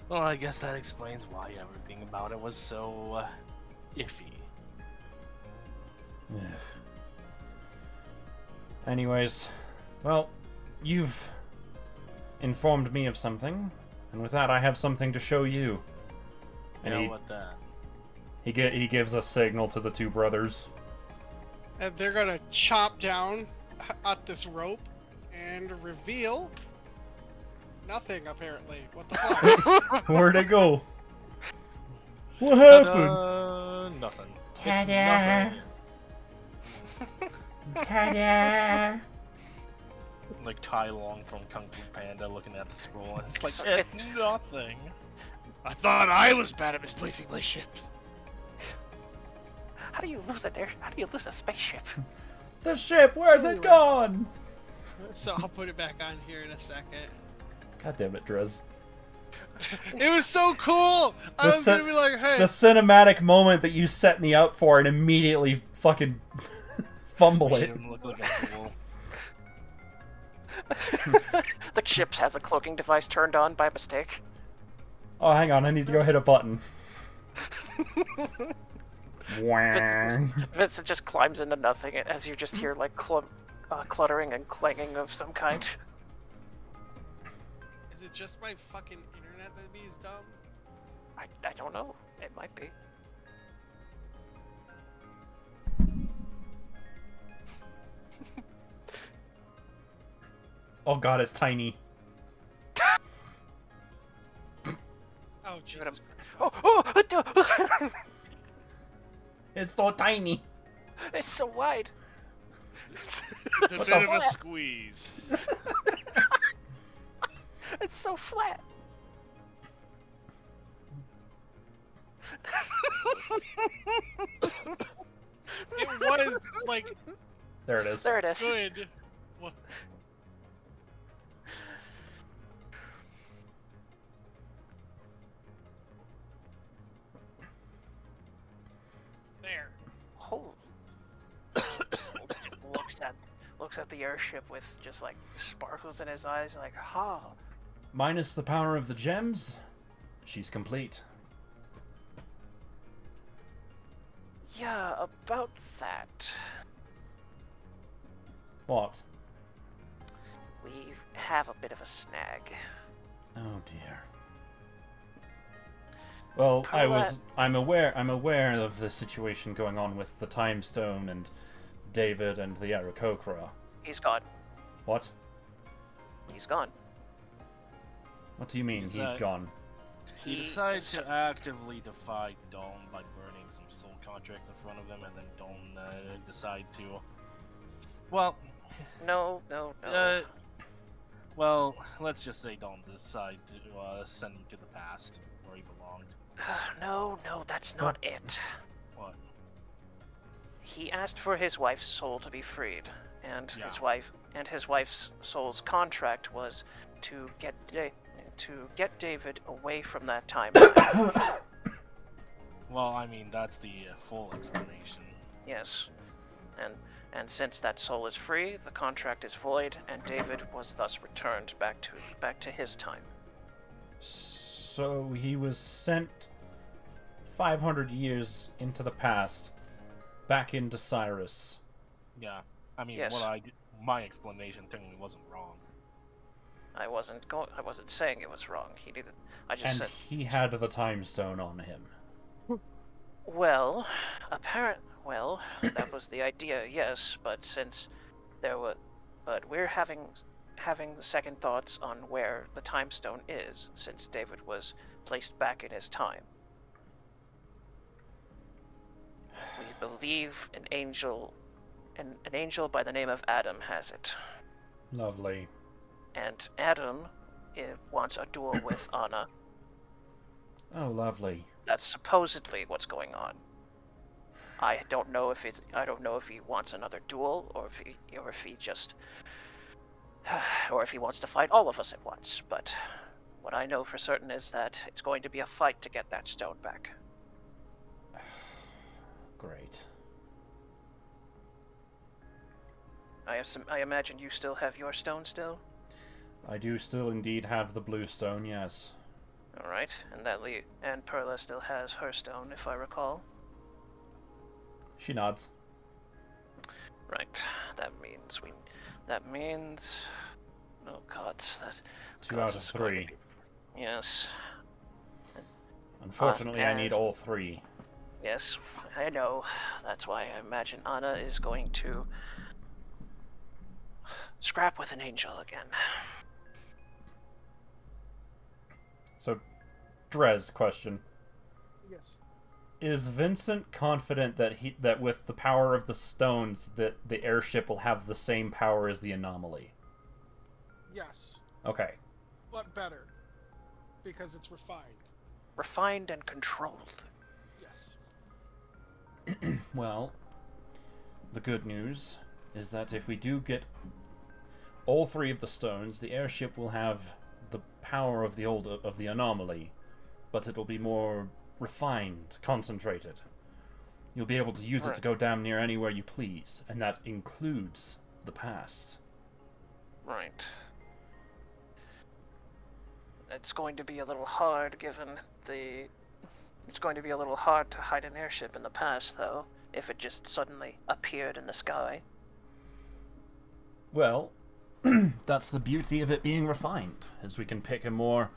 Well, I guess that explains why everything about it was so iffy. Anyways, well, you've informed me of something, and with that I have something to show you. And what that? He gives a signal to the two brothers. And they're gonna chop down at this rope and reveal nothing, apparently. What the fuck? Where'd it go? What happened? Nothing. Ta-da! Ta-da! Like Tai Long from Kung Fu Panda looking at the scroll, and it's like, it's nothing. I thought I was bad at misplacing my ships. How do you lose a spaceship? The ship, where's it gone? So I'll put it back on here in a second. God damn it, Drez. It was so cool! I was gonna be like, hey. The cinematic moment that you set me up for and immediately fucking fumble it. Look like a fool. The ship has a cloaking device turned on by mistake. Oh, hang on, I need to go hit a button. Vincent just climbs into nothing as you just hear like cluttering and clanging of some kind. Is it just my fucking internet that is dumb? I don't know. It might be. Oh god, it's tiny. Oh, Jesus Christ. Oh! It's so tiny. It's so wide. It's a bit of a squeeze. It's so flat. It was like. There it is. There it is. Good. What? looks at the airship with just like sparkles in his eyes, like, ha. Minus the power of the gems, she's complete. Yeah, about that. What? We have a bit of a snag. Oh dear. Well, I'm aware of the situation going on with the Time Stone and David and the Aarakocra. He's gone. What? He's gone. What do you mean, he's gone? He decided to actively defy Dawn by burning some soul contracts in front of him, and then Dawn decide to... Well... No. Well, let's just say Dawn decide to send him to the past, where he belonged. No, that's not it. What? He asked for his wife's soul to be freed, and his wife's soul's contract was to get David away from that time. Well, I mean, that's the full explanation. Yes, and since that soul is free, the contract is void, and David was thus returned back to his time. So he was sent 500 years into the past, back into Cyrus. Yeah, I mean, yes. My explanation technically wasn't wrong. I wasn't saying it was wrong. He didn't. I just and said he had the Time Stone on him. Well, that was the idea, yes. But we're having second thoughts on where the Time Stone is, since David was placed back in his time. We believe an angel by the name of Adam has it. Lovely. And Adam wants a duel with Anna. Oh, lovely. That's supposedly what's going on. I don't know if he wants another duel, or if he wants to fight all of us at once. But what I know for certain is that it's going to be a fight to get that stone back. Great. I imagine you still have your stone still? I do still indeed have the blue stone, yes. All right, and Perla still has her stone, if I recall. She nods. Right. That means. Oh God, that's 2 out of 3. Yes. Unfortunately, I need all 3. Yes, I know. That's why I imagine Anna is going to scrap with an angel again. So, Drez, question. Yes. Is Vincent confident that with the power of the stones that the airship will have the same power as the anomaly? Yes. Okay. But better. Because it's refined. Refined and controlled. Yes. Well, the good news is that if we do get all 3 of the stones, the airship will have the power of the anomaly, but it'll be more refined, concentrated. You'll be able to use it to go damn near anywhere you please, and that includes the past. Right. It's going to be a little hard It's going to be a little hard to hide an airship in the past, though, if it just suddenly appeared in the sky. Well, that's the beauty of it being refined, is we can pick a more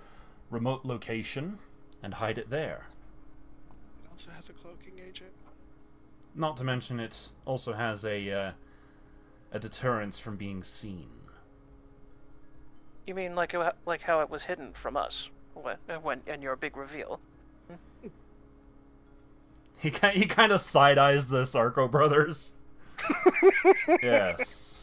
remote location and hide it there. It also has a cloaking agent. Not to mention it also has a deterrence from being seen. You mean like how it was hidden from us when in your big reveal? He kind of side-eyes the Sarko brothers. Yes.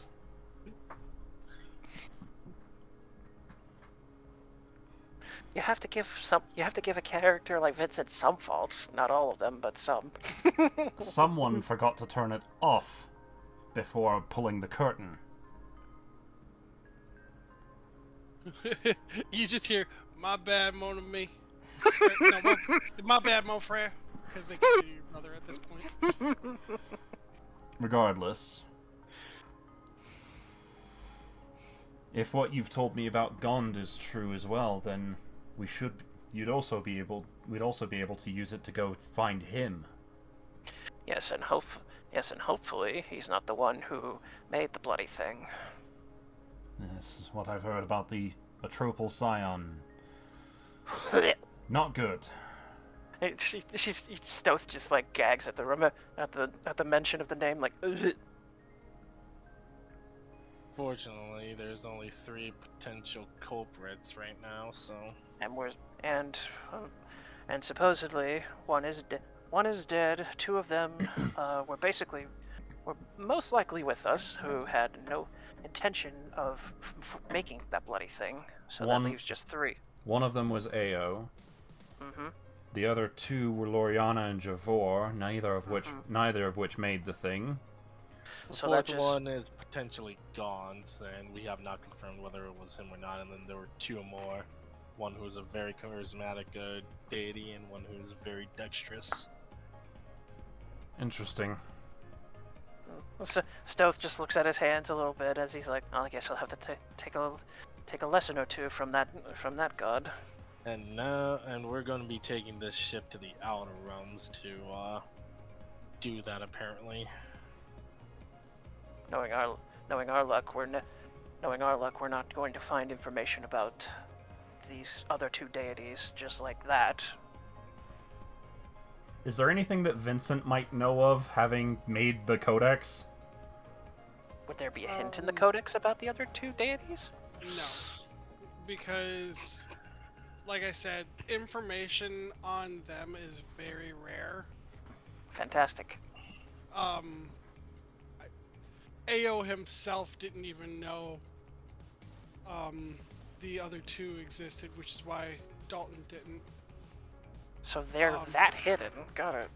You have to give a character like Vincent some faults, not all of them, but some. Someone forgot to turn it off before pulling the curtain. You just hear, my bad, mon ami. No, my bad, mon frere. Because they consider you your brother at this point. Regardless. If what you've told me about Gond is true as well, then we'd also be able to use it to go find him. Yes, and hopefully he's not the one who made the bloody thing. This is what I've heard about the Atropal Scion. Not good. Stoth just like gags at the mention of the name, like. Fortunately, there's only 3 potential culprits right now, so. And supposedly one is dead. 2 of them were most likely with us, who had no intention of making that bloody thing. So that leaves just 3. One of them was Ao. Mm-hmm. The other 2 were Loriana and Javor, neither of which made the thing. The fourth one is potentially gone, and we have not confirmed whether it was him or not. And then there were 2 more. One who is a very charismatic deity, and one who is very dexterous. Interesting. So Stoth just looks at his hands a little bit as he's like, "Oh, I guess we'll have to take a lesson or 2 from that god." And we're going to be taking this ship to the Outer Realms to do that, apparently. Knowing our luck, we're not going to find information about these other 2 deities just like that. Is there anything that Vincent might know of, having made the Codex? Would there be a hint in the Codex about the other 2 deities? No, because, like I said, information on them is very rare. Fantastic. Ao himself didn't even know the other 2 existed, which is why Dalton didn't. So they're that hidden. Got it.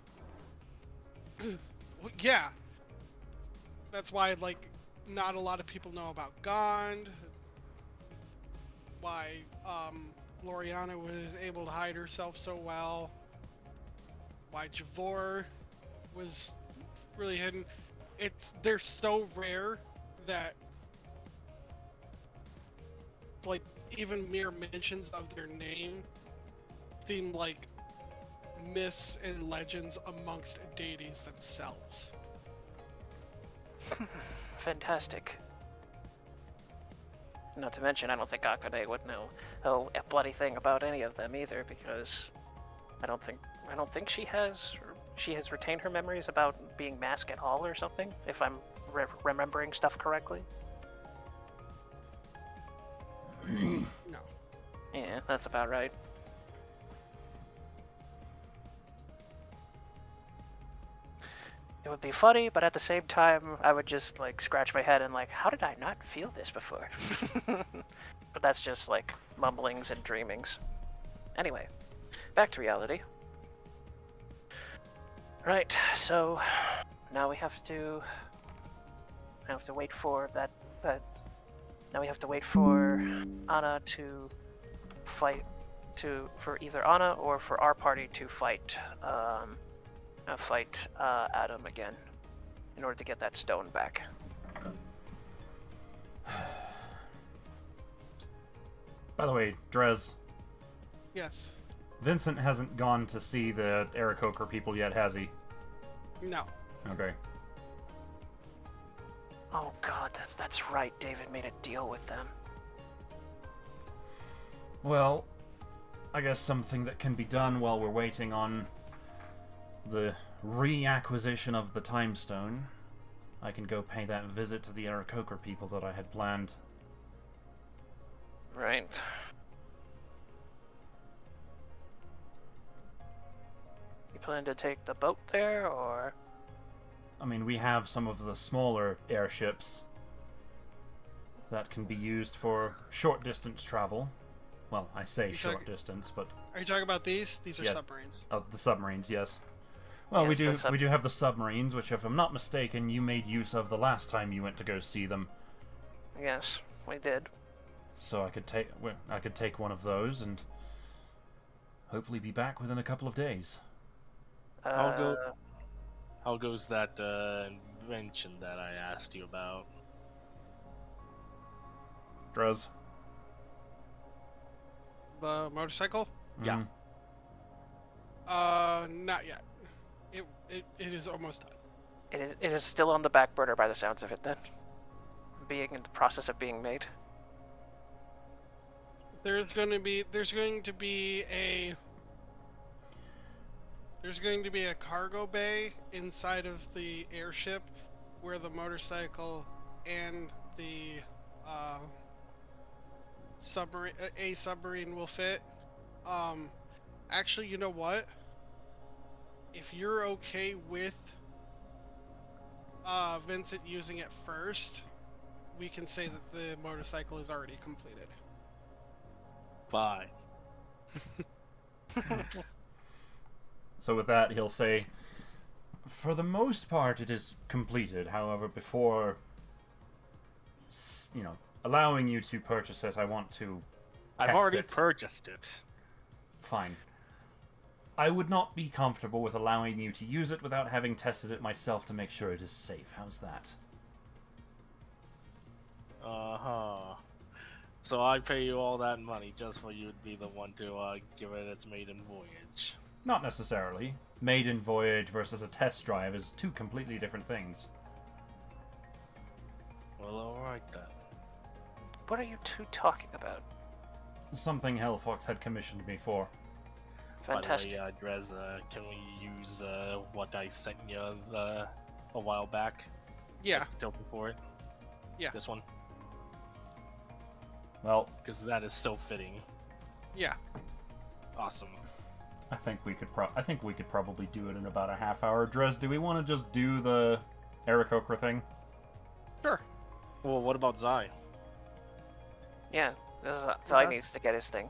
Well, yeah. That's why, like, not a lot of people know about Gond. Why Loriana was able to hide herself so well. Why Javor was really hidden. They're so rare that, like, even mere mentions of their name seem like myths and legends amongst deities themselves. Fantastic. Not to mention, I don't think Akane would know a bloody thing about any of them either, because I don't think she has retained her memories about being masked at all or something, if I'm remembering stuff correctly. No. Yeah, that's about right. It would be funny, but at the same time, I would just, like, scratch my head and, like, how did I not feel this before? But that's just, like, mumblings and dreamings. Anyway, back to reality. Right, so now we have to wait for now we have to wait for Anna to fight for either Anna or for our party to fight Adam again in order to get that stone back. By the way, Drez. Yes. Vincent hasn't gone to see the Aarakocra people yet, has he? No. Okay. Oh god, that's right. David made a deal with them. Well, I guess something that can be done while we're waiting on the reacquisition of the Time Stone. I can go pay that visit to the Aarakocra people that I had planned. Right. You plan to take the boat there, or? I mean, we have some of the smaller airships that can be used for short distance travel. Well, I say short distance, but... Are you talking about these? These are submarines. Oh, the submarines, yes. Well, yes, we do have the submarines, which, if I'm not mistaken, you made use of the last time you went to go see them. Yes, we did. So I could take one of those and hopefully be back within a couple of days. How goes that invention that I asked you about? Drez. The motorcycle? Yeah. Not yet. It is almost done. It is still on the back burner by the sounds of it then. Being in the process of being made. There's going to be a cargo bay inside of the airship where the motorcycle and the submarine will fit. Actually, you know what? If you're okay with Vincent using it first, we can say that the motorcycle is already completed. Fine. So with that, he'll say, for the most part, it is completed. However, before, allowing you to purchase it, I want to test I've already it. purchased it. Fine. I would not be comfortable with allowing you to use it without having tested it myself to make sure it is safe. How's that? Uh-huh. So I pay you all that money just for you to be the one to give it its maiden voyage. Not necessarily. Maiden voyage versus a test drive is two completely different things. Well, alright then. What are you two talking about? Something Hellfox had commissioned me for. Fantastic. By the way, Drez, can we use what I sent you a while back? Yeah. Token for it? Yeah. This one? Well, because that is so fitting. Yeah. Awesome. I think we could probably do it in about a half hour. Drez, do we want to just do the Aarakocra thing? Sure. Well, what about Zai? Yeah, Zai needs to get his thing.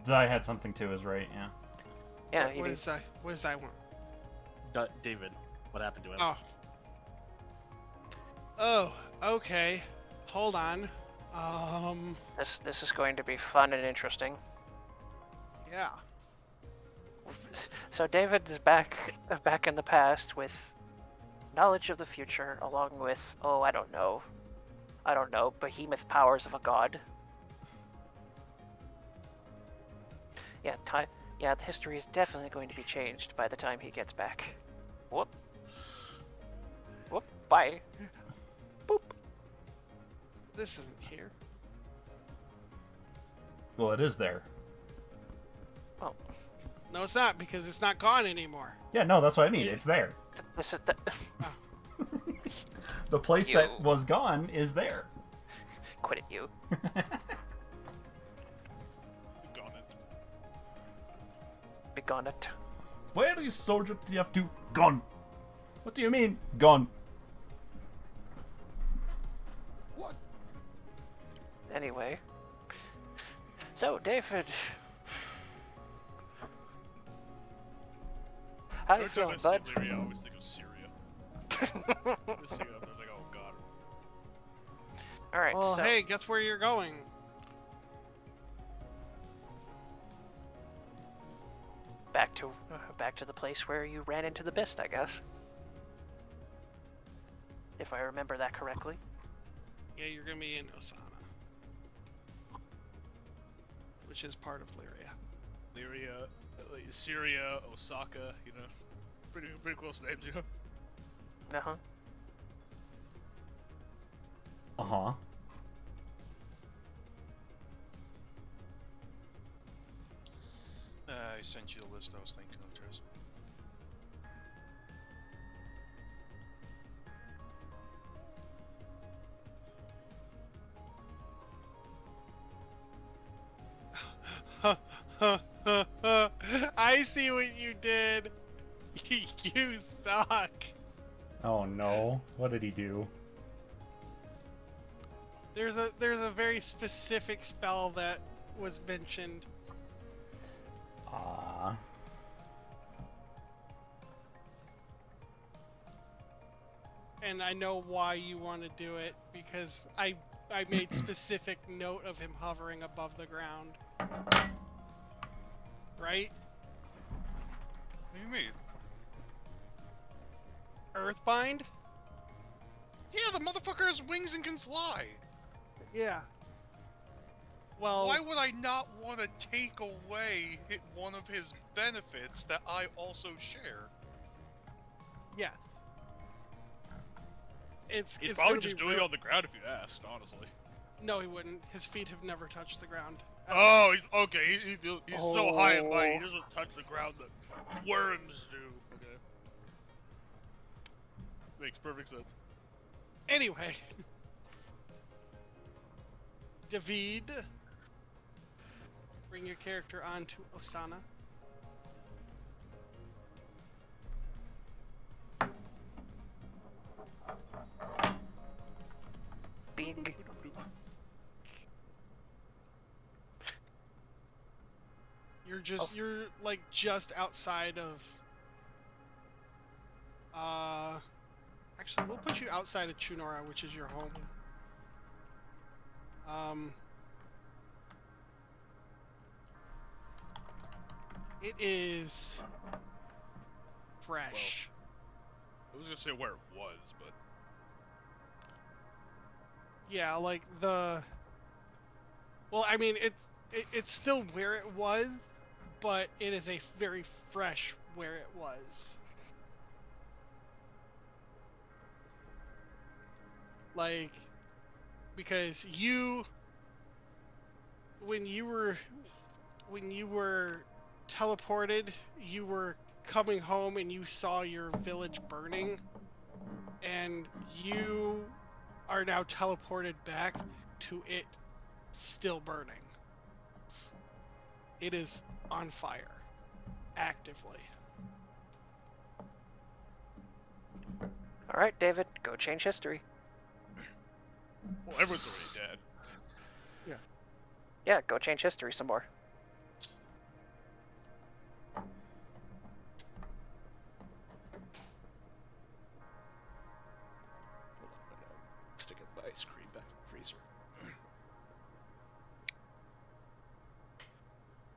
Zai had something too, is right? Yeah. Yeah. What does Zai want? David, what happened to him? Oh, okay. Hold on. This is going to be fun and interesting. Yeah. So David is back in the past with knowledge of the future, along with I don't know, behemoth powers of a god. Yeah, the history is definitely going to be changed by the time he gets back. Whoop. Bye. Boop. This isn't here. Well, it is there. Well, no, it's not, because it's not gone anymore. Yeah, no, that's what I mean. It's there. This is the place that was gone is there. Quit it, you. Begone it. Where is Soldier TF2 gone? What do you mean, gone? What? Anyway. So, David. How you feeling, bud? I always think of Syria. Just thinking of that, like, oh god. Alright, well, so... hey, guess where you're going? Back to the place where you ran into the beast, I guess. If I remember that correctly. Yeah, you're gonna be in Osana, which is part of Lyria. Lyria, Syria, Osaka, pretty close names, Uh-huh. Uh-huh. I sent you the list I was thinking of, Drez. I see what you did. You suck. Oh no. What did he do? There's a very specific spell that was mentioned. Ah. And I know why you want to do it, because I made specific note of him hovering above the ground. Right? What do you mean? Earthbind? Yeah, the motherfucker has wings and can fly. Yeah. Well, why would I not want to take away one of his benefits that I also share? yeah. He'd it's probably gonna just be do it real... on the ground if you asked, honestly. No, he wouldn't. His feet have never touched the ground. Oh, he's, okay. He's so high and mighty. He Oh. doesn't touch the ground that worms do. Okay. Makes perfect sense. Anyway. David. Bring your character on to Osana. Big. You're like just outside of actually we'll put you outside of Chunora, which is your home. It is fresh. I was gonna say where it was, but Yeah, like the... Well, I mean, it's still where it was, but it is a very fresh where it was. Like, because when you were teleported, you were coming home and you saw your village burning, and you are now teleported back to it still burning. It is on fire, actively. All right, David, go change history. well, everyone's already dead. Yeah, go change history some more. Hold on, I'm sticking my ice cream back in the freezer.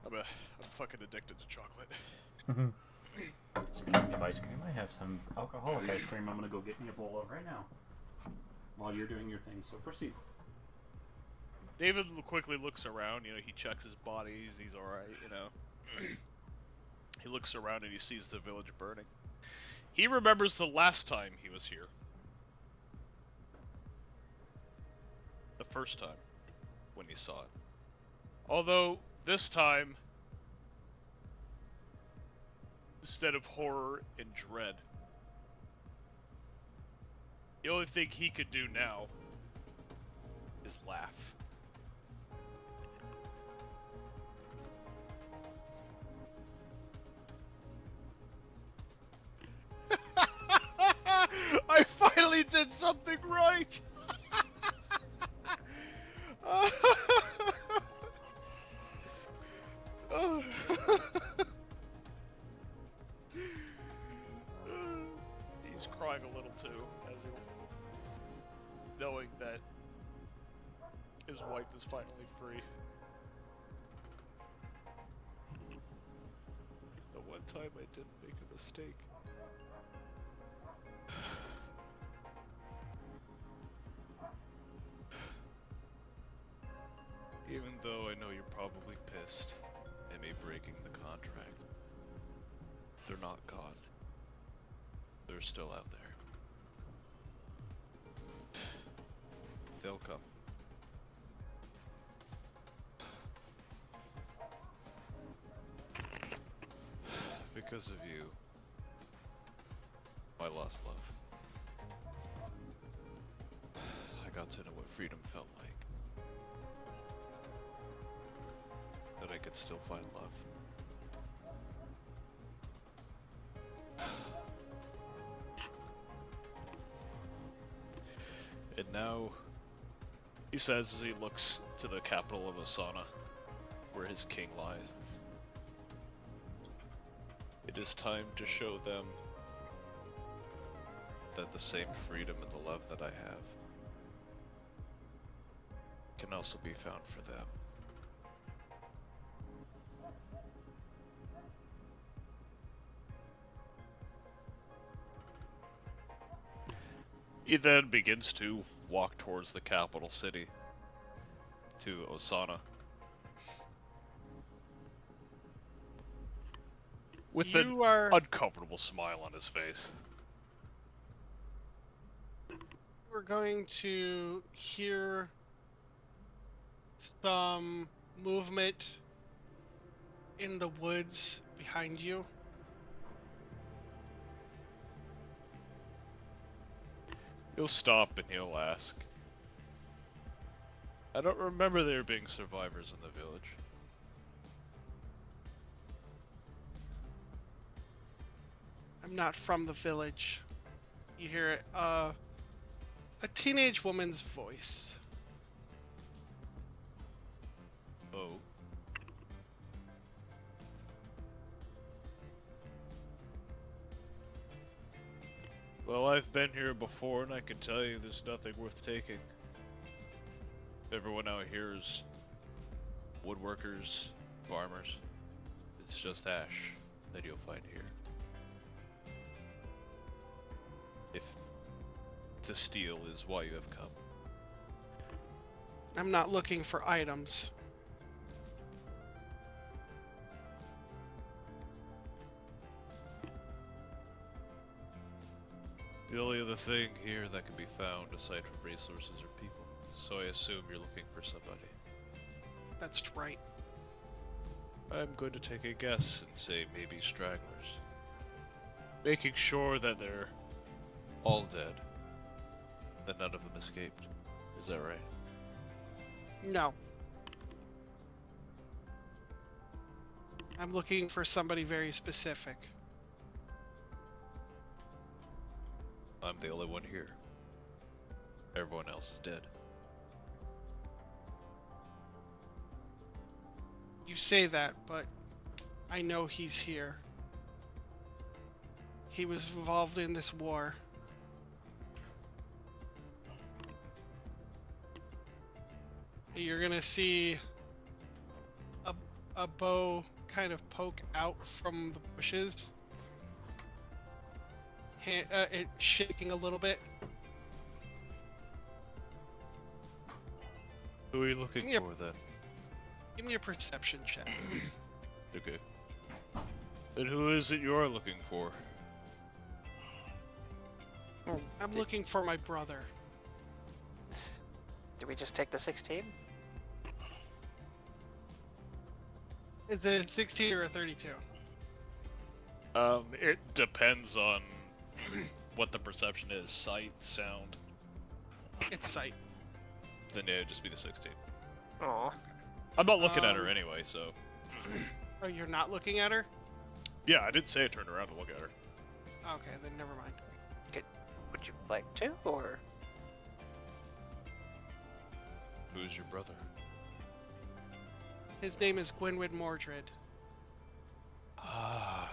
I'm fucking addicted to chocolate. Speaking of ice cream, I have some alcoholic ice cream. I'm gonna go get me a bowl of right now. While you're doing your thing, so proceed. David quickly looks around, he checks his body, he's alright, He looks around and he sees the village burning. He remembers the last time he was here. The first time, when he saw it. Although, this time, instead of horror and dread, the only thing he could do now is laugh. I finally did something right! He's crying a little too, as he, knowing that his wife is finally free. The one time I didn't make a mistake. Even though I know you're probably pissed at me breaking the contract, they're not gone. They're still out there. They'll come. Because of you, I lost love. I got to know what freedom felt like. That I could still find love. And now, he says as he looks to the capital of Osana, where his king lies, it is time to show them that the same freedom and the love that I have can also be found for them. He then begins to walk towards the capital city, to Osana, With You an are uncomfortable smile on his face. we're going to hear some movement in the woods behind you. He'll stop and he'll ask. I don't remember there being survivors in the village. I'm not from the village. You hear it, a teenage woman's voice. Oh. Well, I've been here before and I can tell you there's nothing worth taking. Everyone out here is woodworkers, farmers. It's just ash that you'll find here. If to steal is why you have come. I'm not looking for items. The only other thing here that can be found aside from resources are people. So I assume you're looking for somebody. That's right. I'm going to take a guess and say maybe stragglers. Making sure that they're all dead. That none of them escaped. Is that right? No. I'm looking for somebody very specific. I'm the only one here. Everyone else is dead. You say that, but I know he's here. He was involved in this war. You're gonna see a bow kind of poke out from the bushes. It shaking a little bit. Who are you looking for then? Give me a perception check. Okay. And who is it you're looking for? I'm looking for my brother. Did we just take the 16? Is it a 16 or a 32? It depends on what the perception is. Sight, sound. It's sight. Then yeah, it'd just be the 16. Aw. I'm not looking at her anyway, so. Oh, you're not looking at her? Yeah, I did say I turned around to look at her. Okay, then never mind. Would you like to, or? Who's your brother? His name is Gwynwood Mordred. Ah.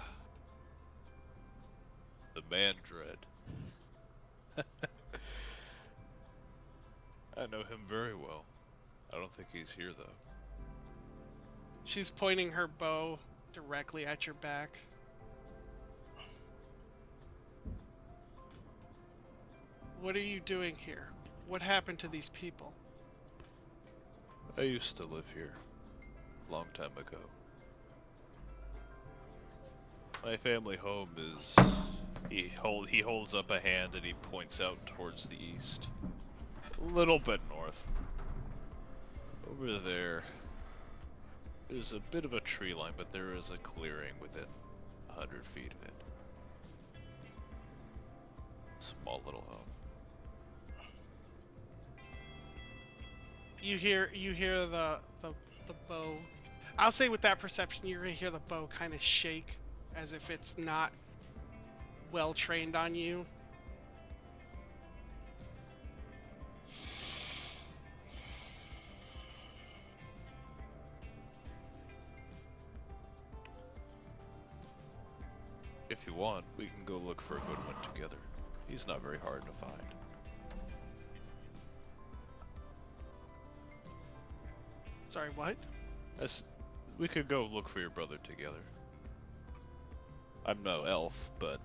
The man dread. I know him very well. I don't think he's here though. She's pointing her bow directly at your back. What are you doing here? What happened to these people? I used to live here. Long time ago. My family home is... He holds up a hand and he points out towards the east. A little bit north. Over there, there's a bit of a tree line, but there is a clearing within 100 feet of it. Small little home. You hear the bow. I'll say with that perception, you're gonna hear the bow kind of shake, as if it's not well trained on you. If you want, we can go look for a good one together. He's not very hard to find. Sorry, what? We could go look for your brother together. I'm no elf, but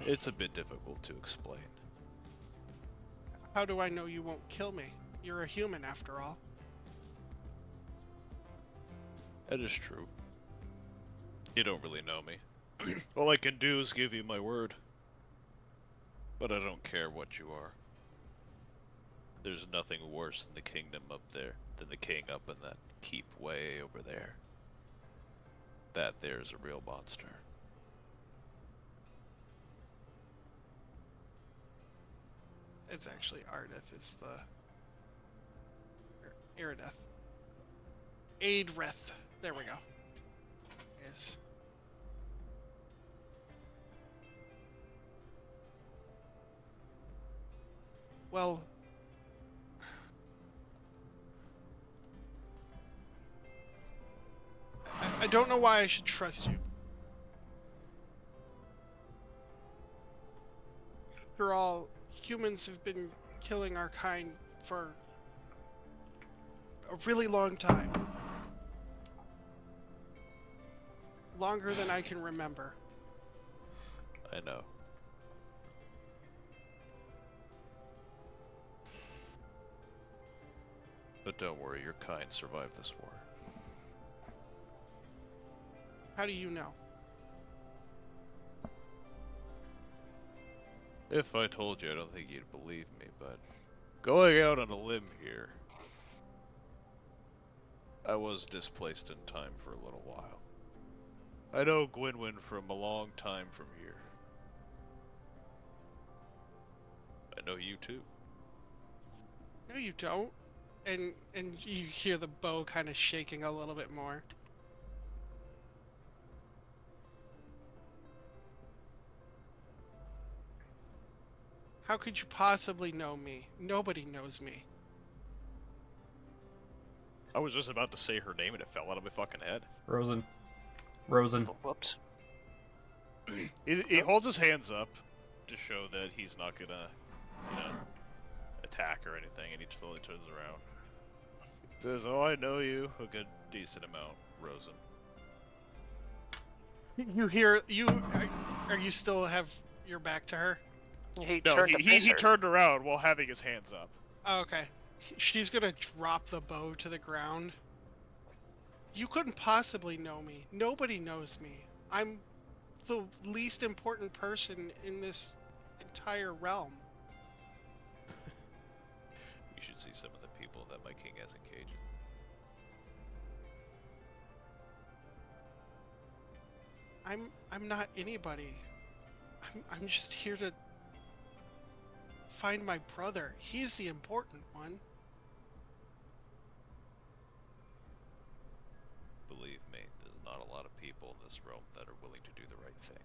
it's a bit difficult to explain. How do I know you won't kill me? You're a human after all. That is true. You don't really know me. All I can do is give you my word. But I don't care what you are. There's nothing worse than the kingdom up there, than the king up in that keep way over there. That there's a real monster. It's actually Ardeth is the... Irideth. Aidreth. There we go. Is... Well... I don't know why I should trust you. After all, humans have been killing our kind for a really long time. Longer than I can remember. I know. But don't worry, your kind survived this war. How do you know? If I told you, I don't think you'd believe me, but going out on a limb here, I was displaced in time for a little while. I know Gwynwyn from a long time from here. I know you too. No, you don't. And you hear the bow kind of shaking a little bit more. How could you possibly know me? Nobody knows me. I was just about to say her name and it fell out of my fucking head. Rosen. Whoops. He holds his hands up to show that he's not gonna, attack or anything, and he slowly turns around. Says, "Oh, I know you a good, decent amount, Rosen." You hear you? Are you still have your back to her? He turned around while having his hands up. Oh, okay. She's gonna drop the bow to the ground. You couldn't possibly know me. Nobody knows me. I'm the least important person in this entire realm. You should see some of the people that my king has in cages. I'm not anybody. I'm just here to find my brother. He's the important one. Believe me, there's not a lot of people in this realm that are willing to do the right thing.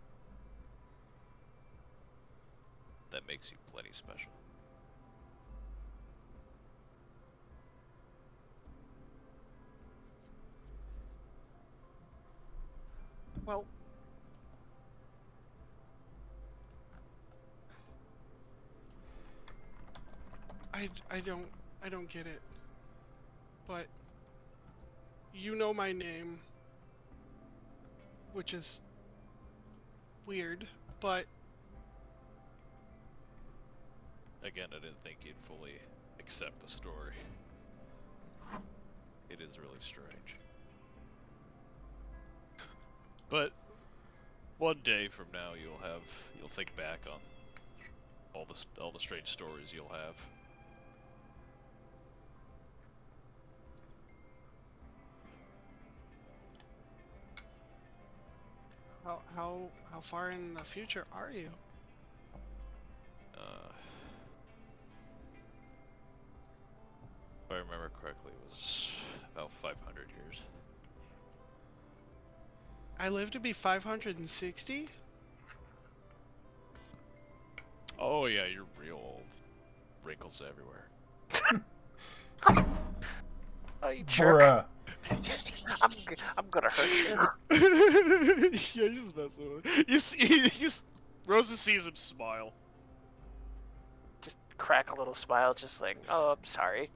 That makes you plenty special. Well, I don't get it. But you know my name, which is weird, but again, I didn't think you'd fully accept the story. It is really strange. But one day from now, you'll think back on all the strange stories you'll have. how far in the future are you? If I remember correctly, it was about 500 years. I live to be 560? Oh yeah, you're real old. Wrinkles everywhere. Oh, you jerk. Bruh. I'm gonna hurt you. Yeah, he's just messing with it. Rosa sees him smile. Just crack a little smile, just like, oh, I'm sorry.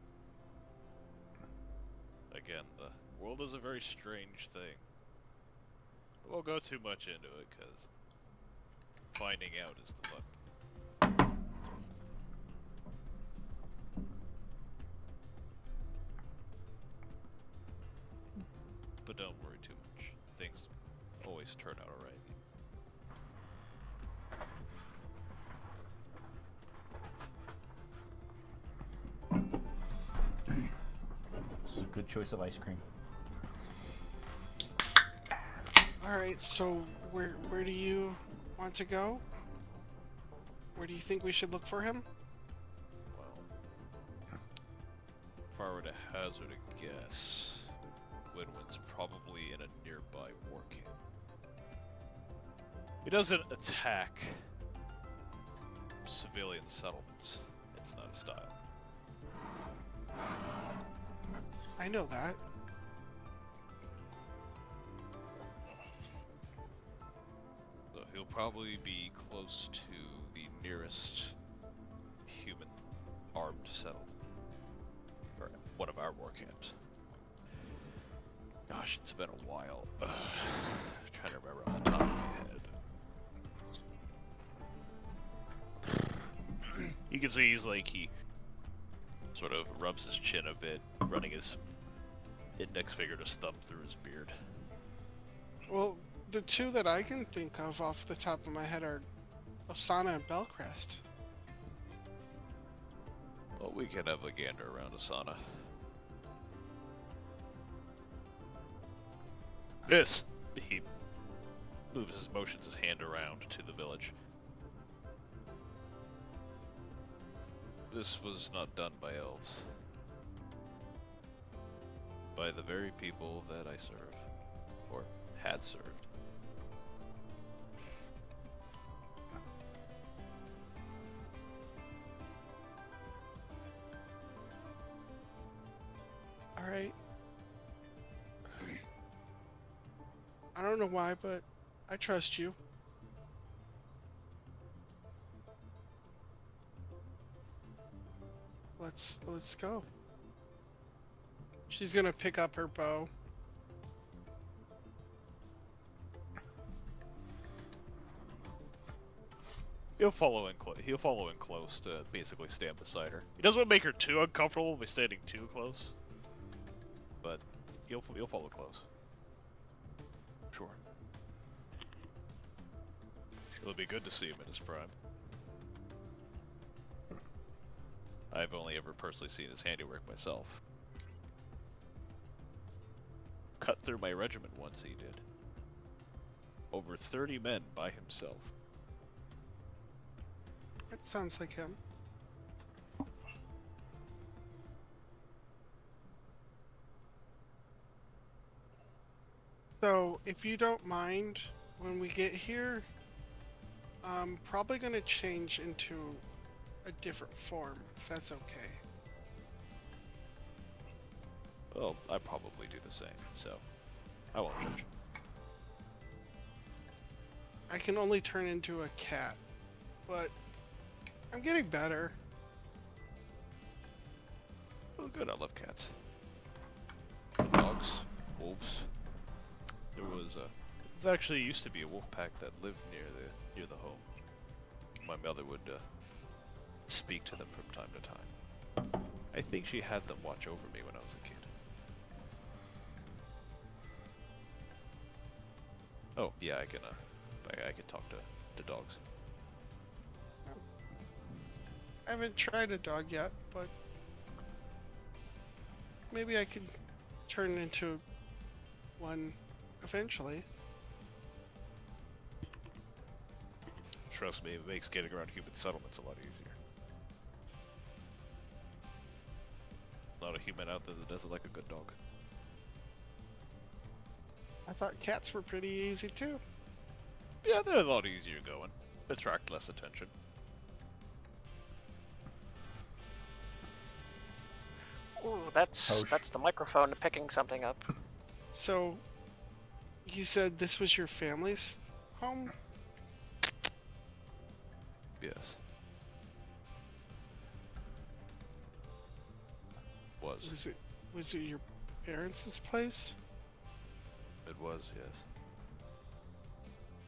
Again, the world is a very strange thing. We won't go too much into it, because finding out is the fun. But don't It's a good choice of ice cream. All right, so where do you want to go? Where do you think we should look for him? Well, if I were to hazard a guess, Winwin's probably in a nearby war camp. He doesn't attack civilian settlements. It's not a style. I know that. So he'll probably be close to the nearest human armed settlement. Or one of our war camps. Gosh, it's been a while. Trying to remember off the top of my head. You can see he sort of rubs his chin a bit, running his index finger to his thumb through his beard. Well, the two that I can think of off the top of my head are Osana and Belcrest. Well, we can have a gander around Asana. He motions his hand around to the village. This was not done by elves. By the very people that I serve, or had served. Alright. I don't know why, but I trust you. Let's go. She's gonna pick up her bow. He'll follow in close to basically stand beside her. He doesn't want to make her too uncomfortable by standing too close, but he'll follow close. Sure. It'll be good to see him in his prime. I've only ever personally seen his handiwork myself. Cut through my regiment once he did. Over 30 men by himself. That sounds like him. So, if you don't mind, when we get here, I'm probably gonna change into a different form, if that's okay. Well, I probably do the same, so I won't judge. I can only turn into a cat, but I'm getting better. Oh good, I love cats. Dogs, wolves. There actually used to be a wolf pack that lived near the home. My mother would speak to them from time to time. I think she had them watch over me when I was a kid. Oh yeah, I can talk to dogs. I haven't tried a dog yet, but maybe I could turn into one eventually. Trust me, it makes getting around human settlements a lot easier. Not a human out there that doesn't like a good dog. I thought cats were pretty easy too. Yeah, they're a lot easier going. Attract less attention. Ooh, that's the microphone picking something up. So, you said this was your family's home? Yes. Was it your parents' place? It was, yes.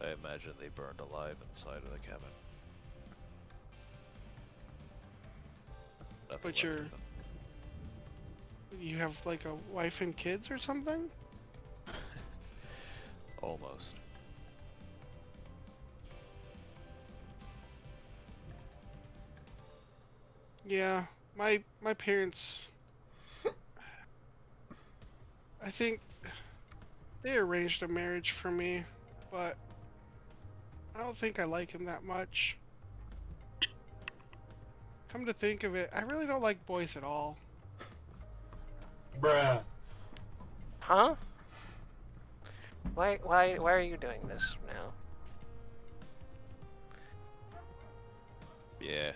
I imagine they burned alive inside of the cabin. Nothing But left of them. you have like a wife and kids or something? Almost. Yeah, my parents I think they arranged a marriage for me, but I don't think I like him that much. Come to think of it, I really don't like boys at all. Bruh. Huh? Why are you doing this now? Yeah.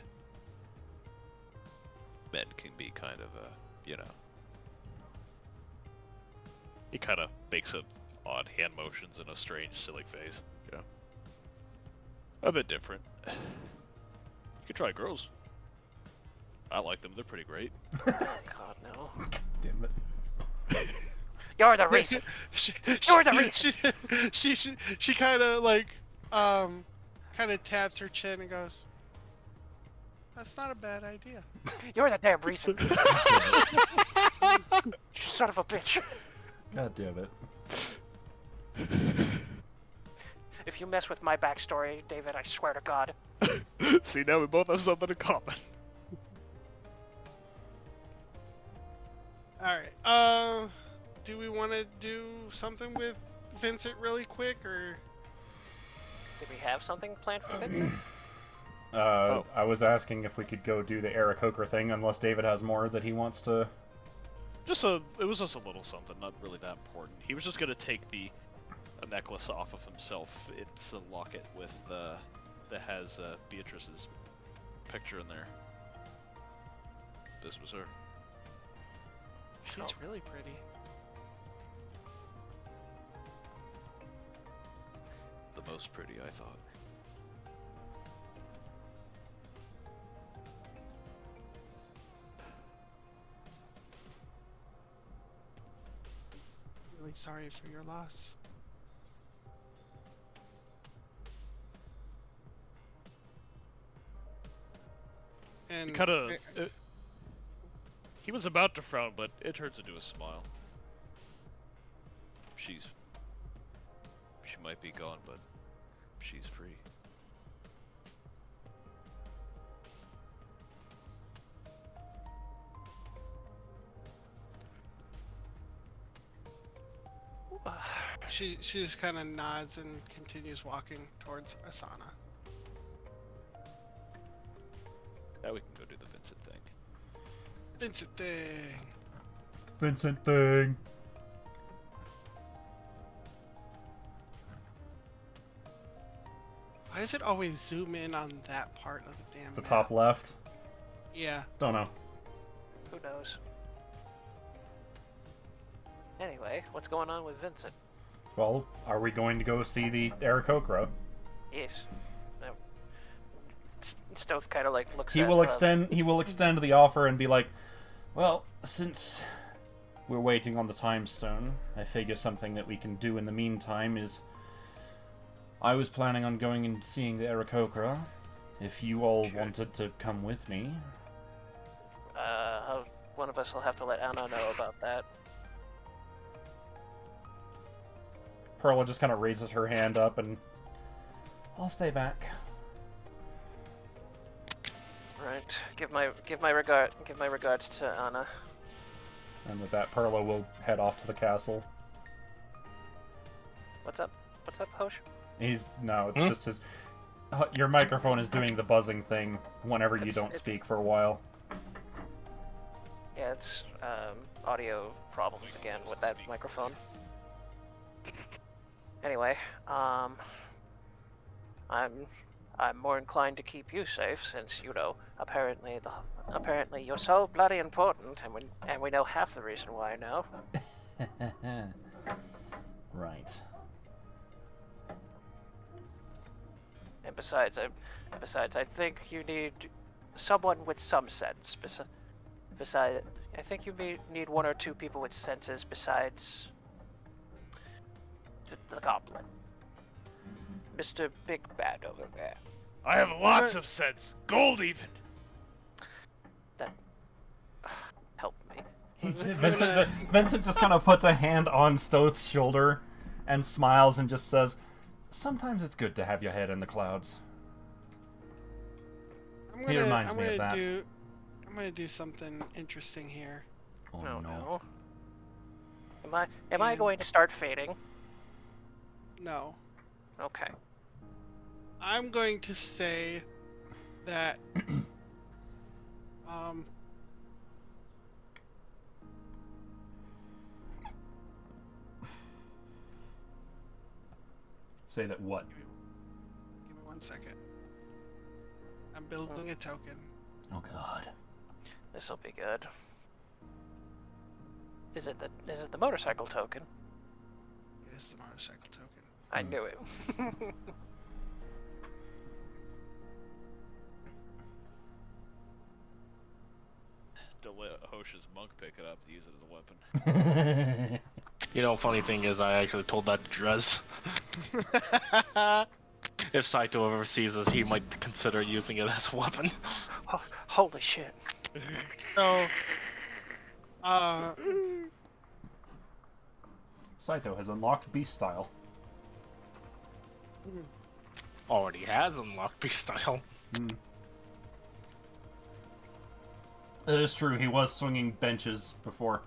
Men can be kind of you know. He kind of makes a odd hand motions and a strange, silly face. You know. A bit different. You could try girls. I like them. They're pretty great. Oh God, no. Damn it. You're the reason. You're the reason. She kind of like, kind of taps her chin and goes, "That's not a bad idea." You're the damn reason. Son of a bitch. God damn it. If you mess with my backstory, David, I swear to God. See, now we both have something in common. Alright, do we want to do something with Vincent really quick, or? Did we have something planned for Vincent? I was asking if we could go do the Aarakocra thing, unless David has more that he wants to... It was just a little something, not really that important. He was just gonna take a necklace off of himself. It's a locket with, that has, Beatrice's picture in there. This was her. She's really pretty. The most pretty, I thought. Really sorry for your loss. And He kind of... He was about to frown, but it turns into a smile. She might be gone, but she's free. she just kind of nods and continues walking towards Asana. Now we can go do the Vincent thing. Vincent thing. Vincent thing. Why does it always zoom in on that part of the damn The map? top left? Yeah. Don't know. Who knows? Anyway, what's going on with Vincent? Well, are we going to go see the Aarakocra? Yes. No. Stoth kind of like looks He at... will extend the offer and be like, well, since we're waiting on the time stone, I figure something that we can do in the meantime is... I was planning on going and seeing the Aarakocra. If you all wanted to come with me... one of us will have to let Anna know about that. Perla just kind of raises her hand up and... I'll stay back. Right. Give my regards to Anna. And with that, Perla will head off to the castle. What's up? What's up, Hosh? It's just his... Your microphone is doing the buzzing thing whenever you don't speak for a while. Yeah, it's audio problems again with that microphone. Anyway, I'm more inclined to keep you safe since, you know, apparently you're so bloody important, and we know half the reason why now. Right. And besides, I think you need someone with some sense. Besides, I think you need one or two people with senses besides the goblin, Mr. Big Bad over there. I have lots of sense. Gold even. That help me. Vincent just kind of puts a hand on Stoth's shoulder and smiles and just says, sometimes it's good to have your head in the clouds. He reminds me of that. I'm gonna do something interesting here. Oh no. Am I going to start fading? No. Okay. I'm going to say that Say that what? give me 1 second. I'm building a token. Oh god. This will be good. Is it the motorcycle token? It is the motorcycle token. I knew it. To let Hosh's monk pick it up to use it as a weapon. You know, funny thing is, I actually told that to Drez. If Saito ever sees this, he might consider using it as a weapon. Oh, holy shit. So, Saito has unlocked Beast Style. Already has unlocked Beast Style. That is true, he was swinging benches before.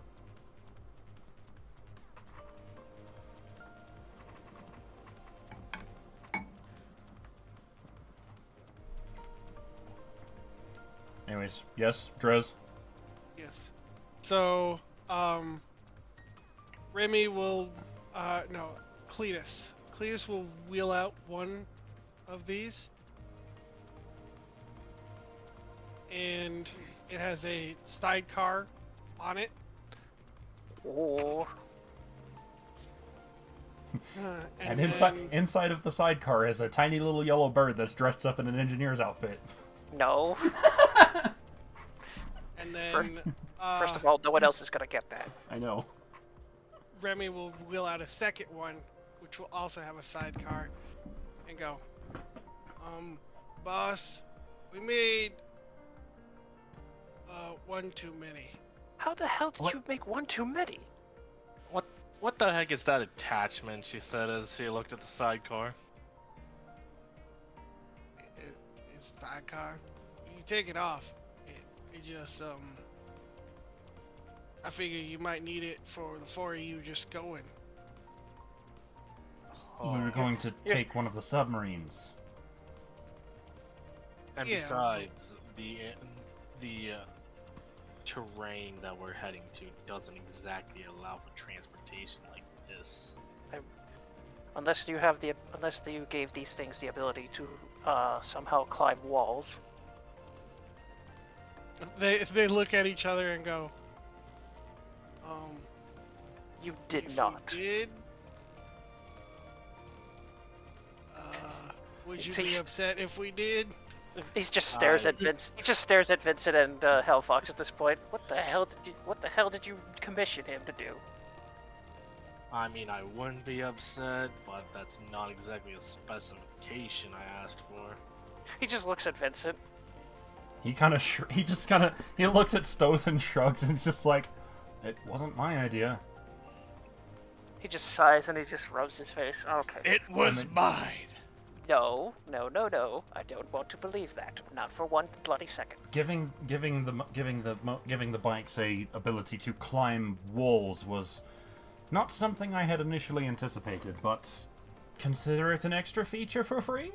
Anyways, yes, Drez? yes. So, Remy will, no, Cletus. Cletus will wheel out one of these. And it has a sidecar on it. Oh. And then- inside of the sidecar is a tiny little yellow bird that's dressed up in an engineer's outfit. No. And then, First of all, no one else is gonna get that. I know. Remy will wheel out a second one, which will also have a sidecar, and go, boss, we made one too many. How the hell did you make one too many? What the heck is that attachment, she said as she looked at the sidecar. It's sidecar. You take it off. It just I figure you might need it for the four of you just going. We were going to take one of the submarines. And Yeah. besides, the terrain that we're heading to doesn't exactly allow for transportation like this. Unless you gave these things the ability to somehow climb walls. They look at each other and go, You did if not. we did, would you be upset if we did? He just stares at Vince. He just stares at Vincent and Hellfox at this point. What the hell did you commission him to do? I mean, I wouldn't be upset, but that's not exactly a specification I asked for. He just looks at Vincent. He looks at Stoth and shrugs and it's just like, it wasn't my idea. He just sighs and he just rubs his face. Okay. It was mine. No. I don't want to believe that. Not for one bloody second. Giving the bikes a ability to climb walls was not something I had initially anticipated, but consider it an extra feature for free.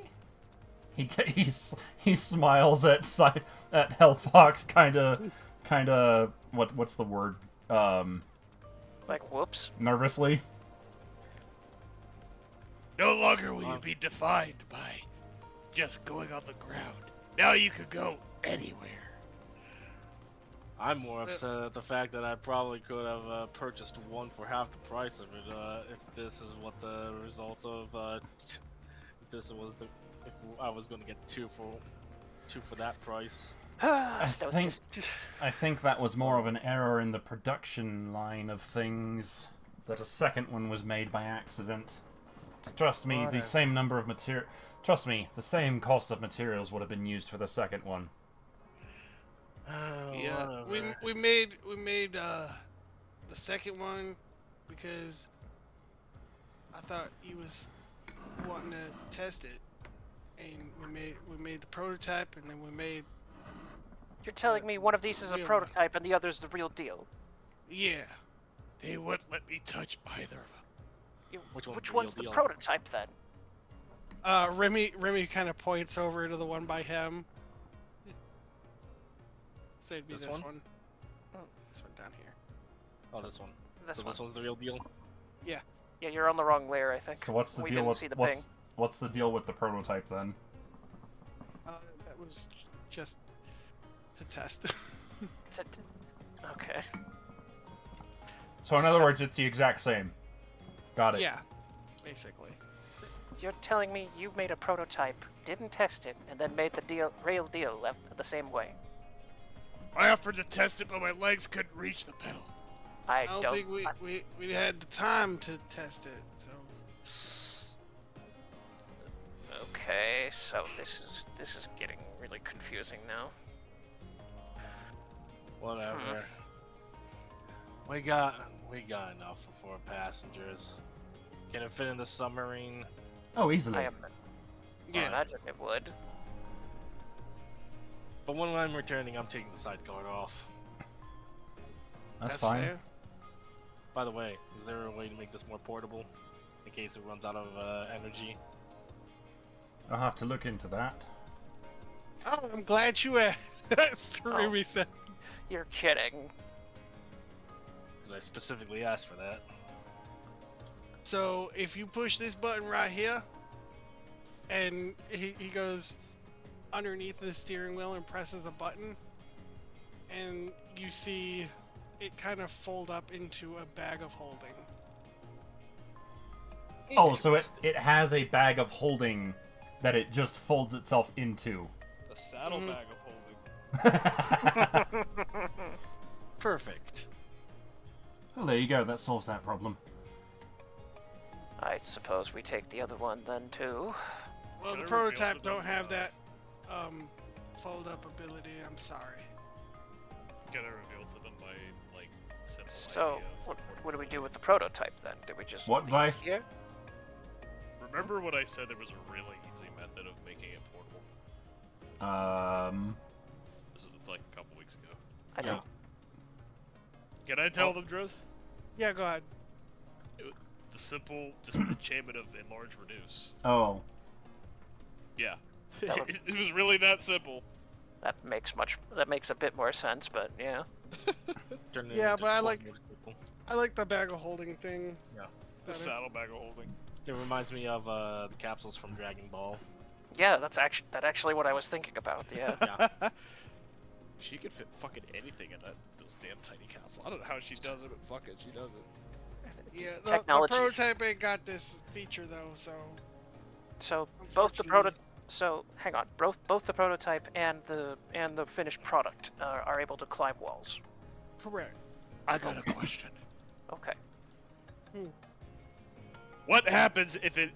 He smiles at Hellfox, kind of what's the word? Like whoops. Nervously. No longer will you be defined by just going on the ground. Now you can go anywhere. I'm more upset at the fact that I probably could have purchased one for half the price of it. If this is what the results of, if I was going to get two for that price. I think that was more of an error in the production line of things. That a second one was made by accident. Trust me, the same number of Trust me, the same cost of materials would have been used for the second one. Yeah, we made the second one because I thought he was wanting to test it, and we made the prototype, and then we made. You're telling me one of these is a prototype and the other's the real deal? Yeah. They wouldn't let me touch either of them. Which one's the prototype then? Remy kind of points over to the one by him. They'd be this one. Oh. This one down here. Oh, this one. This So one. this one's the real deal? Yeah. Yeah, you're on the wrong layer, I think. So what's the we deal didn't with see the ping. what's the deal with the prototype then? That was just to test. Okay. So in other words, it's the exact same. Got it. Yeah, basically. You're telling me you made a prototype, didn't test it, and then made the real deal left the same way? I offered to test it, but my legs couldn't reach the pedal. I don't think we had the time to test it, so. Okay, so this is getting really confusing now. Whatever. We got enough for 4 passengers. Can it fit in the submarine? Oh, easily. I imagine it would. But when I'm returning, I'm taking the sidecar off. That's fine. Fair. By the way, is there a way to make this more portable? In case it runs out of energy? I'll have to look into that. Oh, I'm glad you asked. Remy said. You're kidding. Because I specifically asked for that. So if you push this button right here, and he goes underneath the steering wheel and presses the button, and you see it kind of fold up into a bag of holding. Oh, so it has a bag of holding that it just folds itself into. A saddlebag of holding. Perfect. Well, there you go. That solves that problem. I suppose we take the other one then too. Well, the prototype don't have that fold up ability. I'm sorry. Gotta reveal to them my simple So idea of what do we do with the prototype then? Do we just What, leave Zai? it here? Remember when I said there was a really easy method of making it portable? This was like a couple weeks ago. I don't. Can I tell them, Droz? Yeah, go ahead. The simple just enchantment of enlarge reduce. Oh. Yeah. That would- It was really that simple. That makes a bit more sense, but yeah. Turn it Yeah, into but I 12 like- motorcycle. I like the bag of holding thing. Yeah. The better. saddlebag of holding. It reminds me of the capsules from Dragon Ball. Yeah, that's actually what I was thinking about. Yeah. Yeah. She could fit fucking anything in those damn tiny capsules. I don't know how she does it, but fuck it, she does it. Yeah, the Technology. prototype ain't got this feature though, so. So Unfortunately. So hang on, both the prototype and the finished product are able to climb walls. Correct. I got a question. Okay. What happens if it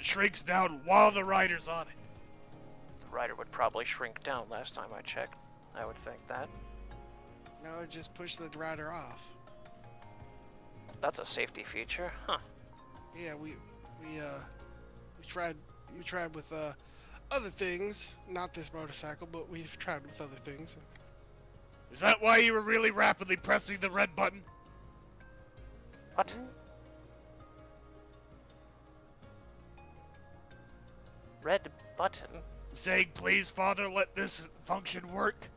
shrinks down while the rider's on it? The rider would probably shrink down last time I checked. I would think that. No, just push the rider off. That's a safety feature, huh? Yeah, we tried with other things, not this motorcycle, but we've tried with other things. Is that why you were really rapidly pressing the red button? What? Red button? Saying, please, Father, let this function work?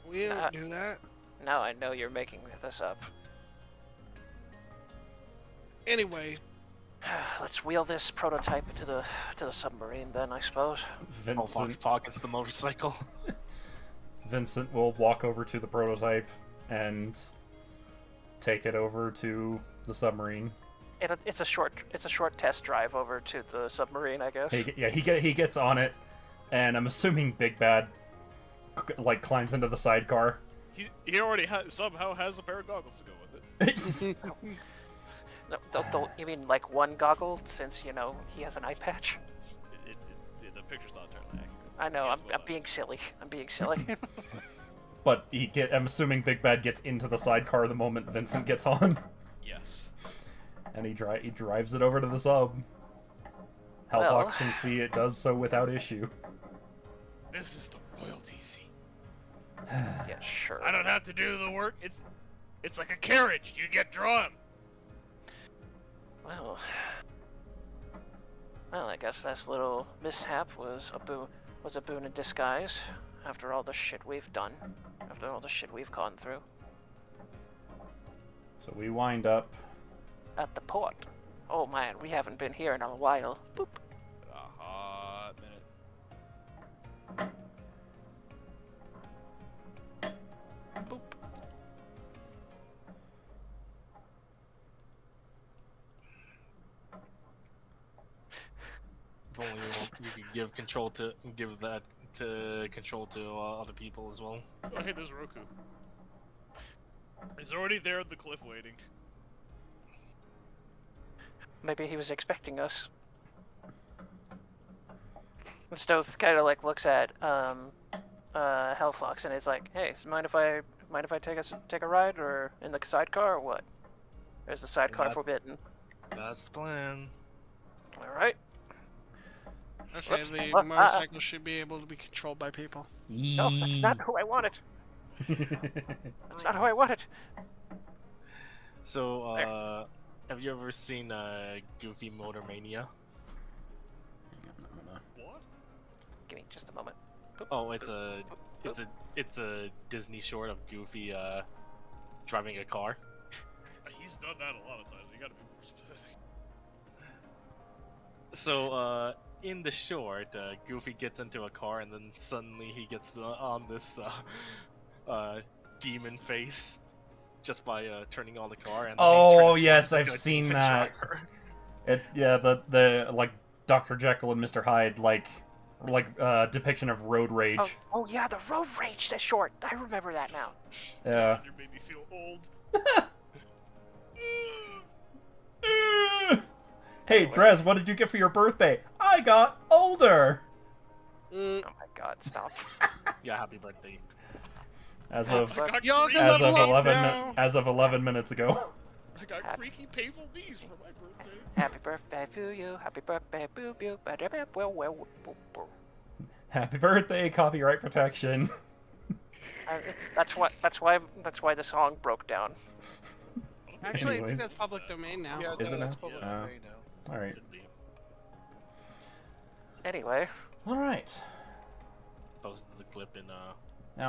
We didn't do that. Now I know you're making this up. Anyway, Let's wheel this prototype to the submarine then, I suppose. Vincent pockets the motorcycle. Vincent will walk over to the prototype and take it over to the submarine. It's a short test drive over to the submarine, I guess. He gets on it, and I'm assuming Big Bad like climbs into the sidecar. He already somehow has a pair of goggles to go with it. No, you mean like one goggle, since he has an eye patch? The picture's not entirely accurate. I know. I'm being silly. I'm being silly. But I'm assuming Big Bad gets into the sidecar the moment Vincent gets on. Yes. And he drives it over to the sub. Hellfox can see it does so without issue. This is the royalty scene. Yeah, sure. I don't have to do the work. It's like a carriage. You get drawn. Well, I guess this little mishap was a boon in disguise. After all the shit we've done, after all the shit we've gone through. So we wind up At the port. Oh man, we haven't been here in a while. Boop. A hot minute. Boop. If only you could give that control to other people as well. Oh, hey, there's Roku. He's already there at the cliff waiting. Maybe he was expecting us. And Stoth kind of like looks at Hellfox and is like, "Hey, mind if I take a ride or in the sidecar or what? Or is the sidecar forbidden?" That's the plan. All right. Okay, Whoops. the motorcycle should be able to be controlled by people. No, that's not who I wanted. That's not who I wanted. So, have you ever seen Goofy Motor Mania? What? Give me just a moment. Boop. Oh, it's a Disney short of Goofy driving a car. He's done that a lot of times. You gotta be more specific. So, in the short, Goofy gets into a car and then suddenly he gets on this demon face just by turning on the car. And then he turns yes, into I've a seen demon that. driver. The like Dr. Jekyll and Mr. Hyde like depiction of road rage. Oh yeah, the road rage. That short. I remember that now. Yeah. You made me feel old. Hey, Drez, what did you get for your birthday? I got older. Oh my god, stop. Yeah, happy birthday. As of Y'all can as level of up 11 now. as of 11 minutes ago. I got creaky painful knees for my birthday. Happy birthday to you. Happy birthday, boo boo. Well, boo boo. Happy birthday, copyright protection. That's why the song broke down. Actually, I Anyways. think that's public domain now. Yeah, Is no, it that's now? public Yeah. domain now. All right. Should be. Anyway, All right. Posted the clip in Now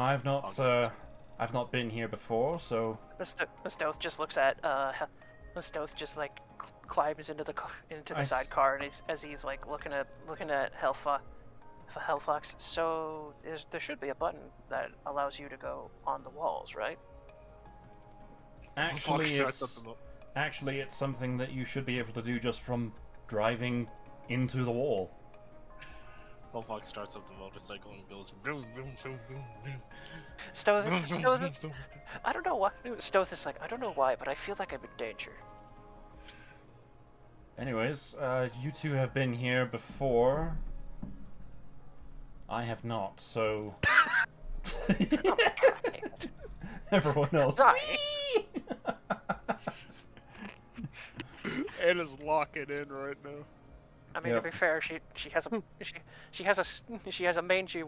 I've not Augustine. been here before, so the Stoth just looks at the Stoth just like climbs into the sidecar, and as he's like looking at Hellfox. So there should be a button that allows you to go on the walls, right? actually Fox starts up it's something that you should be able to do just from driving into the wall. Fox starts up the motorcycle and goes vroom, vroom, vroom, vroom, vroom. Stoth, I don't know why. Stoth is like, I don't know why, but I feel like I'm in danger. Anyways, you two have been here before. I have not, so Oh my god, damn it. everyone else. Sorry. Anna's locking in right now. I mean, Yep. to be fair, she has a mangy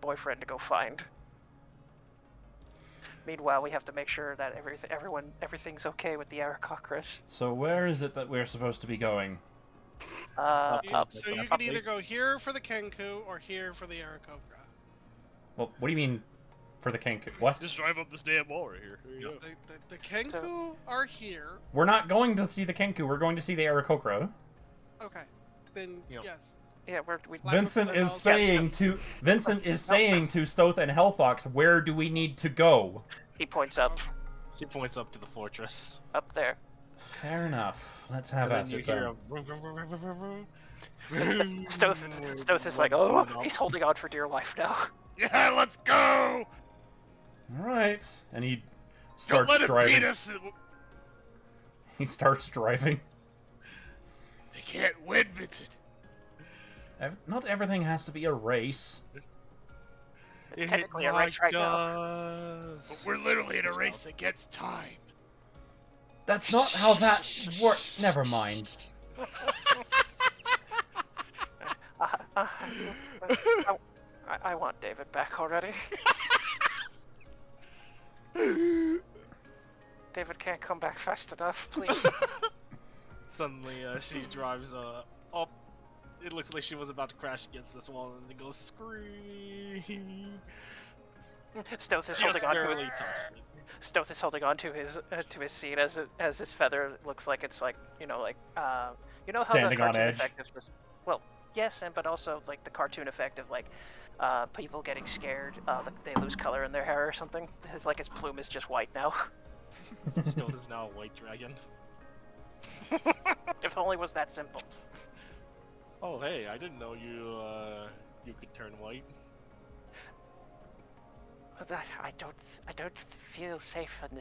boyfriend to go find. Meanwhile, we have to make sure that everything's okay with the Aarakocras. So where is it that we're supposed to be going? Up. So you can either go here for the Kenku or here for the Aarakocra. Well, what do you mean for the Kenku? What? Just drive up this damn wall right here. There you go. The Kenku are here. We're not going to see the Kenku. We're going to see the Aarakocra. Okay. Then Yep. yes. Yeah, we Vincent is saying to Stoth and Hellfox, where do we need to go? He points up She points up to the fortress. there. Fair enough. Let's have And at then you it hear then. a vroom, vroom, vroom, vroom, vroom, vroom. Stoth is like, One's oh, going up. he's holding on for dear life now. Yeah, let's go! All right, and he Don't starts let him driving. beat us! He starts driving. They can't win, Vincent. Not everything has to be a race. It's technically a race right now. But we're literally in a race against time. That's not how that works. Never mind. I want David back already. David can't come back fast enough, please. Suddenly, she drives up. It looks like she was about to crash against this wall, and then goes scream. Stealth is Just holding on to barely it. touched it. Stealth is holding on to his seat as his feather looks like it's like how Standing the on cartoon edge. effect is well, yes, but also like the cartoon effect of like people getting scared, they lose color in their hair or something. His plume is just white now. Still is now a white dragon. If only it was that simple. Oh hey, I didn't know you could turn white. But I don't feel safe in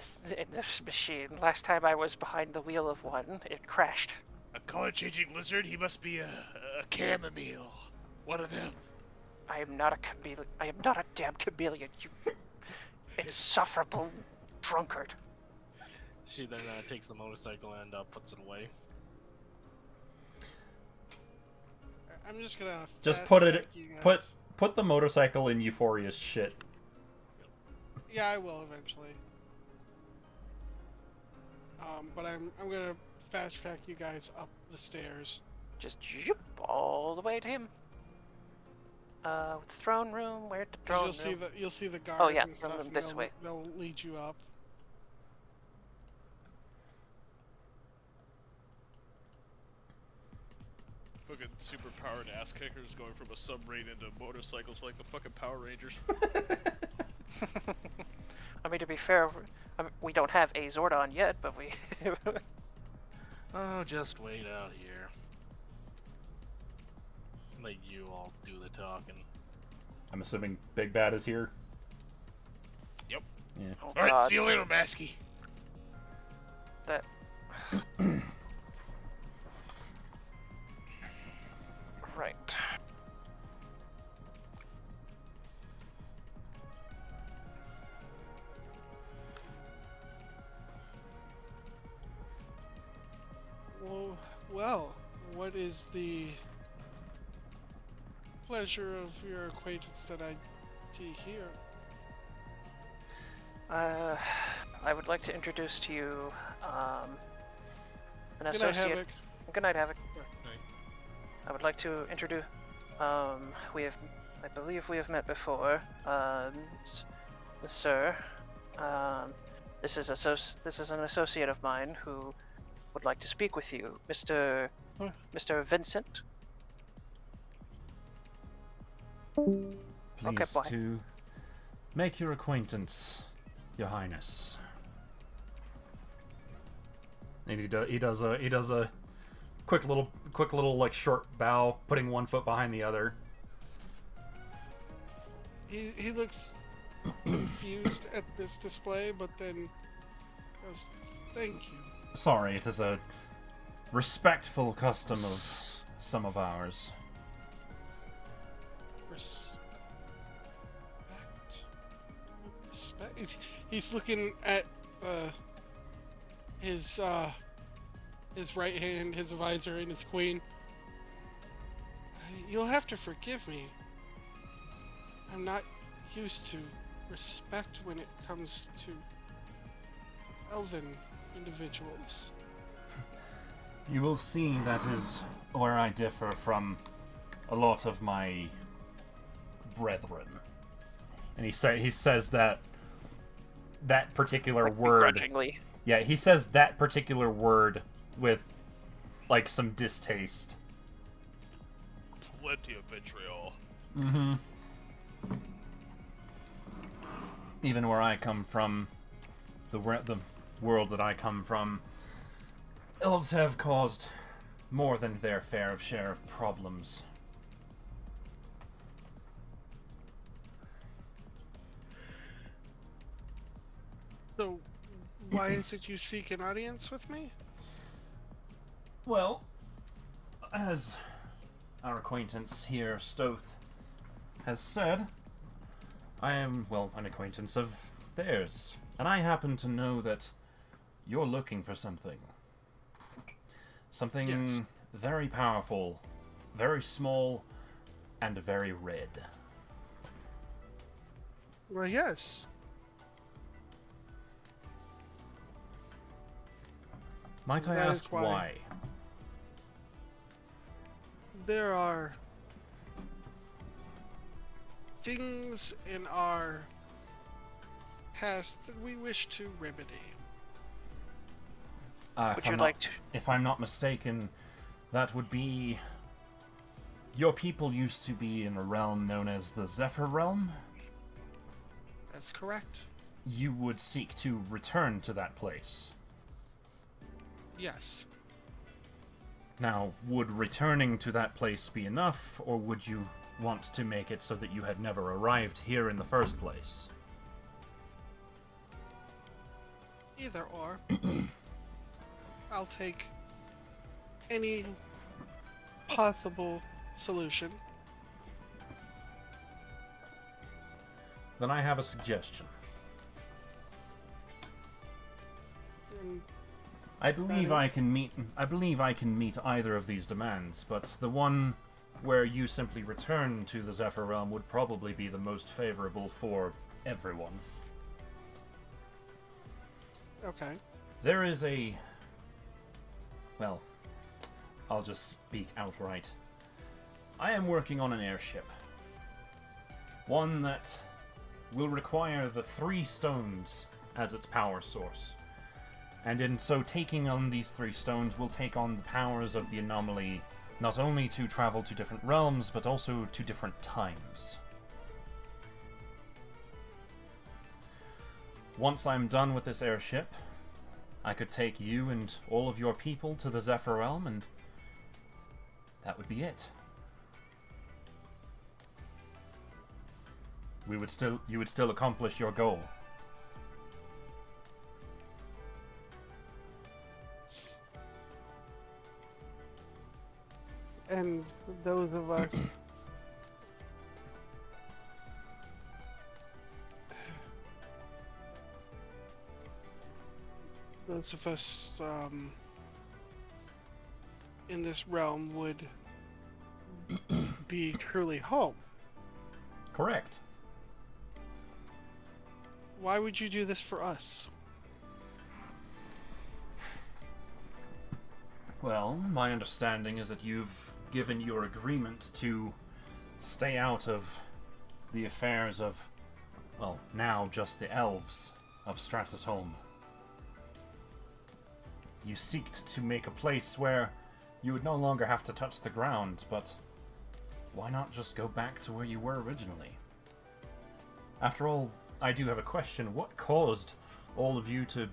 this machine. Last time I was behind the wheel of one, it crashed. A color-changing lizard? He must be a chamomile. One of them. I am not a chameleon. I am not a damn chameleon, you insufferable drunkard. She then takes the motorcycle and puts it away. I'm just gonna put the motorcycle in Euphoria's shit. Yeah, I will eventually. But I'm gonna fast track you guys up the stairs. Just zoop all the way to him. The throne room. Where'd the throne room? You'll see the guards. Oh yeah, and stuff, and this way. They'll lead you up. Fucking super powered ass kickers going from a submarine into motorcycles like the fucking Power Rangers. I mean, to be fair, we don't have a Zordon yet, but we. Oh, just wait out here. Let you all do the talking. I'm assuming Big Bad is here. Yep. Yeah. Oh, Alright, God. see you later, Masky. That. Right. Well, what is the pleasure of your acquaintance that I see here? I would like to introduce to you an Good night, associate. Havoc. Good night, Havoc. Night. I would like to introduce. I believe we have met before. Sir. This is an associate of mine who would like to speak with you, Mr. Vincent. Pleased bye. to make your acquaintance, Your Highness. And he does a quick little like short bow, putting one foot behind the other. He looks confused at this display, but then goes, "Thank you." Sorry, it is a respectful custom of some of ours. Respect. He's looking at his right hand, his visor, and his queen. You'll have to forgive me. I'm not used to respect when it comes to elven individuals. You will see that is where I differ from a lot of my brethren. And he says that particular word. Begrudgingly. Yeah, he says that particular word with like some distaste. Plenty of vitriol. Mm-hmm. Even where I come from, the world that I come from, elves have caused more than their fair share of problems. So, why is it you seek an audience with me? Well, as our acquaintance here, Stoth, has said, I am, well, an acquaintance of theirs, and I happen to know that you're looking for something. Something Yes. very powerful, very small, and very red. Well, yes. Might I That ask is why. why? There are things in our past that we wish to remedy. Would you like to? If I'm not mistaken, that would be... Your people used to be in a realm known as the Zephyr Realm? That's correct. You would seek to return to that place. Yes. Now, would returning to that place be enough, or would you want to make it so that you had never arrived here in the first place? Either or. I'll take any possible solution. Then I have a suggestion. And I believe I can meet either of these demands, but the one where you simply return to the Zephyr Realm would probably be the most favorable for everyone. okay. There is a... Well, I'll just speak outright. I am working on an airship. One that will require the 3 stones as its power source. And in so taking on these 3 stones will take on the powers of the anomaly, not only to travel to different realms, but also to different times. Once I'm done with this airship, I could take you and all of your people to the Zephyr Realm, and that would be it. You would still accomplish your goal. And those of us in this realm would be truly home. Correct. Why would you do this for us? Well, my understanding is that you've given your agreement to stay out of the affairs of, well, now just the elves of Stratusholm. You seeked to make a place where you would no longer have to touch the ground, but why not just go back to where you were originally? After all, I do have a question. What caused all of you to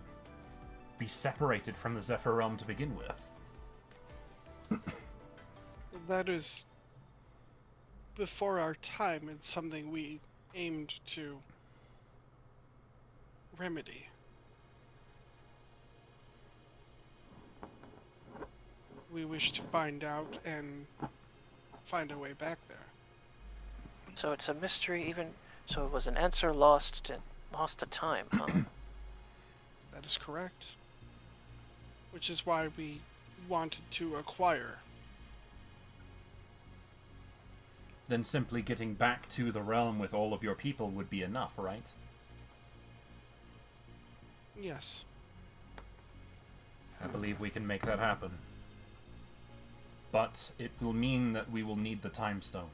be separated from the Zephyr Realm to begin with? That is before our time. It's something we aimed to remedy. We wish to find out and find a way back there. So it's a mystery, even. So it was an answer lost to time, huh? That is correct. Which is why we wanted to acquire. Then simply getting back to the realm with all of your people would be enough, right? Yes. I believe we can make that happen. But it will mean that we will need the Time Stone.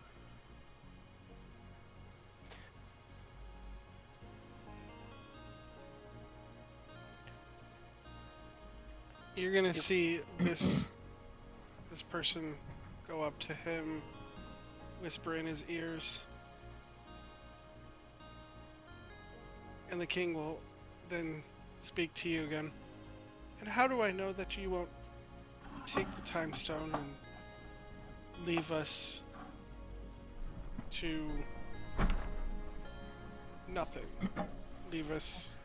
You're gonna see this person go up to him, whisper in his ears, and the king will then speak to you again. And how do I know that you won't take the Time Stone and leave us to nothing? Leave us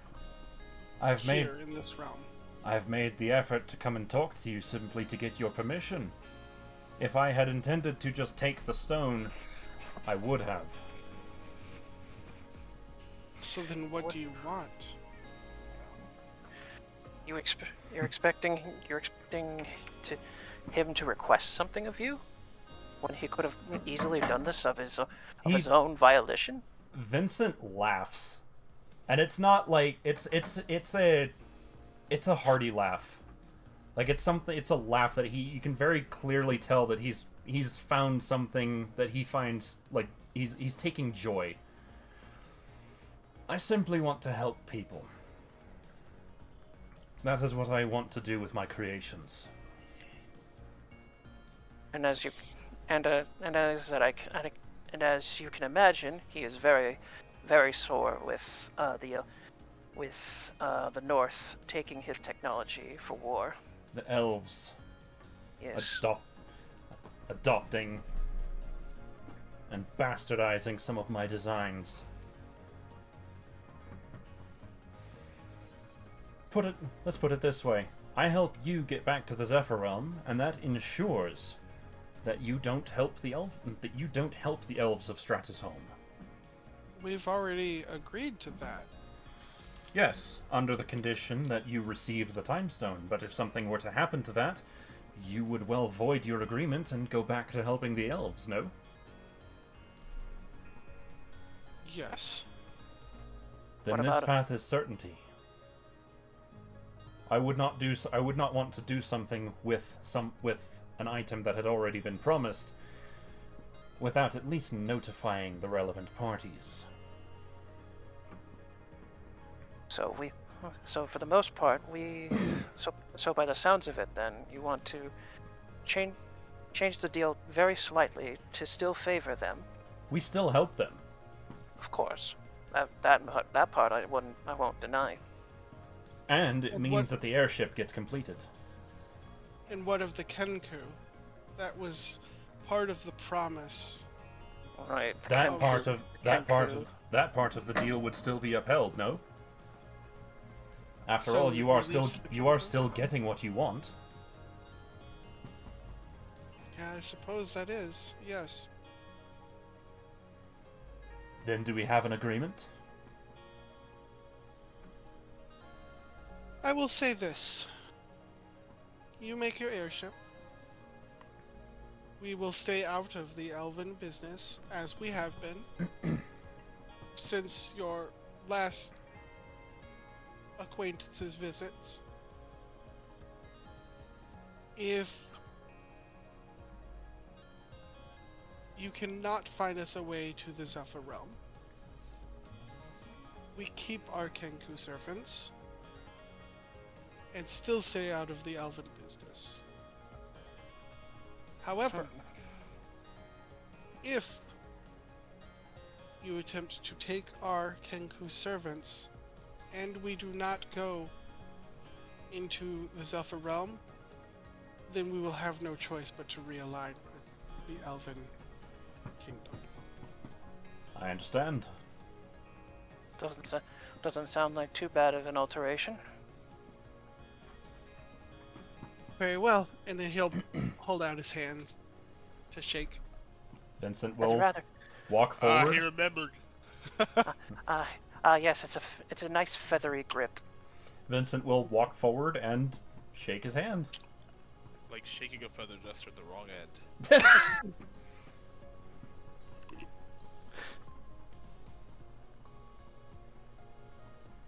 here in this realm. I've made the effort to come and talk to you simply to get your permission. If I had intended to just take the stone, I would have. So then what do you want? You're expecting him to request something of you, when he could have easily done this of his own volition. Vincent laughs, and it's not like it's a hearty laugh. Like, it's something. It's a laugh that you can very clearly tell that he's found something that he finds, like, he's taking joy. I simply want to help people. That is what I want to do with my creations. And as you can imagine, he is very, very sore with the North taking his technology for war. The elves. Yes. Adopting and bastardizing some of my designs. Let's put it this way. I help you get back to the Zephyr Realm, and that ensures that you don't help the elves of Stratusholm. We've already agreed to that. Yes, under the condition that you receive the Time Stone, but if something were to happen to that, you would well void your agreement and go back to helping the elves, no? Yes. Then this path is certainty. I would not want to do something with an item that had already been promised without at least notifying the relevant parties. So for the most part, so by the sounds of it, then you want to change the deal very slightly to still favor them. We still help them. Of course, that part I won't deny. And it means that the airship gets completed. And what of the Kenku? That was part of the promise. Right. That part of the deal would still be upheld, no? After all, you are still getting what you want. Yeah, I suppose that is. Yes. Then do we have an agreement? I will say this. You make your airship. We will stay out of the elven business, as we have been, since your last acquaintances' visits. If you cannot find us a way to the Zephyr Realm, we keep our Kenku servants and still stay out of the elven business. However, if you attempt to take our Kenku servants and we do not go into the Zephyr Realm, then we will have no choice but to realign with the Elven Kingdom. I understand. Doesn't sound like too bad of an alteration. Very well. And then he'll hold out his hand to shake. Vincent will walk forward. He remembered. Yes, it's a nice feathery grip. Vincent will walk forward and shake his hand. Like shaking a feather duster at the wrong end.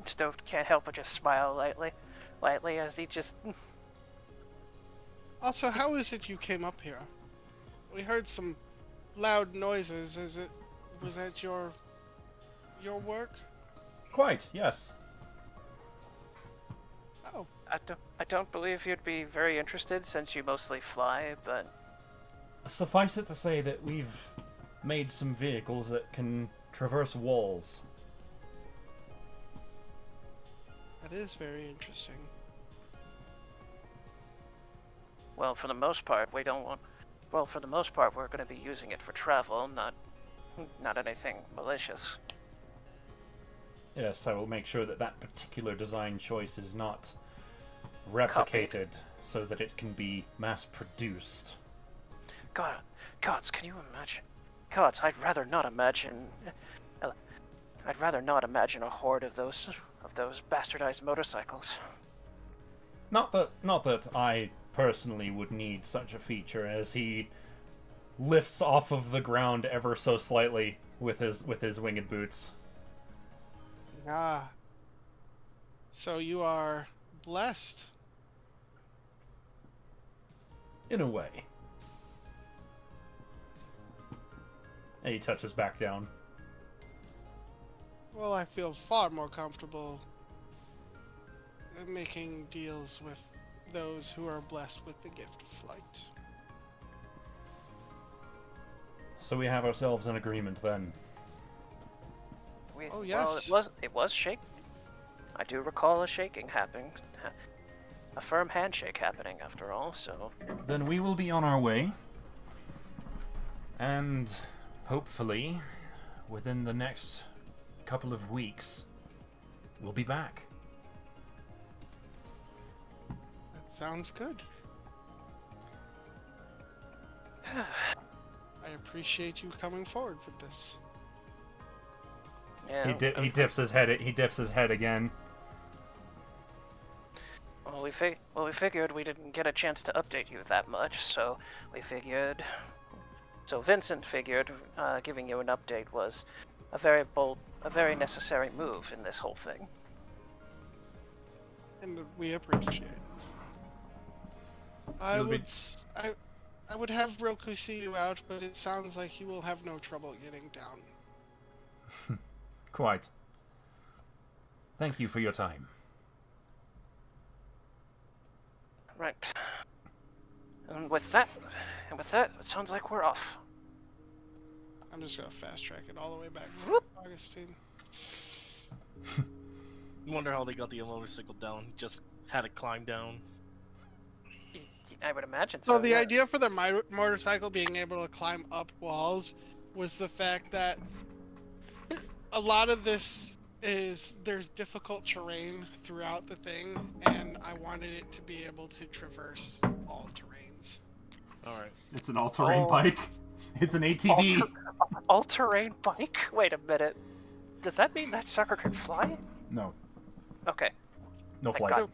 Stove can't help but just smile lightly as he just... Also, how is it you came up here? We heard some loud noises. Was that your work? Quite, yes. Oh. I don't believe you'd be very interested since you mostly fly, but... Suffice it to say that we've made some vehicles that can traverse walls. That is very interesting. Well, for the most part, we don't want... Well, for the most part, we're going to be using it for travel, not anything malicious. Yes, I will make sure that that particular design choice is not replicated so that it can be mass-produced. Gods, can you imagine? Gods, I'd rather not imagine a horde of those bastardized motorcycles. Not that I personally would need such a feature, as he lifts off of the ground ever so slightly with his winged boots. Ah. So you are blessed. In a way. And he touches back down. Well, I feel far more comfortable making deals with those who are blessed with the gift of flight. So we have ourselves an agreement then. Oh yes. Well, it was shaking. I do recall a shaking happening, a firm handshake happening after all. So Then we will be on our way, and hopefully, within the next couple of weeks, we'll be back. Sounds good. I appreciate you coming forward with this. yeah. He dips his head. He dips his head again. Well, we figured we didn't get a chance to update you that much, so we figured. So Vincent figured giving you an update was a very necessary move in this whole thing. And we appreciate it. I would have Roku see you out, but it sounds like you will have no trouble getting down. Quite. Thank you for your time. Right. And with that, it sounds like we're off. I'm just gonna fast track it all the way back to Augustine. Wonder how they got the motorcycle down. Just had to climb down. I would imagine so. So the yeah. idea for the motorcycle being able to climb up walls was the fact that a lot of this is there's difficult terrain throughout the thing, and I wanted it to be able to traverse all terrains. All right. It's an all-terrain bike. It's an ATV. All-terrain bike? Wait a minute. Does that mean that sucker can fly? No. Okay. No Thank flight.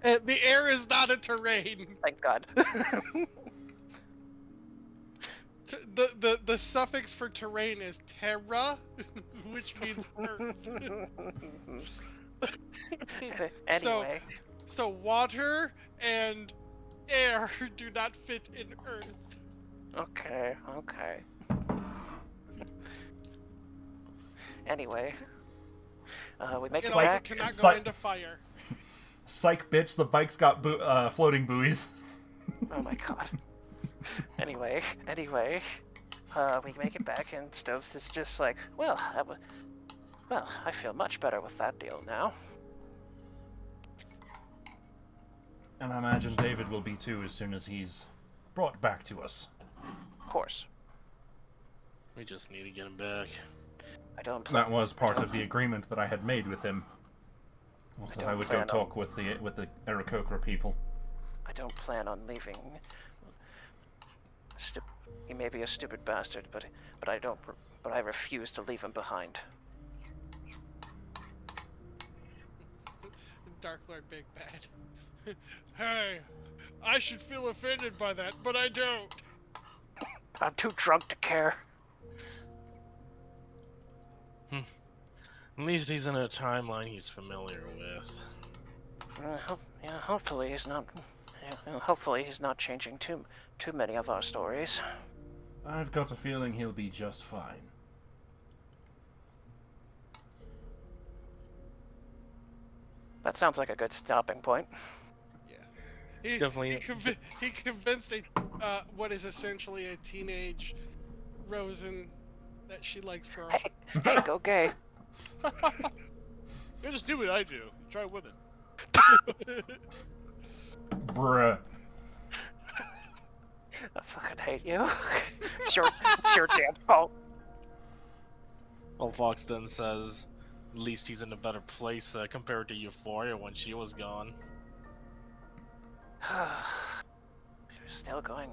God. The air is not a terrain. Thank God. The suffix for terrain is terra, which means earth. Anyway. So water and air do not fit in earth. Okay. Anyway. We make it also back. cannot go into fire. Psych, bitch, the bike's got floating buoys. Oh my God. Anyway, we make it back, and Stove is just like, well, I feel much better with that deal now. And I imagine David will be too as soon as he's brought back to us. Of course. We just need to get him back. That was part of the agreement that I had made with him. Was that I would go talk with the Aarakocra people. I don't plan on leaving. He may be a stupid bastard, but I refuse to leave him behind. Dark Lord Big Bad. Hey, I should feel offended by that, but I don't. I'm too drunk to care. At least he's in a timeline he's familiar with. Hopefully he's not. Hopefully he's not changing too many of our stories. I've got a feeling he'll be just fine. That sounds like a good stopping point. Yeah. Definitely. He convinced what is essentially a teenage Rosen that she likes girls. Hey, go gay. You just do what I do. Try with it. Bruh. I fucking hate you. It's your damn fault. Well, Fox then says, at least he's in a better place compared to Euphoria when she was gone. You're still going.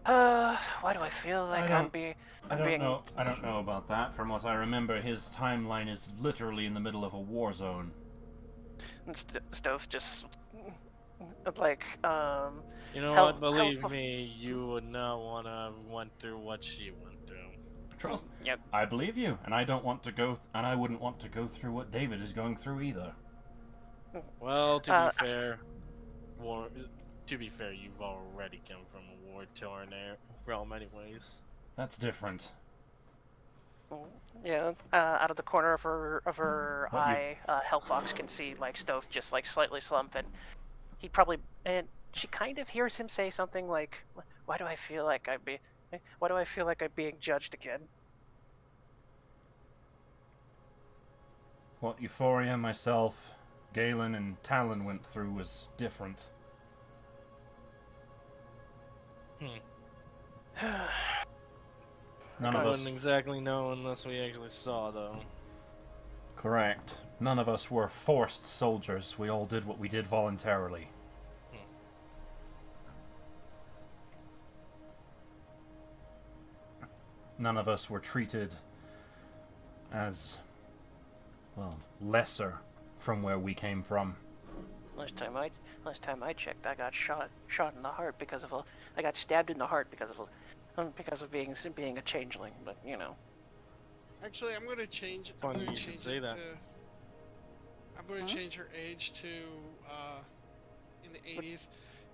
Why do I feel like I'm being... I don't know about that. From what I remember, his timeline is literally in the middle of a war zone. And Stove just... like, You know what? Believe me, you would not want to went through what she went through. Trust. Yep. I believe you, and I don't want to go, and I wouldn't want to go through what David is going through either. Well, to be fair, To be fair, you've already come from a war-torn realm anyways. That's different. Yeah, out of the corner of her What, eye, Hellfox can see like Stoth just like slightly slump, and she kind of hears him say something like, why do I feel like I'm being judged again? What Euphoria, myself, Galen, and Talon went through was different. None of I us. wouldn't exactly know unless we actually saw, though. Correct. None of us were forced soldiers. We all did what we did voluntarily. None of us were treated as, well, lesser from where we came from. Last time I checked, I got shot in the heart I got stabbed in the heart because of being a changeling. But you know. Actually, I'm gonna change. Funny I'm gonna you should change say it that. to. I'm gonna change her age to in the 80s,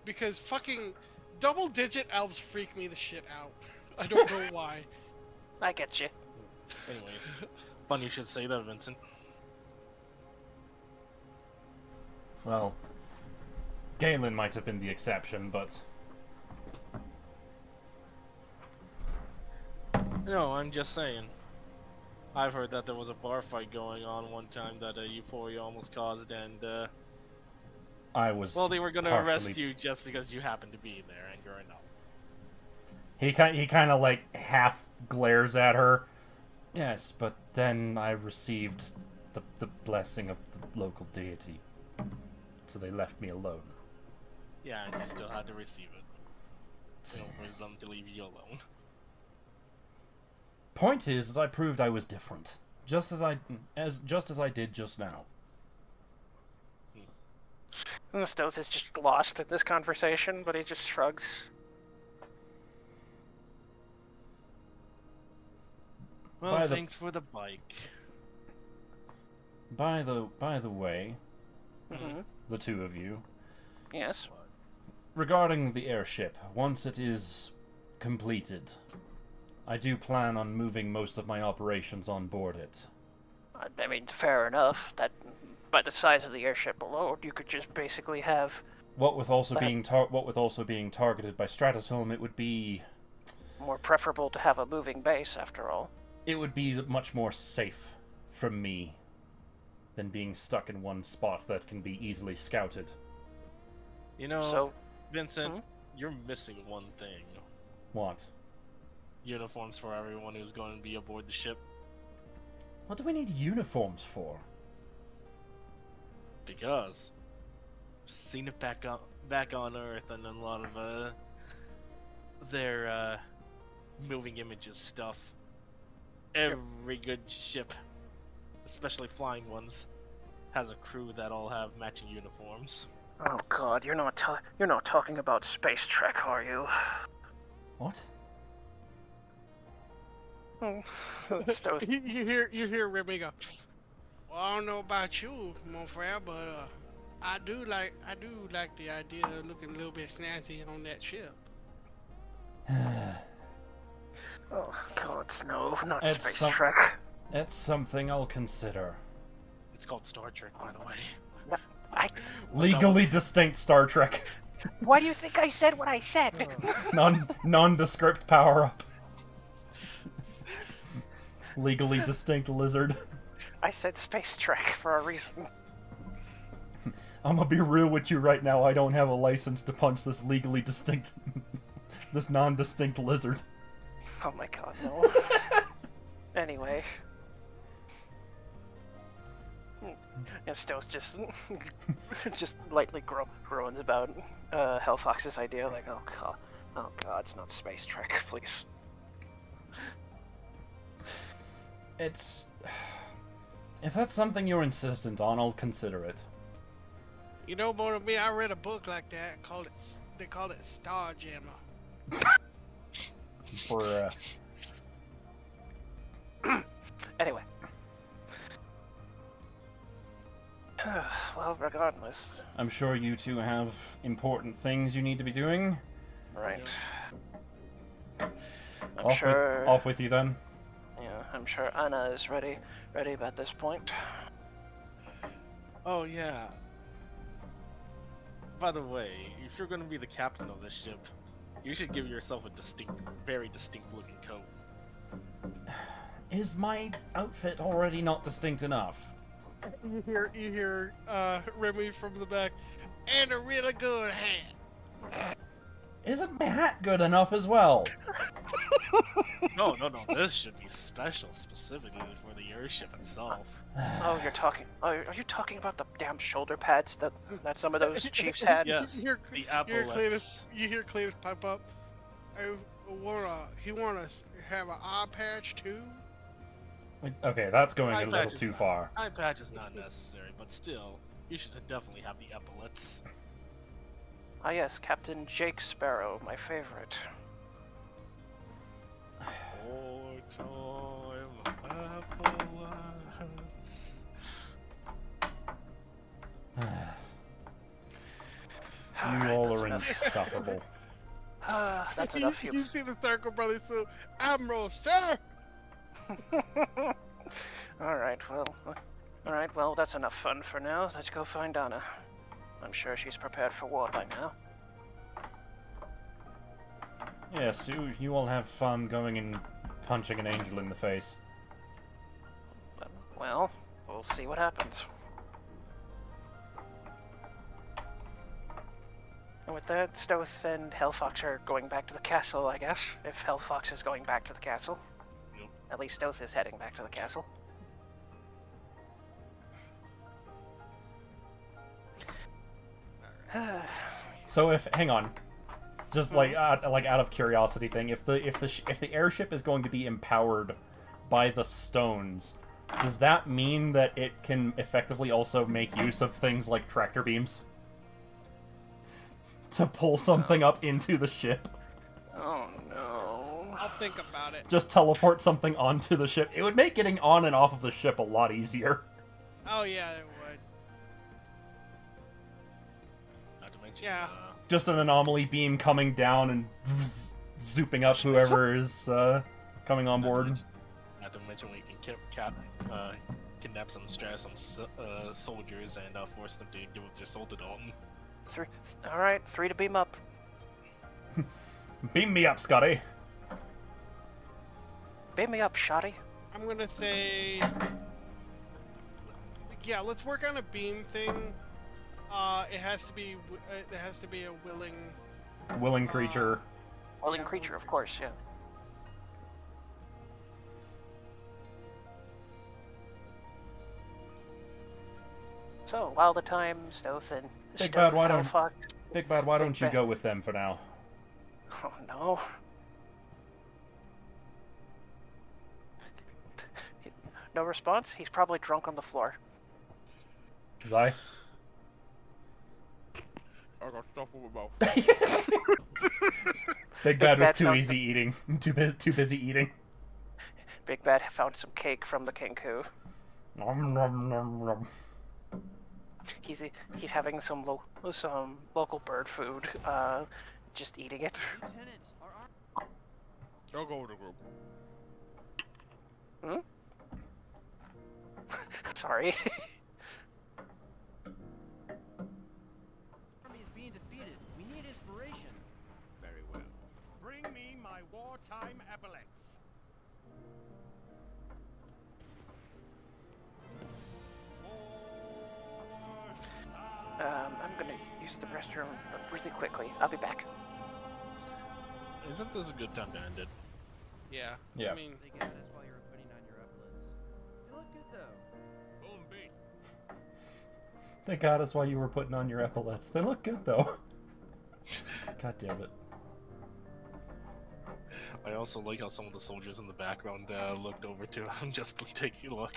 because fucking double-digit elves freak me the shit out. I don't know why. I get you. Anyways, funny you should say that, Vincent. Well, Galen might have been the exception, but... No, I'm just saying. I've heard that there was a bar fight going on one time that Euphoria almost caused, and I was well, they were gonna partially... arrest you just because you happened to be there and you're an elf. He kind of like half glares at her. Yes, but then I received the blessing of the local deity, so they left me alone. Yeah, and you still had to receive it. You know, for them to leave you alone. Point is that I proved I was different, just as I did just now. And Stoth is just lost in this conversation, but he just shrugs. Well, thanks for the bike. By the way, Mm-hmm. the two of you, Yes. regarding the airship, once it is completed, I do plan on moving most of my operations on board it. I mean, fair enough. That, by the size of the airship alone, you could just basically have. What with also being targeted by Stratusholm, it would be More preferable to have a moving base, after all. it would be much more safe from me than being stuck in one spot that can be easily scouted. You know, So, Vincent, you're missing one thing. What? Uniforms for everyone who's going to be aboard the ship. What do we need uniforms for? Because I've seen it back on Earth, and a lot of their moving images stuff. Every good ship, especially flying ones, has a crew that all have matching uniforms. oh god, you're not talking about Space Trek, are you? What? Stoth. You hear Remy go, well, I don't know about you, mon frere, but I do like the idea of looking a little bit snazzy on that ship. Oh god, no, not It's Space Trek. It's something I'll consider. It's called Star Trek, by the way. Legally distinct Star Trek. Why do you think I said what I said? Nondescript power-up. Legally distinct lizard. I said Space Trek for a reason. I'm gonna be real with you right now. I don't have a license to punch this legally distinct, this non-distinct lizard. Oh my god, no. Anyway. And Stoth just lightly groans about Hellfox's idea, like, oh god, it's not Space Trek, please. It's... If that's something you're insistent on, I'll consider it. You know, more than me, I read a book like that. They call it Star Jammer. For Anyway. Well, regardless. I'm sure you two have important things you need to be doing. Right. I'm Off sure. off with you then. Yeah, I'm sure Anna is ready at this point. Oh yeah. By the way, if you're gonna be the captain of this ship, you should give yourself a very distinct looking coat. Is my outfit already not distinct enough? You hear Remy from the back, and a really good hat. Isn't my hat good enough as well? No. This should be special, specifically for the airship itself. Oh, are you talking about the damn shoulder pads that some of those chiefs had? Yes, the epaulets. You hear Cletus pipe up. He wanna have an eye patch too. Okay, that's going Eye a little patch too is far. Eye patch is not necessary, but still, you should definitely have the epaulets. Ah yes, Captain Jake Sparrow, my favorite. You all are insufferable. That's enough. You see the circle, brother? So, Admiral, sir. All right. Well, that's enough fun for now. Let's go find Anna. I'm sure she's prepared for war by now. Yes, you all have fun going and punching an angel in the face. Well, we'll see what happens. And with that, Stoth and Hellfox are going back to the castle, I guess. If Hellfox is going back to the castle. Yep. At least Stoth is heading back to the castle. So hang on, just like out of curiosity thing, if the airship is going to be empowered by the stones, does that mean that it can effectively also make use of things like tractor beams to pull something up into the ship? Oh no. I'll think about it. Just teleport something onto the ship. It would make getting on and off of the ship a lot easier. Oh yeah, it would. Yeah. Just an anomaly beam coming down and zooping up whoever is coming on board. Not to mention we can kidnap some soldiers and force them to give up their soul to Dalton. All right, 3 to beam up. Beam me up, Scotty. Beam me up, Shoddy. I'm gonna say, yeah, let's work on a beam thing. It has to be a willing creature. Willing creature, of course, yeah. So, while the time, Stoth and Big Bad, why don't you Bad. go with them for now? Oh no. No response? He's probably drunk on the floor. Zai? I got stuff in my mouth. Big Bad was too found eating. Too busy eating. Big Bad found some cake from the Kenku. Nom, nom, nom, nom. He's having some local bird food. Just eating it. I'll go with the group. Sorry. Army is being defeated. We need inspiration. Very well. Bring me my wartime epaulets. I'm gonna use the restroom really quickly. I'll be back. Isn't this a good time to end it? Yeah. Yeah. I mean, They gave us while you were putting on your epaulets. They look good though. Boom beat. They got us while you were putting on your epaulets. They look good though. God damn it. I also like how some of the soldiers in the background looked over to him just to take a look.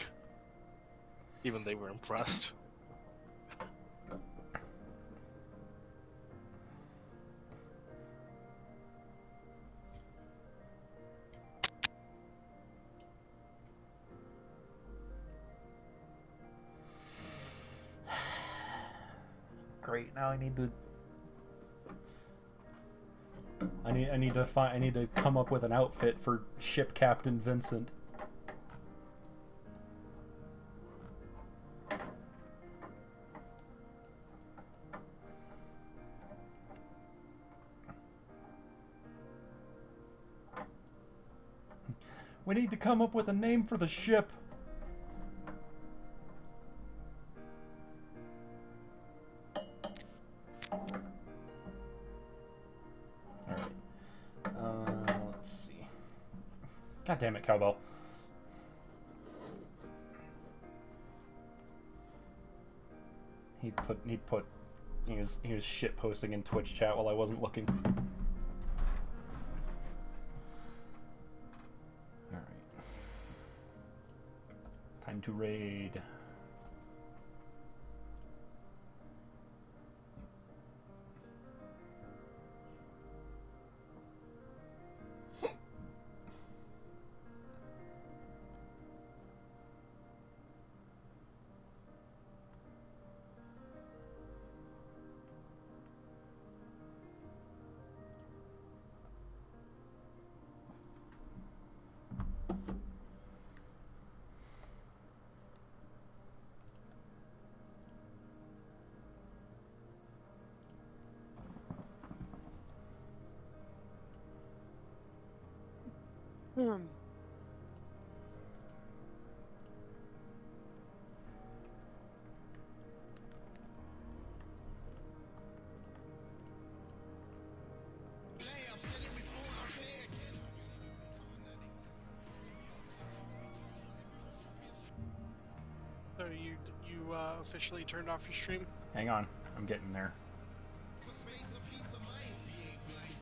Even they were impressed. Great. Now I need to. I need to come up with an outfit for Ship Captain Vincent. We need to come up with a name for the ship. Let's see. God damn it, Cowbell. He was shit posting in Twitch chat while I wasn't looking. Alright. Time to raid. So you officially turned off your stream? Hang on, I'm getting there.